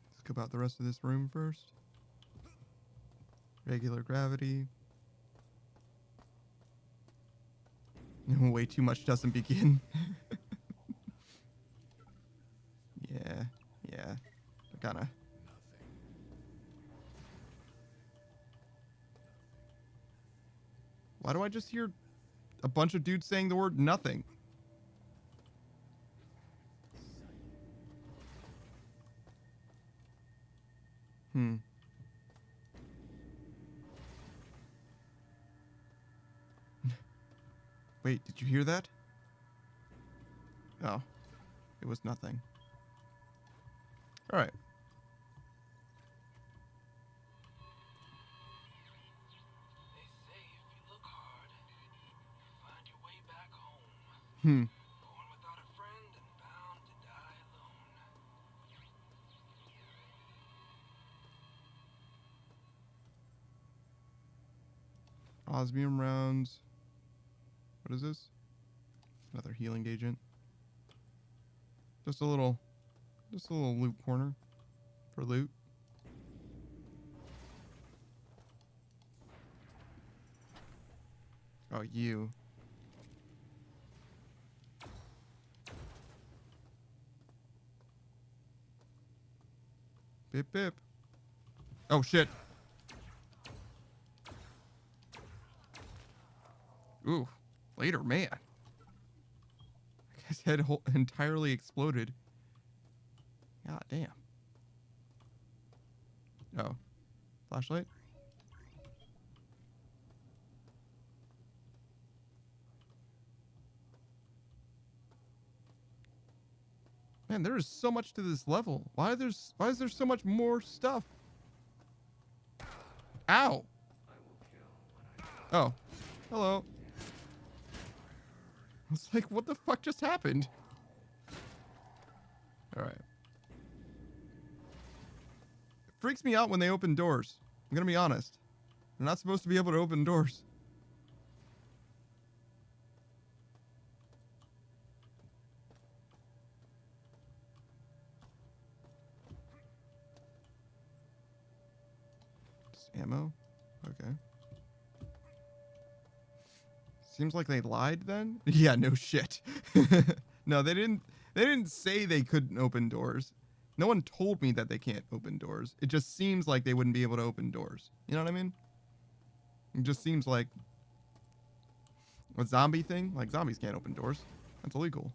Let's scope out the rest of this room first. Regular gravity. Way too much doesn't begin. Yeah. Kinda. Why do I just hear a bunch of dudes saying the word nothing? Wait, did you hear that? Oh, it was nothing. All right. They say if you look hard, you'll find your way back home. Born without a friend and bound to die alone. Osmium rounds. What is this? Another healing agent. Just a little loot corner for loot. Oh, you. Bip bip. Oh shit. Ooh, later, man. His head entirely exploded. God damn. Oh. Flashlight? Man, there is so much to this level. Why is there so much more stuff? Ow. Oh. Hello. I was like, what the fuck just happened? Alright. It freaks me out when they open doors. I'm gonna be honest. They're not supposed to be able to open doors. Just ammo? Okay. Seems like they lied then? Yeah, no shit. No, they didn't say they couldn't open doors. No one told me that they can't open doors. It just seems like they wouldn't be able to open doors. You know what I mean? It just seems like a zombie thing. Like, zombies can't open doors. That's illegal.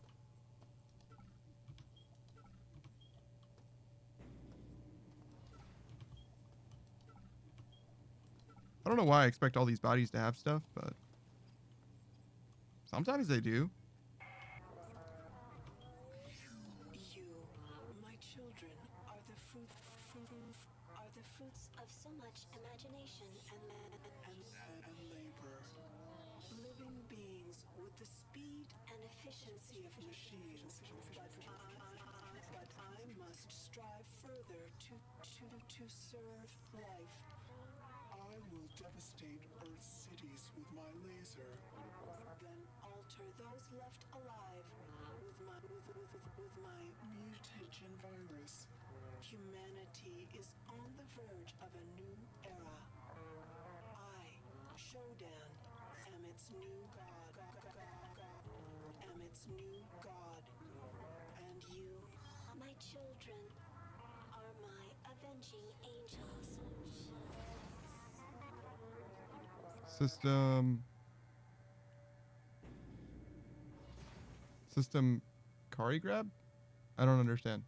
I don't know why I expect all these bodies to have stuff, but sometimes they do. You, my children, are the Fruits of so much imagination and labor. Living beings with the speed and efficiency of machines. But I must strive further to serve life. I will devastate Earth's cities with my laser. Then alter those left alive with with my mutagen virus. Humanity is on the verge of a new era. I, Shodan, am its new god. And you, My children are my avenging angels. System Kari grab? I don't understand.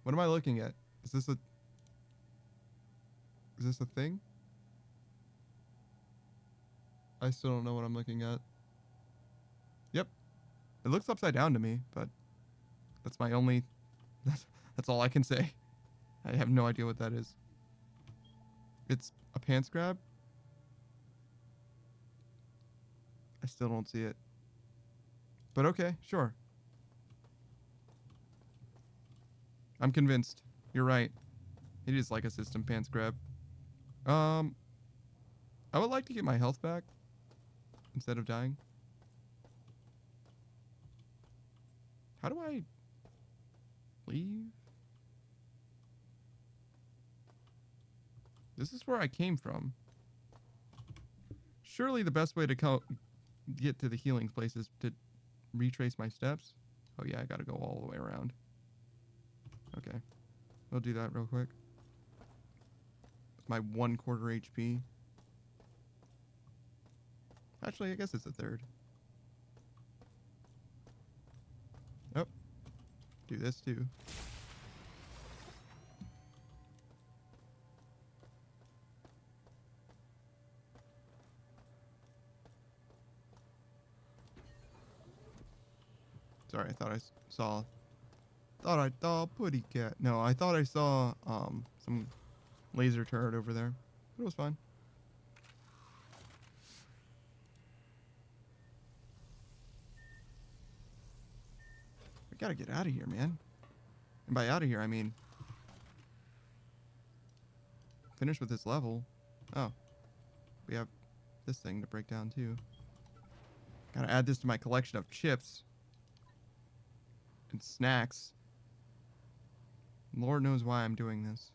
What am I looking at? Is this a thing? I still don't know what I'm looking at. Yep. It looks upside down to me, but that's my only that's all I can say. I have no idea what that is. It's a pants grab? I still don't see it. But okay, sure. I'm convinced. You're right. It is like a system pants grab. I would like to get my health back instead of dying. How do I leave? This is where I came from. Surely the best way to get to the healing place is to retrace my steps. Oh yeah, I gotta go all the way around. Okay. We'll do that real quick. With my 1/4 HP. Actually, I guess it's a third. Oh. Do this too. Sorry, I thought I saw... Thought I saw a putty cat. No, I thought I saw some laser turret over there. But it was fine. We gotta get out of here, man. And by out of here, I mean... finish with this level. Oh. We have this thing to break down, too. Gotta add this to my collection of chips. And snacks. Lord knows why I'm doing this.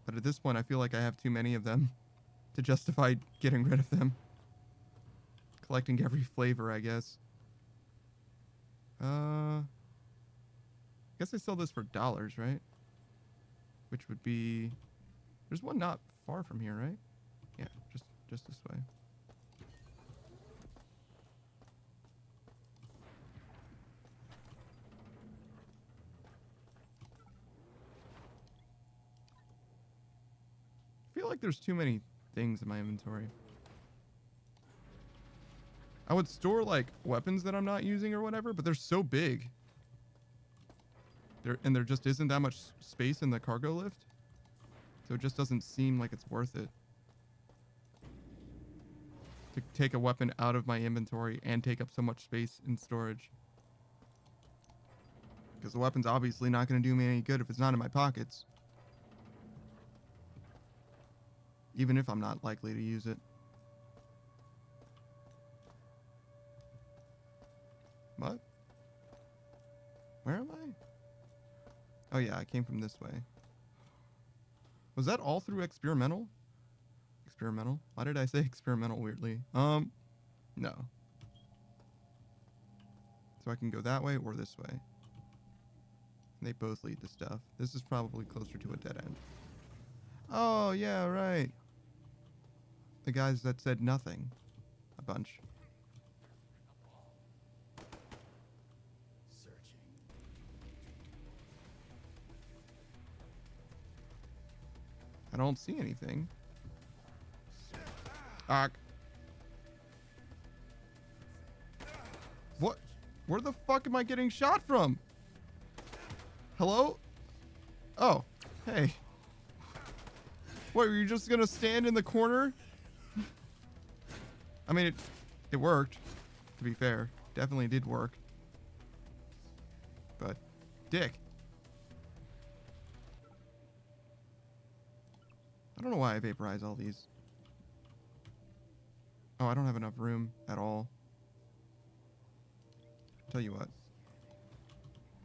But at this point, I feel like I have too many of them to justify getting rid of them. Collecting every flavor, I guess. I guess I sell this for dollars, right? Which would be... There's one not far from here, right? Yeah, just this way. I feel like there's too many things in my inventory. I would store like weapons that I'm not using or whatever, but they're so big. There just isn't that much space in the cargo lift. So it just doesn't seem like it's worth it to take a weapon out of my inventory and take up so much space in storage. Because the weapon's obviously not going to do me any good if it's not in my pockets. Even if I'm not likely to use it. What? Where am I? Oh yeah, I came from this way. Was that all through experimental? Experimental? Why did I say experimental weirdly? No. So I can go that way or this way. They both lead to stuff. This is probably closer to a dead end. Oh, yeah, right. The guys that said nothing. A bunch. I don't see anything. What? Where the fuck am I getting shot from? Hello? Oh, hey. What, were you just gonna stand in the corner? I mean, it worked, to be fair. Definitely did work. But, dick. I don't know why I vaporize all these. Oh, I don't have enough room at all. Tell you what.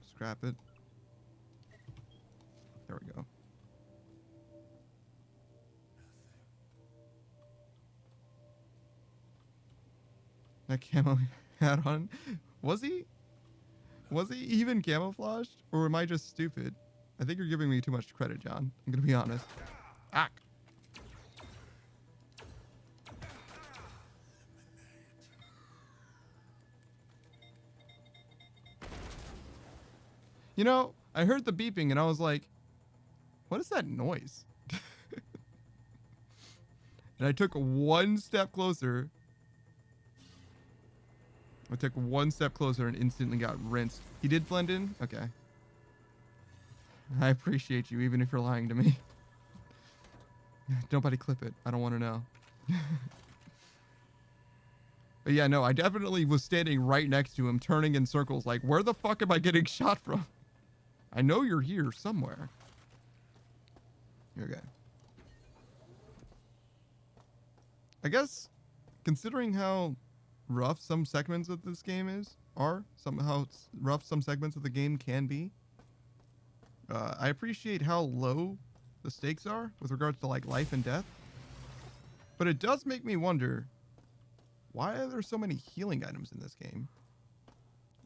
Scrap it. There we go. That camo hat on. Was he? Was he even camouflaged? Or am I just stupid? I think you're giving me too much credit, John. I'm gonna be honest. Ah! You know, I heard the beeping and I was like, what is that noise? And I took one step closer. I took one step closer and instantly got rinsed. He did blend in? Okay. I appreciate you, even if you're lying to me. Nobody clip it. I don't want to know. But yeah, no, I definitely was standing right next to him, turning in circles like, where the fuck am I getting shot from? I know you're here somewhere. Okay. I guess, considering how rough some segments of this game are, how rough some segments of the game can be, I appreciate how low the stakes are with regards to like life and death. But it does make me wonder, why are there so many healing items in this game?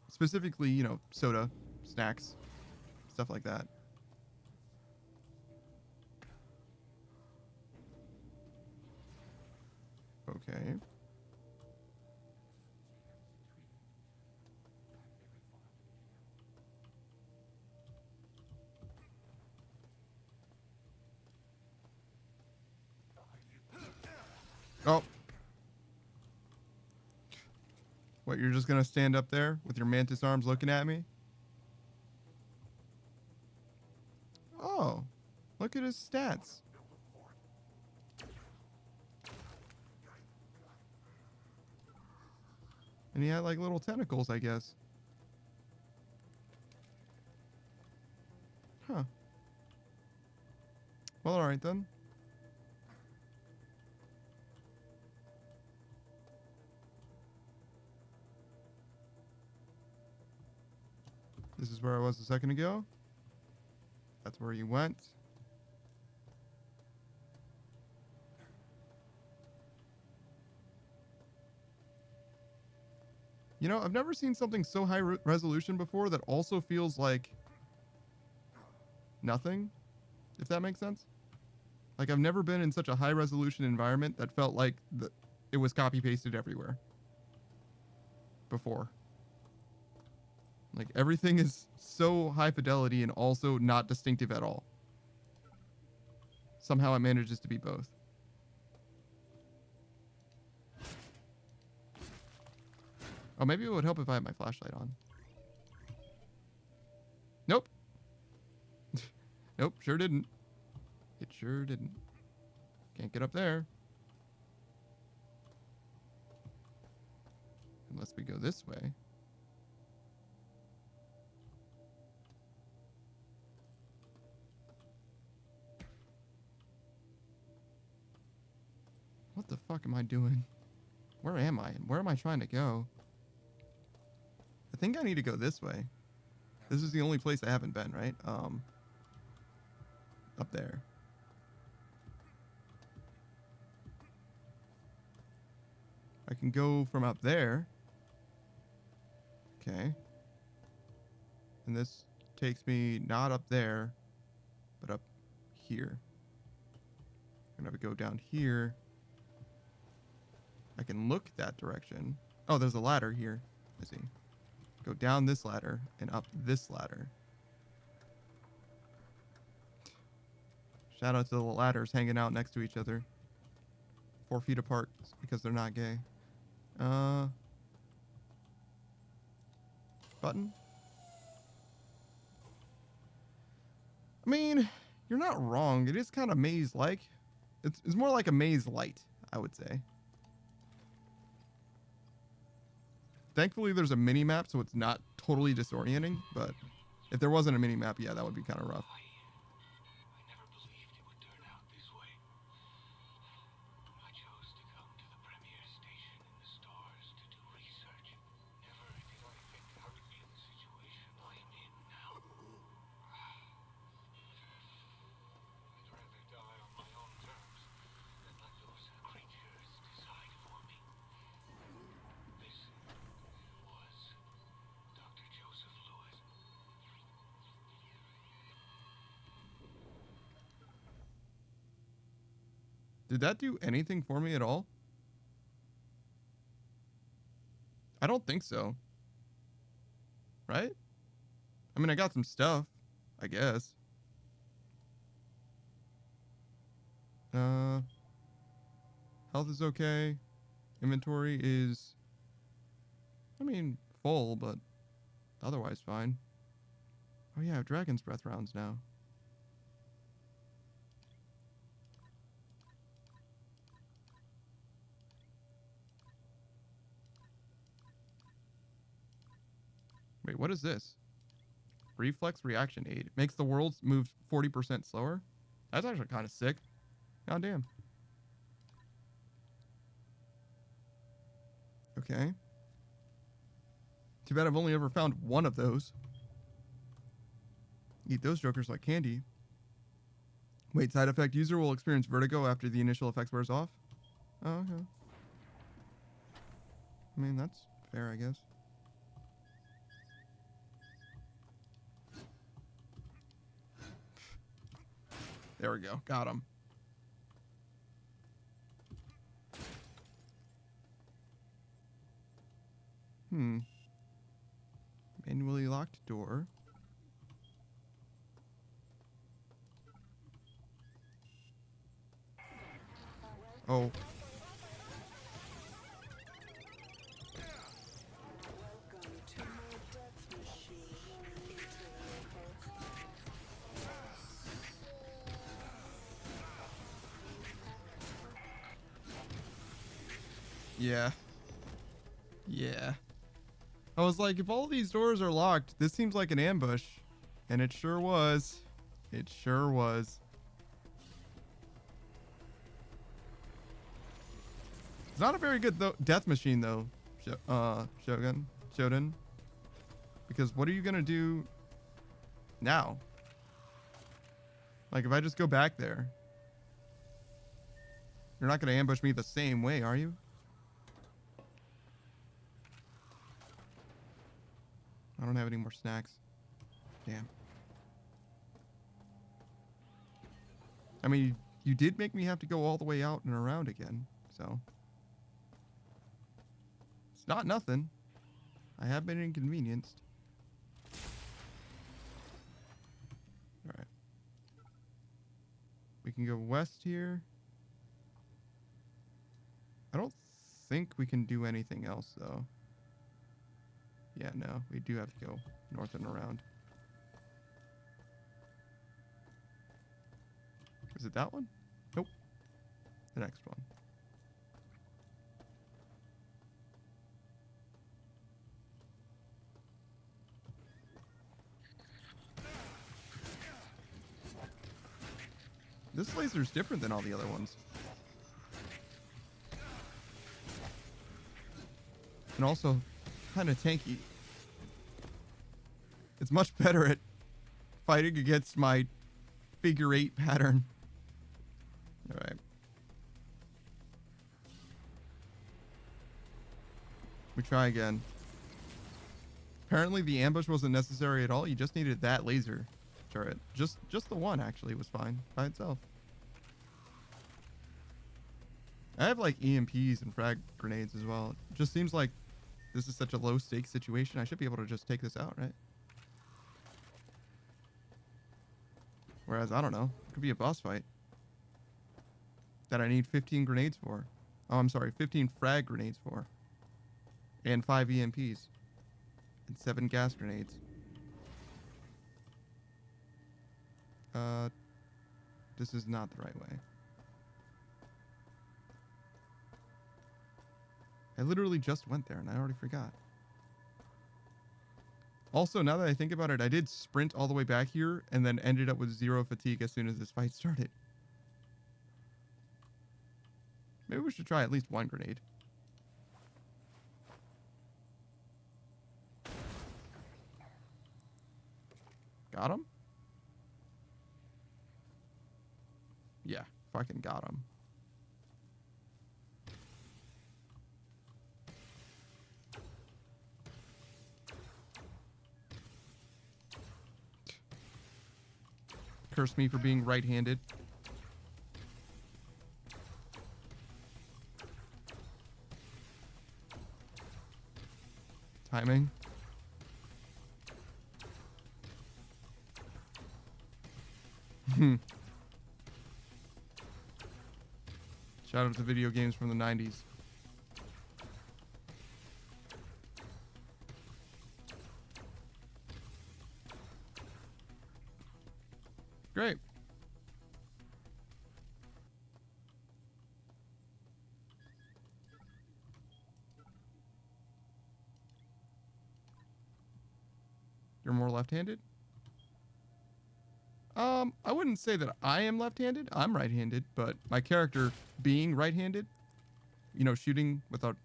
Specifically, you know, soda, snacks, stuff like that. Okay. Oh. What, you're just gonna stand up there with your mantis arms looking at me? Oh. Look at his stats. And he had like little tentacles, I guess. Huh. Well, alright then. This is where I was a second ago. That's where you went. You know, I've never seen something so high resolution before that also feels like nothing, if that makes sense. Like, I've never been in such a high resolution environment that felt like it was copy pasted everywhere before. Like, everything is so high fidelity and also not distinctive at all. Somehow it manages to be both. Oh, maybe it would help if I had my flashlight on. Nope. Nope, sure didn't. It sure didn't. Can't get up there. Unless we go this way. What the fuck am I doing? Where am I? Where am I trying to go? I think I need to go this way. This is the only place I haven't been, right? Up there. I can go from up there. Okay. And this takes me not up there, but up here. I'm gonna go down here. I can look that direction. Oh, there's a ladder here. I see. Go down this ladder and up this ladder. Shout out to the ladders hanging out next to each other. 4 feet apart because they're not gay. Button? I mean, you're not wrong. It is kind of maze-like. It's more like a maze light, I would say. Thankfully, there's a mini-map, so it's not totally disorienting, but if there wasn't a mini-map, yeah, that would be kind of rough. I never believed it would turn out this way. I chose to come to the premier station in the stars to do research. Never did I think I would Did that do anything for me at all? I don't think so. Right? I mean, I got some stuff, I guess. Health is okay. Inventory is, I mean, full, but otherwise fine. Oh yeah, I have Dragon's Breath rounds now. Wait, what is this? Reflex reaction aid. Makes the world move 40% slower? That's actually kind of sick. God damn. Okay. Too bad I've only ever found one of those. Eat those jokers like candy. Wait, side effect. User will experience vertigo after the initial effects wears off? Oh, okay. I mean, that's fair, I guess. There we go. Got him. Manually locked door. Oh. Welcome to my death machine, interloper. Yeah. Yeah. I was like, if all these doors are locked, this seems like an ambush. And it sure was. It sure was. It's not a very good death machine, though, Shodan. Because what are you going to do now? Like, if I just go back there, you're not going to ambush me the same way, are you? I don't have any more snacks. Damn. I mean, you did make me have to go all the way out and around again, so. It's not nothing. I have been inconvenienced. Alright. We can go west here. I don't think we can do anything else, though. Yeah, no, we do have to go north and around. Is it that one? Nope. The next one. This laser's different than all the other ones. And also kind of tanky. It's much better at fighting against my figure 8 pattern. Alright. We try again. Apparently the ambush wasn't necessary at all. You just needed that laser turret. Just the one actually was fine by itself. I have like EMPs and frag grenades as well. It just seems like this is such a low stakes situation. I should be able to just take this out, right? Whereas, I don't know. It could be a boss fight that I need 15 grenades for. Oh, I'm sorry. 15 frag grenades for. And 5 EMPs. And 7 gas grenades. This is not the right way. I literally just went there and I already forgot. Also, now that I think about it, I did sprint all the way back here and then ended up with 0 fatigue as soon as this fight started. Maybe we should try at least 1 grenade. Got him? Yeah, fucking got him. Curse me for being right-handed. Timing. Shout out to video games from the 90s. Great. You're more left-handed? I wouldn't say that I am left-handed. I'm right-handed, but my character being right-handed, you know, shooting with a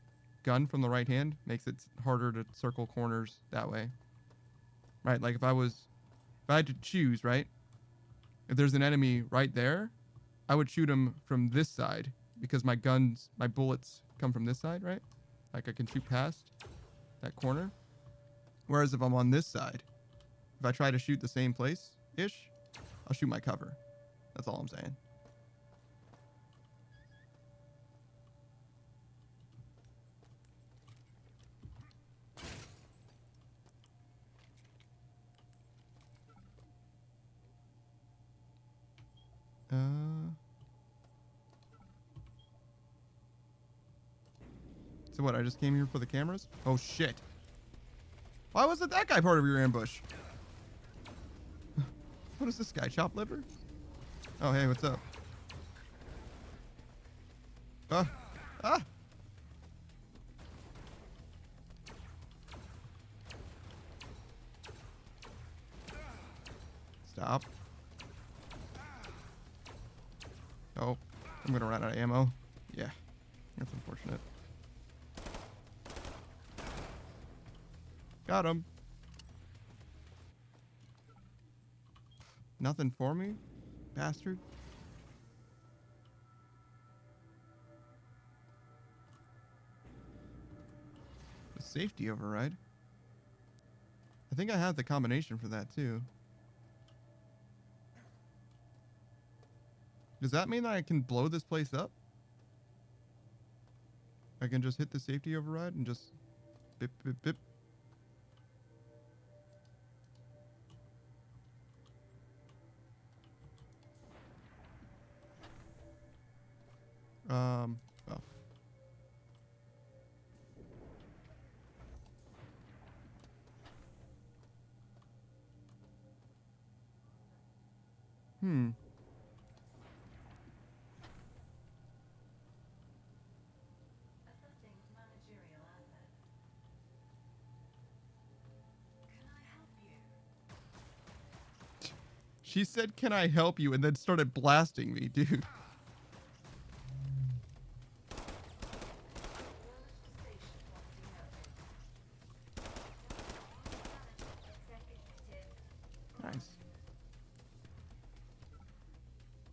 gun from the right hand makes it harder to circle corners that way. Right? Like if I had to choose, right? If there's an enemy right there, I would shoot him from this side because my bullets come from this side, right? Like I can shoot past that corner. Whereas if I'm on this side, if I try to shoot the same place-ish, I'll shoot my cover. That's all I'm saying. So what, I just came here for the cameras? Oh shit. Why wasn't that guy part of your ambush? What is this guy, chopped liver? Oh hey, what's up? Ah! Stop. Oh, I'm gonna run out of ammo. Yeah, that's unfortunate. Got him. Nothing for me? Bastard. The safety override. I think I have the combination for that too. Does that mean that I can blow this place up? I can just hit the safety override and just bip bip bip. Oh. Hmm. She said, "Can I help you?" and then started blasting me, dude. Nice.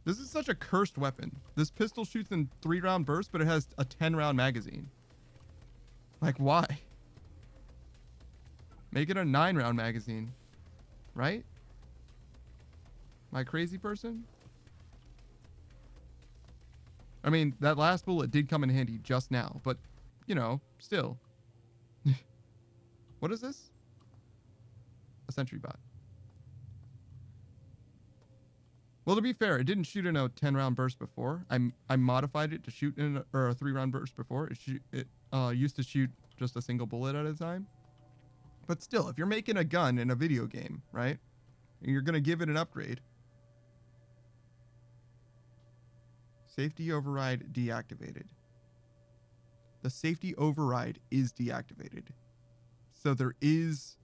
This is such a cursed weapon. This pistol shoots in 3-round bursts, but it has a 10-round magazine. Like, why? Make it a 9-round magazine. Right? Am I a crazy person? I mean, that last bullet did come in handy just now, but, you know, still. What is this? A sentry bot. Well, to be fair, it didn't shoot in a 10-round burst before. I modified it to shoot in a 3-round burst before. It used to shoot just a single bullet at a time. But still, if you're making a gun in a video game, right? And you're going to give it an upgrade. Safety override deactivated. The safety override is deactivated. So there is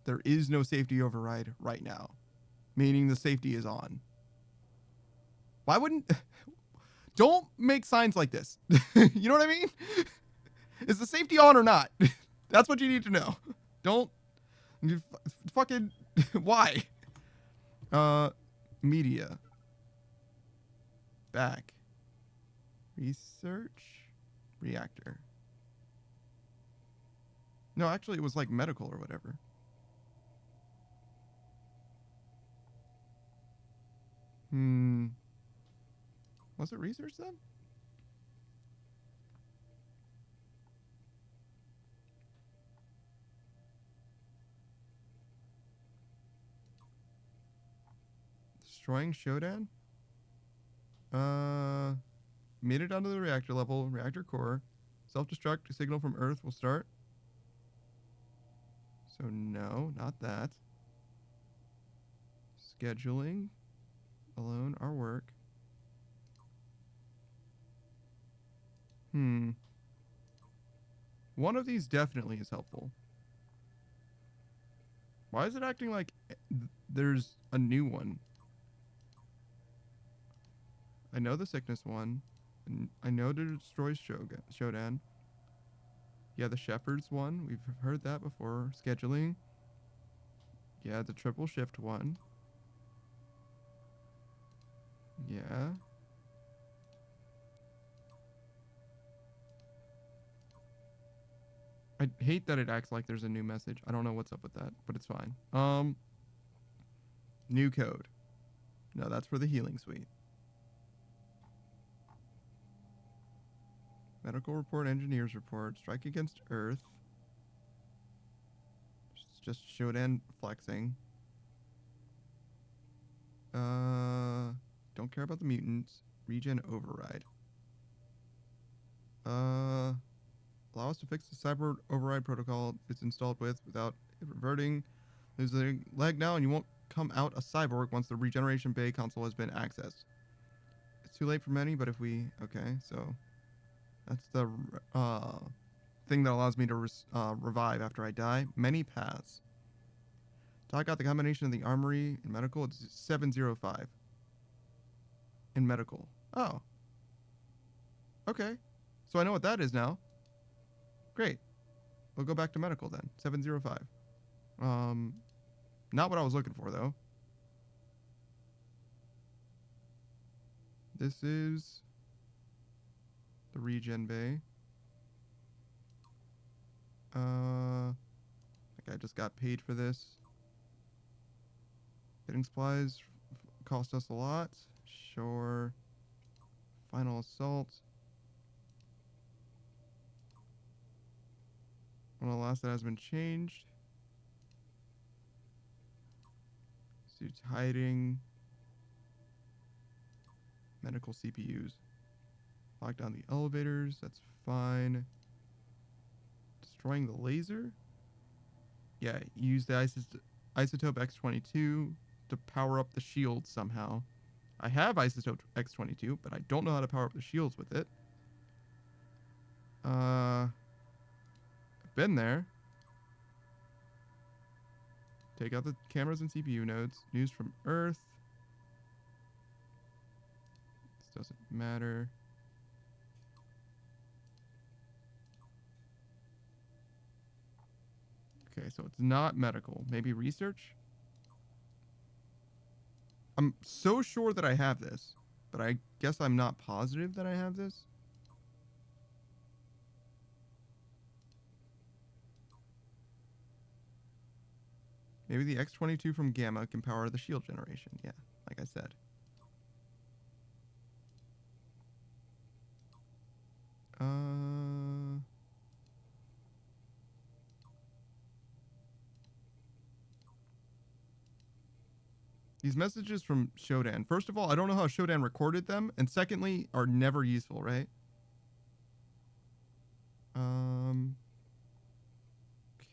no safety override right now. Meaning the safety is on. Why wouldn't... Don't make signs like this. You know what I mean? Is the safety on or not? That's what you need to know. Don't... Fucking... Why? Media. Back. Research. Reactor. No, actually it was like medical or whatever. Was it research then? Destroying Shodan? Made it down to the reactor level, reactor core. Self-destruct signal from Earth will start. So no, not that. Scheduling. Alone, our work. One of these definitely is helpful. Why is it acting like there's a new one? I know the sickness one. And I know to destroy Shodan. Yeah, the Shepherd's one. We've heard that before. Scheduling. Yeah, the triple shift one. Yeah. I hate that it acts like there's a new message. I don't know what's up with that, but it's fine. New code. No, that's for the healing suite. Medical report, engineer's report, strike against Earth. It's just Shodan flexing. Don't care about the mutants. Regen override. Allow us to fix the cyber override protocol it's installed with without it reverting. There's a lag now and you won't come out a cyborg once the regeneration bay console has been accessed. It's too late for many, but if we... Okay, so... That's the thing that allows me to revive after I die. Many paths. So I got the combination of the armory and medical. It's 705. In medical. Oh. Okay. So I know what that is now. Great. We'll go back to medical then. 705. Not what I was looking for though. This is the regen bay. I think I just got paid for this. Getting supplies cost us a lot. Sure. Final assault. One of the last that has been changed. Suits hiding. Medical CPUs. Lock down the elevators. That's fine. Destroying the laser. Yeah, use the isotope X22 to power up the shield somehow. I have isotope X22, but I don't know how to power up the shields with it. I've been there. Take out the cameras and CPU nodes. News from Earth. This doesn't matter. Okay, so it's not medical. Maybe research? I'm so sure that I have this, but I guess I'm not positive that I have this. Maybe the X22 from Gamma can power the shield generation. Yeah, like I said. These messages from Shodan. First of all, I don't know how Shodan recorded them, and secondly, are never useful, right?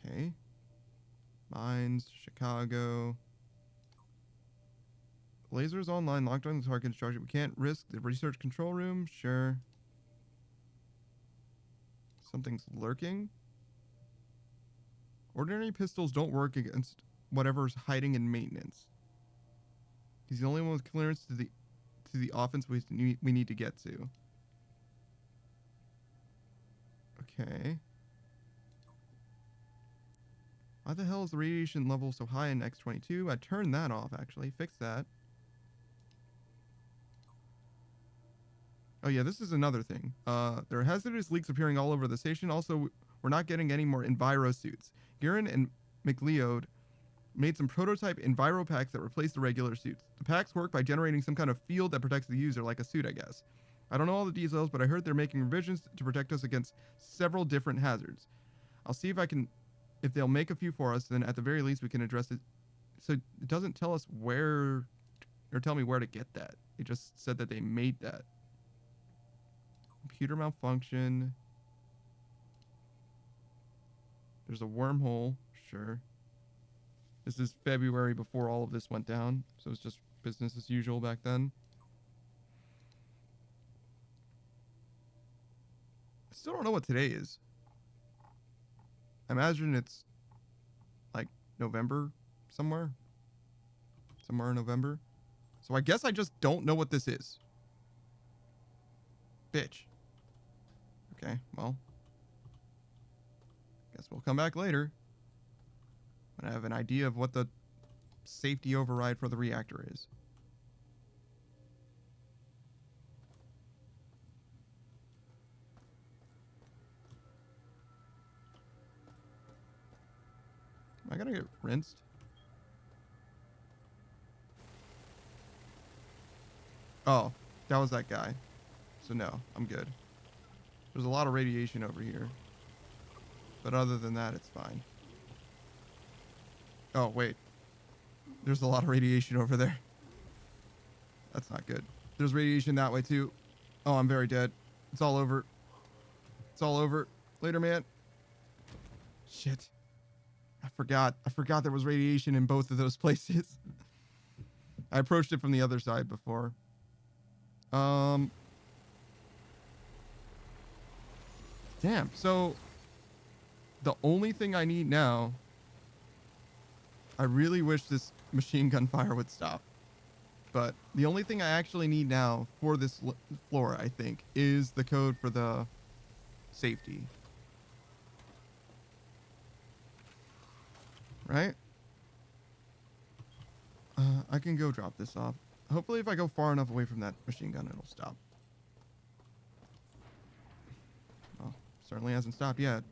Okay. Mines, Chicago. Lasers online, locked on the target construction. We can't risk the research control room. Sure. Something's lurking. Ordinary pistols don't work against whatever's hiding in maintenance. He's the only one with clearance to the offense we need to get to. Okay. Why the hell is the radiation level so high in X22? I turned that off, actually. Fix that. Oh yeah, this is another thing. There are hazardous leaks appearing all over the station. Also, we're not getting any more Enviro suits. Guerin and McLeod made some prototype Enviro packs that replace the regular suits. The packs work by generating some kind of field that protects the user, like a suit, I guess. I don't know all the details, but I heard they're making revisions to protect us against several different hazards. I'll see if they'll make a few for us, then at the very least we can address it. So it doesn't tell us where or tell me where to get that. They just said that they made that. Computer malfunction. There's a wormhole, sure. This is February before all of this went down, so it's just business as usual back then. I still don't know what today is. I imagine it's like November somewhere. Somewhere in November. So I guess I just don't know what this is. Bitch. Okay, well. Guess we'll come back later. When I have an idea of what the safety override for the reactor is. Am I gonna get rinsed? Oh, that was that guy. So no, I'm good. There's a lot of radiation over here. But other than that, it's fine. Oh, wait. There's a lot of radiation over there. That's not good. There's radiation that way, too. Oh, I'm very dead. It's all over. It's all over. Later, man. Shit. I forgot. I forgot there was radiation in both of those places. I approached it from the other side before. Damn. So, the only thing I need now... I really wish this machine gun fire would stop. But the only thing I actually need now for this floor, I think, is the code for the safety. Right? I can go drop this off. Hopefully if I go far enough away from that machine gun, it'll stop. Well, certainly hasn't stopped yet.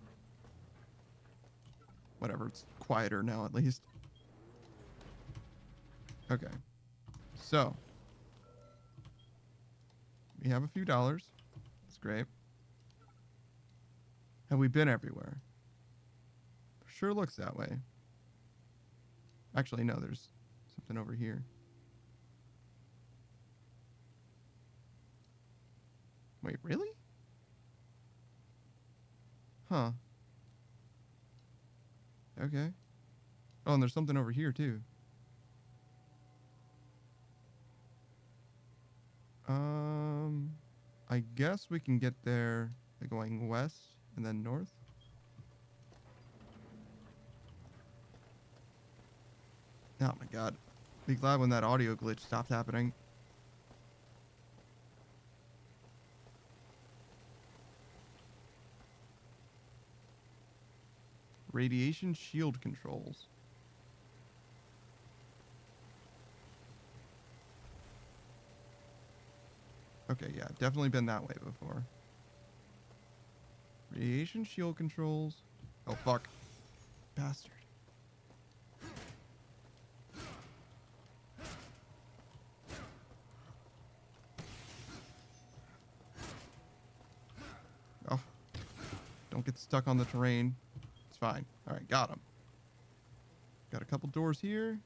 Whatever, it's quieter now at least. Okay. So. We have a few dollars. That's great. Have we been everywhere? Sure looks that way. Actually, no, there's something over here. Wait, really? Huh. Okay. Oh, and there's something over here, too. I guess we can get there by going west and then north. Oh my god. Be glad when that audio glitch stopped happening. Radiation shield controls. Okay, yeah, definitely been that way before. Radiation shield controls. Oh, fuck. Bastard. Oh. Don't get stuck on the terrain. It's fine. Alright, got him. Got a couple doors here.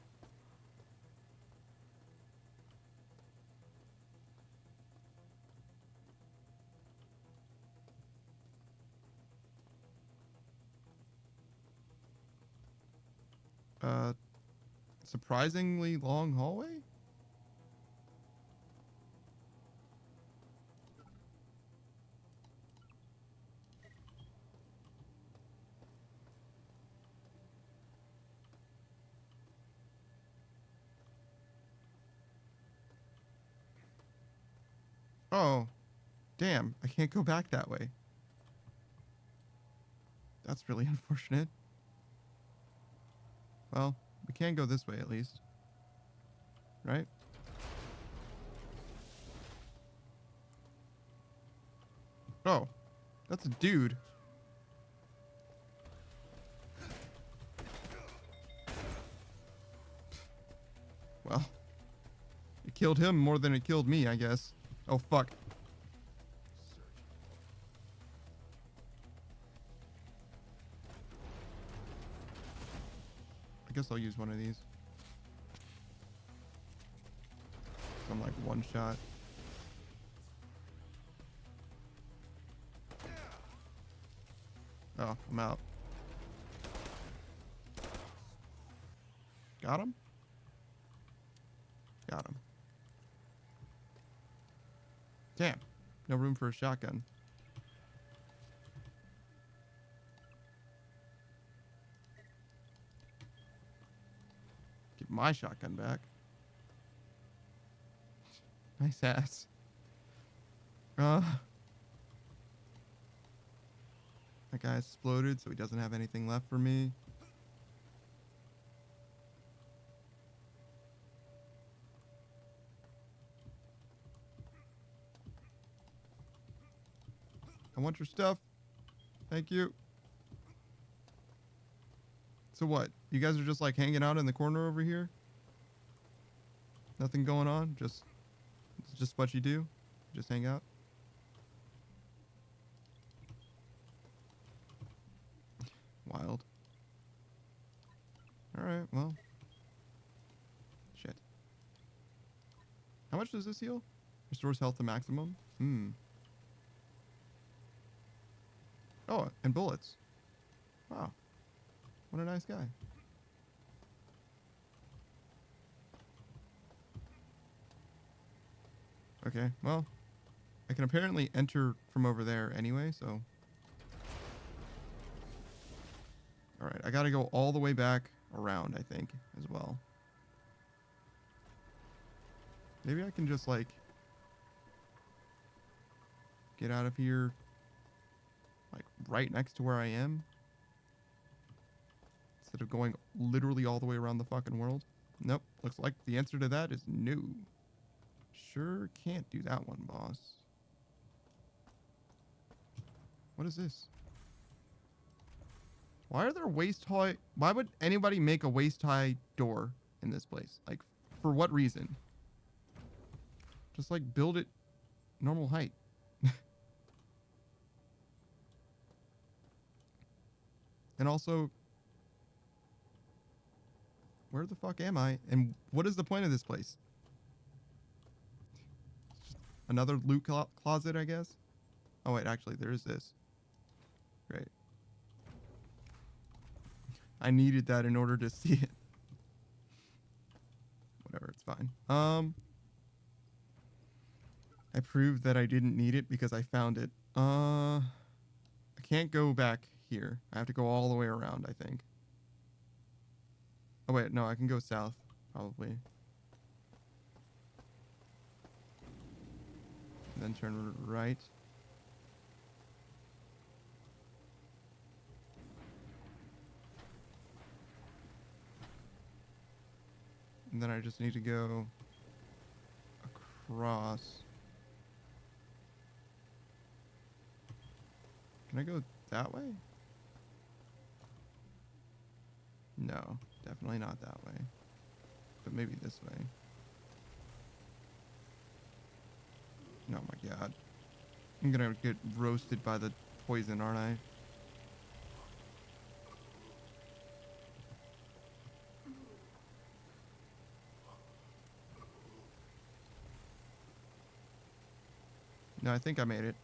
Surprisingly long hallway? Oh, damn. I can't go back that way. That's really unfortunate. Well, we can go this way at least. Right? Oh, that's a dude. Well, it killed him more than it killed me, I guess. Oh, fuck. I guess I'll use one of these. from like one shot. Oh, I'm out. Got him? Got him. Damn. No room for a shotgun. Get my shotgun back. Nice ass. That guy exploded, so he doesn't have anything left for me. I want your stuff. Thank you. So what? You guys are just like hanging out in the corner over here? Nothing going on? It's just what you do? Just hang out? Wild. Alright, well. Shit. How much does this heal? Restores health to maximum? Oh, and bullets. Wow. What a nice guy. Okay, well, I can apparently enter from over there anyway, so. Alright, I gotta go all the way back around, I think, as well. Maybe I can just, like, get out of here, like, right next to where I am. Instead of going literally all the way around the fucking world. Nope, looks like the answer to that is no. Sure can't do that one, boss. What is this? Why are there waist high? Why would anybody make a waist high door in this place? Like, for what reason? Just like build it normal height. And also, where the fuck am I? And what is the point of this place? Just another loot closet, I guess? Oh, wait, actually, there is this. Great. I needed that in order to see it. Whatever, it's fine. I proved that I didn't need it because I found it. I can't go back here. I have to go all the way around, I think. Oh, wait, no, I can go south, probably. Then turn right. And then I just need to go across. Can I go that way? No, definitely not that way. But maybe this way. Oh my god. I'm gonna get roasted by the poison, aren't I? No, I think I made it.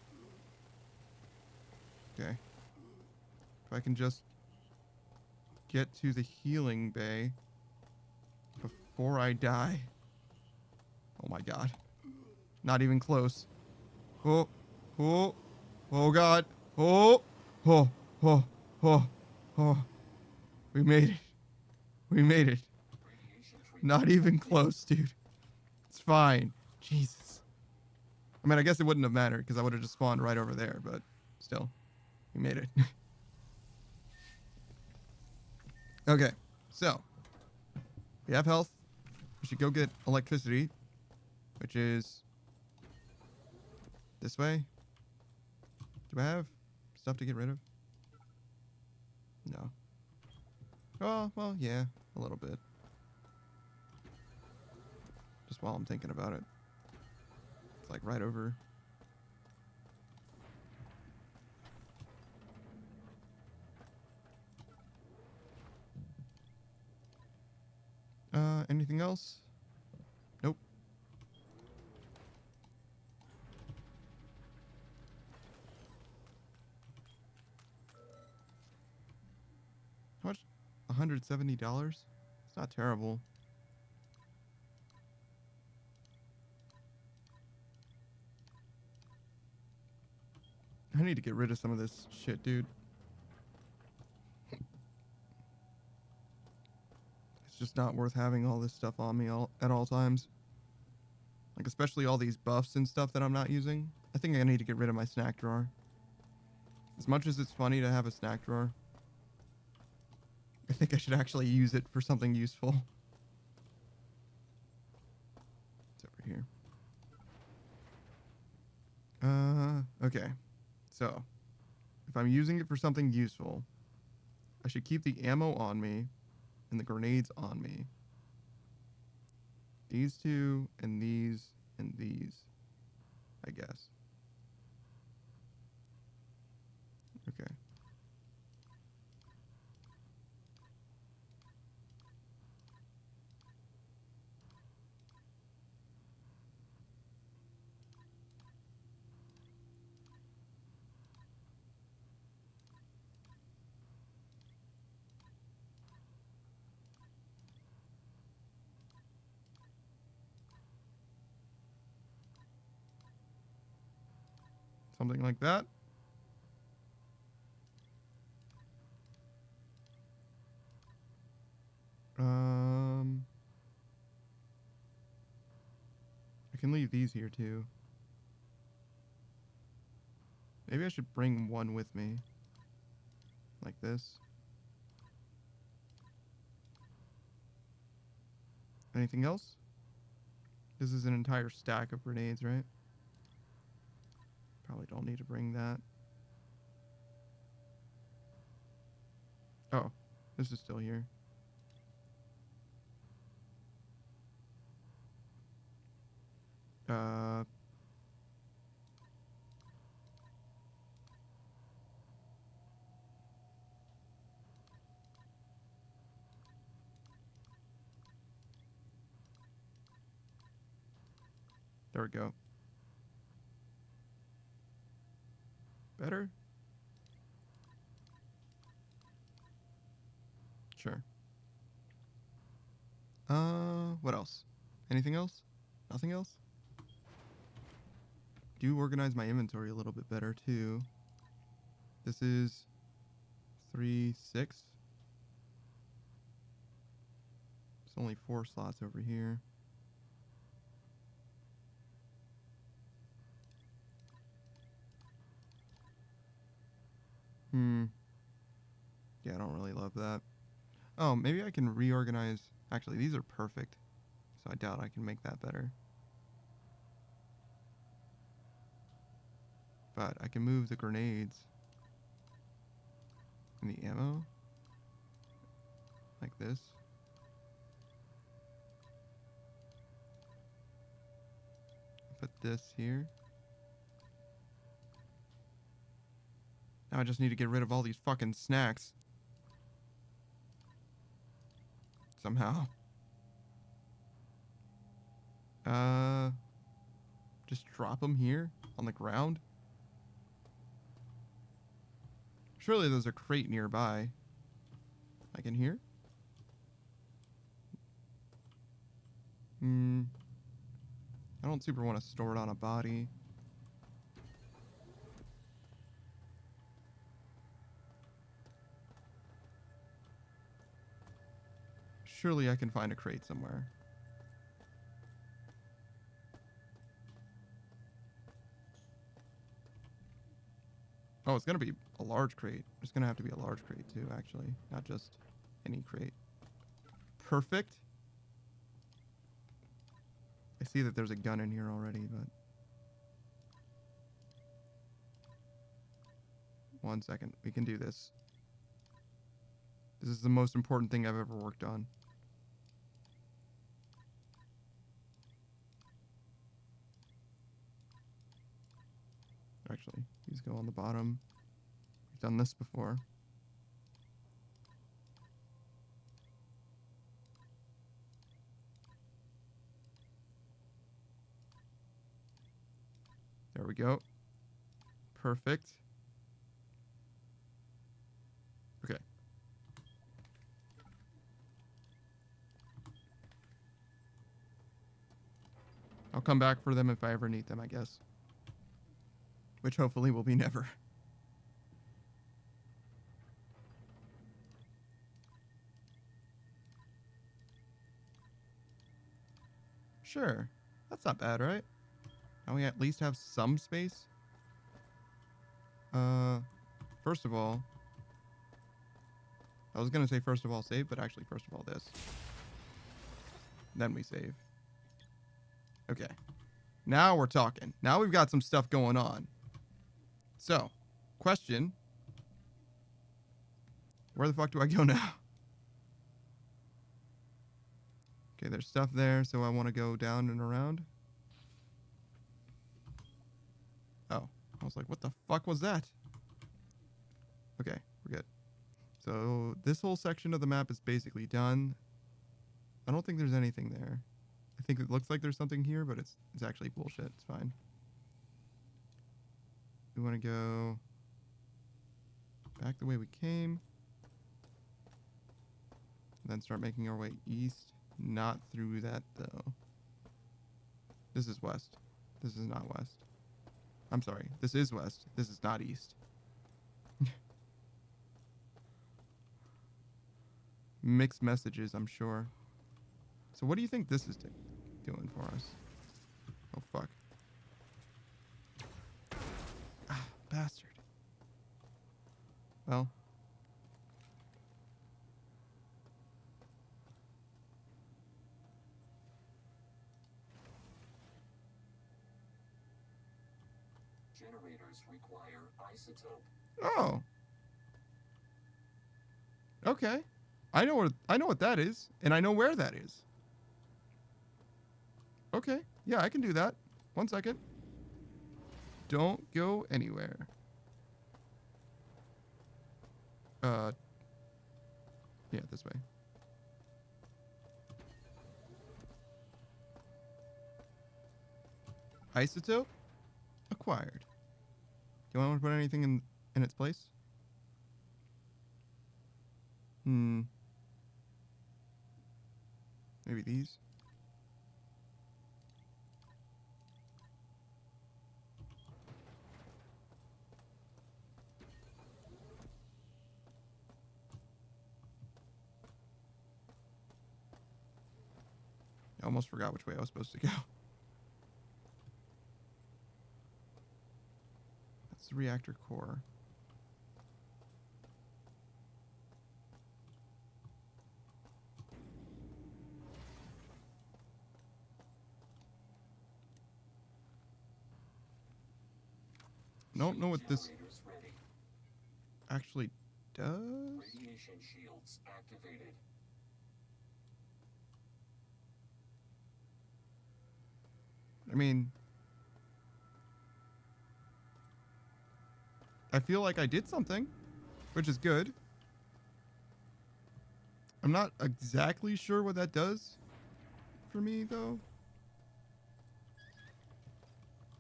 Okay. If I can just get to the healing bay before I die. Oh my god. Not even close. Oh, oh, oh god. Oh, oh, oh, oh, oh. We made it. We made it. Not even close, dude. It's fine. Jesus. I mean, I guess it wouldn't have mattered because I would have just spawned right over there, but still, we made it. Okay, so we have health. We should go get electricity, which is this way. Do I have stuff to get rid of? No. Oh, well, yeah, a little bit. Just while I'm thinking about it. It's like right over. Anything else? Nope. $170. It's not terrible. I need to get rid of some of this shit, dude. It's just not worth having all this stuff on me at all times. Like, especially all these buffs and stuff that I'm not using. I think I need to get rid of my snack drawer. As much as it's funny to have a snack drawer, I think I should actually use it for something useful. It's over here. Okay. So, if I'm using it for something useful, I should keep the ammo on me and the grenades on me. These two and these, I guess. Okay. Something like that. I can leave these here too. Maybe I should bring one with me. Like this. Anything else? This is an entire stack of grenades, right? Probably don't need to bring that. Oh, this is still here. There we go. Better? Sure. What else? Anything else? Nothing else? Do organize my inventory a little bit better too. This is 3, 6. There's only 4 slots over here. Yeah, I don't really love that. Oh, maybe I can reorganize. Actually, these are perfect. So I doubt I can make that better. But I can move the grenades and the ammo like this. Put this here. Now I just need to get rid of all these fucking snacks. Somehow. Just drop them here on the ground. Surely there's a crate nearby. Like in here? I don't super want to store it on a body. Surely I can find a crate somewhere. Oh, it's gonna be a large crate. It's gonna have to be a large crate too, actually. Not just any crate. Perfect. I see that there's a gun in here already, but... One second. We can do this. This is the most important thing I've ever worked on. Actually, these go on the bottom. We've done this before. There we go. Perfect. Okay. I'll come back for them if I ever need them, I guess. Which hopefully will be never. Sure. That's not bad, right? Now we at least have some space. First of all, I was gonna say first of all save, but actually first of all this. Then we save. Okay. Now we're talking. Now we've got some stuff going on. So, question. Where the fuck do I go now? Okay, there's stuff there, so I want to go down and around. Oh, I was like, what the fuck was that? Okay, we're good. So this whole section of the map is basically done. I don't think there's anything there. I think it looks like there's something here, but it's actually bullshit. It's fine. We want to go back the way we came. Then start making our way east. Not through that, though. This is west. This is not west. I'm sorry. This is west. This is not east. Mixed messages, I'm sure. So what do you think this is doing for us? Oh, fuck. Ah, bastard. Well. Generators require isotope. Oh. Okay. I know what that is, and I know where that is. Okay. Yeah, I can do that. 1 second. Don't go anywhere. Yeah, this way. Isotope acquired. Do you want to put anything in its place? Maybe these. I almost forgot which way I was supposed to go. That's the reactor core. I don't know what this Generators ready. actually does. Radiation shields activated. I mean, I feel like I did something, which is good. I'm not exactly sure what that does for me, though.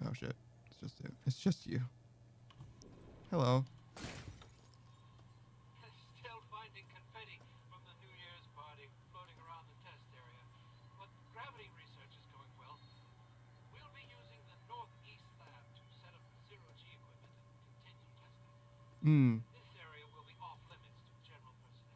Oh, shit. It's just you. Hello. Still finding confetti from the New Year's party floating around the test area. But gravity research is going well. We'll be using the Northeast lab to set up zero-G equipment and continue testing. This area will be off limits to general personnel.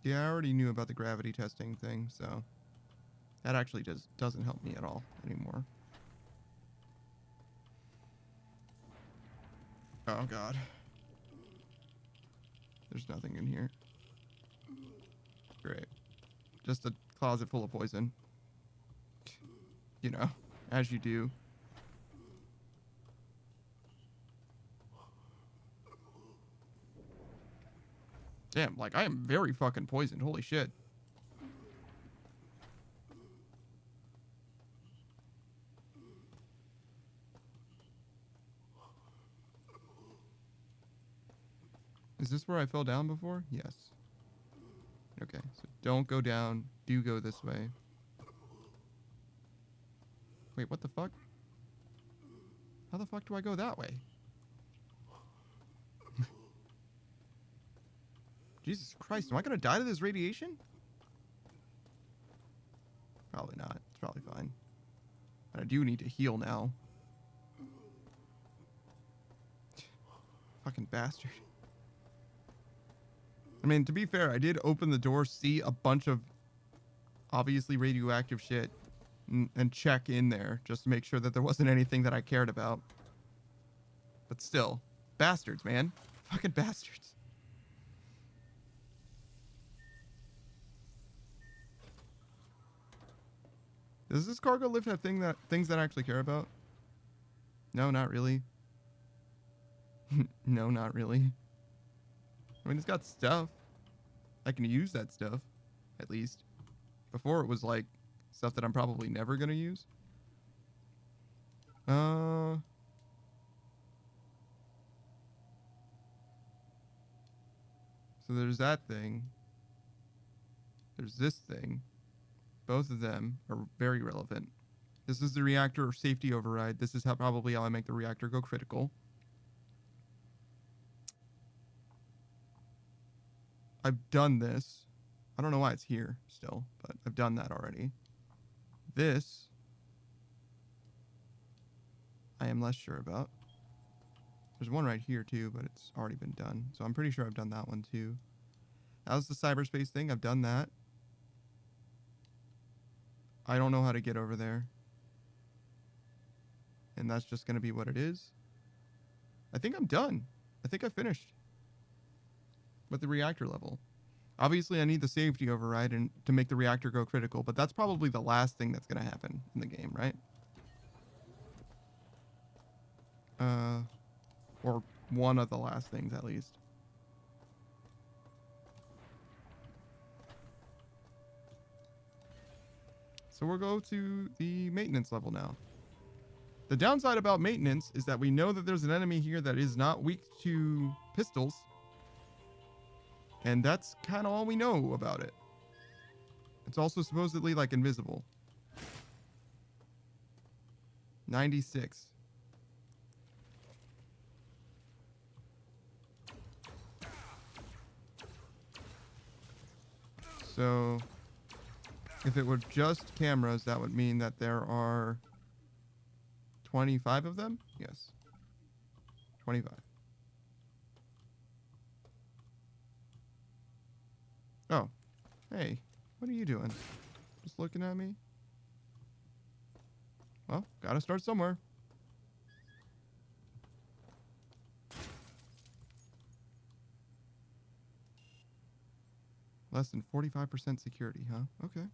Yeah, I already knew about the gravity testing thing, so that actually doesn't help me at all anymore. Oh, God. There's nothing in here. Great. Just a closet full of poison. You know, as you do. Damn, like, I am very fucking poisoned. Holy shit. Is this where I fell down before? Yes. Okay, so don't go down. Do go this way. Wait, what the fuck? How the fuck do I go that way? Jesus Christ, am I gonna die to this radiation? Probably not. It's probably fine. But I do need to heal now. Fucking bastard. I mean, to be fair, I did open the door, see a bunch of obviously radioactive shit, and check in there just to make sure that there wasn't anything that I cared about. But still, bastards, man. Fucking bastards. Does this cargo lift have things that I actually care about? No, not really. No, not really. I mean, it's got stuff. I can use that stuff, at least. Before it was like stuff that I'm probably never gonna use. So there's that thing. There's this thing. Both of them are very relevant. This is the reactor safety override. This is probably how I make the reactor go critical. I've done this. I don't know why it's here still, but I've done that already. This, I am less sure about. There's one right here too, but it's already been done. So I'm pretty sure I've done that one too. That was the cyberspace thing. I've done that. I don't know how to get over there. And that's just going to be what it is. I think I'm done. I think I finished with the reactor level. Obviously, I need the safety override and to make the reactor go critical, but that's probably the last thing that's going to happen in the game, right? Or one of the last things, at least. So we'll go to the maintenance level now. The downside about maintenance is that we know that there's an enemy here that is not weak to pistols. And that's kind of all we know about it. It's also supposedly like invisible. 96. So if it were just cameras, that would mean that there are 25 of them? Yes. 25. Oh. Hey, what are you doing? Just looking at me? Well, gotta start somewhere. Less than 45% security, huh? Okay.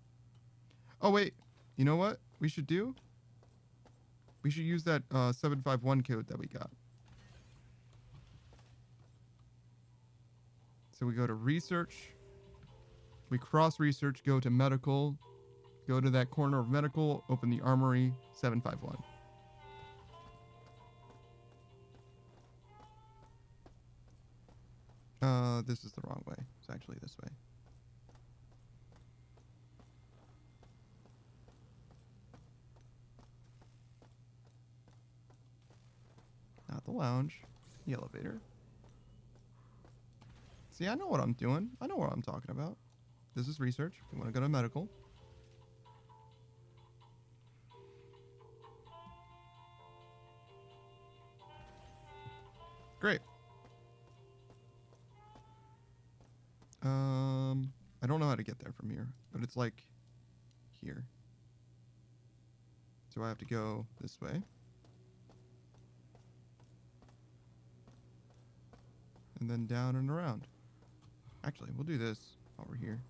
Oh, wait. You know what we should do? We should use that 751 code that we got. So we go to research. We cross research, go to medical. Go to that corner of medical, open the armory, 751. This is the wrong way. It's actually this way. Not the lounge. The elevator. See, I know what I'm doing. I know what I'm talking about. This is research. We want to go to medical. Great. I don't know how to get there from here, but it's like here. So I have to go this way. And then down and around. Actually, we'll do this while we're here.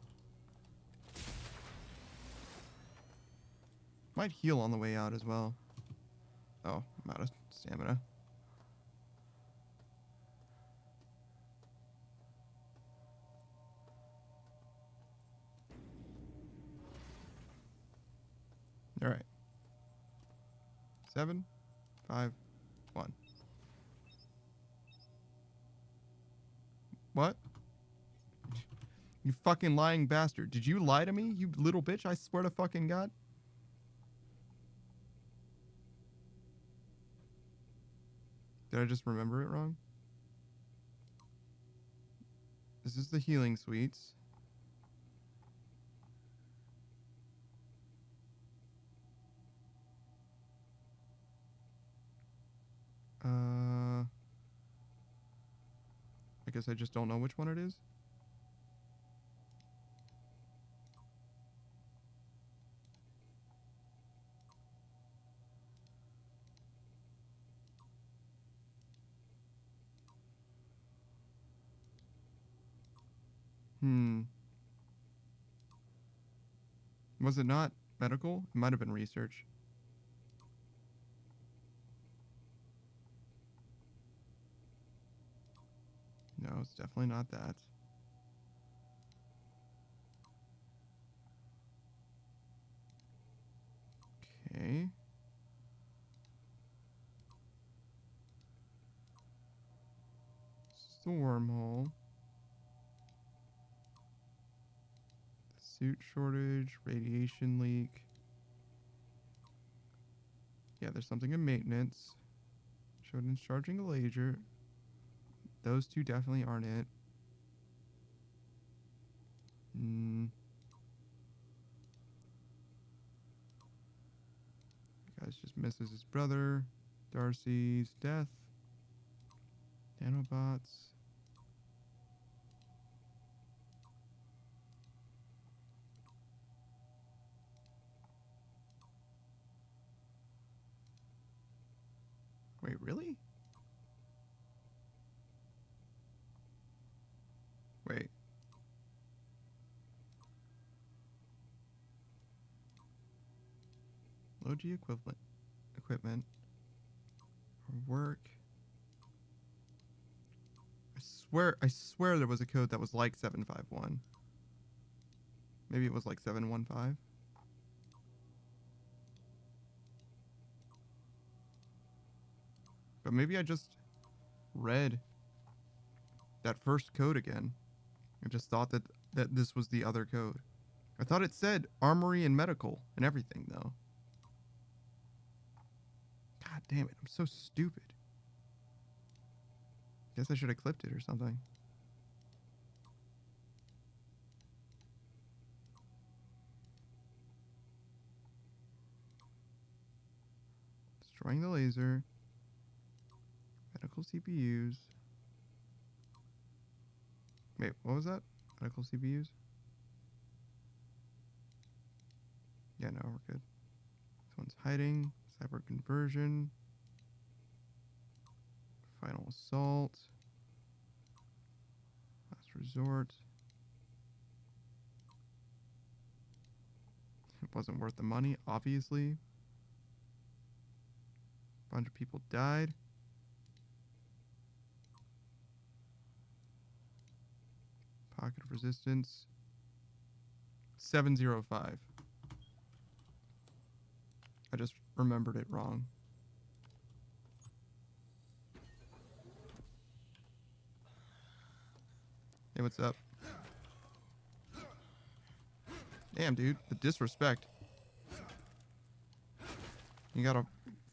Might heal on the way out as well. Oh, I'm out of stamina. All right. 7, 5, 1. What? You fucking lying bastard. Did you lie to me, you little bitch? I swear to fucking God. Did I just remember it wrong? This is the healing suites. I guess I just don't know which one it is. Was it not medical? It might have been research. No, it's definitely not that. Okay. This is the wormhole. The suit shortage, radiation leak. Yeah, there's something in maintenance. Shodan's charging a laser. Those two definitely aren't it. Guys just misses his brother. Darcy's death. Nanobots. Wait, really? Wait. Low G equipment. Work. I swear there was a code that was like 751. Maybe it was like 715. But maybe I just read that first code again. I just thought that this was the other code. I thought it said armory and medical and everything, though. God damn it, I'm so stupid. Guess I should have clipped it or something. Destroying the laser. Medical CPUs. Wait, what was that? Medical CPUs? Yeah, no, we're good. This one's hiding. Cyber conversion. Final assault. Last resort. It wasn't worth the money, obviously. A bunch of people died. Pocket of resistance. 705. I just remembered it wrong. Hey, what's up? Damn, dude. The disrespect. You got a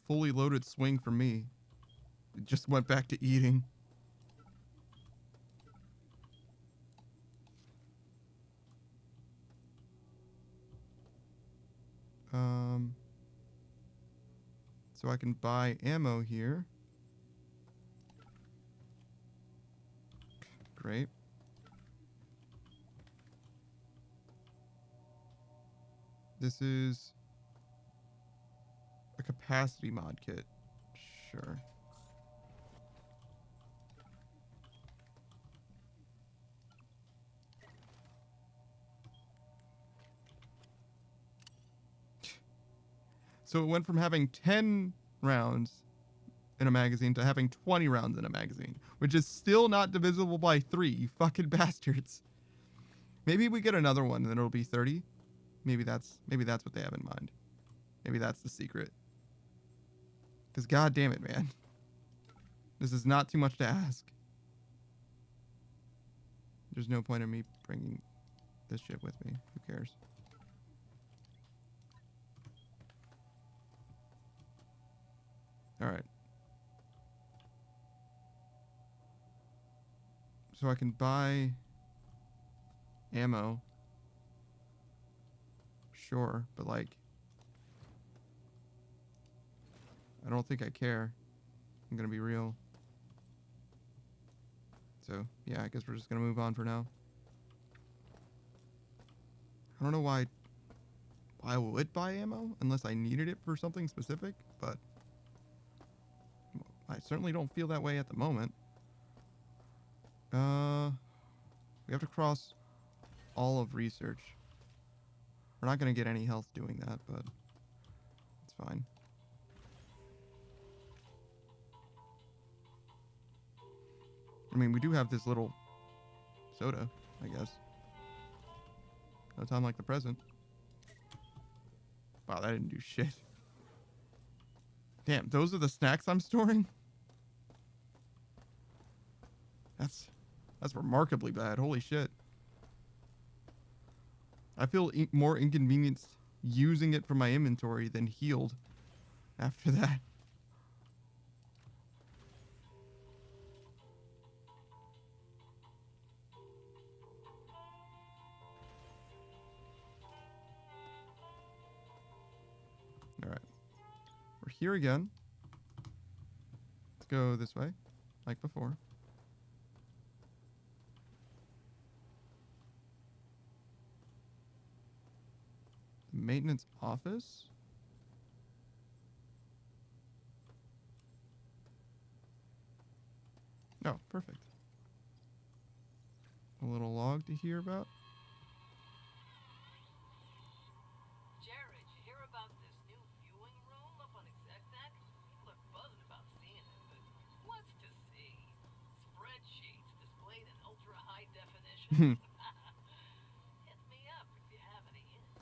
fully loaded swing from me. It just went back to eating. So I can buy ammo here. Great. This is a capacity mod kit. Sure. So it went from having 10 rounds in a magazine to having 20 rounds in a magazine, which is still not divisible by 3, you fucking bastards. Maybe we get another one and then it'll be 30. Maybe that's what they have in mind. Maybe that's the secret. Because god damn it, man. This is not too much to ask. There's no point in me bringing this shit with me. Who cares? Alright. So I can buy ammo. Sure, but like, I don't think I care. I'm gonna be real. So, yeah, I guess we're just gonna move on for now. I don't know why I would buy ammo unless I needed it for something specific, but I certainly don't feel that way at the moment. We have to cross all of research. We're not gonna get any health doing that, but it's fine. I mean, we do have this little soda, I guess. No time like the present. Wow, that didn't do shit. Damn, those are the snacks I'm storing? That's remarkably bad. Holy shit. I feel more inconvenienced using it from my inventory than healed after that. All right. We're here again. Let's go this way, like before. Maintenance office? Oh, perfect. A little log to hear about. Jared, you hear about this new viewing room up on ExecNet? People are buzzing about seeing it, but what's to see? Spreadsheets displayed in ultra high definition. Hit me up if you have any hints.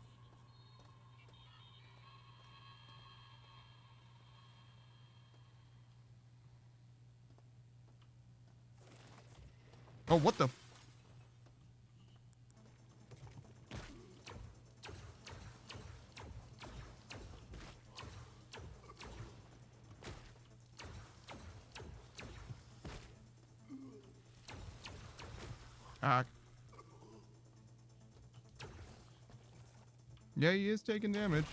Oh, what the? Ah. Yeah, he is taking damage.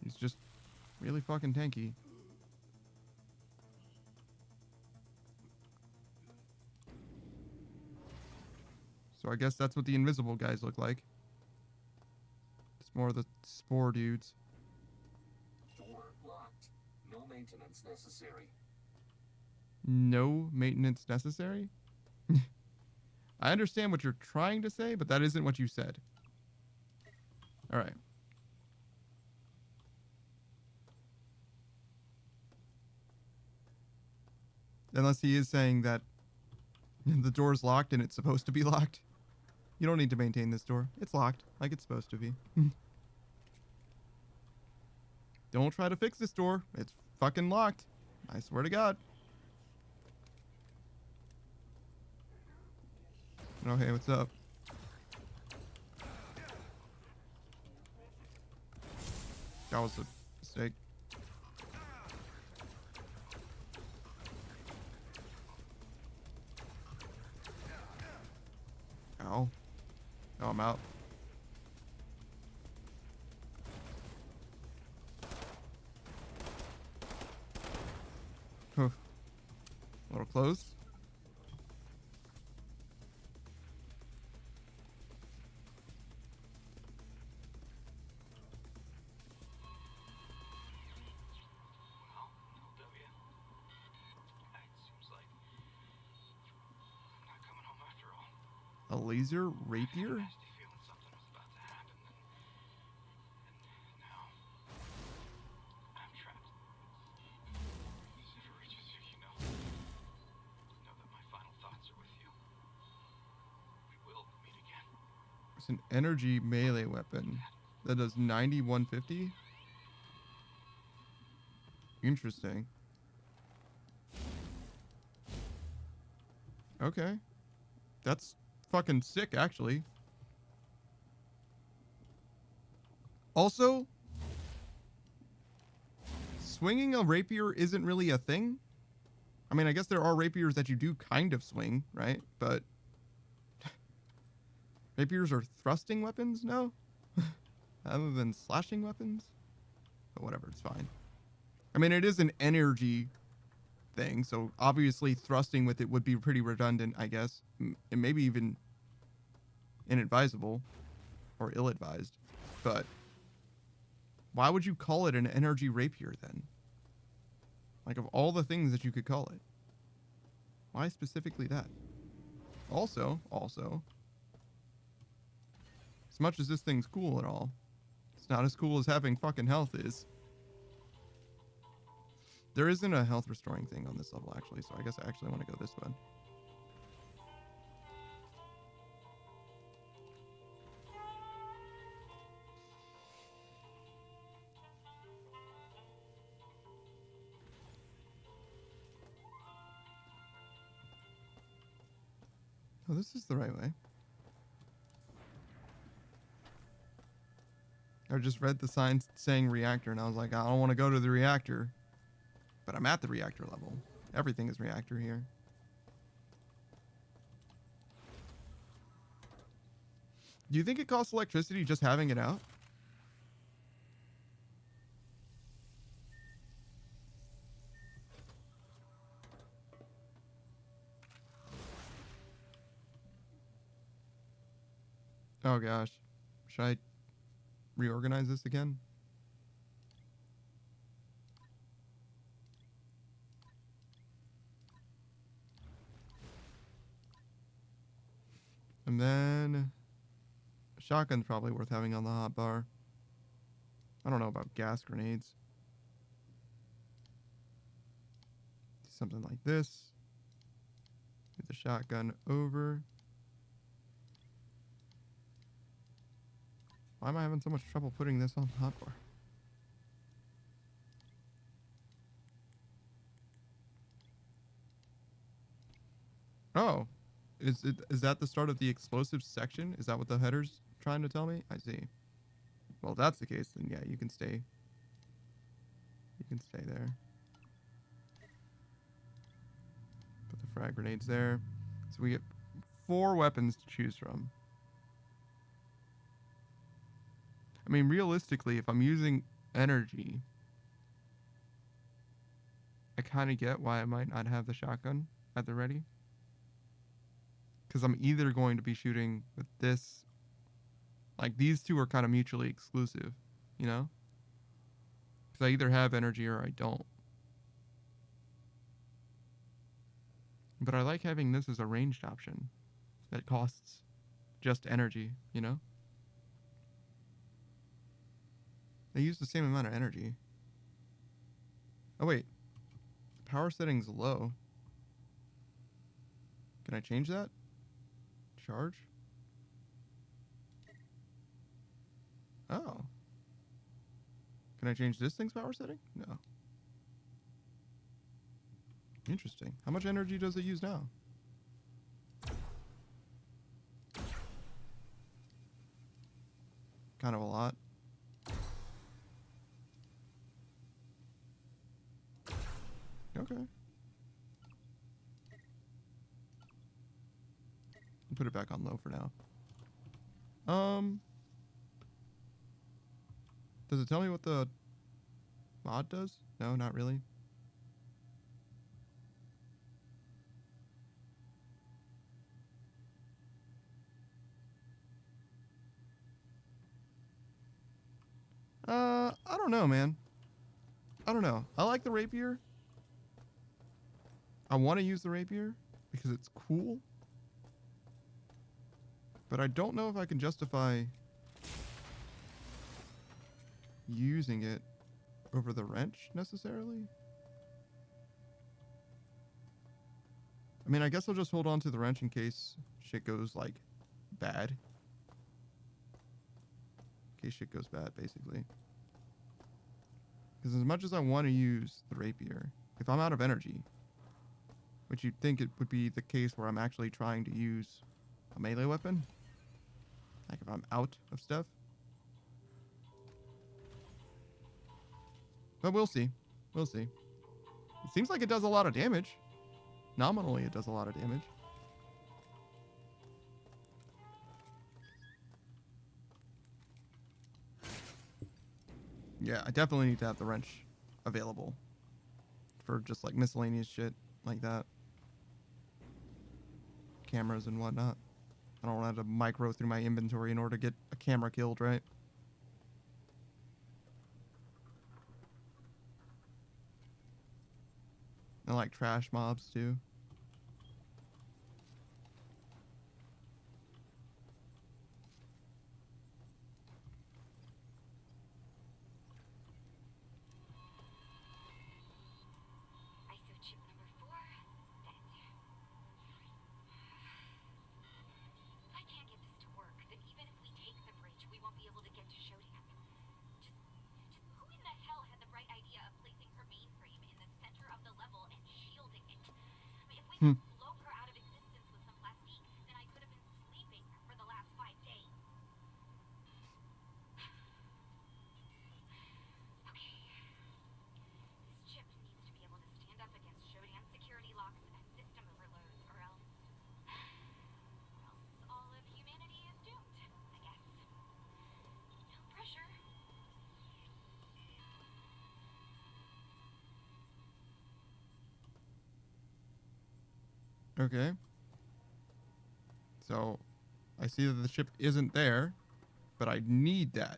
He's just really fucking tanky. So I guess that's what the invisible guys look like. It's more the spore dudes. Door locked. No maintenance necessary. No maintenance necessary? I understand what you're trying to say, but that isn't what you said. All right. Unless he is saying that the door's locked and it's supposed to be locked. You don't need to maintain this door. It's locked, like it's supposed to be. Don't try to fix this door. It's fucking locked. I swear to God. Oh, hey, what's up? That was a mistake. Ow. Oh, I'm out. Oof. A little close. Well, LW. It seems like I'm not coming home after all. A laser rapier? Nasty feeling something was about to happen, and now I'm trapped. If it reaches you, know that my final thoughts are with you. We will meet again. It's an energy melee weapon that does 9150. Interesting. Okay. That's fucking sick, actually. Also, swinging a rapier isn't really a thing. I mean, I guess there are rapiers that you do kind of swing, right? But Rapiers are thrusting weapons? No? Other than slashing weapons? But whatever, it's fine. I mean, it is an energy thing, so obviously thrusting with it would be pretty redundant, I guess. And maybe even inadvisable or ill-advised. But why would you call it an energy rapier then? Like, of all the things that you could call it, why specifically that? Also, as much as this thing's cool and all, it's not as cool as having fucking health is. There isn't a health restoring thing on this level, actually, so I guess I actually want to go this way. Oh, this is the right way. I just read the sign saying reactor, and I was like, I don't want to go to the reactor. But I'm at the reactor level. Everything is reactor here. Do you think it costs electricity just having it out? Oh gosh. Should I reorganize this again? And then a shotgun's probably worth having on the hotbar. I don't know about gas grenades. Something like this. Get the shotgun over. Why am I having so much trouble putting this on the hotbar? Oh. Is that the start of the explosives section? Is that what the header's trying to tell me? I see. Well, if that's the case, then yeah, you can stay. You can stay there. Put the frag grenades there. So we get 4 weapons to choose from. I mean, realistically, if I'm using energy, I kind of get why I might not have the shotgun at the ready. Because I'm either going to be shooting with this. Like, these two are kind of mutually exclusive, you know? Because I either have energy or I don't. But I like having this as a ranged option that costs just energy, you know? They use the same amount of energy. Oh, wait. The power setting's low. Can I change that? Charge? Oh. Can I change this thing's power setting? No. Interesting. How much energy does it use now? Kind of a lot. Okay. I'll put it back on low for now. Does it tell me what the mod does? No, not really. I don't know, man. I don't know. I like the rapier. I want to use the rapier because it's cool. But I don't know if I can justify using it over the wrench necessarily. I mean, I guess I'll just hold on to the wrench in case shit goes, like, bad. In case shit goes bad, basically. Because as much as I want to use the rapier, if I'm out of energy, which you'd think it would be the case where I'm actually trying to use a melee weapon, like if I'm out of stuff. But we'll see. We'll see. It seems like it does a lot of damage. Nominally, it does a lot of damage. Yeah, I definitely need to have the wrench available for just like miscellaneous shit like that. Cameras and whatnot. I don't want to have to micro through my inventory in order to get a camera killed, right? And like trash mobs too. Isochip number 4, dead. I can't get this to work. That even if we take the bridge, we won't be able to get to Shodan. Just who in the hell had the right idea of placing her mainframe in the center of the level and shielding it? I mean, if we could blow her out of existence with some plastique, then I could have been sleeping for the last 5 days. Okay. This chip needs to be able to stand up against Shodan security locks and system overloads, or else all of humanity is doomed, I guess. No pressure. Okay. So I see that the ship isn't there, but I need that.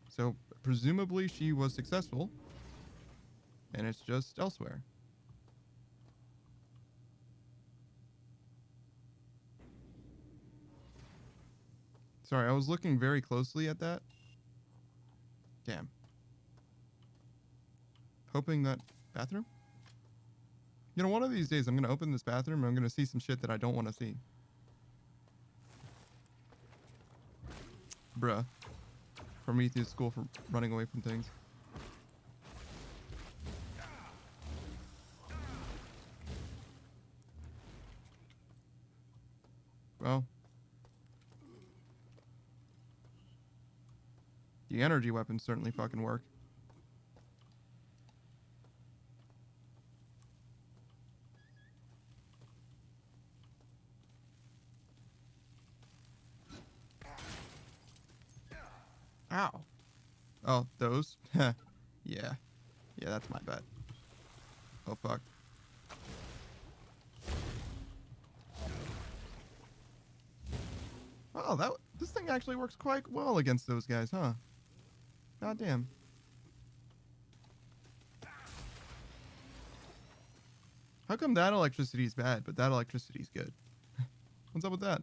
So presumably she was successful, and it's just elsewhere. Sorry, I was looking very closely at that. Damn. Hoping that bathroom? You know, one of these days I'm going to open this bathroom and I'm going to see some shit that I don't want to see. Bruh. Prometheus school for running away from things. Well. The energy weapons certainly fucking work. Ow. Oh, those? yeah. Yeah, that's my bet. Oh, fuck. Oh, this thing actually works quite well against those guys, huh? God damn. How come that electricity is bad, but that electricity is good? What's up with that?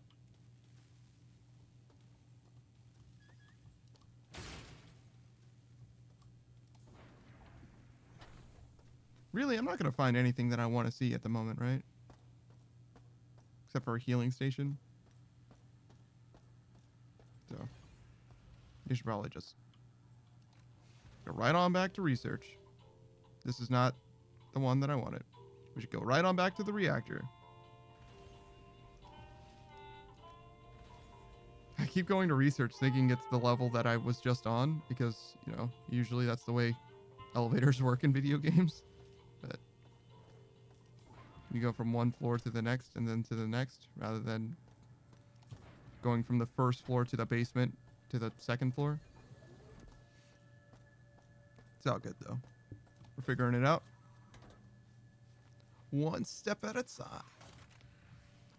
Really, I'm not going to find anything that I want to see at the moment, right? Except for a healing station. So, you should probably just go right on back to research. This is not the one that I wanted. We should go right on back to the reactor. I keep going to research thinking it's the level that I was just on because, you know, usually that's the way elevators work in video games. But you go from one floor to the next and then to the next rather than going from the first floor to the basement to the second floor. It's all good though. We're figuring it out. One step at a time.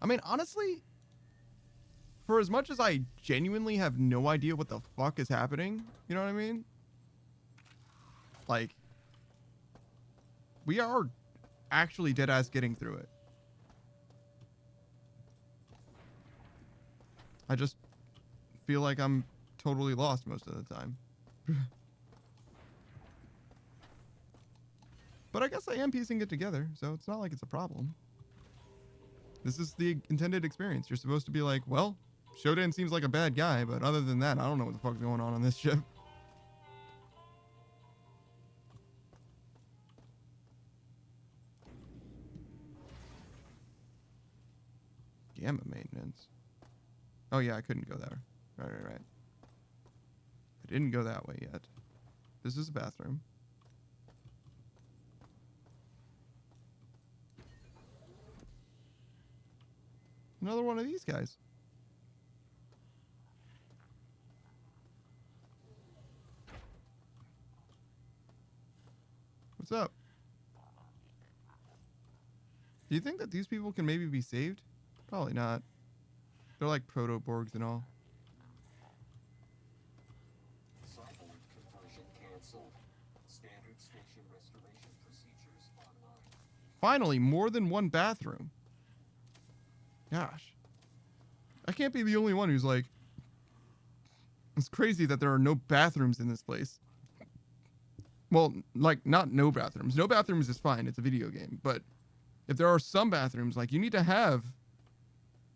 I mean, honestly, for as much as I genuinely have no idea what the fuck is happening, you know what I mean? Like, we are actually dead ass getting through it. I just feel like I'm totally lost most of the time. But I guess I am piecing it together, so it's not like it's a problem. This is the intended experience. You're supposed to be like, well, Shodan seems like a bad guy, but other than that, I don't know what the fuck's going on this ship. Gamma maintenance. Oh yeah, I couldn't go there. Right. I didn't go that way yet. This is a bathroom. Another one of these guys. What's up? Do you think that these people can maybe be saved? Probably not. They're like proto-Borgs and all. Cyborg conversion canceled. Standard station restoration procedures online. Finally, more than one bathroom. Gosh. I can't be the only one who's like, it's crazy that there are no bathrooms in this place. Well, like, not no bathrooms. No bathrooms is fine. It's a video game. But if there are some bathrooms, like, you need to have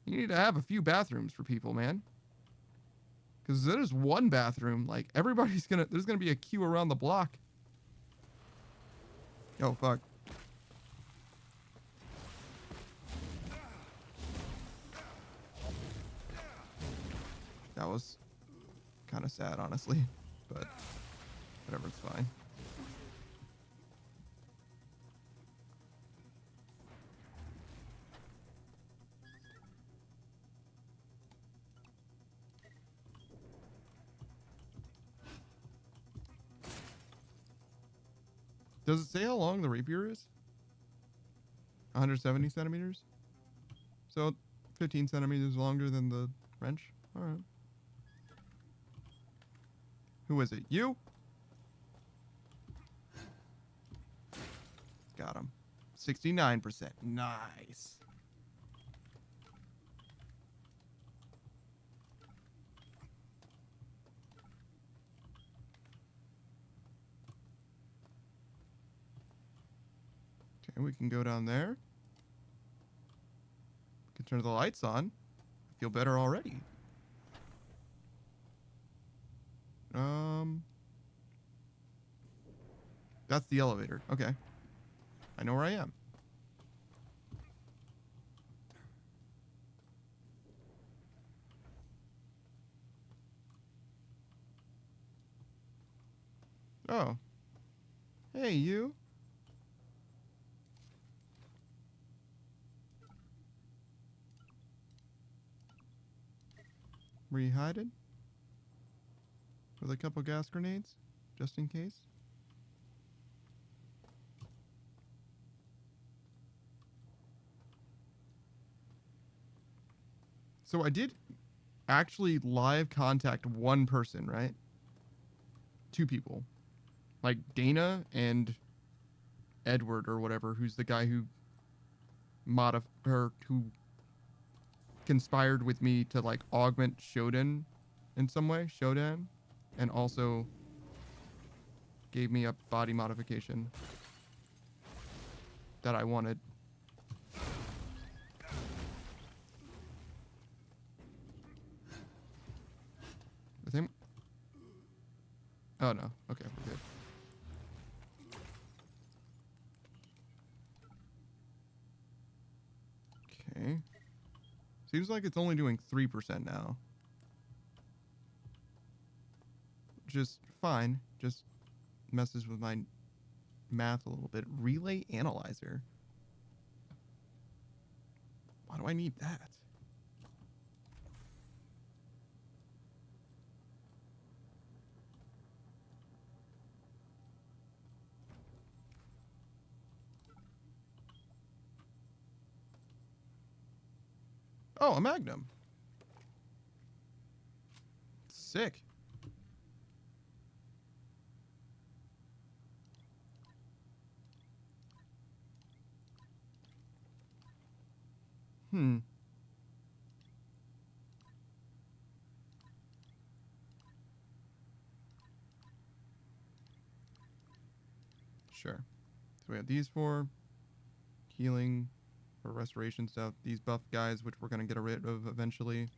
a few bathrooms for people, man. Because there's one bathroom, like, there's gonna be a queue around the block. Oh, fuck. That was kind of sad, honestly. But whatever, it's fine. Does it say how long the rapier is? 170 centimeters? So 15 centimeters longer than the wrench? Alright. Who is it? You? Got him. 69%. Nice. Okay, we can go down there. We can turn the lights on. I feel better already. That's the elevator. Okay. I know where I am. Oh. Hey, you. Were you hiding? With a couple gas grenades? Just in case? So I did actually live contact one person, right? Two people. Like Dana and Edward or whatever, who's the guy who who conspired with me to like augment Shodan in some way, Shodan, and also gave me a body modification that I wanted. I think. Oh no. Okay, we're good. Okay. Seems like it's only doing 3% now. Just fine. Just messes with my math a little bit. Relay analyzer. Why do I need that? Oh, a Magnum. Sick. Hmm. Sure. So we have these four. Healing or restoration stuff. These buff guys, which we're going to get rid of eventually.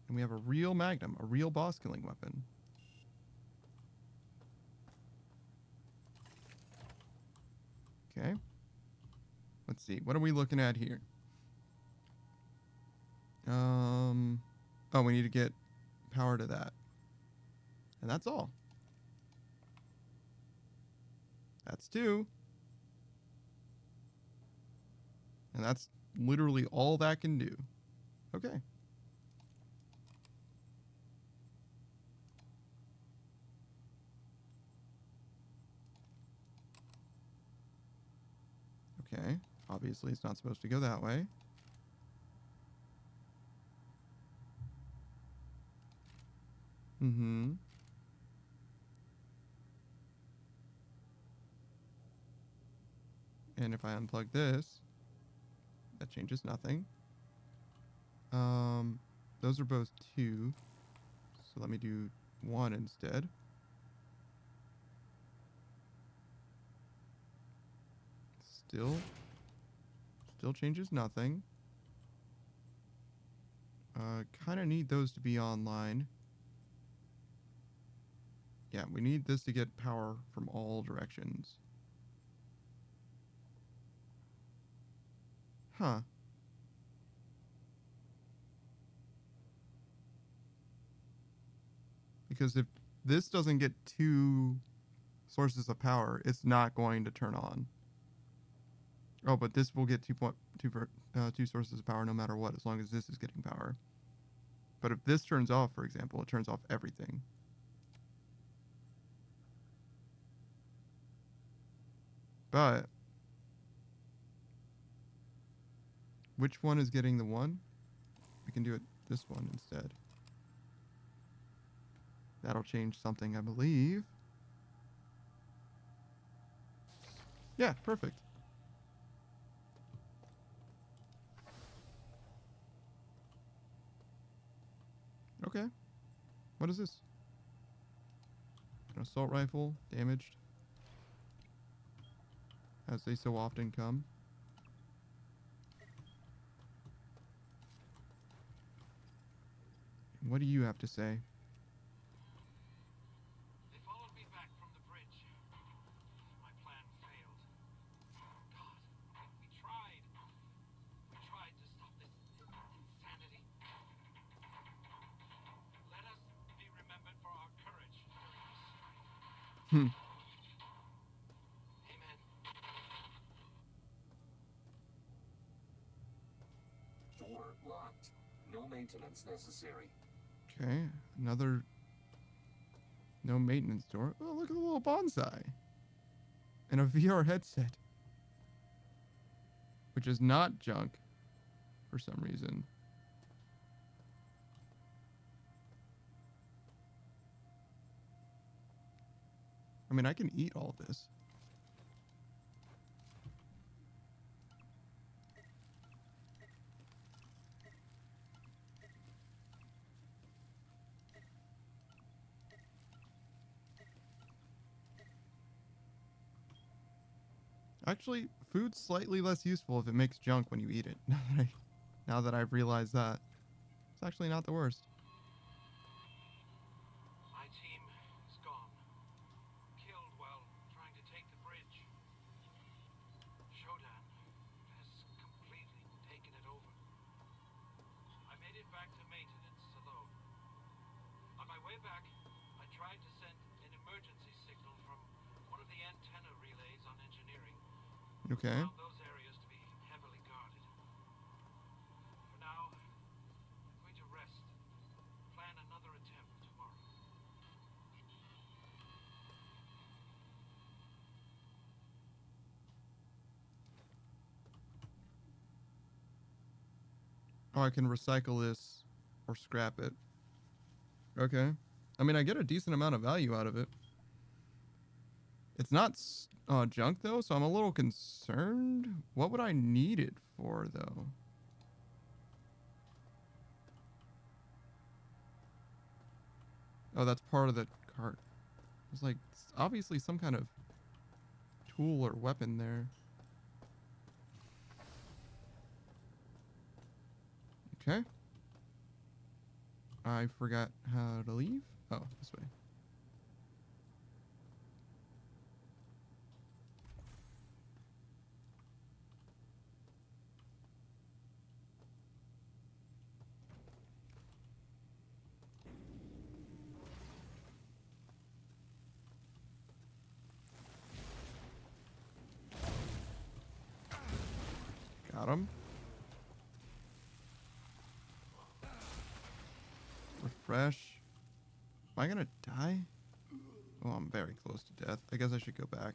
And we have a real Magnum, a real boss killing weapon. Okay. Let's see. What are we looking at here? Oh, we need to get power to that. And that's all. That's 2. And that's literally all that can do. Okay. Okay. Obviously, it's not supposed to go that way. Mm-hmm. And if I unplug this, that changes nothing. Those are both 2. So let me do 1 instead. Still changes nothing. Kind of need those to be online. Yeah, we need this to get power from all directions. Huh. Because if this doesn't get 2 sources of power, it's not going to turn on. Oh, but this will get 2 sources of power no matter what, as long as this is getting power. But if this turns off, for example, it turns off everything. But which one is getting the 1? We can do it this one instead. That'll change something, I believe. Yeah, perfect. Okay. What is this? An assault rifle, damaged. As they so often come. What do you have to say? They followed me back from the bridge. My plan failed. God, we tried. We tried to stop this insanity. Let us be remembered for our courage during this. Hmm. Amen. Door locked. No maintenance necessary. Okay, another no maintenance door. Oh, look at the little bonsai. And a VR headset. Which is not junk for some reason. I mean, I can eat all this. Actually, food's slightly less useful if it makes junk when you eat it. Now that I've realized that. It's actually not the worst. My team is gone. Killed while trying to take the bridge. Shodan has completely taken it over. I made it back to maintenance alone. On my way back, I tried to send an emergency signal from one of the antenna relays on engineering. Okay. Found those areas to be heavily guarded. For now, I'm going to rest. Plan another attempt tomorrow. Oh, I can recycle this or scrap it. Okay. I mean, I get a decent amount of value out of it. It's not junk, though, so I'm a little concerned. What would I need it for, though? Oh, that's part of the cart. There's, like, obviously some kind of tool or weapon there. Okay. I forgot how to leave. Oh, this way. Got him. Refresh. Am I gonna die? Oh, I'm very close to death. I guess I should go back.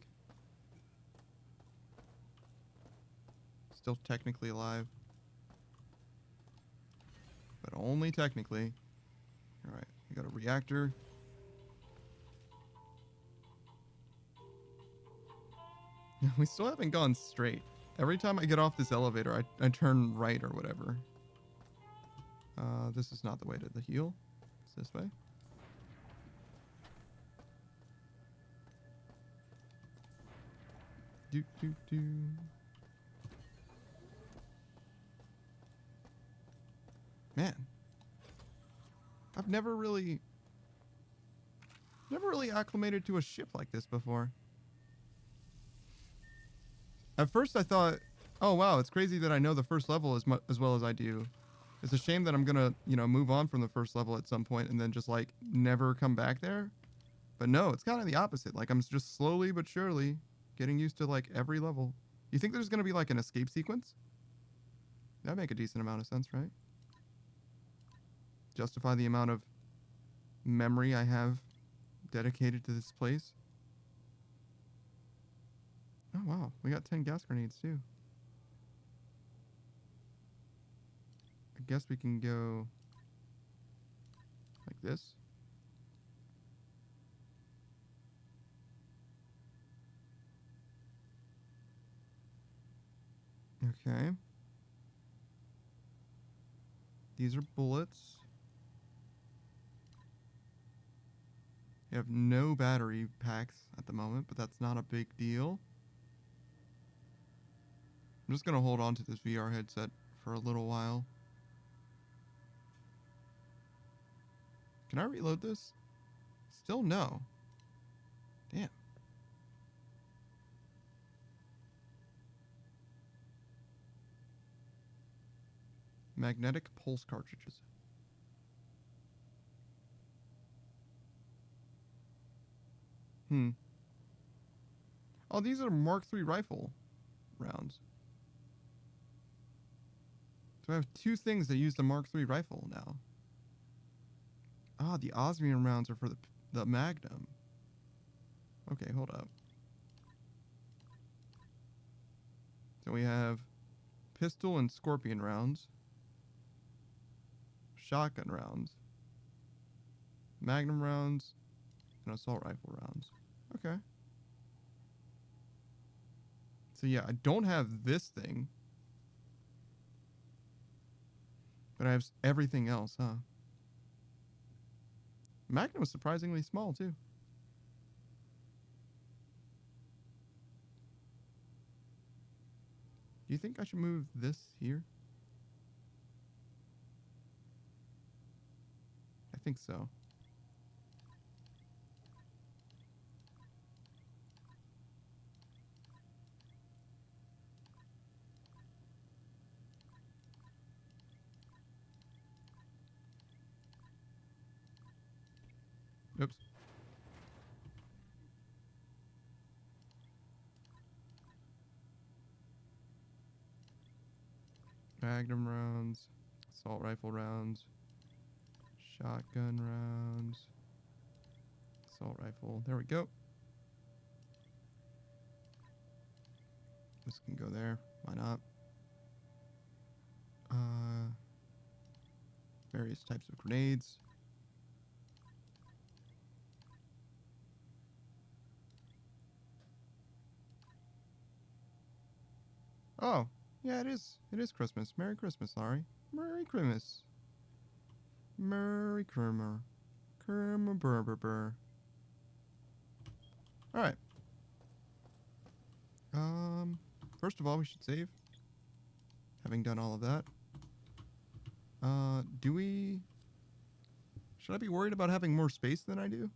still technically alive. But only technically. Alright, we got a reactor. We still haven't gone straight. Every time I get off this elevator, I turn right or whatever. This is not the way to the heal. It's this way. Do, do, do. Man. I've never really acclimated to a ship like this before. At first I thought, oh wow, it's crazy that I know the first level as well as I do. It's a shame that I'm gonna, you know, move on from the first level at some point and then just like never come back there. But no, it's kind of the opposite. Like I'm just slowly but surely getting used to like every level. You think there's gonna be like an escape sequence? That'd make a decent amount of sense, right? Justify the amount of memory I have dedicated to this place. Oh wow, we got 10 gas grenades too. I guess we can go like this. Okay. These are bullets. We have no battery packs at the moment, but that's not a big deal. I'm just going to hold on to this VR headset for a little while. Can I reload this? Still no. Damn. Magnetic pulse cartridges. Oh, these are Mark III rifle rounds. So I have two things that use the Mark III rifle now. Ah, the Osmium rounds are for the Magnum. Okay, hold up. So we have pistol and Scorpion rounds. Shotgun rounds. Magnum rounds. And assault rifle rounds. Okay. So yeah, I don't have this thing. But I have everything else, huh? Magnum was surprisingly small, too. Do you think I should move this here? I think so. Oops. Magnum rounds, assault rifle rounds, shotgun rounds, assault rifle. There we go. This can go there. Why not? Various types of grenades. Oh, yeah, it is. It is Christmas. Merry Christmas, Laurie. Merry Christmas. Merry Kermer. Kermer burr burr burr. Alright. First of all, we should save. Having done all of that. Do we... Should I be worried about having more space than I do?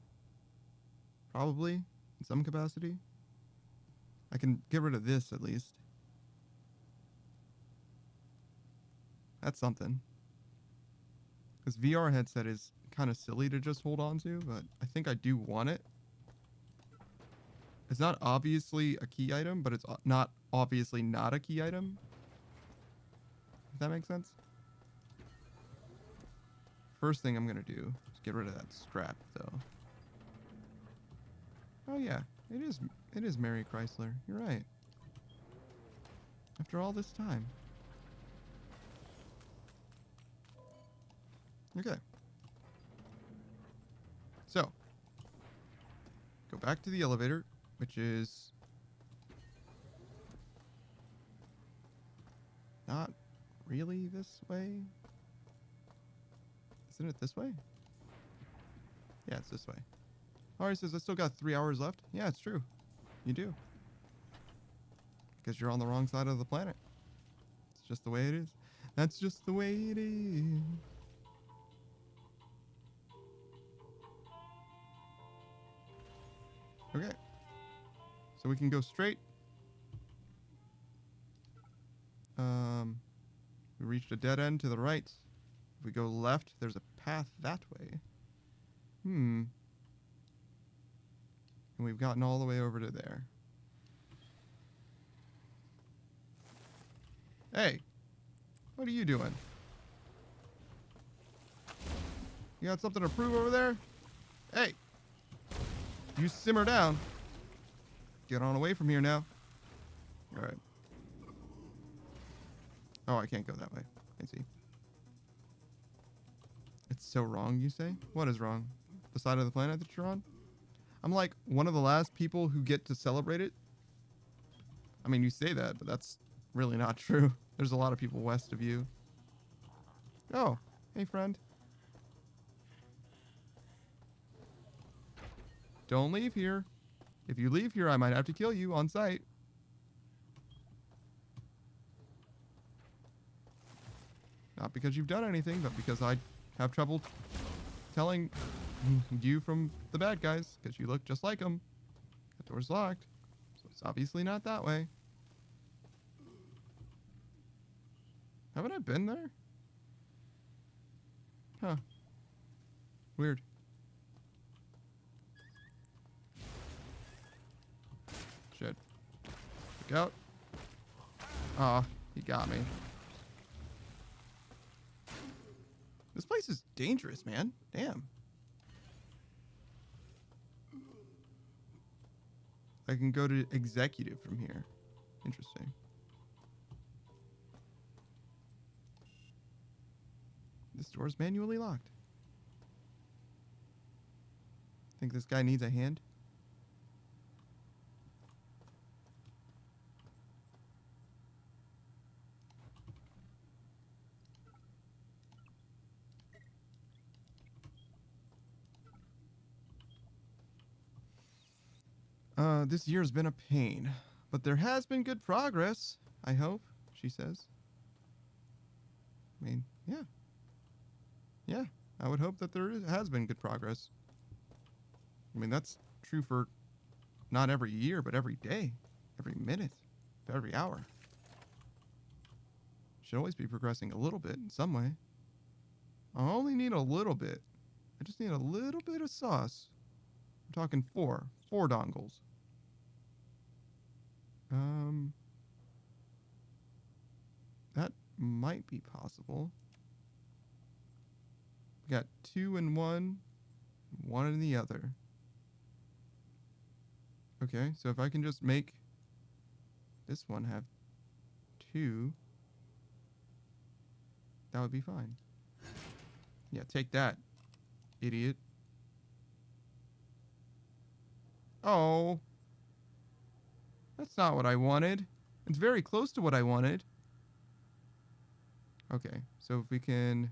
Probably, in some capacity. I can get rid of this, at least. That's something. This VR headset is kind of silly to just hold on to, but I think I do want it. It's not obviously a key item, but it's not obviously not a key item. If that makes sense? First thing I'm going to do is get rid of that strap, though. Oh, yeah. It is Mary Chrysler. You're right. After all this time. Okay. So, go back to the elevator, which is not really this way. Isn't it this way? Yeah, it's this way. Ari says, I still got 3 hours left. Yeah, it's true. You do. Because you're on the wrong side of the planet. It's just the way it is. That's just the way it is. Okay. So we can go straight. We reached a dead end to the right. If we go left, there's a path that way. And we've gotten all the way over to there. Hey, what are you doing? You got something to prove over there? Hey, you simmer down. Get on away from here now. All right. Oh, I can't go that way. I see. It's so wrong, you say? What is wrong? The side of the planet that you're on? I'm like one of the last people who get to celebrate it. I mean, you say that, but that's really not true. There's a lot of people west of you. Oh, hey, friend. Don't leave here. If you leave here, I might have to kill you on sight. Not because you've done anything, but because I have trouble telling you from the bad guys, because you look just like them. The door's locked, so it's obviously not that way. Haven't I been there? Huh. Weird. Shit. Look out. Aw, he got me. This place is dangerous, man. Damn. I can go to executive from here. Interesting. This door's manually locked. Think this guy needs a hand? This year's been a pain, but there has been good progress, I hope, she says. I mean, yeah. Yeah, I would hope that has been good progress. I mean, that's true for not every year, but every day, every minute, every hour. Should always be progressing a little bit in some way. I only need a little bit. I just need a little bit of sauce. I'm talking four dongles. That might be possible. We got 2 in one, 1 in the other. Okay, so if I can just make this one have 2, that would be fine. Yeah, take that, idiot. Oh. That's not what I wanted. It's very close to what I wanted. Okay, so if we can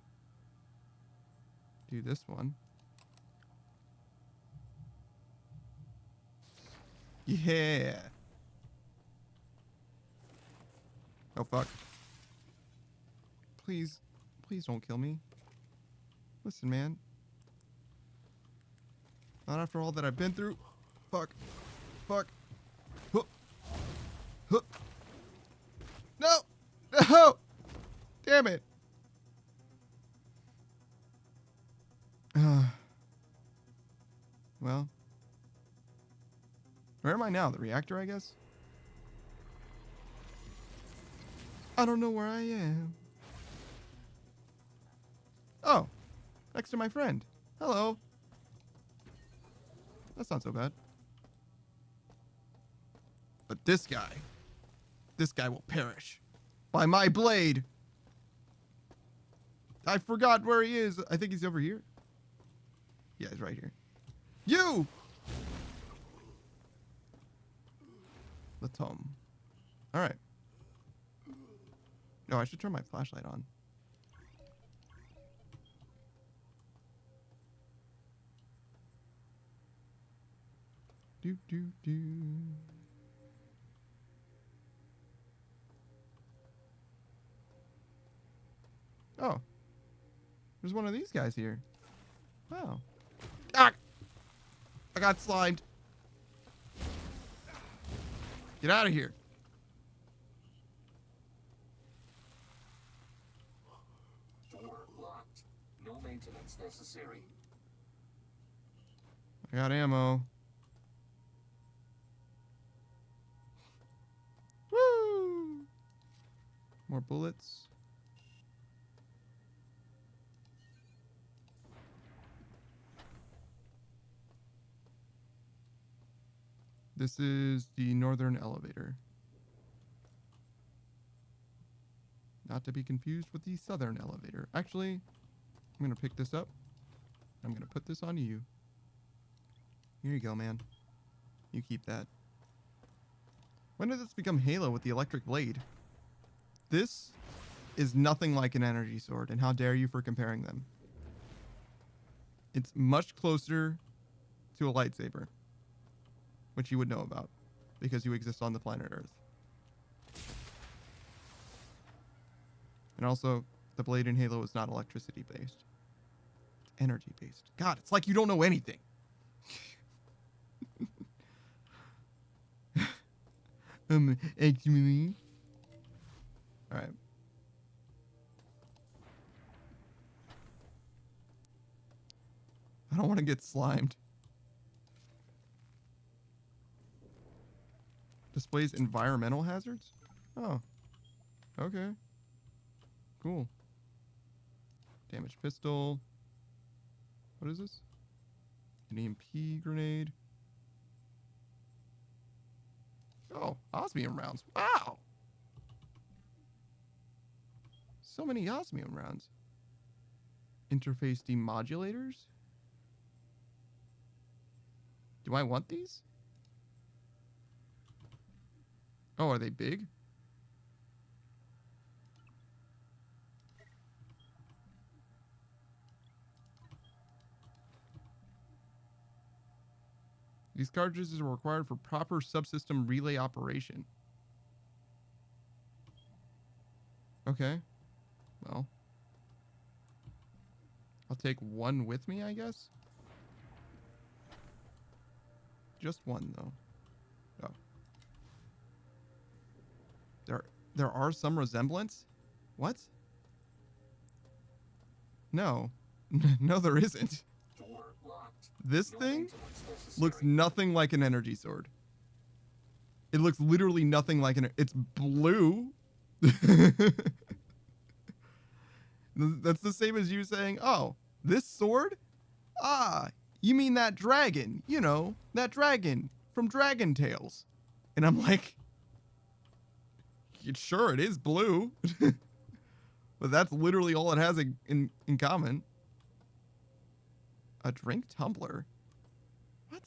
do this one. Yeah. Oh, fuck. Please don't kill me. Listen, man. Not after all that I've been through. Fuck. Huh. Huh. No! Damn it. Well. Where am I now? The reactor, I guess? I don't know where I am. Oh. Next to my friend. Hello. That's not so bad. But this guy. This guy will perish by my blade. I forgot where he is. I think he's over here. Yeah, he's right here. You! The tome. All right. No, I should turn my flashlight on. Do, do, do. Oh. There's one of these guys here. Oh. Ah! I got slimed. Get out of here. Door locked. No maintenance necessary. I got ammo. Woo! More bullets. This is the northern elevator. Not to be confused with the southern elevator. Actually, I'm going to pick this up. I'm going to put this on you. Here you go, man. You keep that. When did this become Halo with the electric blade? This is nothing like an energy sword, and how dare you for comparing them. It's much closer to a lightsaber, which you would know about because you exist on the planet Earth. And also, the blade in Halo is not electricity based. It's energy based. God, it's like you don't know anything. Actually. Alright. I don't want to get slimed. Displays environmental hazards? Oh. Okay. Cool. Damaged pistol. What is this? An EMP grenade. Oh, osmium rounds. Wow. So many osmium rounds. Interface demodulators? Do I want these? Oh, are they big? These cartridges are required for proper subsystem relay operation. Okay. Well. I'll take one with me, I guess. Just one, though. Oh. There are some resemblance? What? No. No, there isn't. Door locked. This No thing maintenance necessary. looks nothing like an energy sword. It looks literally nothing like an... It's blue. That's the same as you saying, oh, this sword? Ah, you mean that dragon. You know, that dragon from Dragon Tales. And I'm like, sure, it is blue. But that's literally all it has in common. A drink tumbler? What?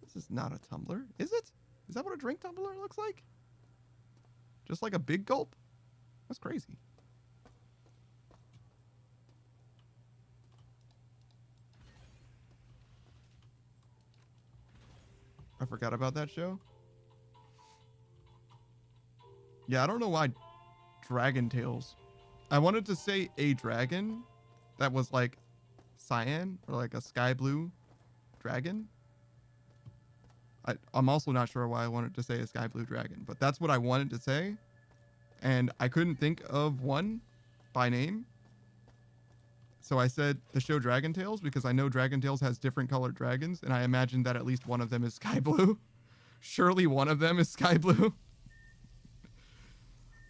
This is not a tumbler, is it? Is that what a drink tumbler looks like? Just like a big gulp? That's crazy. I forgot about that show. Yeah, I don't know why Dragon Tales. I wanted to say a dragon that was like cyan or like a sky blue dragon. I'm also not sure why I wanted to say a sky blue dragon, but that's what I wanted to say. And I couldn't think of one by name. So I said the show Dragon Tales because I know Dragon Tales has different colored dragons, and I imagine that at least one of them is sky blue. Surely one of them is sky blue.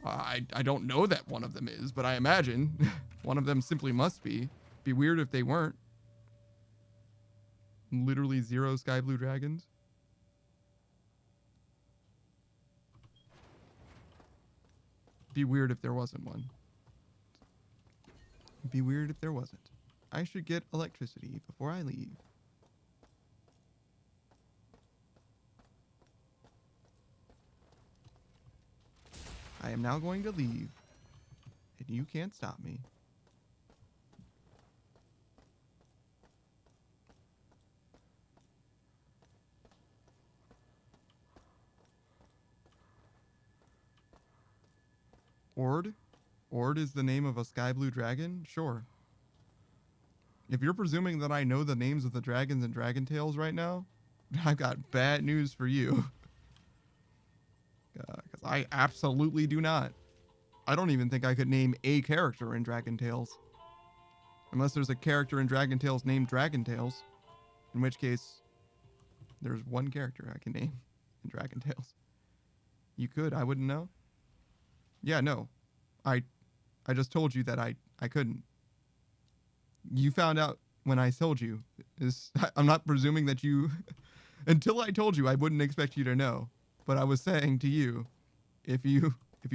I don't know that one of them is, but I imagine one of them simply must be. Be weird if they weren't. Literally 0 sky blue dragons. Be weird if there wasn't one. Be weird if there wasn't. I should get electricity before I leave. I am now going to leave, and you can't stop me. Ord? Ord is the name of a sky blue dragon? Sure. If you're presuming that I know the names of the dragons in Dragon Tales right now, I've got bad news for you. Because I absolutely do not. I don't even think I could name a character in Dragon Tales. Unless there's a character in Dragon Tales named Dragon Tales. In which case, there's one character I can name in Dragon Tales. You could, I wouldn't know. Yeah, no. I just told you that I couldn't. You found out when I told you. I'm not presuming that you... Until I told you, I wouldn't expect you to know. But I was saying to you, if you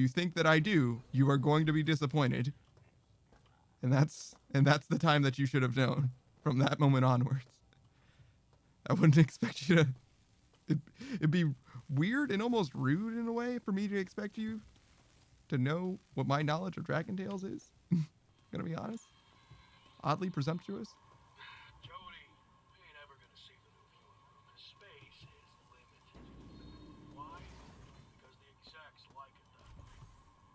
think that I do, you are going to be disappointed. And that's the time that you should have known from that moment onwards. I wouldn't expect you to... It'd be weird and almost rude in a way for me to expect you to know what my knowledge of Dragon Tales is. Gonna be honest. Oddly presumptuous. Jody, we ain't ever gonna see the new viewing room. The space is limited. Why? Because the execs like it that way.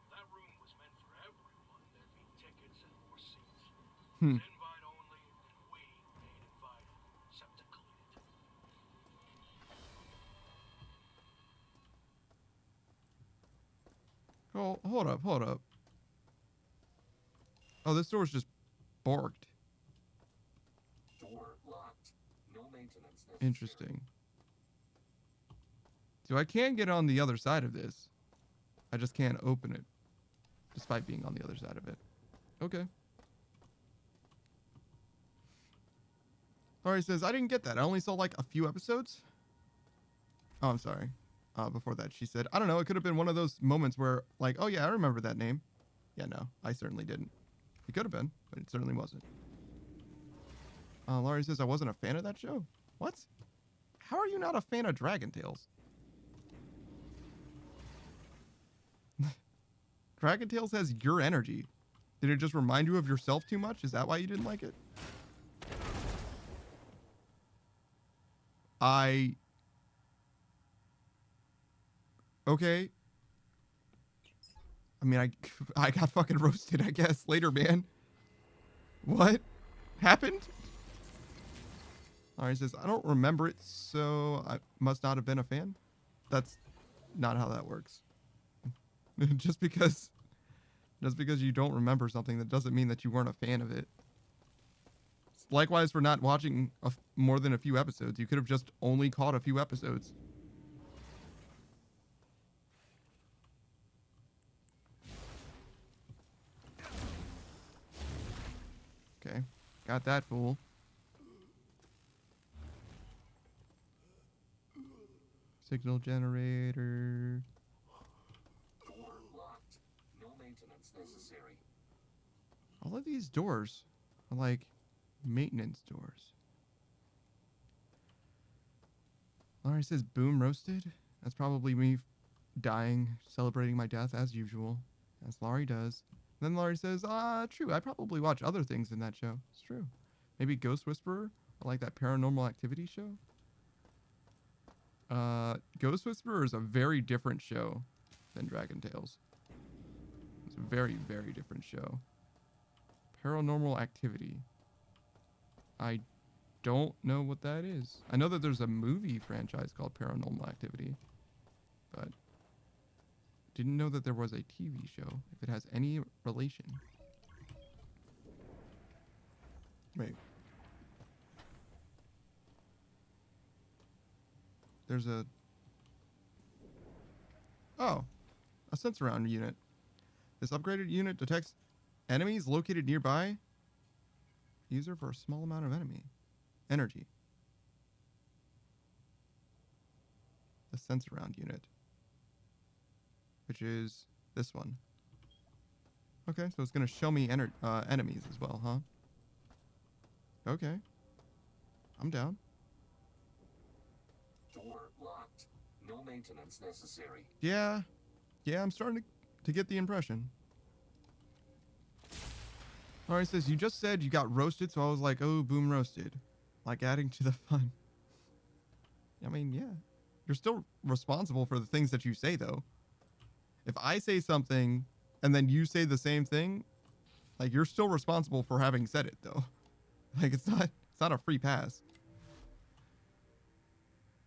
That room was meant for everyone. There'd be tickets and more seats. It's invite only, and we ain't invited, except to clean it. Oh, hold up. Oh, this door's just barked. Door locked. No maintenance necessary. Interesting. So I can get on the other side of this. I just can't open it. Despite being on the other side of it. Okay. Laurie says, I didn't get that. I only saw like a few episodes. Oh, I'm sorry. Before that, she said, I don't know. It could have been one of those moments where, like, oh yeah, I remember that name. Yeah, no, I certainly didn't. It could have been, but it certainly wasn't. Laurie says, I wasn't a fan of that show. What? How are you not a fan of Dragon Tales? Dragon Tales has your energy. Did it just remind you of yourself too much? Is that why you didn't like it? Okay. I mean, I got fucking roasted, I guess, later, man. What happened? Alright, says, I don't remember it, so I must not have been a fan. That's not how that works. Just because you don't remember something, that doesn't mean that you weren't a fan of it. Likewise for not watching more than a few episodes. You could have just only caught a few episodes. Okay, got that fool. Signal generator. Door locked. No maintenance necessary. All of these doors are like maintenance doors. Laurie says, boom roasted. That's probably me dying, celebrating my death as usual, as Laurie does. Then Laurie says, true, I probably watch other things in that show. It's true. Maybe Ghost Whisperer, or like that Paranormal Activity show. Ghost Whisperer is a very different show than Dragon Tales. It's a very, very different show. Paranormal Activity. I don't know what that is. I know that there's a movie franchise called Paranormal Activity, but didn't know that there was a TV show, if it has any relation. Wait. There's a... Oh. A sense around unit. This upgraded unit detects enemies located nearby. User for a small amount of energy. The sense around unit. Which is this one. Okay, so it's gonna show me enemies as well, huh? Okay. I'm down. Door locked. No maintenance necessary. Yeah. Yeah, I'm starting to get the impression. Alright, it says, you just said you got roasted, so I was like, oh, boom, roasted. Like adding to the fun. I mean, yeah. You're still responsible for the things that you say, though. If I say something and then you say the same thing, like, you're still responsible for having said it, though. Like, it's not a free pass.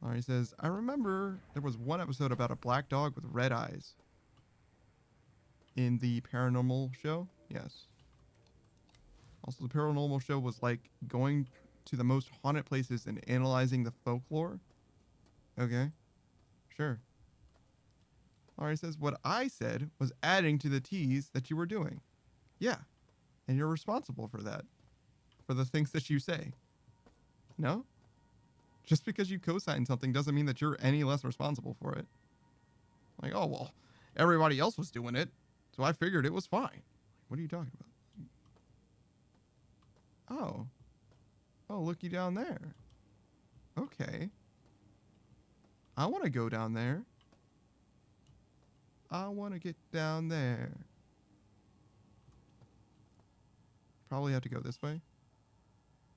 Alright, he says, I remember there was one episode about a black dog with red eyes. In the paranormal show? Yes. Also, the paranormal show was like going to the most haunted places and analyzing the folklore. Okay. Sure. Alright, says, what I said was adding to the tease that you were doing. Yeah. And you're responsible for that. For the things that you say. No? Just because you co-sign something doesn't mean that you're any less responsible for it. Like, oh, well, everybody else was doing it, so I figured it was fine. What are you talking about? Oh. Oh, looky down there. Okay. I want to go down there. I want to get down there. Probably have to go this way.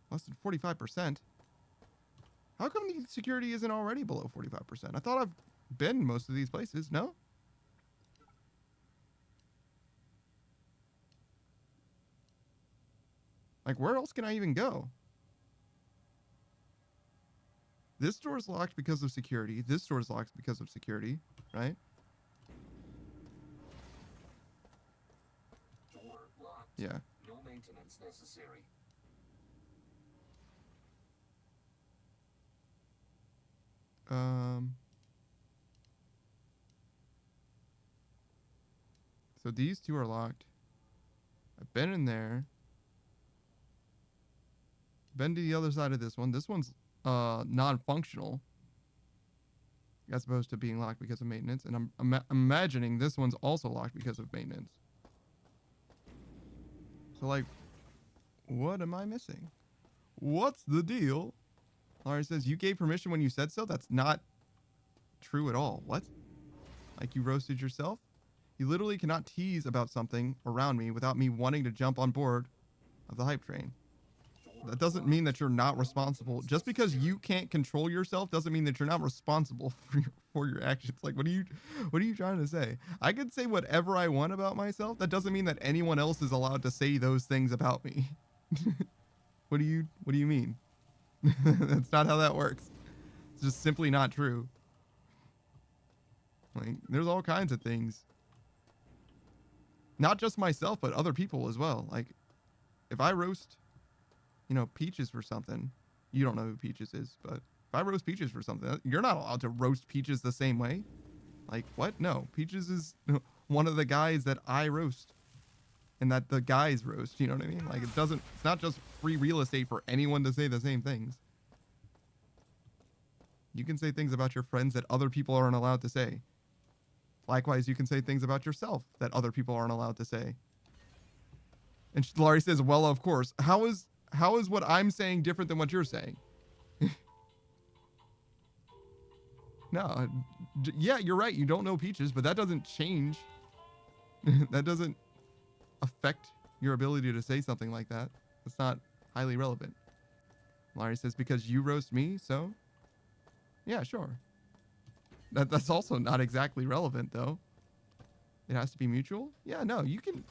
Less than 45%. How come the security isn't already below 45%? I thought I've been most of these places, no? Like, where else can I even go? This door is locked because of security. This door is locked because of security, right? Door locked. Yeah. No maintenance necessary. So these two are locked. I've been in there. Been to the other side of this one. This one's non-functional. As opposed to being locked because of maintenance. And I'm imagining this one's also locked because of maintenance. So, like, what am I missing? What's the deal? Alright, it says, you gave permission when you said so? That's not true at all. What? Like, you roasted yourself? You literally cannot tease about something around me without me wanting to jump on board of the hype train. That doesn't mean that you're not responsible. Just because you can't control yourself doesn't mean that you're not responsible for your actions. Like, what are you trying to say? I can say whatever I want about myself. That doesn't mean that anyone else is allowed to say those things about me. What do you mean? That's not how that works. It's just simply not true. Like, there's all kinds of things. Not just myself, but other people as well. Like, if I roast, Peaches for something, you don't know who Peaches is, but if I roast Peaches for something, you're not allowed to roast Peaches the same way. Like, what? No, Peaches is one of the guys that I roast. And that the guys roast, you know what I mean? Like, it's not just free real estate for anyone to say the same things. You can say things about your friends that other people aren't allowed to say. Likewise, you can say things about yourself that other people aren't allowed to say. And Laurie says, well, of course. How is what I'm saying different than what you're saying? No. Yeah, you're right. You don't know Peaches, but that doesn't change. That doesn't affect your ability to say something like that. It's not highly relevant. Laurie says, because you roast me, so? Yeah, sure. That's also not exactly relevant, though. It has to be mutual? Yeah, no, you can...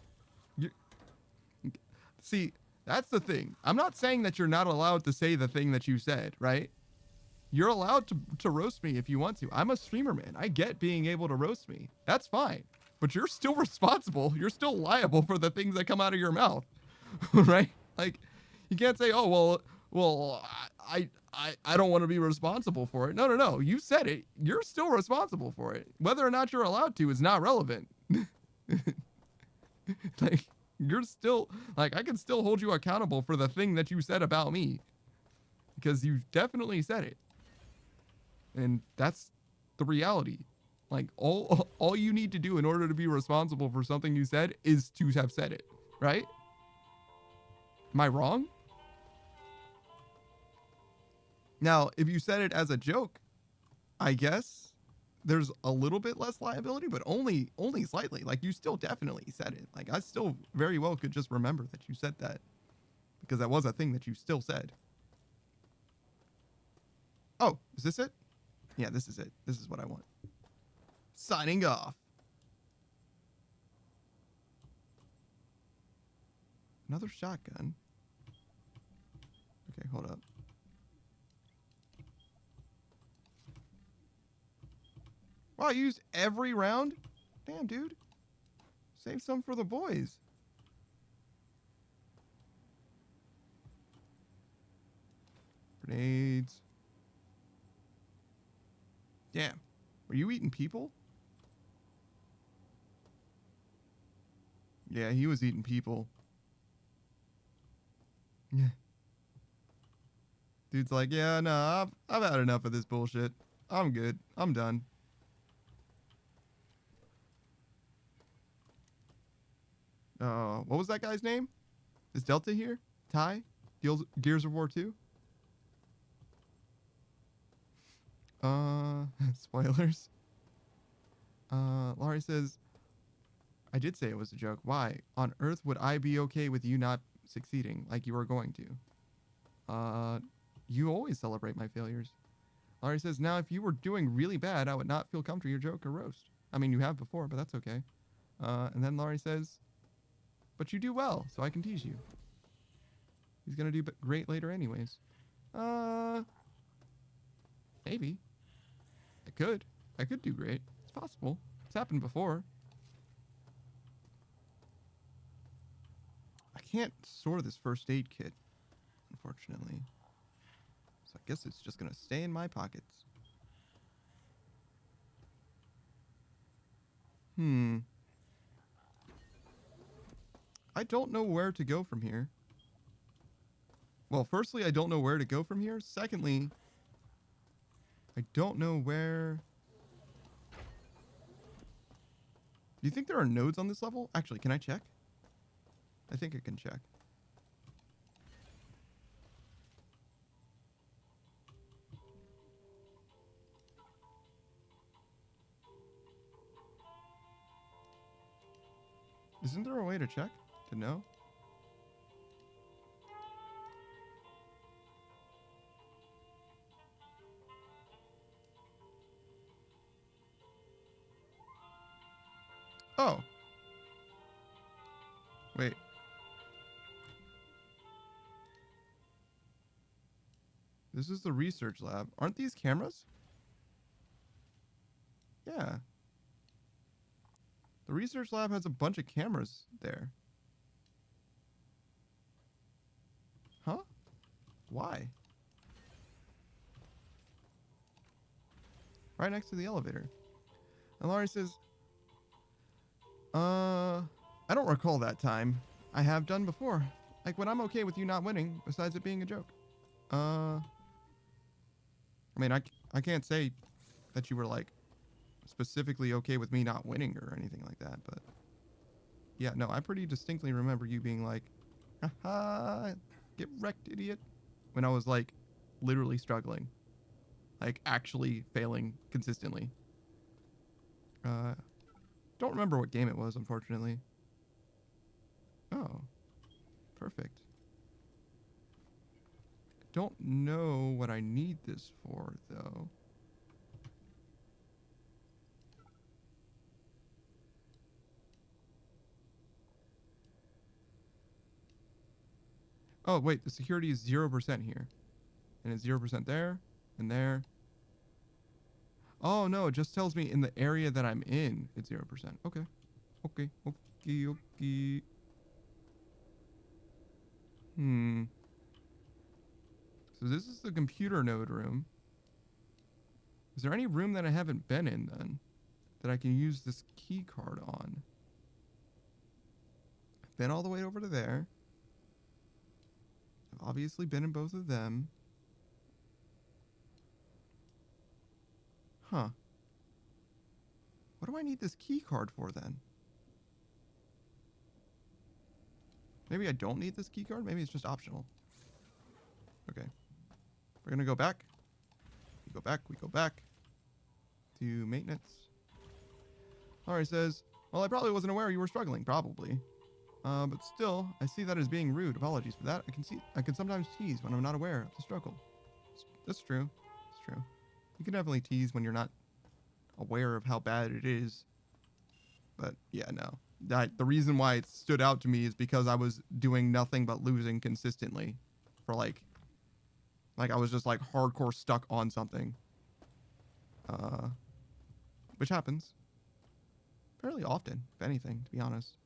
See, that's the thing. I'm not saying that you're not allowed to say the thing that you said, right? You're allowed to roast me if you want to. I'm a streamer, man. I get being able to roast me. That's fine. But you're still responsible. You're still liable for the things that come out of your mouth, right? Like, you can't say, oh, well, I don't want to be responsible for it. No. You said it. You're still responsible for it. Whether or not you're allowed to is not relevant. Like, you're still, like, I can still hold you accountable for the thing that you said about me. Because you definitely said it. And that's the reality. Like all you need to do in order to be responsible for something you said is to have said it, right? Am I wrong? Now, if you said it as a joke, I guess there's a little bit less liability, but only slightly. Like, you still definitely said it. Like, I still very well could just remember that you said that because that was a thing that you still said. Oh, is this it? Yeah, this is it. This is what I want. Signing off. Another shotgun. Okay, hold up. Wow, you used every round? Damn, dude. Save some for the boys. Grenades. Damn. Were you eating people? Yeah, he was eating people. Yeah. Dude's like, yeah, nah, I've had enough of this bullshit. I'm good. I'm done. What was that guy's name? Is Delta here? Ty? Gears of War 2? Spoilers. Laurie says, I did say it was a joke. Why on earth would I be okay with you not succeeding like you were going to? You always celebrate my failures. Laurie says, now if you were doing really bad, I would not feel comfortable your joke or roast. I mean, you have before, but that's okay. And then Laurie says, but you do well, so I can tease you. He's gonna do great later anyways. Maybe. I could do great. It's possible. It's happened before. I can't store this first aid kit, unfortunately. So I guess it's just gonna stay in my pockets. I don't know where to go from here. Well, firstly, I don't know where to go from here. Secondly, I don't know where... Do you think there are nodes on this level? Actually, can I check? I think I can check. Isn't there a way to check? To know? Oh. Wait. This is the research lab. Aren't these cameras? Yeah. The research lab has a bunch of cameras there. Huh? Why? Right next to the elevator. And Laurie says, I don't recall that time. I have done before. Like when I'm okay with you not winning, besides it being a joke. I mean, I can't say that you were like specifically okay with me not winning or anything like that, but yeah, no, I pretty distinctly remember you being like, haha, get wrecked, idiot. When I was like literally struggling, like actually failing consistently. Don't remember what game it was, unfortunately. Oh, perfect. Don't know what I need this for, though. Oh, wait, the security is 0% here. And it's 0% there, and there. Oh, no, it just tells me in the area that I'm in, it's 0%. Okay. Okay, okay, okay. So this is the computer node room. Is there any room that I haven't been in, then, that I can use this key card on? I've been all the way over to there. I've obviously been in both of them. Huh. What do I need this key card for then? Maybe I don't need this key card? Maybe it's just optional. Okay. We're gonna go back. We go back, we go back. To maintenance. Alright, says, well, I probably wasn't aware you were struggling. Probably. But still, I see that as being rude. Apologies for that. I can sometimes tease when I'm not aware of the struggle. That's true. It's true. You can definitely tease when you're not aware of how bad it is. But yeah, no. The reason why it stood out to me is because I was doing nothing but losing consistently for like I was just like hardcore stuck on something. Which happens fairly often, if anything, to be honest.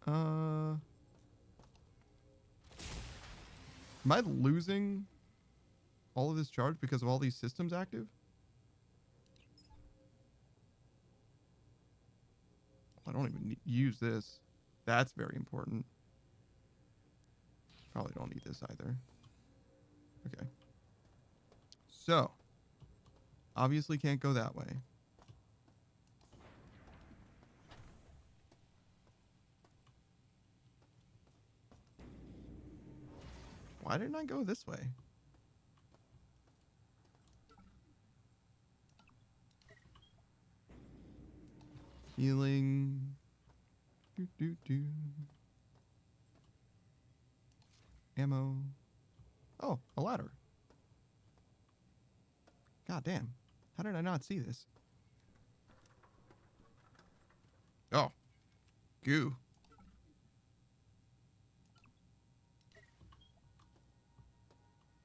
Am I losing all of this charge because of all these systems active? I don't even use this. That's very important. Probably don't need this either. Okay. So, obviously can't go that way. Why didn't I go this way? Healing. Ammo. Oh, a ladder. God damn. How did I not see this? Oh. Goo.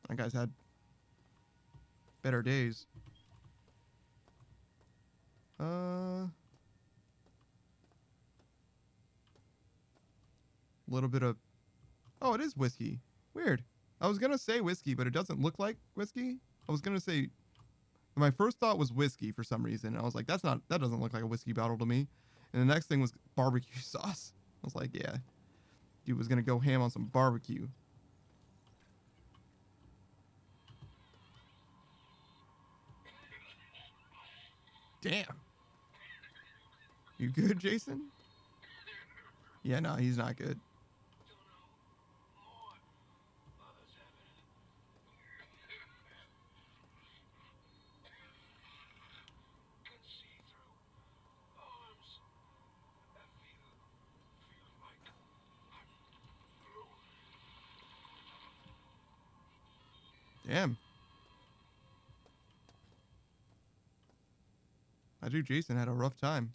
That guy's had better days. Little bit of... Oh, it is whiskey. Weird. I was gonna say whiskey, but it doesn't look like whiskey. I was gonna say... My first thought was whiskey for some reason. I was like, that doesn't look like a whiskey bottle to me. And the next thing was barbecue sauce. I was like, yeah. Dude was gonna go ham on some barbecue. Damn. You good, Jason? Yeah, no, he's not good. Damn. I do. Jason had a rough time.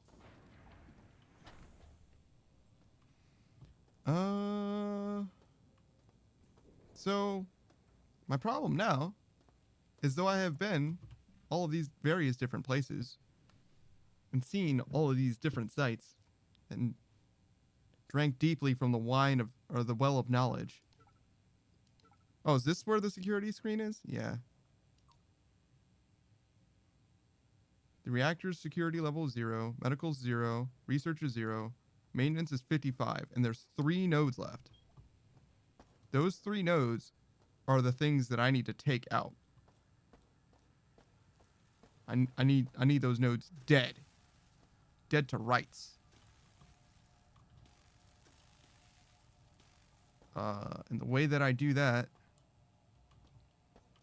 So, my problem now is though I have been all of these various different places and seen all of these different sites and drank deeply from the wine of, or the well of knowledge. Oh, is this where the security screen is? Yeah. The reactor's security level is 0, medical's 0, research is 0, maintenance is 55, and there's 3 nodes left. Those 3 nodes are the things that I need to take out. I need those nodes dead. Dead to rights. And the way that I do that...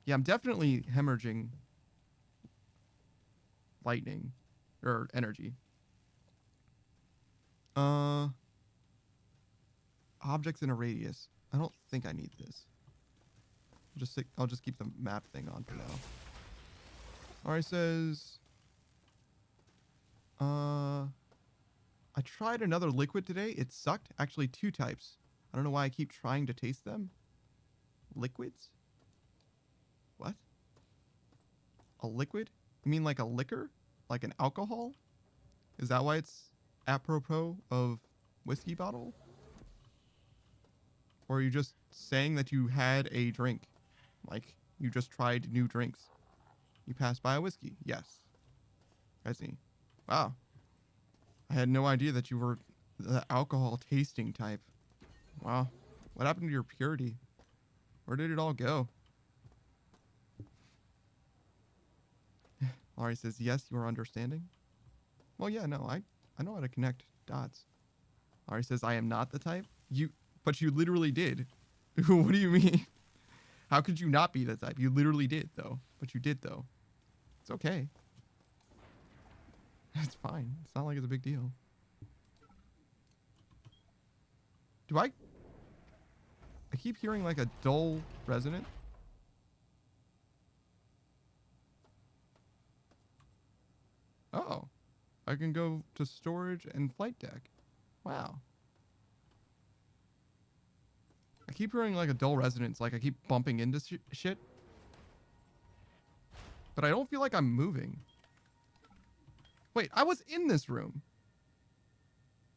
Yeah, I'm definitely hemorrhaging lightning. Or energy. Objects in a radius. I don't think I need this. I'll just keep the map thing on for now. Alright, says... I tried another liquid today. It sucked. Actually, 2 types. I don't know why I keep trying to taste them. Liquids? What? A liquid? You mean like a liquor? Like an alcohol? Is that why it's apropos of whiskey bottle? Or are you just saying that you had a drink? Like, you just tried new drinks? You passed by a whiskey? Yes. I see. Wow. I had no idea that you were the alcohol tasting type. Wow. What happened to your purity? Where did it all go? Laurie says, yes, you are understanding. Well, yeah, no, I know how to connect dots. Laurie says, I am not the type. But you literally did. What do you mean? How could you not be the type? You literally did, though. But you did, though. It's okay. It's fine. It's not like it's a big deal. I keep hearing like a dull resonant. Oh. I can go to storage and flight deck. Wow. I keep hearing like a dull resonance, like I keep bumping into shit. But I don't feel like I'm moving. Wait, I was in this room.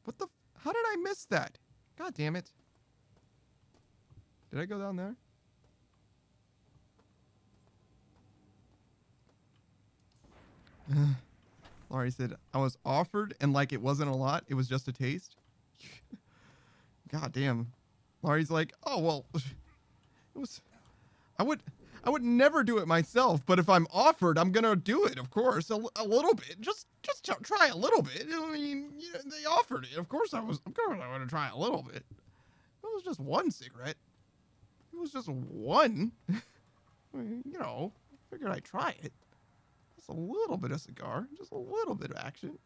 What the how did I miss that? God damn it. Did I go down there? Laurie said, I was offered and like it wasn't a lot. It was just a taste. God damn. Laurie's like, oh, well, it was, I would never do it myself, but if I'm offered, I'm going to do it. Of course, a little bit, just try a little bit. I mean, you know, they offered it. Of course I want to try a little bit. It was just one cigarette. It was just one. I mean, you know, figured I'd try it. Just a little bit of cigar, just a little bit of action.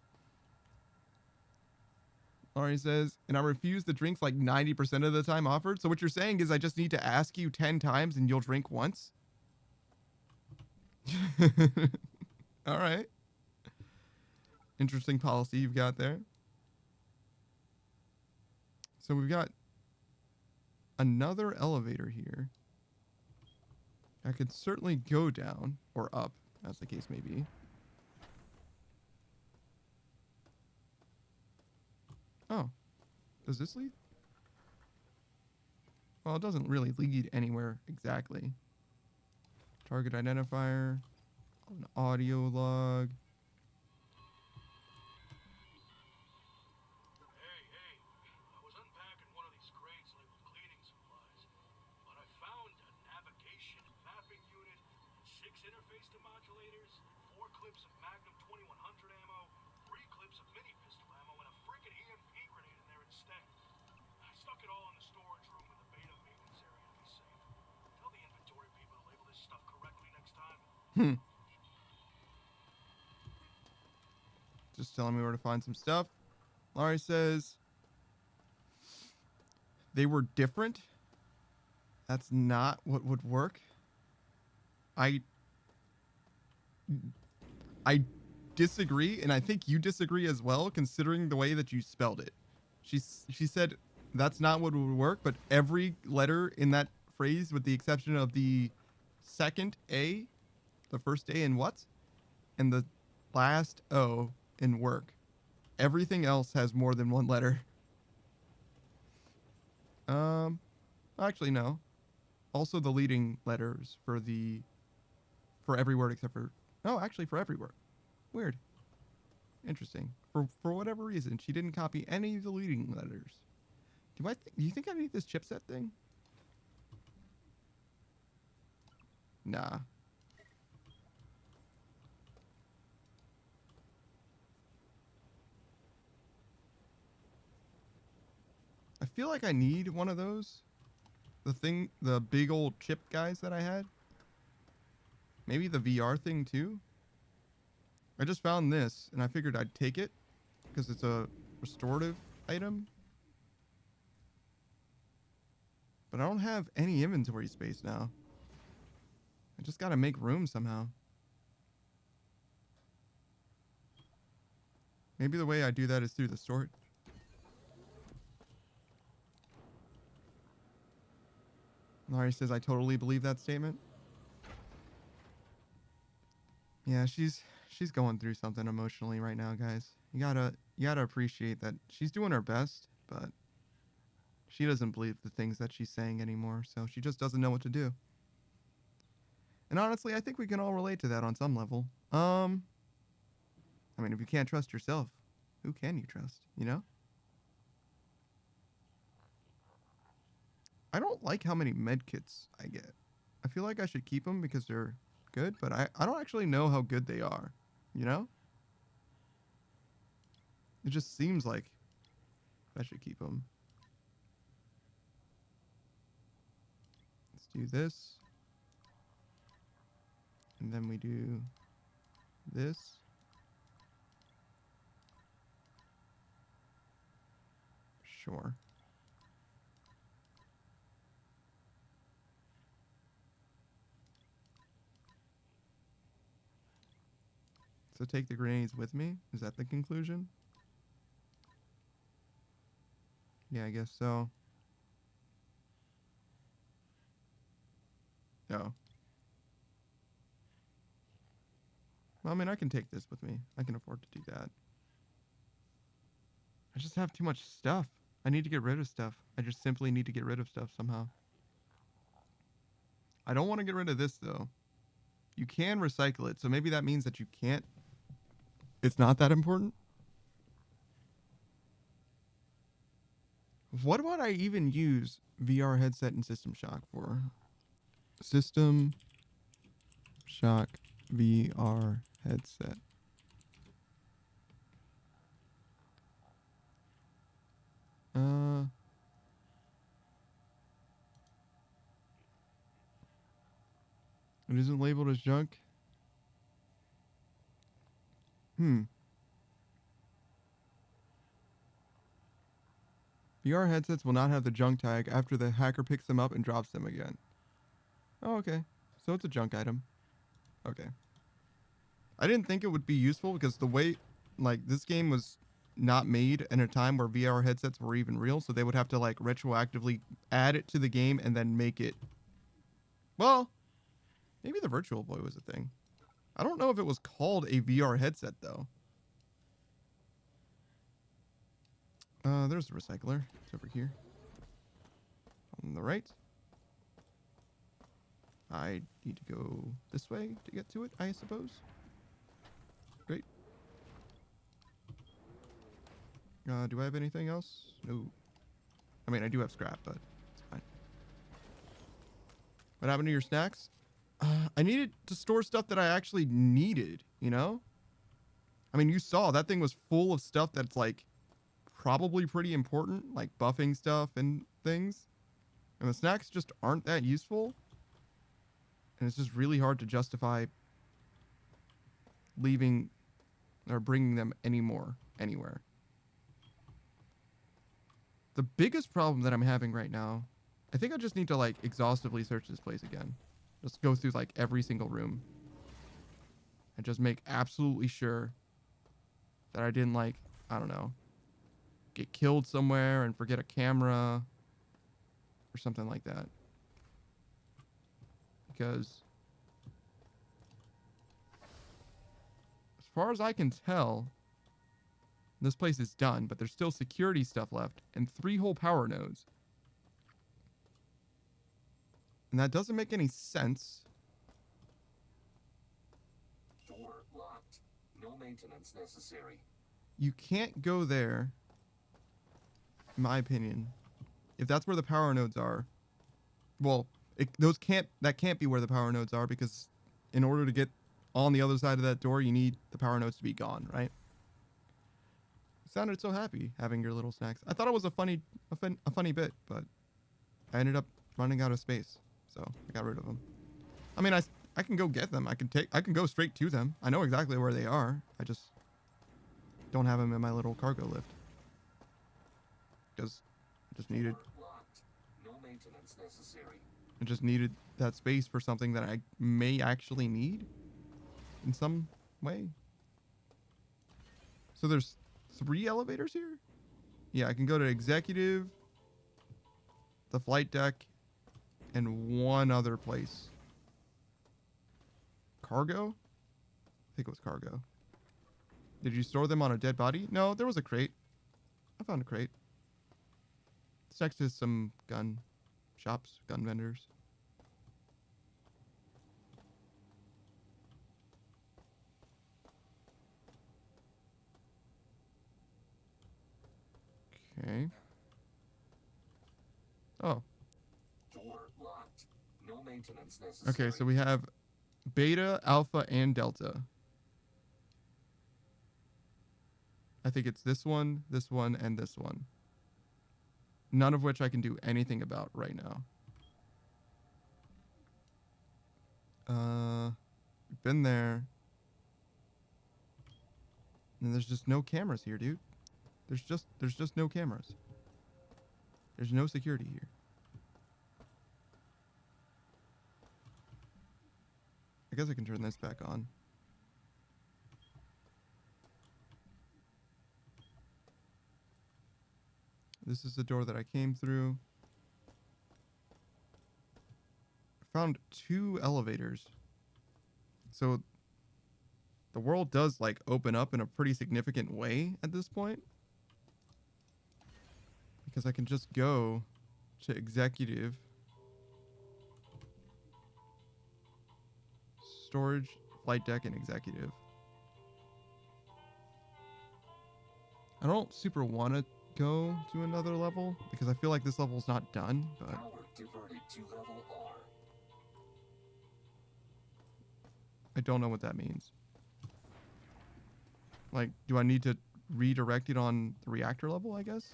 Laurie says, and I refuse the drinks like 90% of the time offered. So what you're saying is I just need to ask you 10 times and you'll drink once? All right. Interesting policy you've got there. So we've got another elevator here. I could certainly go down or up, as the case may be. Oh, does this lead? Well, it doesn't really lead anywhere exactly. Target identifier, an audio log. Hey, I was unpacking one of these crates labeled cleaning supplies, but I found a navigation mapping unit, 6 interface demodulators, 4 clips of Magnum 2100 ammo, 3 clips of mini pistol ammo, and a freaking EMP grenade in there instead. I stuck it all in the storage room in the beta maintenance area to be safe. Tell the inventory people to label this stuff correctly next time. Just telling me where to find some stuff. Laurie says they were different. That's not what would work. I disagree, and I think you disagree as well, considering the way that you spelled it. She said that's not what would work, but every letter in that phrase, with the exception of the second A, the first A in what, and the last O in work, everything else has more than one letter. Actually no. Also the leading letters for every word except for, no, actually for every word. Weird. Interesting. For whatever reason, she didn't copy any of the leading letters. Do you think I need this chipset thing? Nah. I feel like I need one of those. The big old chip guys that I had. Maybe the VR thing too. I just found this and I figured I'd take it because it's a restorative item. But I don't have any inventory space now. I just gotta make room somehow. Maybe the way I do that is through the sort. Laurie says I totally believe that statement. Yeah, she's going through something emotionally right now, guys. You gotta appreciate that she's doing her best, but she doesn't believe the things that she's saying anymore, so she just doesn't know what to do. And honestly, I think we can all relate to that on some level. I mean, if you can't trust yourself, who can you trust, you know? I don't like how many med kits I get. I feel like I should keep them because they're good, but I don't actually know how good they are. You know? It just seems like I should keep them. Let's do this. And then we do this. Sure. So take the grenades with me? Is that the conclusion? Yeah, I guess so. No. Well, I mean, I can take this with me. I can afford to do that. I just have too much stuff. I need to get rid of stuff. I just simply need to get rid of stuff somehow. I don't want to get rid of this, though. You can recycle it, so maybe that means that you can't. It's not that important. What would I even use VR headset and System Shock for? System Shock VR headset. It isn't labeled as junk. VR headsets will not have the junk tag after the hacker picks them up and drops them again. Oh, okay. So it's a junk item. Okay. I didn't think it would be useful because the way, like, this game was not made in a time where VR headsets were even real, so they would have to, like, retroactively add it to the game and then make it... Well, maybe the Virtual Boy was a thing. I don't know if it was called a VR headset, though. There's the recycler. It's over here. On the right. I need to go this way to get to it, I suppose. Great. Do I have anything else? No. I mean, I do have scrap, but it's fine. What happened to your snacks? I needed to store stuff that I actually needed, you know? I mean, you saw that thing was full of stuff that's, like, probably pretty important, like buffing stuff and things. And the snacks just aren't that useful. And it's just really hard to justify leaving or bringing them anymore, anywhere. The biggest problem that I'm having right now, I think I just need to, like, exhaustively search this place again. Just go through, like, every single room. And just make absolutely sure that I didn't, like, I don't know, get killed somewhere and forget a camera or something like that. Because as far as I can tell, this place is done, but there's still security stuff left and 3 whole power nodes. And that doesn't make any sense. Door locked. No maintenance necessary. You can't go there, in my opinion. If that's where the power nodes are, well, that can't be where the power nodes are, because in order to get on the other side of that door, you need the power nodes to be gone, right? You sounded so happy having your little snacks. I thought it was a funny bit, but I ended up running out of space, so I got rid of them. I mean, I can go get them. I can go straight to them. I know exactly where they are. I just don't have them in my little cargo lift. Because I just needed... Locked. No maintenance necessary. I just needed that space for something that I may actually need in some way. So there's 3 elevators here? Yeah, I can go to executive, the flight deck, and one other place. Cargo? I think it was cargo. Did you store them on a dead body? No, there was a crate. I found a crate. It's next to some gun shops, gun vendors. Okay. Oh. Door locked. No maintenance necessary. Okay, so we have Beta, Alpha, and Delta. I think it's this one, and this one. None of which I can do anything about right now. We've been there. And there's just no cameras here, dude. There's just no cameras. There's no security here. I guess I can turn this back on. This is the door that I came through. I found 2 elevators. So the world does like open up in a pretty significant way at this point. Because I can just go to executive, storage, flight deck, and executive. I don't super want to go to another level because I feel like this level's not done, but Power diverted to level R. I don't know what that means. Like, do I need to redirect it on the reactor level, I guess?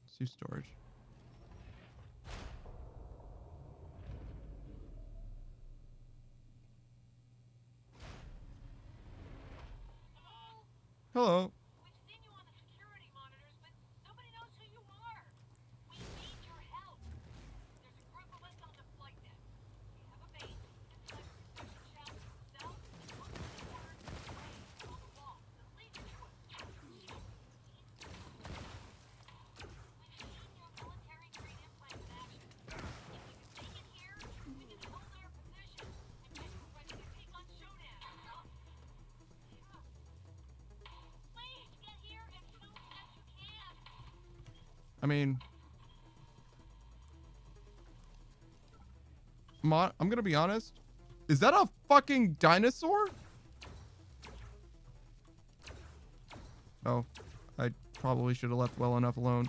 Let's do storage. Hello. We've seen you on the security monitors, but nobody knows who you are. We need your help. There's a group of us on the flight deck. We have a base inside the reception shaft itself, and look at the corners of the frames on the wall that lead to it. We've seen your military-grade implants in action. If we can make it here, we can hold our position and get you ready to take on Shodan. Please get here as soon as you can. I mean, I'm gonna be honest. Is that a fucking dinosaur? Oh, I probably should have left well enough alone.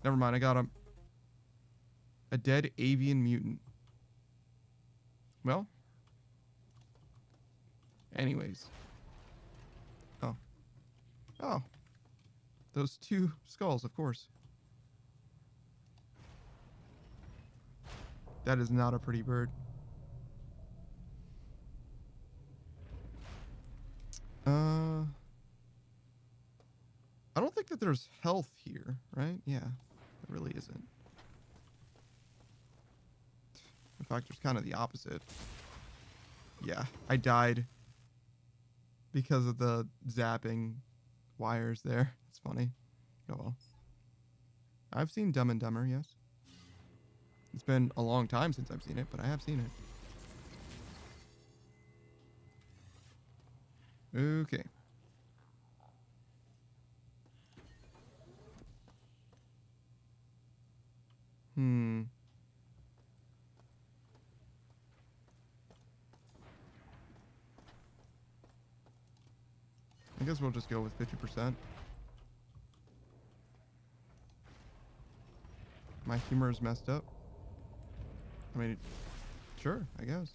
Never mind, I got him. A dead avian mutant. Well. Anyways. Oh. Oh. Those 2 skulls, of course. That is not a pretty bird. I don't think that there's health here, right? Yeah, there really isn't. In fact, there's kind of the opposite. Yeah, I died because of the zapping wires there. It's funny. Oh well. I've seen Dumb and Dumber, yes. It's been a long time since I've seen it, but I have seen it. Okay. I guess we'll just go with 50%. My humor is messed up. I mean, sure, I guess.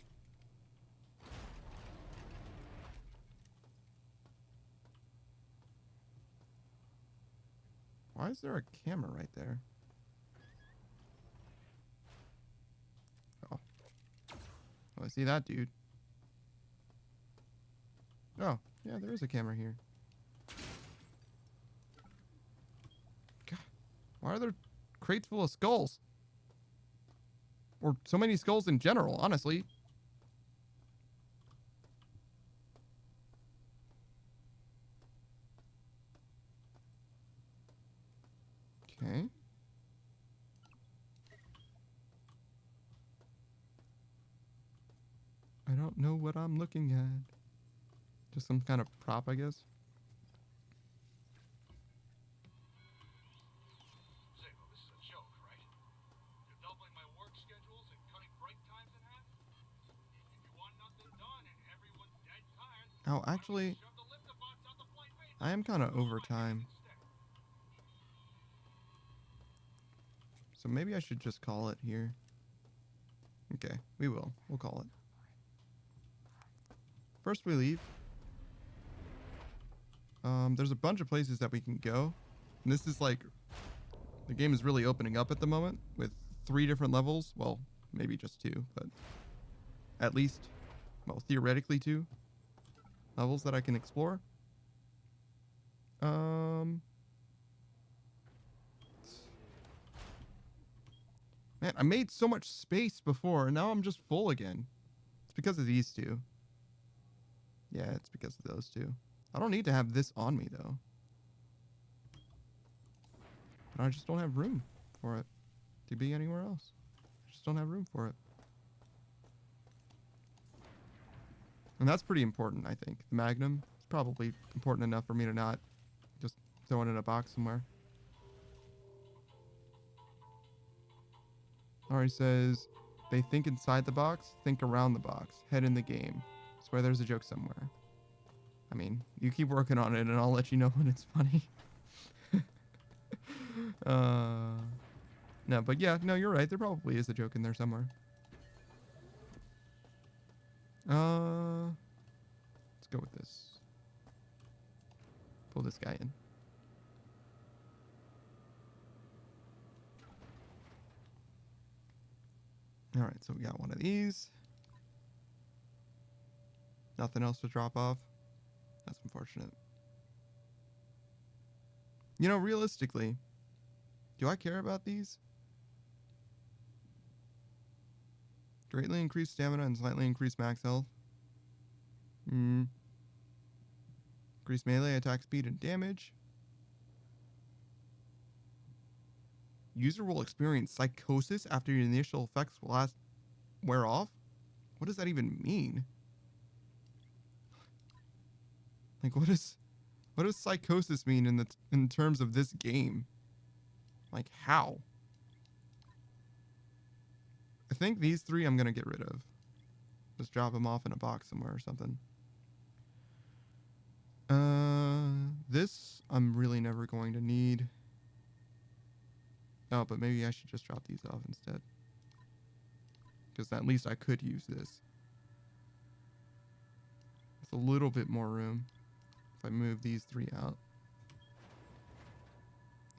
Why is there a camera right there? Oh. Oh, I see that dude. Oh, yeah, there is a camera here. God, why are there crates full of skulls? Or so many skulls in general, honestly. Okay. I don't know what I'm looking at. Just some kind of prop, I guess. Zabo, this is a joke, right? You're doubling my work schedules and cutting break times in half? If you want nothing done and everyone's dead tired, Oh, actually, shove the lifter bots out the flight bay. I am kind of overtime. So maybe I should just call it here. Okay, we will. We'll call it. first we leave. There's a bunch of places that we can go. And this is like, the game is really opening up at the moment with 3 different levels. Well, maybe just 2, but at least, well, theoretically 2 levels that I can explore. Man, I made so much space before, and now I'm just full again. It's because of these 2. Yeah, it's because of those 2. I don't need to have this on me, though. But I just don't have room for it to be anywhere else. I just don't have room for it. And that's pretty important, I think. The Magnum is probably important enough for me to not just throw it in a box somewhere. Ari says, they think inside the box, think around the box, head in the game. Swear there's a joke somewhere. I mean, you keep working on it and I'll let you know when it's funny. No, but yeah, no, you're right. There probably is a joke in there somewhere. Let's go with this. Pull this guy in. All right, so we got one of these. Nothing else to drop off. That's unfortunate. You know, realistically, do I care about these? Greatly increased stamina and slightly increased max health. Increased melee attack speed and damage. User will experience psychosis after the initial effects will wear off? What does that even mean? Like, what does psychosis mean in terms of this game? Like, how? I think these 3 I'm gonna get rid of. Just drop them off in a box somewhere or something. This I'm really never going to need. Oh, but maybe I should just drop these off instead. Because at least I could use this. It's a little bit more room if I move these 3 out.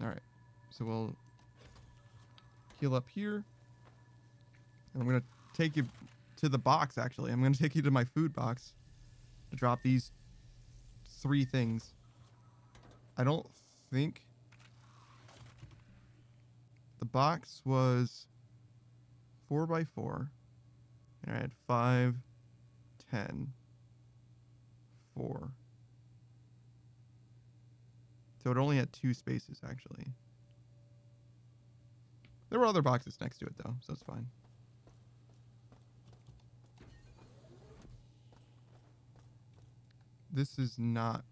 Alright. So we'll heal up here. And I'm going to take you to the box, actually. I'm going to take you to my food box to drop these 3 things. I don't think... The box was 4x4. And I had 5, 10, 4. So it only had 2 spaces, actually. There were other boxes next to it, though, so it's fine. This is not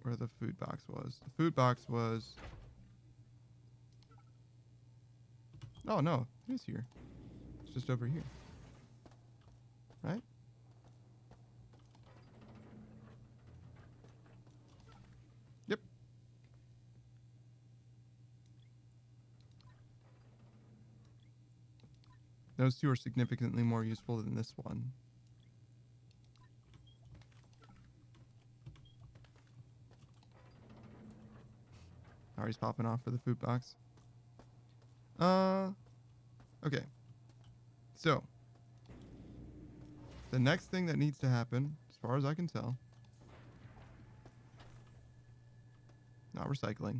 where the food box was. The food box was... Oh, no. It is here. It's just over here. Right? Yep. Those 2 are significantly more useful than this one. Ari's popping off for the food box. Okay. So, the next thing that needs to happen, as far as I can tell, not recycling.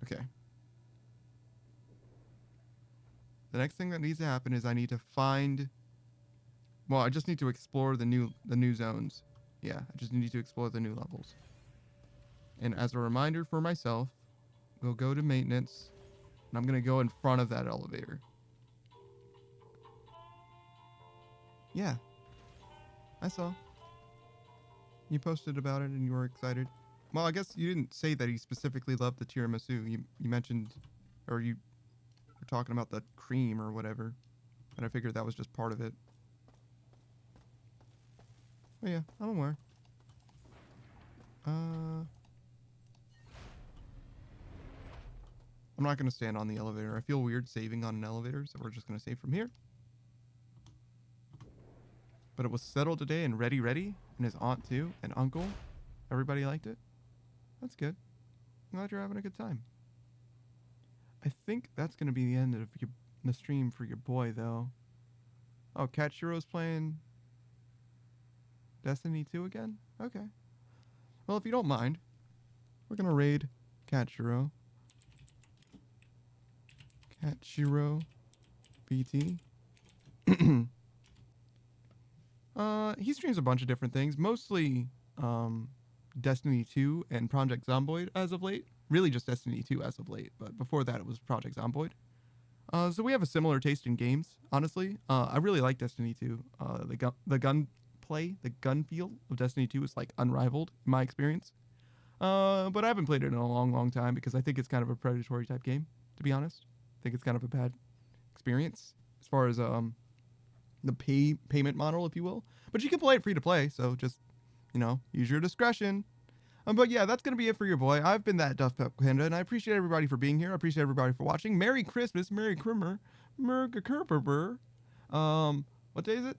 Okay. The next thing that needs to happen is I need to find... Well, I just need to explore the new zones. Yeah, I just need to explore the new levels. And as a reminder for myself, we'll go to maintenance, and I'm going to go in front of that elevator. Yeah, I saw. You posted about it and you were excited. Well, I guess you didn't say that he specifically loved the tiramisu. You mentioned, or you were talking about the cream or whatever, and I figured that was just part of it. Oh yeah, I'm aware. I'm not going to stand on the elevator. I feel weird saving on an elevator, so we're just going to save from here. But it was settled today, and Ready, and his aunt too, and uncle. Everybody liked it. That's good. I'm glad you're having a good time. I think that's going to be the end of the stream for your boy, though. Oh, Katshiro's playing Destiny 2 again? Okay. Well, if you don't mind, we're going to raid Katshiro. Katshiro BT. He streams a bunch of different things, mostly Destiny 2 and Project Zomboid as of late. Really just Destiny 2 as of late, but before that it was Project Zomboid. So we have a similar taste in games, honestly. I really like Destiny 2. The gunplay, the gun feel of Destiny 2 is like unrivaled in my experience. But I haven't played it in a long time because I think it's kind of a predatory type game, to be honest. I think it's kind of a bad experience as far as the payment model, if you will. But you can play it free to play, so just, use your discretion. But yeah, that's going to be it for your boy. I've been that Duff Panda, and I appreciate everybody for being here. I appreciate everybody for watching. Merry Christmas, Merry Krimmer, Merga Kerber. What day is it?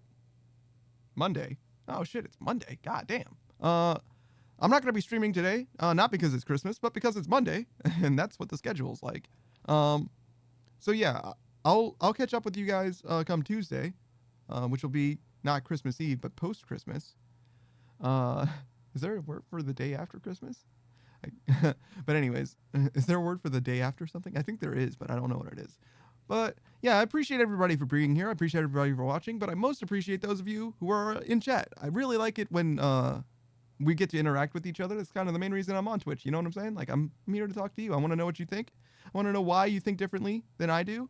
Monday. Oh shit, it's Monday. God damn. I'm not going to be streaming today, not because it's Christmas, but because it's Monday, and that's what the schedule's like. So yeah, I'll catch up with you guys come Tuesday, which will be not Christmas Eve, but post-Christmas. Is there a word for the day after Christmas? But anyways, is there a word for the day after something? I think there is, but I don't know what it is. But yeah, I appreciate everybody for being here. I appreciate everybody for watching, but I most appreciate those of you who are in chat. I really like it when we get to interact with each other. That's kind of the main reason I'm on Twitch. You know what I'm saying? Like, I'm here to talk to you. I want to know what you think. I want to know why you think differently than I do,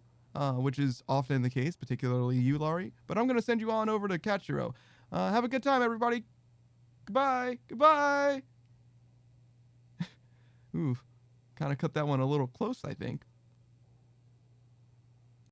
which is often the case, particularly you, Laurie. But I'm going to send you on over to Katshiro. Have a good time, everybody. Goodbye. Goodbye. Ooh, kind of cut that one a little close, I think.